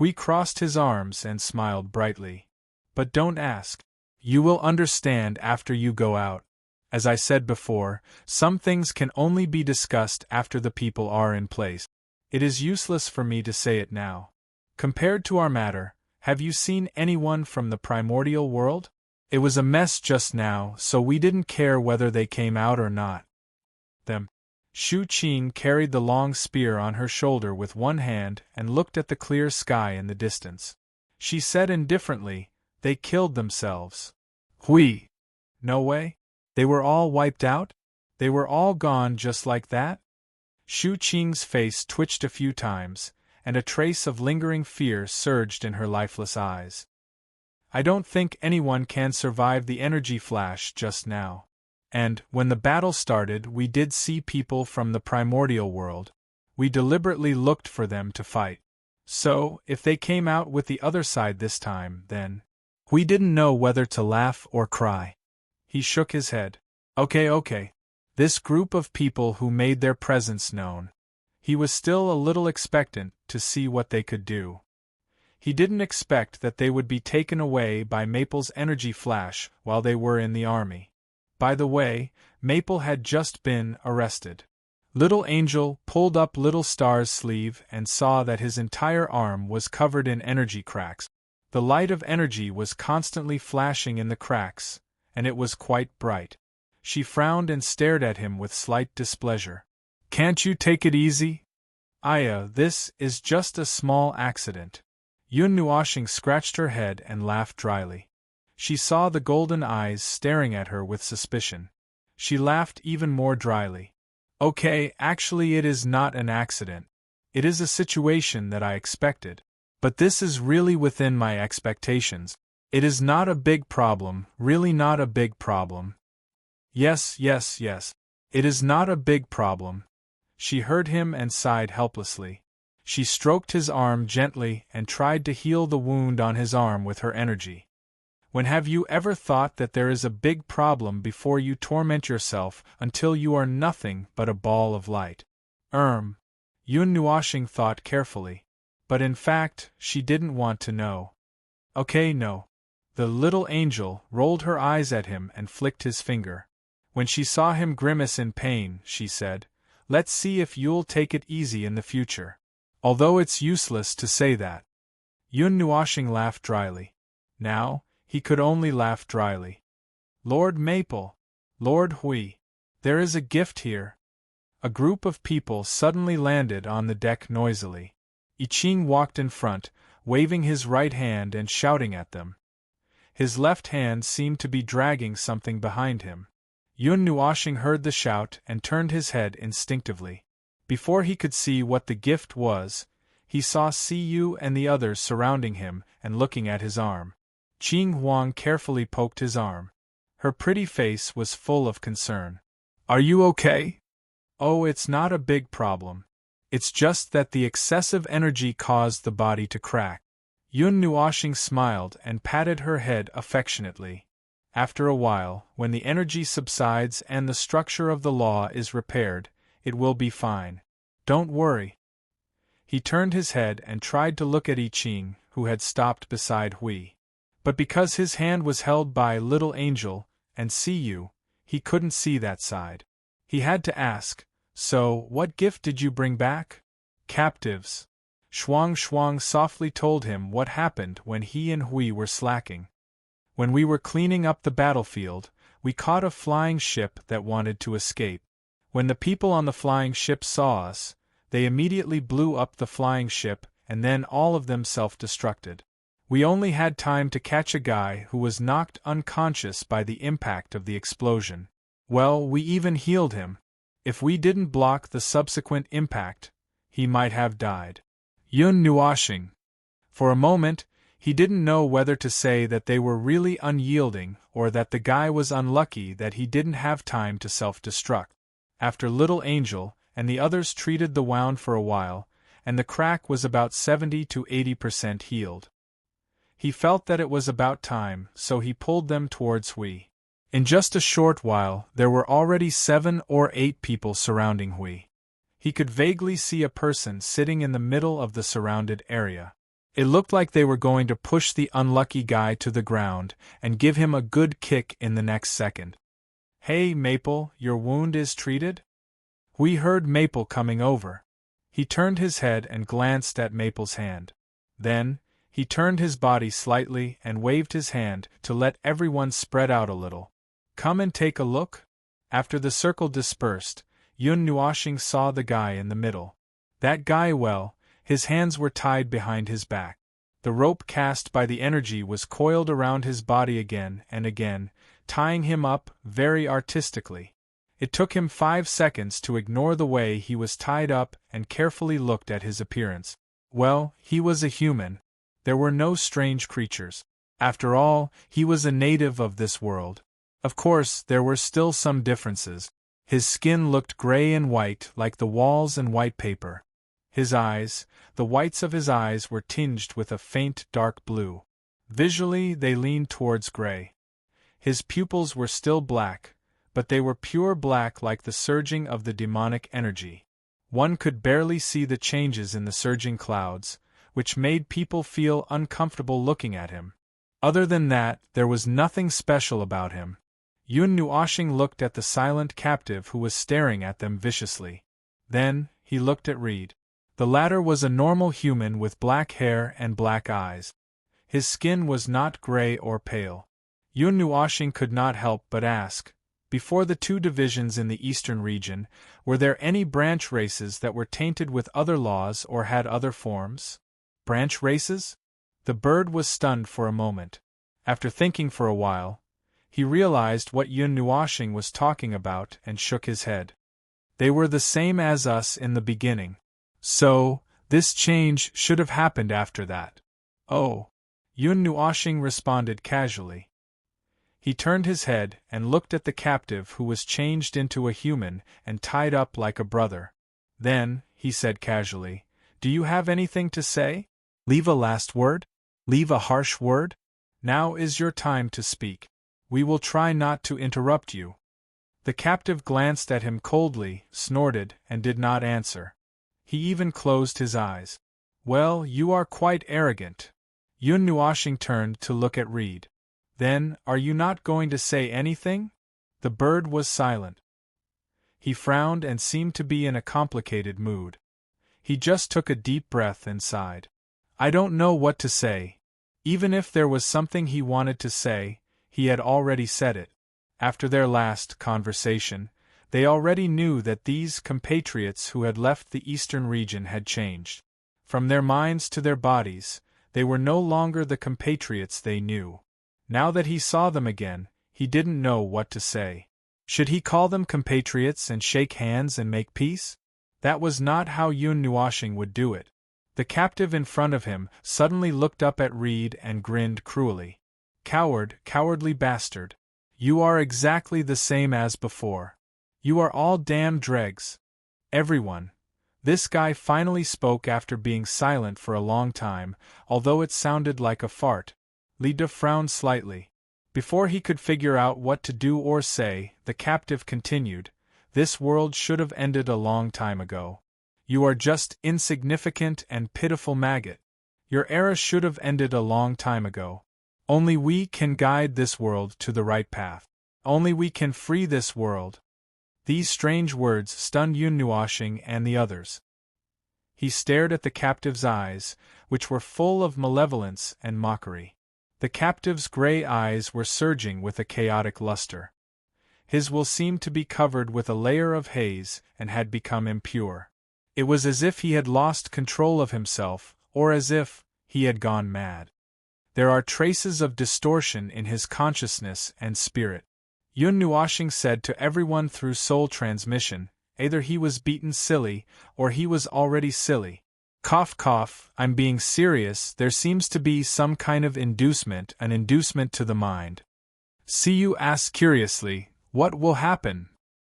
Hui crossed his arms and smiled brightly. But don't ask. You will understand after you go out. As I said before, some things can only be discussed after the people are in place. It is useless for me to say it now. Compared to our matter, have you seen anyone from the primordial world? It was a mess just now, so we didn't care whether they came out or not. Them. Shu Qing carried the long spear on her shoulder with one hand and looked at the clear sky in the distance. She said indifferently, "They killed themselves." Hui! No way? They were all wiped out? They were all gone just like that? Shu Qing's face twitched a few times, and a trace of lingering fear surged in her lifeless eyes. I don't think anyone can survive the energy flash just now. And, when the battle started, we did see people from the primordial world. We deliberately looked for them to fight. So, if they came out with the other side this time, then... We didn't know whether to laugh or cry. He shook his head. Okay. This group of people who made their presence known. He was still a little expectant to see what they could do. He didn't expect that they would be taken away by Maple's energy flash while they were in the army. By the way, Maple had just been arrested. Little Angel pulled up Little Star's sleeve and saw that his entire arm was covered in energy cracks. The light of energy was constantly flashing in the cracks, and it was quite bright. She frowned and stared at him with slight displeasure. Can't you take it easy? Aya, this is just a small accident. Yun Nuoshing scratched her head and laughed dryly. She saw the golden eyes staring at her with suspicion. She laughed even more dryly. Okay, actually it is not an accident. It is a situation that I expected. But this is really within my expectations. It is not a big problem, really not a big problem. Yes. It is not a big problem. She heard him and sighed helplessly. She stroked his arm gently and tried to heal the wound on his arm with her energy. When have you ever thought that there is a big problem before you torment yourself until you are nothing but a ball of light? Yun Nuoshing thought carefully. But in fact, she didn't want to know. Okay, no. The little angel rolled her eyes at him and flicked his finger. When she saw him grimace in pain, she said, "Let's see if you'll take it easy in the future." Although it's useless to say that. Yun Nuoshing laughed dryly. Now, he could only laugh dryly. Lord Maple! Lord Hui! There is a gift here. A group of people suddenly landed on the deck noisily. I Ching walked in front, waving his right hand and shouting at them. His left hand seemed to be dragging something behind him. Yun Nuoshing heard the shout and turned his head instinctively. Before he could see what the gift was, he saw Siyu and the others surrounding him and looking at his arm. Qing Huang carefully poked his arm. Her pretty face was full of concern. Are you okay? Oh, it's not a big problem. It's just that the excessive energy caused the body to crack. Yun Nuoshing smiled and patted her head affectionately. After a while, when the energy subsides and the structure of the law is repaired, it will be fine. Don't worry. He turned his head and tried to look at I Ching, who had stopped beside Hui. But because his hand was held by Little Angel and Siyu, he couldn't see that side. He had to ask, "So, what gift did you bring back?" "Captives." Shuang softly told him what happened when he and Hui were slacking. "When we were cleaning up the battlefield, we caught a flying ship that wanted to escape. When the people on the flying ship saw us, they immediately blew up the flying ship and then all of them self-destructed. We only had time to catch a guy who was knocked unconscious by the impact of the explosion. Well, we even healed him. If we didn't block the subsequent impact, he might have died." Yun Nuoshing. For a moment, he didn't know whether to say that they were really unyielding or that the guy was unlucky that he didn't have time to self-destruct. After Little Angel and the others treated the wound for a while, and the crack was about 70 to 80% healed. He felt that it was about time, so he pulled them towards Hui. In just a short while, there were already 7 or 8 people surrounding Hui. He could vaguely see a person sitting in the middle of the surrounded area. It looked like they were going to push the unlucky guy to the ground and give him a good kick in the next second. "Hey, Maple, your wound is treated?" We heard Maple coming over. He turned his head and glanced at Maple's hand. Then, he turned his body slightly and waved his hand to let everyone spread out a little. "Come and take a look?" After the circle dispersed, Yun Nuoshing saw the guy in the middle. That guy, well, his hands were tied behind his back. The rope cast by the energy was coiled around his body again and again, tying him up very artistically. It took him 5 seconds to ignore the way he was tied up and carefully looked at his appearance. Well, he was a human. There were no strange creatures. After all, he was a native of this world. Of course, there were still some differences. His skin looked gray and white like the walls and white paper. His eyes, the whites of his eyes were tinged with a faint dark blue. Visually, they leaned towards gray. His pupils were still black, but they were pure black like the surging of the demonic energy. One could barely see the changes in the surging clouds, which made people feel uncomfortable looking at him. Other than that, there was nothing special about him. Yun Nuoshing looked at the silent captive who was staring at them viciously. Then, he looked at Reed. The latter was a normal human with black hair and black eyes. His skin was not gray or pale. Yun Nuoshing could not help but ask, before the 2 divisions in the eastern region, were there any branch races that were tainted with other laws or had other forms? Branch races? The bird was stunned for a moment. After thinking for a while, he realized what Yun Nuoshing was talking about and shook his head. They were the same as us in the beginning. So, this change should have happened after that. Oh. Yun Nuoshing responded casually. He turned his head and looked at the captive who was changed into a human and tied up like a brother. Then, he said casually, "Do you have anything to say? Leave a last word? Leave a harsh word? Now is your time to speak. We will try not to interrupt you." The captive glanced at him coldly, snorted, and did not answer. He even closed his eyes. "Well, you are quite arrogant." Yun Nuoshing turned to look at Reed. "Then, are you not going to say anything?" The bird was silent. He frowned and seemed to be in a complicated mood. He just took a deep breath and sighed. "I don't know what to say." Even if there was something he wanted to say, he had already said it. After their last conversation, they already knew that these compatriots who had left the eastern region had changed. From their minds to their bodies, they were no longer the compatriots they knew. Now that he saw them again, he didn't know what to say. Should he call them compatriots and shake hands and make peace? That was not how Yun Nuoshing would do it. The captive in front of him suddenly looked up at Reed and grinned cruelly. "Coward, cowardly bastard. You are exactly the same as before. You are all damn dregs. Everyone." This guy finally spoke after being silent for a long time, although it sounded like a fart. Lida frowned slightly. Before he could figure out what to do or say, the captive continued, "This world should have ended a long time ago. You are just insignificant and pitiful maggot. Your era should have ended a long time ago. Only we can guide this world to the right path. Only we can free this world." These strange words stunned Yun Nuoshing and the others. He stared at the captive's eyes, which were full of malevolence and mockery. The captive's gray eyes were surging with a chaotic luster. His will seemed to be covered with a layer of haze and had become impure. It was as if he had lost control of himself, or as if he had gone mad. There are traces of distortion in his consciousness and spirit. Yun Nuoshing said to everyone through soul transmission, either he was beaten silly, or he was already silly. Cough cough, I'm being serious, there seems to be some kind of inducement, an inducement to the mind. Siyu asked curiously, what will happen?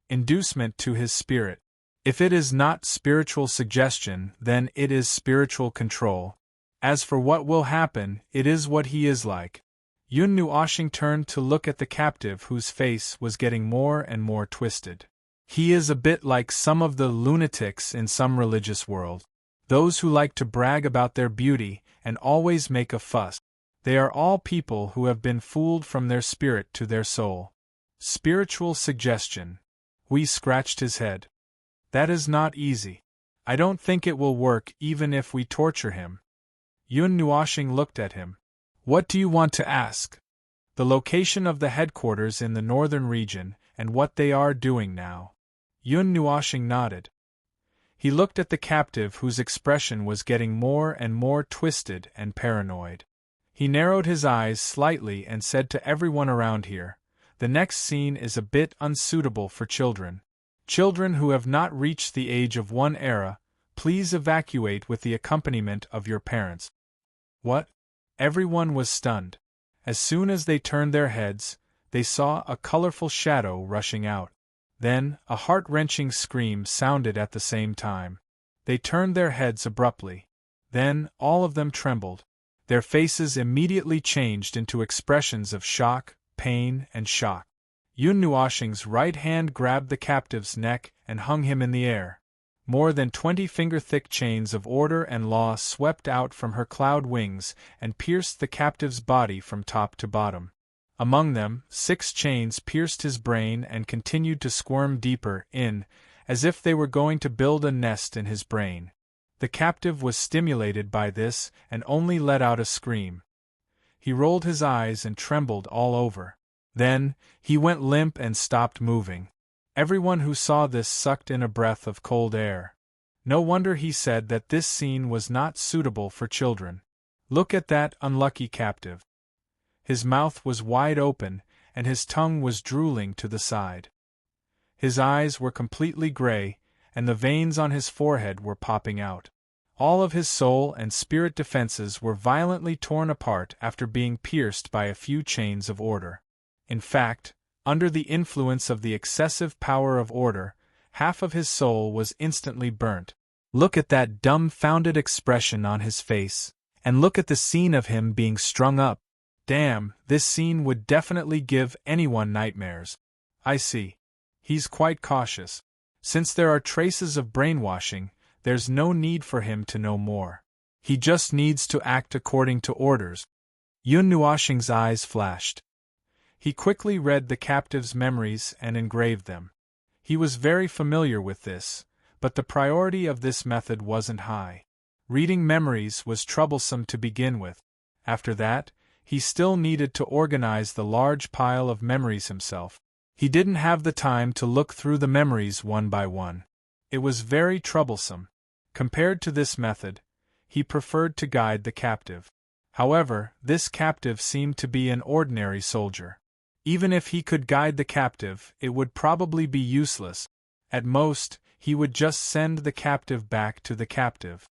Inducement to his spirit. If it is not spiritual suggestion, then it is spiritual control. As for what will happen, it is what he is like. Yun Nuoshing turned to look at the captive whose face was getting more and more twisted. He is a bit like some of the lunatics in some religious world. those who like to brag about their beauty and always make a fuss. They are all people who have been fooled from their spirit to their soul. Spiritual suggestion. Wei scratched his head. That is not easy. I don't think it will work even if we torture him. Yun Nuoxing looked at him. What do you want to ask? The location of the headquarters in the northern region, and what they are doing now. Yun Nuoxing nodded. He looked at the captive whose expression was getting more and more twisted and paranoid. He narrowed his eyes slightly and said to everyone around here, "The next scene is a bit unsuitable for children. Children who have not reached the age of 1 era, please evacuate with the accompaniment of your parents." What? Everyone was stunned. As soon as they turned their heads, they saw a colorful shadow rushing out. Then, a heart-wrenching scream sounded at the same time. They turned their heads abruptly. Then, all of them trembled. Their faces immediately changed into expressions of shock, pain, and shock. Yun Nuoxing's right hand grabbed the captive's neck and hung him in the air. More than 20 finger-thick chains of order and law swept out from her cloud wings and pierced the captive's body from top to bottom. Among them, 6 chains pierced his brain and continued to squirm deeper in, as if they were going to build a nest in his brain. The captive was stimulated by this and only let out a scream. He rolled his eyes and trembled all over. Then, he went limp and stopped moving. Everyone who saw this sucked in a breath of cold air. No wonder he said that this scene was not suitable for children. Look at that unlucky captive. His mouth was wide open, and his tongue was drooling to the side. His eyes were completely gray, and the veins on his forehead were popping out. All of his soul and spirit defenses were violently torn apart after being pierced by a few chains of order. In fact, under the influence of the excessive power of order, half of his soul was instantly burnt. Look at that dumbfounded expression on his face, and look at the scene of him being strung up. Damn, this scene would definitely give anyone nightmares. I see. He's quite cautious. Since there are traces of brainwashing, there's no need for him to know more. He just needs to act according to orders. Yun Nuoxing's eyes flashed. He quickly read the captive's memories and engraved them. He was very familiar with this, but the priority of this method wasn't high. Reading memories was troublesome to begin with. After that, he still needed to organize the large pile of memories himself. He didn't have the time to look through the memories one by one. It was very troublesome. Compared to this method, he preferred to guide the captive. However, this captive seemed to be an ordinary soldier. Even if he could guide the captive, it would probably be useless. At most, he would just send the captive back to the captive.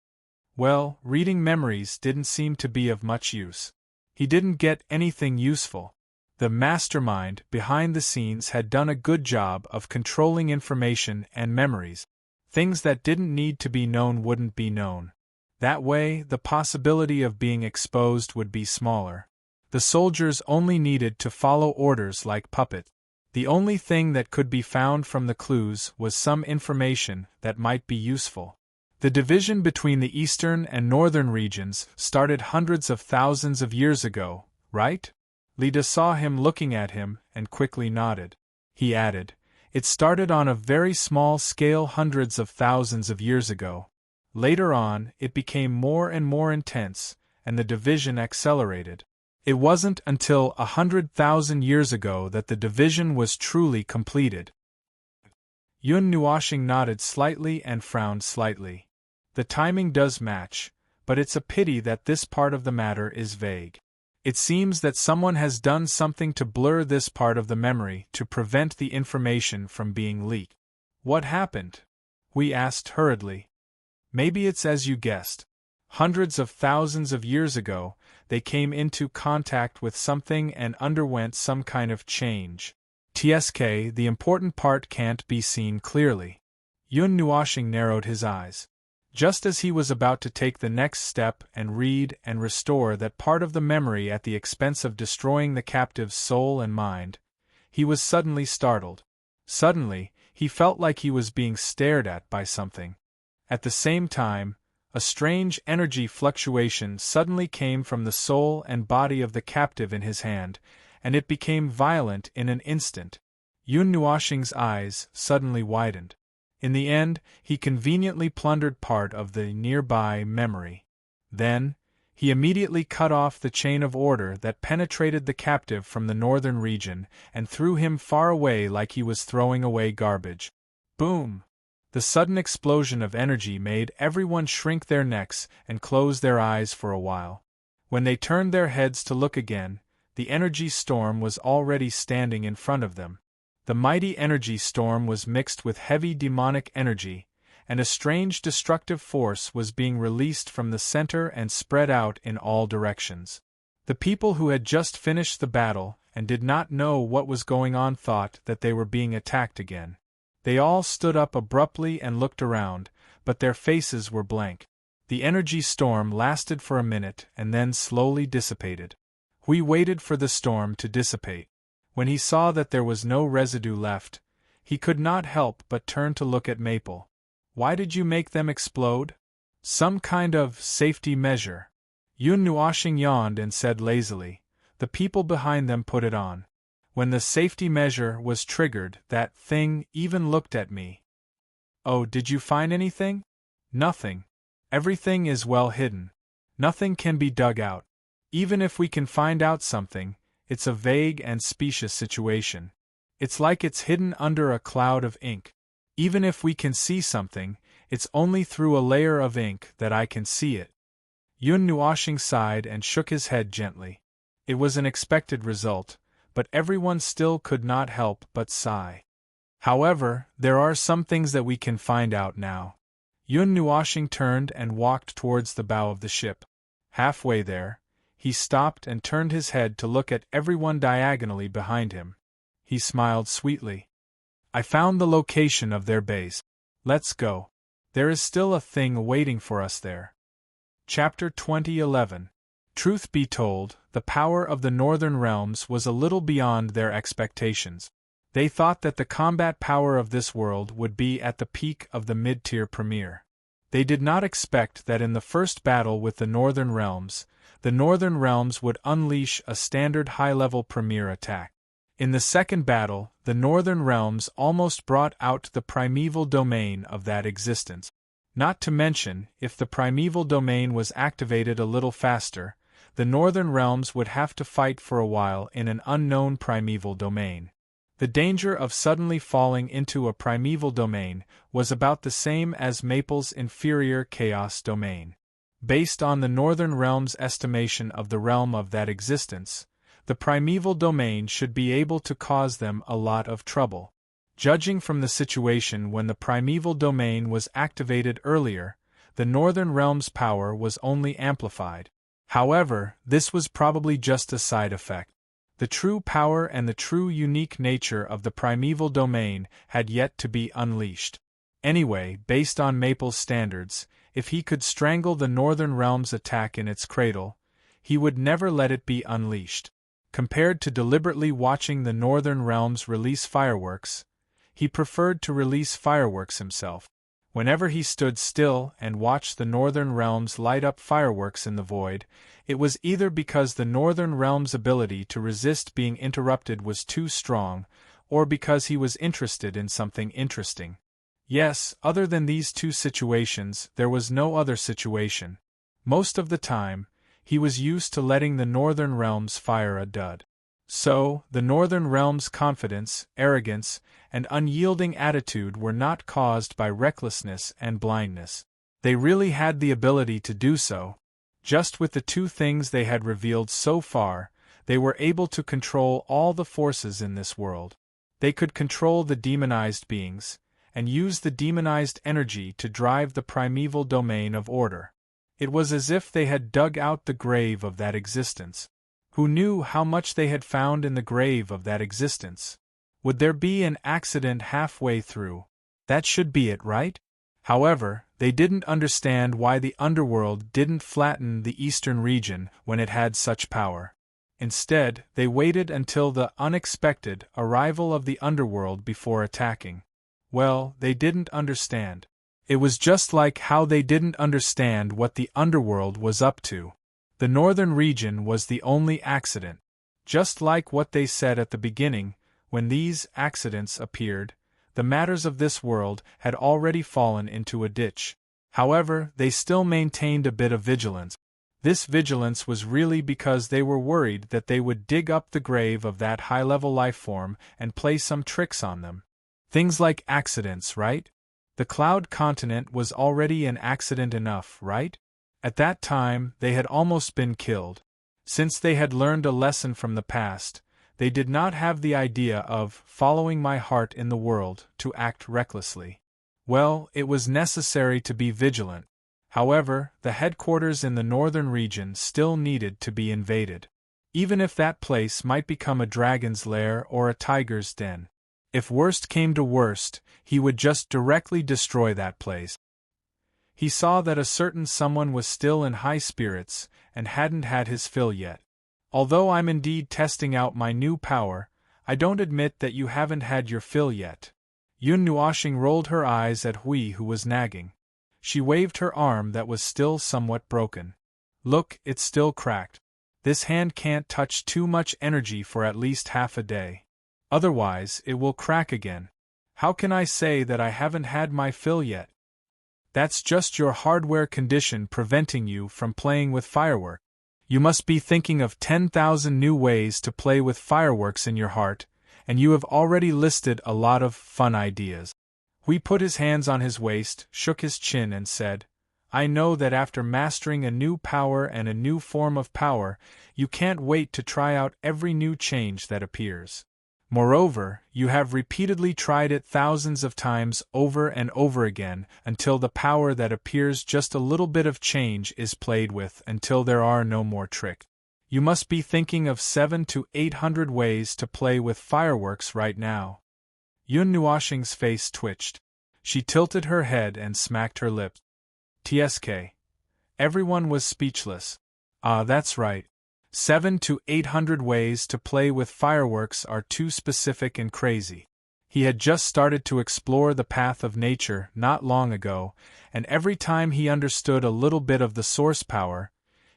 Well, reading memories didn't seem to be of much use. He didn't get anything useful. The mastermind behind the scenes had done a good job of controlling information and memories. Things that didn't need to be known wouldn't be known. That way, the possibility of being exposed would be smaller. The soldiers only needed to follow orders like puppets. The only thing that could be found from the clues was some information that might be useful. The division between the eastern and northern regions started hundreds of thousands of years ago, right? Lida saw him looking at him and quickly nodded. He added, "It started on a very small scale hundreds of thousands of years ago. Later on, it became more and more intense, and the division accelerated. It wasn't until 100,000 years ago that the division was truly completed." Yun Nuoxing nodded slightly and frowned slightly. The timing does match, but it's a pity that this part of the matter is vague. It seems that someone has done something to blur this part of the memory to prevent the information from being leaked. What happened? We asked hurriedly. Maybe it's as you guessed. Hundreds of thousands of years ago, they came into contact with something and underwent some kind of change. TSK, the important part can't be seen clearly. Yun Nuoxing narrowed his eyes. Just as he was about to take the next step and read and restore that part of the memory at the expense of destroying the captive's soul and mind, he was suddenly startled. Suddenly, he felt like he was being stared at by something. At the same time, A strange energy fluctuation suddenly came from the soul and body of the captive in his hand, and it became violent in an instant. Yun Nuoxing's eyes suddenly widened. In the end, he conveniently plundered part of the nearby memory. Then, he immediately cut off the chain of order that penetrated the captive from the northern region and threw him far away like he was throwing away garbage. Boom! The sudden explosion of energy made everyone shrink their necks and close their eyes for a while. When they turned their heads to look again, the energy storm was already standing in front of them. The mighty energy storm was mixed with heavy demonic energy, and a strange destructive force was being released from the center and spread out in all directions. The people who had just finished the battle and did not know what was going on thought that they were being attacked again. They all stood up abruptly and looked around, but their faces were blank. The energy storm lasted for a minute and then slowly dissipated. Hui waited for the storm to dissipate. When he saw that there was no residue left, he could not help but turn to look at Maple. Why did you make them explode? Some kind of safety measure. Yun Nuoxing yawned and said lazily, the people behind them put it on. When the safety measure was triggered, that thing even looked at me. Oh, did you find anything? Nothing. Everything is well hidden. Nothing can be dug out. Even if we can find out something, it's a vague and specious situation. It's like it's hidden under a cloud of ink. Even if we can see something, it's only through a layer of ink that I can see it. Yun Nuoxing sighed and shook his head gently. It was an expected result, but everyone still could not help but sigh. However, there are some things that we can find out now. Yun Nuoxing turned and walked towards the bow of the ship. Halfway there, he stopped and turned his head to look at everyone diagonally behind him. He smiled sweetly. I found the location of their base. Let's go. There is still a thing waiting for us there. Chapter 2011. Truth be told, the power of the Northern Realms was a little beyond their expectations. They thought that the combat power of this world would be at the peak of the mid-tier premier. They did not expect that in the first battle with the Northern Realms would unleash a standard high-level premier attack. In the second battle, the Northern Realms almost brought out the primeval domain of that existence. Not to mention, if the primeval domain was activated a little faster, the Northern Realms would have to fight for a while in an unknown primeval domain. The danger of suddenly falling into a primeval domain was about the same as Maple's inferior chaos domain. Based on the Northern Realm's estimation of the realm of that existence, the primeval domain should be able to cause them a lot of trouble. Judging from the situation when the primeval domain was activated earlier, the Northern Realm's power was only amplified. However, this was probably just a side effect. The true power and the true unique nature of the primeval domain had yet to be unleashed. Anyway, based on Maple's standards, if he could strangle the Northern Realm's attack in its cradle, he would never let it be unleashed. Compared to deliberately watching the Northern Realms release fireworks, he preferred to release fireworks himself. Whenever he stood still and watched the Northern Realms light up fireworks in the void, it was either because the Northern Realms' ability to resist being interrupted was too strong, or because he was interested in something interesting. Yes, other than these two situations, there was no other situation. Most of the time, he was used to letting the Northern Realms fire a dud. So, the Northern Realms' confidence, arrogance, and unyielding attitude were not caused by recklessness and blindness. They really had the ability to do so. Just with the two things they had revealed so far, they were able to control all the forces in this world. They could control the demonized beings, and use the demonized energy to drive the primeval domain of order. It was as if they had dug out the grave of that existence. Who knew how much they had found in the grave of that existence? Would there be an accident halfway through? That should be it, right? However, they didn't understand why the underworld didn't flatten the eastern region when it had such power. Instead, they waited until the unexpected arrival of the underworld before attacking. Well, they didn't understand. It was just like how they didn't understand what the underworld was up to. The northern region was the only accident. Just like what they said at the beginning, when these accidents appeared, the matters of this world had already fallen into a ditch. However, they still maintained a bit of vigilance. This vigilance was really because they were worried that they would dig up the grave of that high-level life form and play some tricks on them. Things like accidents, right? The Cloud Continent was already an accident enough, right? At that time, they had almost been killed. Since they had learned a lesson from the past, they did not have the idea of following my heart in the world to act recklessly. Well, it was necessary to be vigilant. However, the headquarters in the northern region still needed to be invaded. Even if that place might become a dragon's lair or a tiger's den. If worst came to worst, he would just directly destroy that place. He saw that a certain someone was still in high spirits and hadn't had his fill yet. Although I'm indeed testing out my new power, I don't admit that you haven't had your fill yet. Yun Nuoshing rolled her eyes at Hui, who was nagging. She waved her arm that was still somewhat broken. Look, it's still cracked. This hand can't touch too much energy for at least half a day. Otherwise, it will crack again. How can I say that I haven't had my fill yet? That's just your hardware condition preventing you from playing with fireworks. You must be thinking of 10,000 new ways to play with fireworks in your heart, and you have already listed a lot of fun ideas. Hui put his hands on his waist, shook his chin and said, I know that after mastering a new power and a new form of power, you can't wait to try out every new change that appears. Moreover, you have repeatedly tried it thousands of times over and over again until the power that appears just a little bit of change is played with until there are no more tricks. You must be thinking of 700 to 800 ways to play with fireworks right now. Yun Nuoshing's face twitched. She tilted her head and smacked her lips. TSK. Everyone was speechless. Ah, that's right. 700 to 800 ways to play with fireworks are too specific and crazy. He had just started to explore the path of nature not long ago, and every time he understood a little bit of the source power,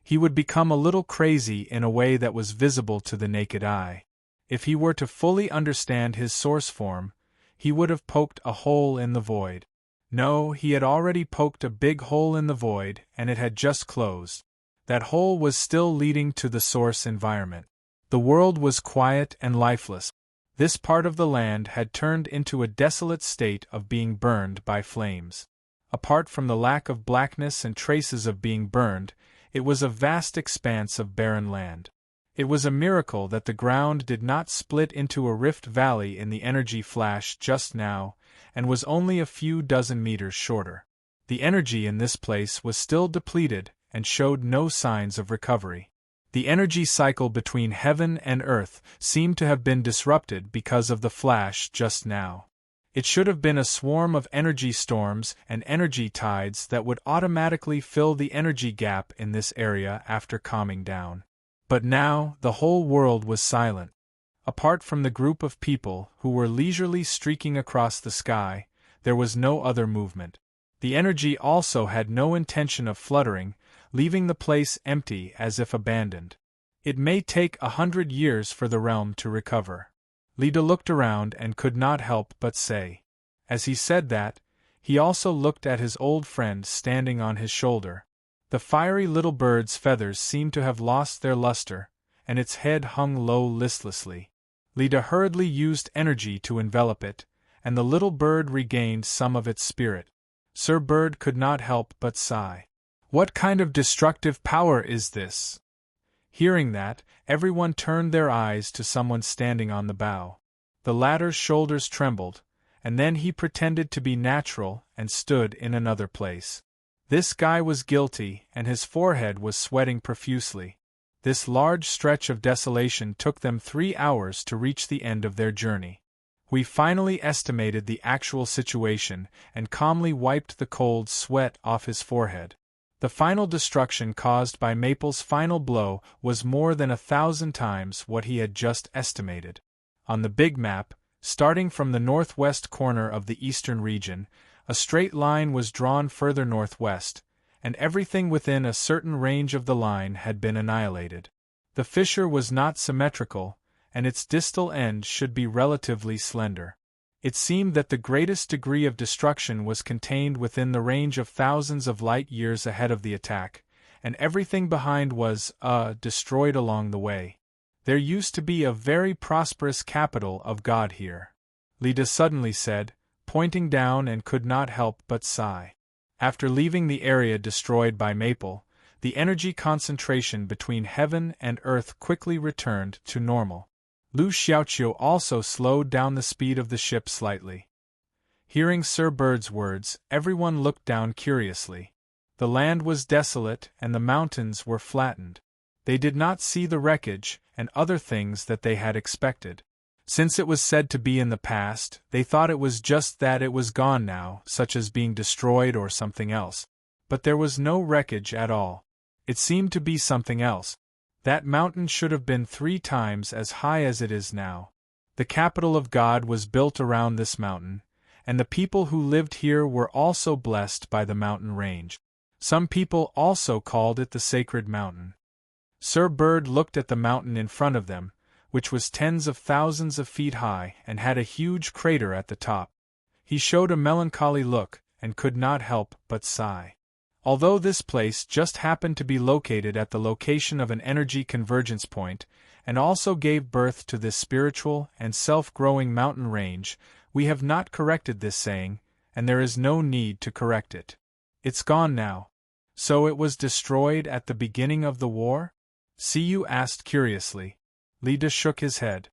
he would become a little crazy in a way that was visible to the naked eye. If he were to fully understand his source form, he would have poked a hole in the void. No, he had already poked a big hole in the void, and it had just closed. That hole was still leading to the source environment. The world was quiet and lifeless. This part of the land had turned into a desolate state of being burned by flames. Apart from the lack of blackness and traces of being burned, it was a vast expanse of barren land. It was a miracle that the ground did not split into a rift valley in the energy flash just now, and was only a few dozen meters shorter. The energy in this place was still depleted, and showed no signs of recovery. The energy cycle between heaven and earth seemed to have been disrupted because of the flash just now. It should have been a swarm of energy storms and energy tides that would automatically fill the energy gap in this area after calming down. But now, the whole world was silent. Apart from the group of people who were leisurely streaking across the sky, there was no other movement. The energy also had no intention of fluttering, leaving the place empty as if abandoned. It may take 100 years for the realm to recover. Lida looked around and could not help but say. As he said that, he also looked at his old friend standing on his shoulder. The fiery little bird's feathers seemed to have lost their luster, and its head hung low listlessly. Lida hurriedly used energy to envelop it, and the little bird regained some of its spirit. Sir Bird could not help but sigh. What kind of destructive power is this? Hearing that, everyone turned their eyes to someone standing on the bow. The latter's shoulders trembled, and then he pretended to be natural and stood in another place. This guy was guilty, and his forehead was sweating profusely. This large stretch of desolation took them 3 hours to reach the end of their journey. We finally estimated the actual situation and calmly wiped the cold sweat off his forehead. The final destruction caused by Maple's final blow was more than 1,000 times what he had just estimated. On the big map, starting from the northwest corner of the eastern region, A straight line was drawn further northwest, and everything within a certain range of the line had been annihilated. The fissure was not symmetrical, and its distal end should be relatively slender. It seemed that the greatest degree of destruction was contained within the range of thousands of light years ahead of the attack, and everything behind was, destroyed along the way. There used to be a very prosperous capital of God here, Leda suddenly said, pointing down, and could not help but sigh. After leaving the area destroyed by Maple, the energy concentration between heaven and earth quickly returned to normal. Lu Xiaoqiu also slowed down the speed of the ship slightly. Hearing Sir Bird's words, everyone looked down curiously. The land was desolate and the mountains were flattened. They did not see the wreckage and other things that they had expected. Since it was said to be in the past, they thought it was just that it was gone now, such as being destroyed or something else. But there was no wreckage at all. It seemed to be something else. That mountain should have been 3 times as high as it is now. The capital of God was built around this mountain, and the people who lived here were also blessed by the mountain range. Some people also called it the Sacred Mountain. Sir Bird looked at the mountain in front of them, which was tens of thousands of feet high and had a huge crater at the top. He showed a melancholy look, and could not help but sigh. Although this place just happened to be located at the location of an energy convergence point, and also gave birth to this spiritual and self-growing mountain range, we have not corrected this saying, and there is no need to correct it. It's gone now. So it was destroyed at the beginning of the war? Siyu asked curiously. Leda shook his head.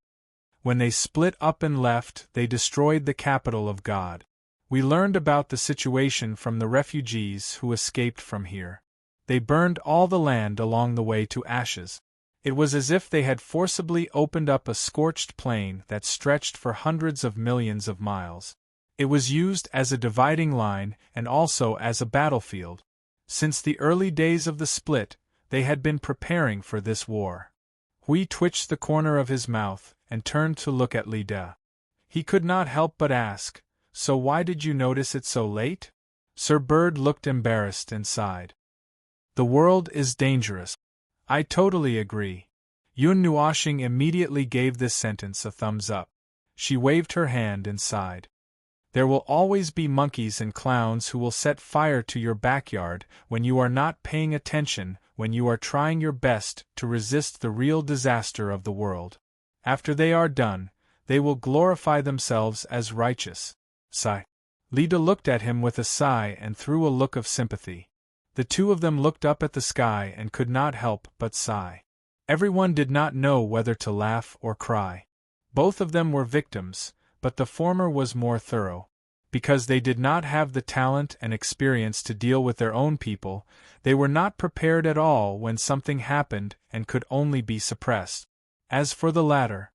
When they split up and left, they destroyed the capital of God. We learned about the situation from the refugees who escaped from here. They burned all the land along the way to ashes. It was as if they had forcibly opened up a scorched plain that stretched for hundreds of millions of miles. It was used as a dividing line and also as a battlefield. Since the early days of the split, they had been preparing for this war. Hui twitched the corner of his mouth and turned to look at Leda. He could not help but ask, "So why did you notice it so late?" Sir Bird looked embarrassed and sighed. "The world is dangerous." "I totally agree." Yun Nuoxing immediately gave this sentence a thumbs up. She waved her hand and sighed. "There will always be monkeys and clowns who will set fire to your backyard when you are not paying attention, when you are trying your best to resist the real disaster of the world. After they are done, they will glorify themselves as righteous." Sigh. Leda looked at him with a sigh and threw a look of sympathy. The two of them looked up at the sky and could not help but sigh. Everyone did not know whether to laugh or cry. Both of them were victims, but the former was more thorough. Because they did not have the talent and experience to deal with their own people, they were not prepared at all when something happened and could only be suppressed. As for the latter,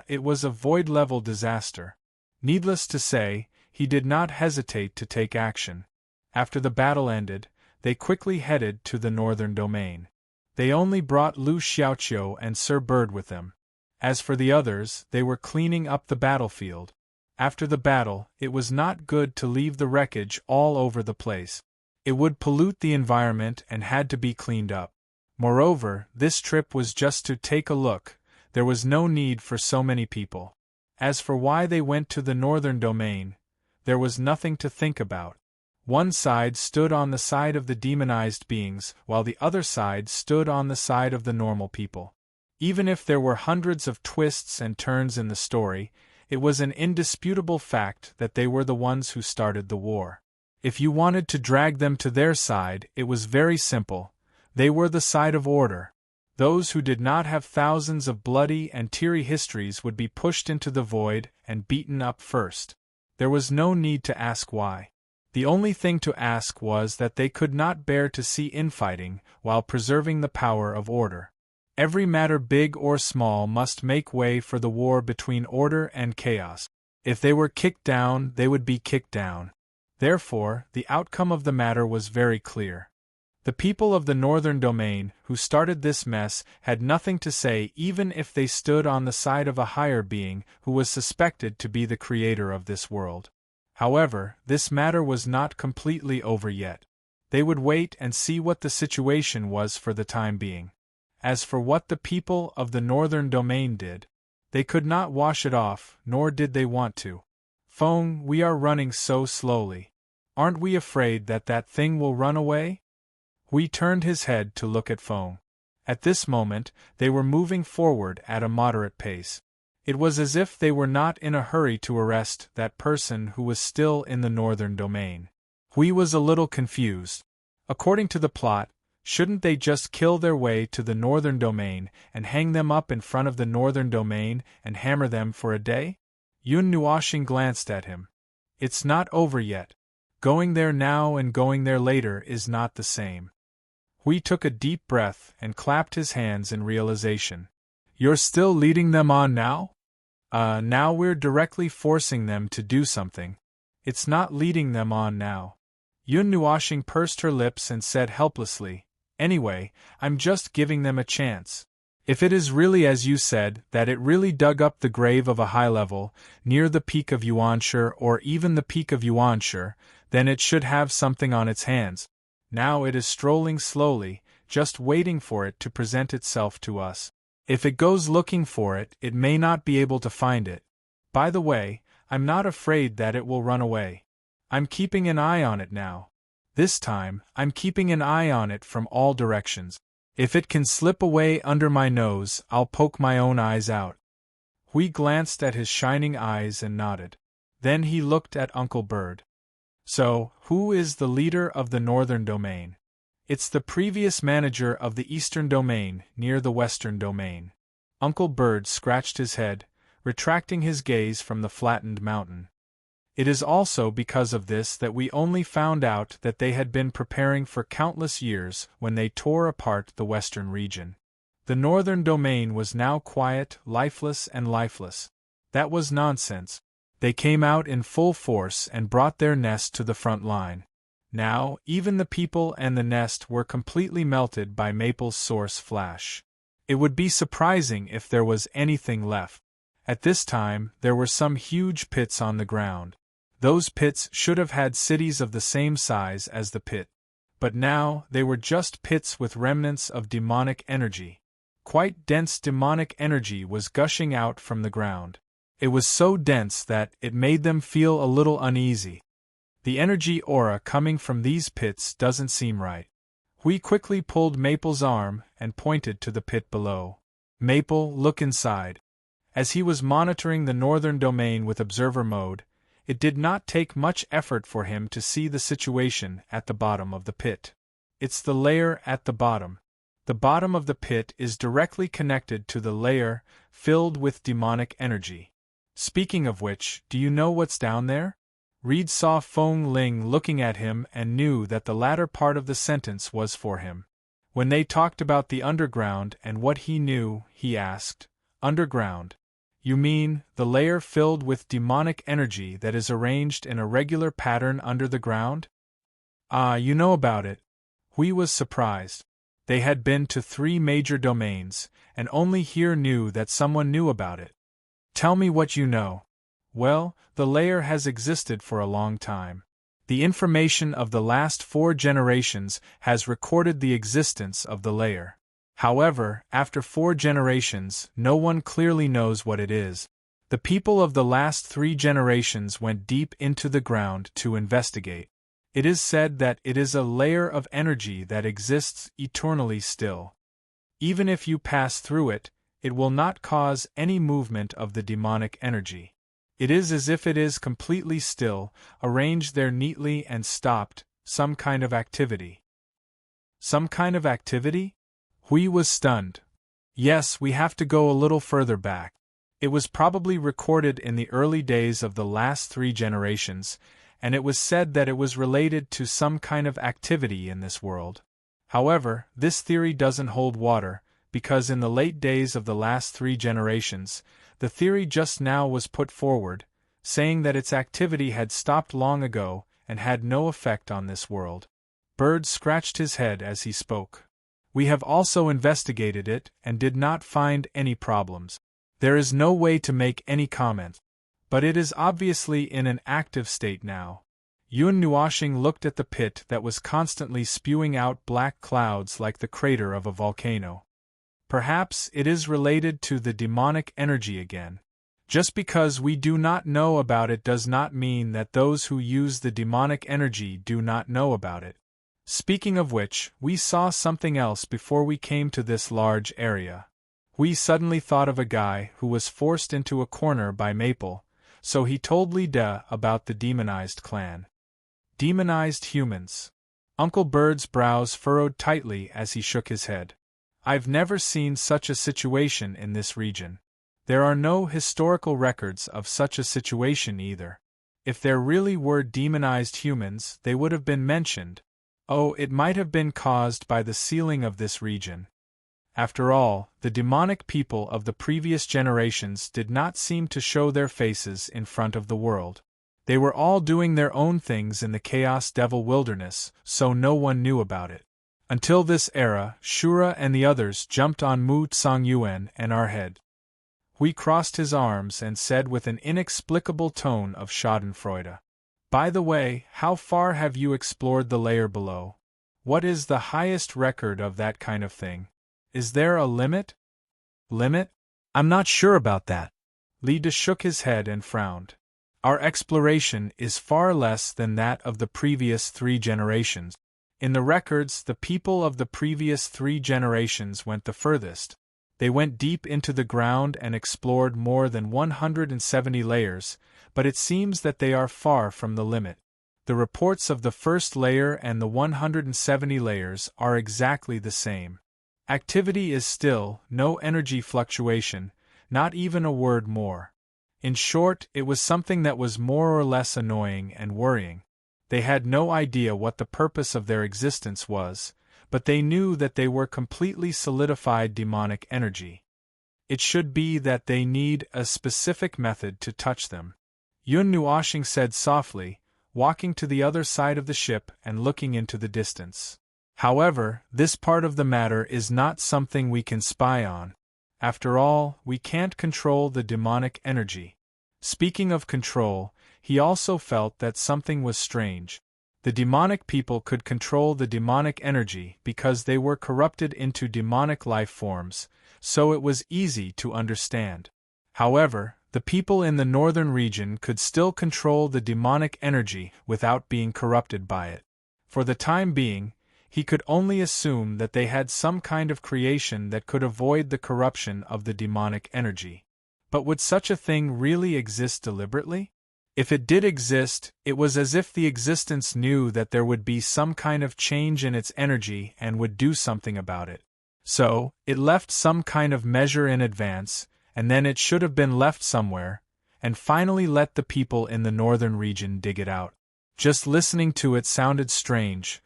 it was a void-level disaster. Needless to say, he did not hesitate to take action. After the battle ended, they quickly headed to the northern domain. They only brought Lu Xiaoqiu and Sir Bird with them. As for the others, they were cleaning up the battlefield. After the battle, it was not good to leave the wreckage all over the place. It would pollute the environment and had to be cleaned up. Moreover, this trip was just to take a look. There was no need for so many people. As for why they went to the northern domain, there was nothing to think about. One side stood on the side of the demonized beings, while the other side stood on the side of the normal people. Even if there were hundreds of twists and turns in the story, it was an indisputable fact that they were the ones who started the war. If you wanted to drag them to their side, it was very simple. They were the side of order. Those who did not have thousands of bloody and teary histories would be pushed into the void and beaten up first. There was no need to ask why. The only thing to ask was that they could not bear to see infighting while preserving the power of order. Every matter big or small must make way for the war between order and chaos. If they were kicked down, they would be kicked down. Therefore, the outcome of the matter was very clear. The people of the northern domain, who started this mess, had nothing to say even if they stood on the side of a higher being who was suspected to be the creator of this world. However, this matter was not completely over yet. They would wait and see what the situation was for the time being. As for what the people of the northern domain did, they could not wash it off, nor did they want to. Feng, we are running so slowly. Aren't we afraid that that thing will run away? Hui turned his head to look at Feng. At this moment, they were moving forward at a moderate pace. It was as if they were not in a hurry to arrest that person who was still in the northern domain. Hui was a little confused. According to the plot, shouldn't they just kill their way to the northern domain and hang them up in front of the northern domain and hammer them for a day? Yun Nuoxing glanced at him. It's not over yet. Going there now and going there later is not the same. Hui took a deep breath and clapped his hands in realization. You're still leading them on now? Now we're directly forcing them to do something. It's not leading them on now. Yun Nuoxing pursed her lips and said helplessly, Anyway, I'm just giving them a chance. If it is really as you said, that it really dug up the grave of a high level, near the peak of Yuanshe or even the peak of Yuanshe, then it should have something on its hands. Now it is strolling slowly, just waiting for it to present itself to us. If it goes looking for it, it may not be able to find it. By the way, I'm not afraid that it will run away. I'm keeping an eye on it now. This time, I'm keeping an eye on it from all directions. If it can slip away under my nose, I'll poke my own eyes out. Hui glanced at his shining eyes and nodded. Then he looked at Uncle Bird. So, who is the leader of the northern domain? It's the previous manager of the eastern domain, near the western domain. Uncle Bird scratched his head, retracting his gaze from the flattened mountain. It is also because of this that we only found out that they had been preparing for countless years when they tore apart the western region. The northern domain was now quiet, lifeless. That was nonsense. They came out in full force and brought their nest to the front line. Now, even the people and the nest were completely melted by Maple's source flash. It would be surprising if there was anything left. At this time, there were some huge pits on the ground. Those pits should have had cities of the same size as the pit. But now, they were just pits with remnants of demonic energy. Quite dense demonic energy was gushing out from the ground. It was so dense that it made them feel a little uneasy. The energy aura coming from these pits doesn't seem right. Hui quickly pulled Maple's arm and pointed to the pit below. Maple, look inside. As he was monitoring the northern domain with observer mode, it did not take much effort for him to see the situation at the bottom of the pit. It's the layer at the bottom. The bottom of the pit is directly connected to the layer filled with demonic energy. Speaking of which, do you know what's down there? Reed saw Feng Ling looking at him and knew that the latter part of the sentence was for him. When they talked about the underground and what he knew, he asked, Underground? You mean, the layer filled with demonic energy that is arranged in a regular pattern under the ground? Ah, you know about it. Hui was surprised. They had been to 3 major domains, and only here knew that someone knew about it. Tell me what you know. Well, the layer has existed for a long time. The information of the last 4 generations has recorded the existence of the layer. However, after 4 generations, no one clearly knows what it is. The people of the last 3 generations went deep into the ground to investigate. It is said that it is a layer of energy that exists eternally still. Even if you pass through it, it will not cause any movement of the demonic energy. It is as if it is completely still, arranged there neatly and stopped, some kind of activity. Some kind of activity? Hui was stunned. Yes, we have to go a little further back. It was probably recorded in the early days of the last 3 generations, and it was said that it was related to some kind of activity in this world. However, this theory doesn't hold water, because in the late days of the last 3 generations, the theory just now was put forward, saying that its activity had stopped long ago and had no effect on this world. Bird scratched his head as he spoke. We have also investigated it and did not find any problems. There is no way to make any comment. but it is obviously in an active state now. Yun Nuashing looked at the pit that was constantly spewing out black clouds like the crater of a volcano. Perhaps it is related to the demonic energy again. Just because we do not know about it does not mean that those who use the demonic energy do not know about it. Speaking of which, we saw something else before we came to this large area. We suddenly thought of a guy who was forced into a corner by Maple, so he told Li De about the demonized clan. Demonized humans. Uncle Bird's brows furrowed tightly as he shook his head. I've never seen such a situation in this region. There are no historical records of such a situation either. If there really were demonized humans, they would have been mentioned. Oh, it might have been caused by the sealing of this region. After all, the demonic people of the previous generations did not seem to show their faces in front of the world. They were all doing their own things in the Chaos Devil Wilderness, so no one knew about it. Until this era, Shura and the others jumped on Mu Tsang-Yuan and our head. We crossed his arms and said with an inexplicable tone of schadenfreude, "By the way, how far have you explored the layer below? What is the highest record of that kind of thing? Is there a limit?" "Limit? I'm not sure about that." Li De shook his head and frowned. "Our exploration is far less than that of the previous 3 generations. In the records, the people of the previous 3 generations went the furthest. They went deep into the ground and explored more than 170 layers, but it seems that they are far from the limit. The reports of the first layer and the 170 layers are exactly the same. Activity is still, no energy fluctuation, not even a word more. In short, it was something that was more or less annoying and worrying. They had no idea what the purpose of their existence was, but they knew that they were completely solidified demonic energy. It should be that they need a specific method to touch them. Yun Nuashing said softly, walking to the other side of the ship and looking into the distance. However, this part of the matter is not something we can spy on. After all, we can't control the demonic energy. Speaking of control, he also felt that something was strange. The demonic people could control the demonic energy because they were corrupted into demonic life forms, so it was easy to understand. However, the people in the northern region could still control the demonic energy without being corrupted by it. For the time being, he could only assume that they had some kind of creation that could avoid the corruption of the demonic energy. But would such a thing really exist deliberately? If it did exist, it was as if the existence knew that there would be some kind of change in its energy and would do something about it. So, it left some kind of measure in advance, and then it should have been left somewhere, and finally let the people in the northern region dig it out. Just listening to it sounded strange,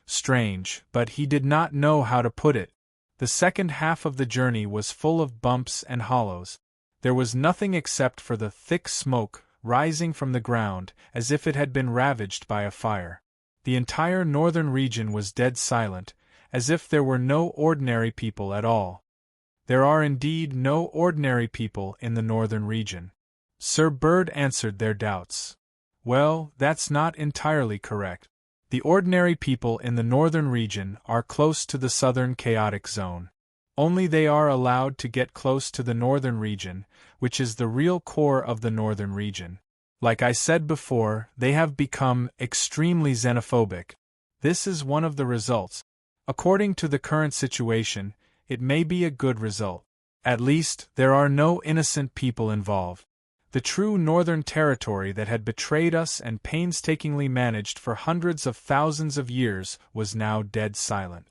but he did not know how to put it. The second half of the journey was full of bumps and hollows. There was nothing except for the thick smoke rising from the ground, as if it had been ravaged by a fire. The entire northern region was dead silent, as if there were no ordinary people at all. There are indeed no ordinary people in the northern region. Sir Bird answered their doubts. Well, that's not entirely correct. The ordinary people in the northern region are close to the southern chaotic zone. Only they are allowed to get close to the northern region, which is the real core of the northern region. Like I said before, they have become extremely xenophobic. This is one of the results. According to the current situation, it may be a good result. At least, there are no innocent people involved. The true Northern Territory that had betrayed us and painstakingly managed for hundreds of thousands of years was now dead silent.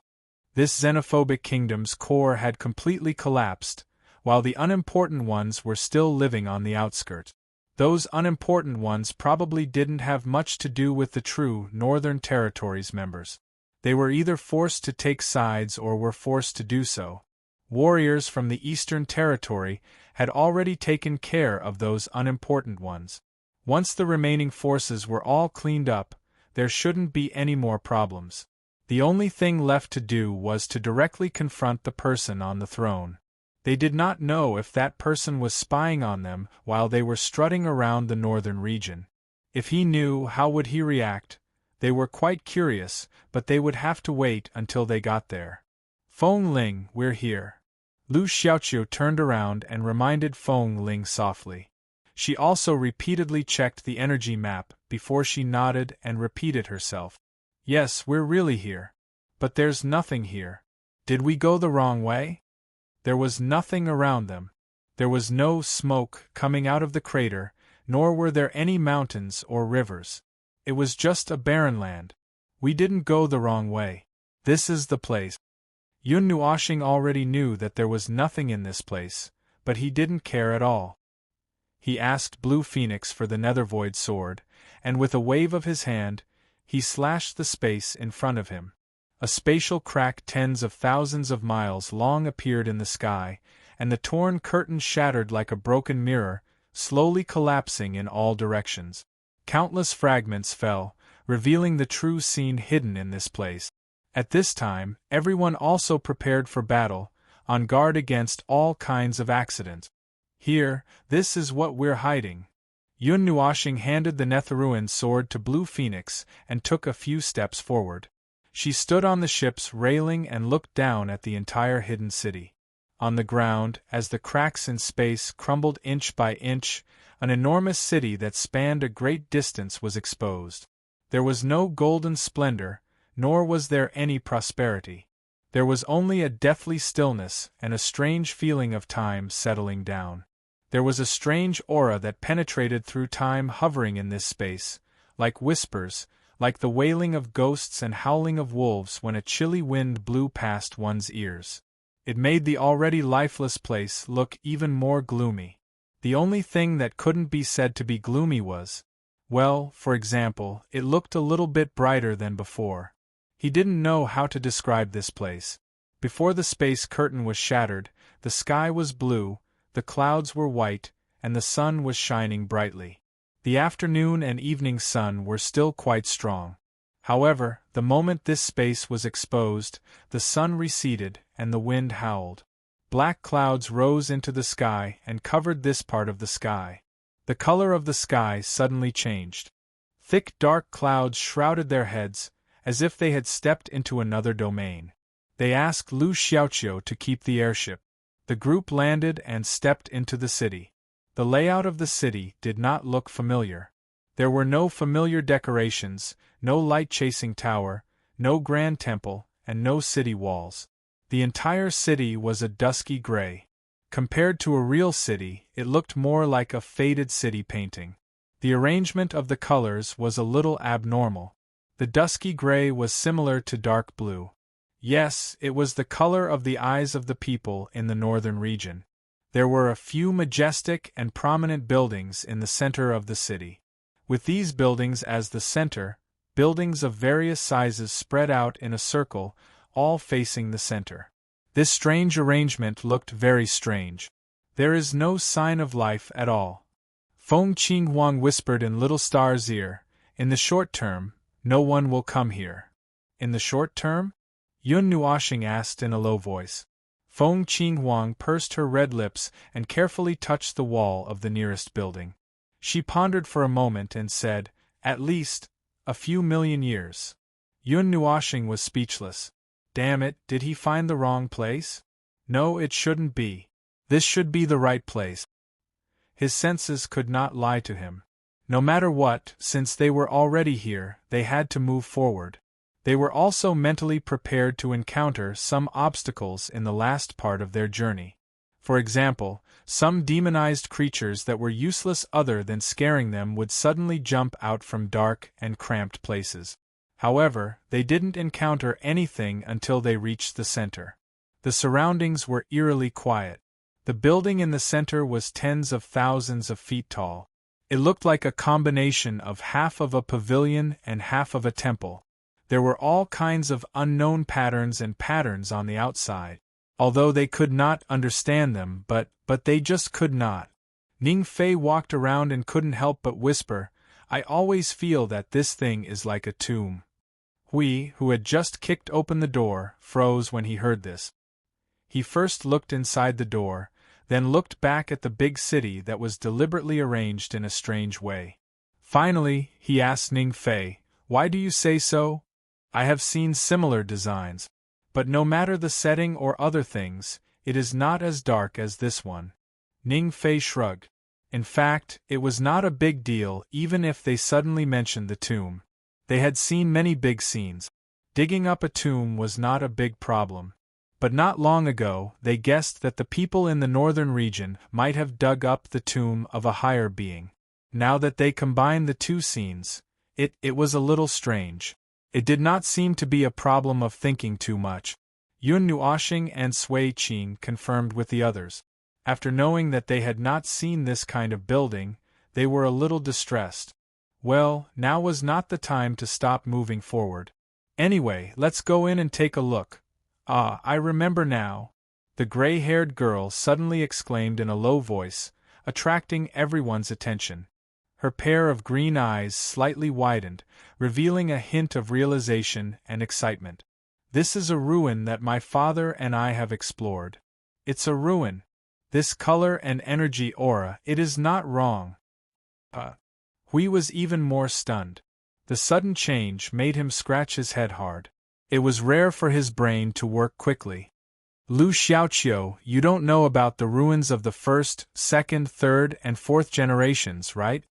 This xenophobic kingdom's core had completely collapsed, while the unimportant ones were still living on the outskirts. Those unimportant ones probably didn't have much to do with the true Northern Territory's members. They were either forced to take sides or were forced to do so. Warriors from the Eastern Territory had already taken care of those unimportant ones. Once the remaining forces were all cleaned up, there shouldn't be any more problems. The only thing left to do was to directly confront the person on the throne. They did not know if that person was spying on them while they were strutting around the northern region. If he knew, how would he react? They were quite curious, but they would have to wait until they got there. Feng Ling, we're here. Lu Xiaoqiu turned around and reminded Feng Ling softly. She also repeatedly checked the energy map before she nodded and repeated herself. Yes, we're really here. But there's nothing here. Did we go the wrong way? There was nothing around them. There was no smoke coming out of the crater, nor were there any mountains or rivers. It was just a barren land. We didn't go the wrong way. This is the place. Yun Nuoxing already knew that there was nothing in this place, but he didn't care at all. He asked Blue Phoenix for the Nethervoid sword, and with a wave of his hand, he slashed the space in front of him. A spatial crack tens of thousands of miles long appeared in the sky, and the torn curtain shattered like a broken mirror, slowly collapsing in all directions. Countless fragments fell, revealing the true scene hidden in this place. At this time, everyone also prepared for battle, on guard against all kinds of accidents. Here, this is what we're hiding. Yun Nuoxing handed the Netherruin sword to Blue Phoenix and took a few steps forward. She stood on the ship's railing and looked down at the entire hidden city. On the ground, as the cracks in space crumbled inch by inch, an enormous city that spanned a great distance was exposed. There was no golden splendor, nor was there any prosperity. There was only a deathly stillness and a strange feeling of time settling down. There was a strange aura that penetrated through time hovering in this space, like whispers, like the wailing of ghosts and howling of wolves when a chilly wind blew past one's ears. It made the already lifeless place look even more gloomy. The only thing that couldn't be said to be gloomy was, well, for example, it looked a little bit brighter than before. He didn't know how to describe this place. Before the space curtain was shattered, the sky was blue, the clouds were white, and the sun was shining brightly. The afternoon and evening sun were still quite strong. However, the moment this space was exposed, the sun receded and the wind howled. Black clouds rose into the sky and covered this part of the sky. The color of the sky suddenly changed. Thick dark clouds shrouded their heads, as if they had stepped into another domain. They asked Lu Xiaoqiu to keep the airship. The group landed and stepped into the city. The layout of the city did not look familiar. There were no familiar decorations, no light-chasing tower, no grand temple, and no city walls. The entire city was a dusky gray. Compared to a real city, it looked more like a faded city painting. The arrangement of the colors was a little abnormal. The dusky gray was similar to dark blue. Yes, it was the color of the eyes of the people in the northern region. There were a few majestic and prominent buildings in the center of the city. With these buildings as the center, buildings of various sizes spread out in a circle, all facing the center. This strange arrangement looked very strange. There is no sign of life at all. Feng Qinghuang whispered in Little Star's ear, "In the short term, no one will come here." "In the short term?" Yun Nuoxing asked in a low voice. Feng Qinghuang pursed her red lips and carefully touched the wall of the nearest building. She pondered for a moment and said, "At least, a few million years." Yun Nuoxing was speechless. Damn it, did he find the wrong place? No, it shouldn't be. This should be the right place. His senses could not lie to him. No matter what, since they were already here, they had to move forward. They were also mentally prepared to encounter some obstacles in the last part of their journey. For example, some demonized creatures that were useless other than scaring them would suddenly jump out from dark and cramped places. However, they didn't encounter anything until they reached the center. The surroundings were eerily quiet. The building in the center was tens of thousands of feet tall. It looked like a combination of half of a pavilion and half of a temple. There were all kinds of unknown patterns and patterns on the outside, although they could not understand them, but they just could not. Ning Fei walked around and couldn't help but whisper, "I always feel that this thing is like a tomb." Hui, who had just kicked open the door, froze when he heard this. He first looked inside the door, then looked back at the big city that was deliberately arranged in a strange way. Finally, he asked Ning Fei, "Why do you say so? I have seen similar designs. But no matter the setting or other things, it is not as dark as this one." Ning Fei shrugged. In fact, it was not a big deal even if they suddenly mentioned the tomb. They had seen many big scenes. Digging up a tomb was not a big problem. But not long ago, they guessed that the people in the northern region might have dug up the tomb of a higher being. Now that they combined the two scenes, it was a little strange. It did not seem to be a problem of thinking too much. Yun Nuoxing and Sui Qing confirmed with the others. After knowing that they had not seen this kind of building, they were a little distressed. Well, now was not the time to stop moving forward. Anyway, let's go in and take a look. Ah, I remember now. The gray-haired girl suddenly exclaimed in a low voice, attracting everyone's attention. Her pair of green eyes slightly widened, revealing a hint of realization and excitement. This is a ruin that my father and I have explored. It's a ruin. This color and energy aura, it is not wrong. Hui was even more stunned. The sudden change made him scratch his head hard. It was rare for his brain to work quickly. Lu Xiaoqiu, you don't know about the ruins of the first, second, third, and fourth generations, right?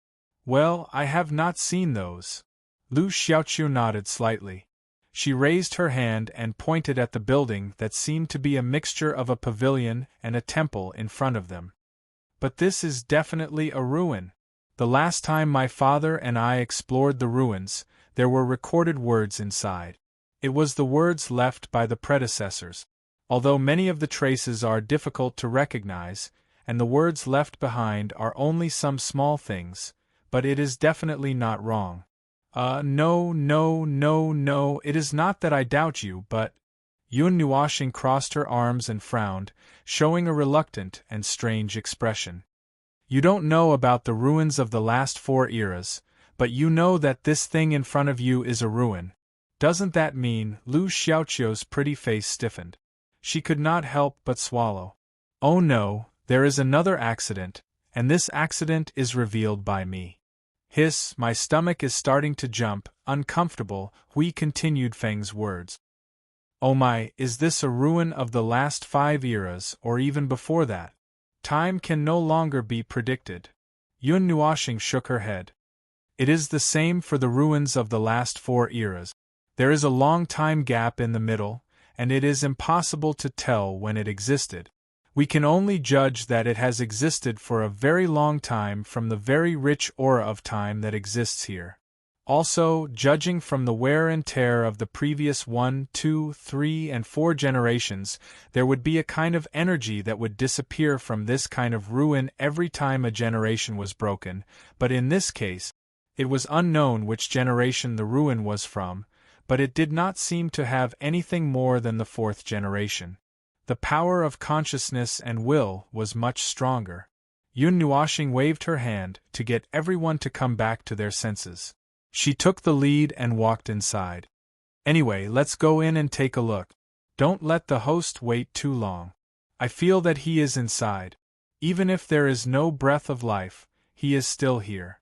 Well, I have not seen those. Lu Xiaoqiu nodded slightly. She raised her hand and pointed at the building that seemed to be a mixture of a pavilion and a temple in front of them. But this is definitely a ruin. The last time my father and I explored the ruins, there were recorded words inside. It was the words left by the predecessors. Although many of the traces are difficult to recognize, and the words left behind are only some small things, but it is definitely not wrong. No, it is not that I doubt you, but… Yun Nuoxing crossed her arms and frowned, showing a reluctant and strange expression. You don't know about the ruins of the last 4 eras, but you know that this thing in front of you is a ruin. Doesn't that mean… Lu Xiaoqiu's pretty face stiffened. She could not help but swallow. Oh no, there is another accident, and this accident is revealed by me. Hiss, my stomach is starting to jump, uncomfortable, Hui continued Feng's words. Oh my, is this a ruin of the last 5 eras, or even before that? Time can no longer be predicted. Yun Nuoxing shook her head. It is the same for the ruins of the last 4 eras. There is a long time gap in the middle, and it is impossible to tell when it existed. We can only judge that it has existed for a very long time from the very rich aura of time that exists here. Also, judging from the wear and tear of the previous 1, 2, 3, and 4 generations, there would be a kind of energy that would disappear from this kind of ruin every time a generation was broken, but in this case, it was unknown which generation the ruin was from, but it did not seem to have anything more than the 4th generation. The power of consciousness and will was much stronger. Yun Nuoxing waved her hand to get everyone to come back to their senses. She took the lead and walked inside. Anyway, let's go in and take a look. Don't let the host wait too long. I feel that he is inside. Even if there is no breath of life, he is still here.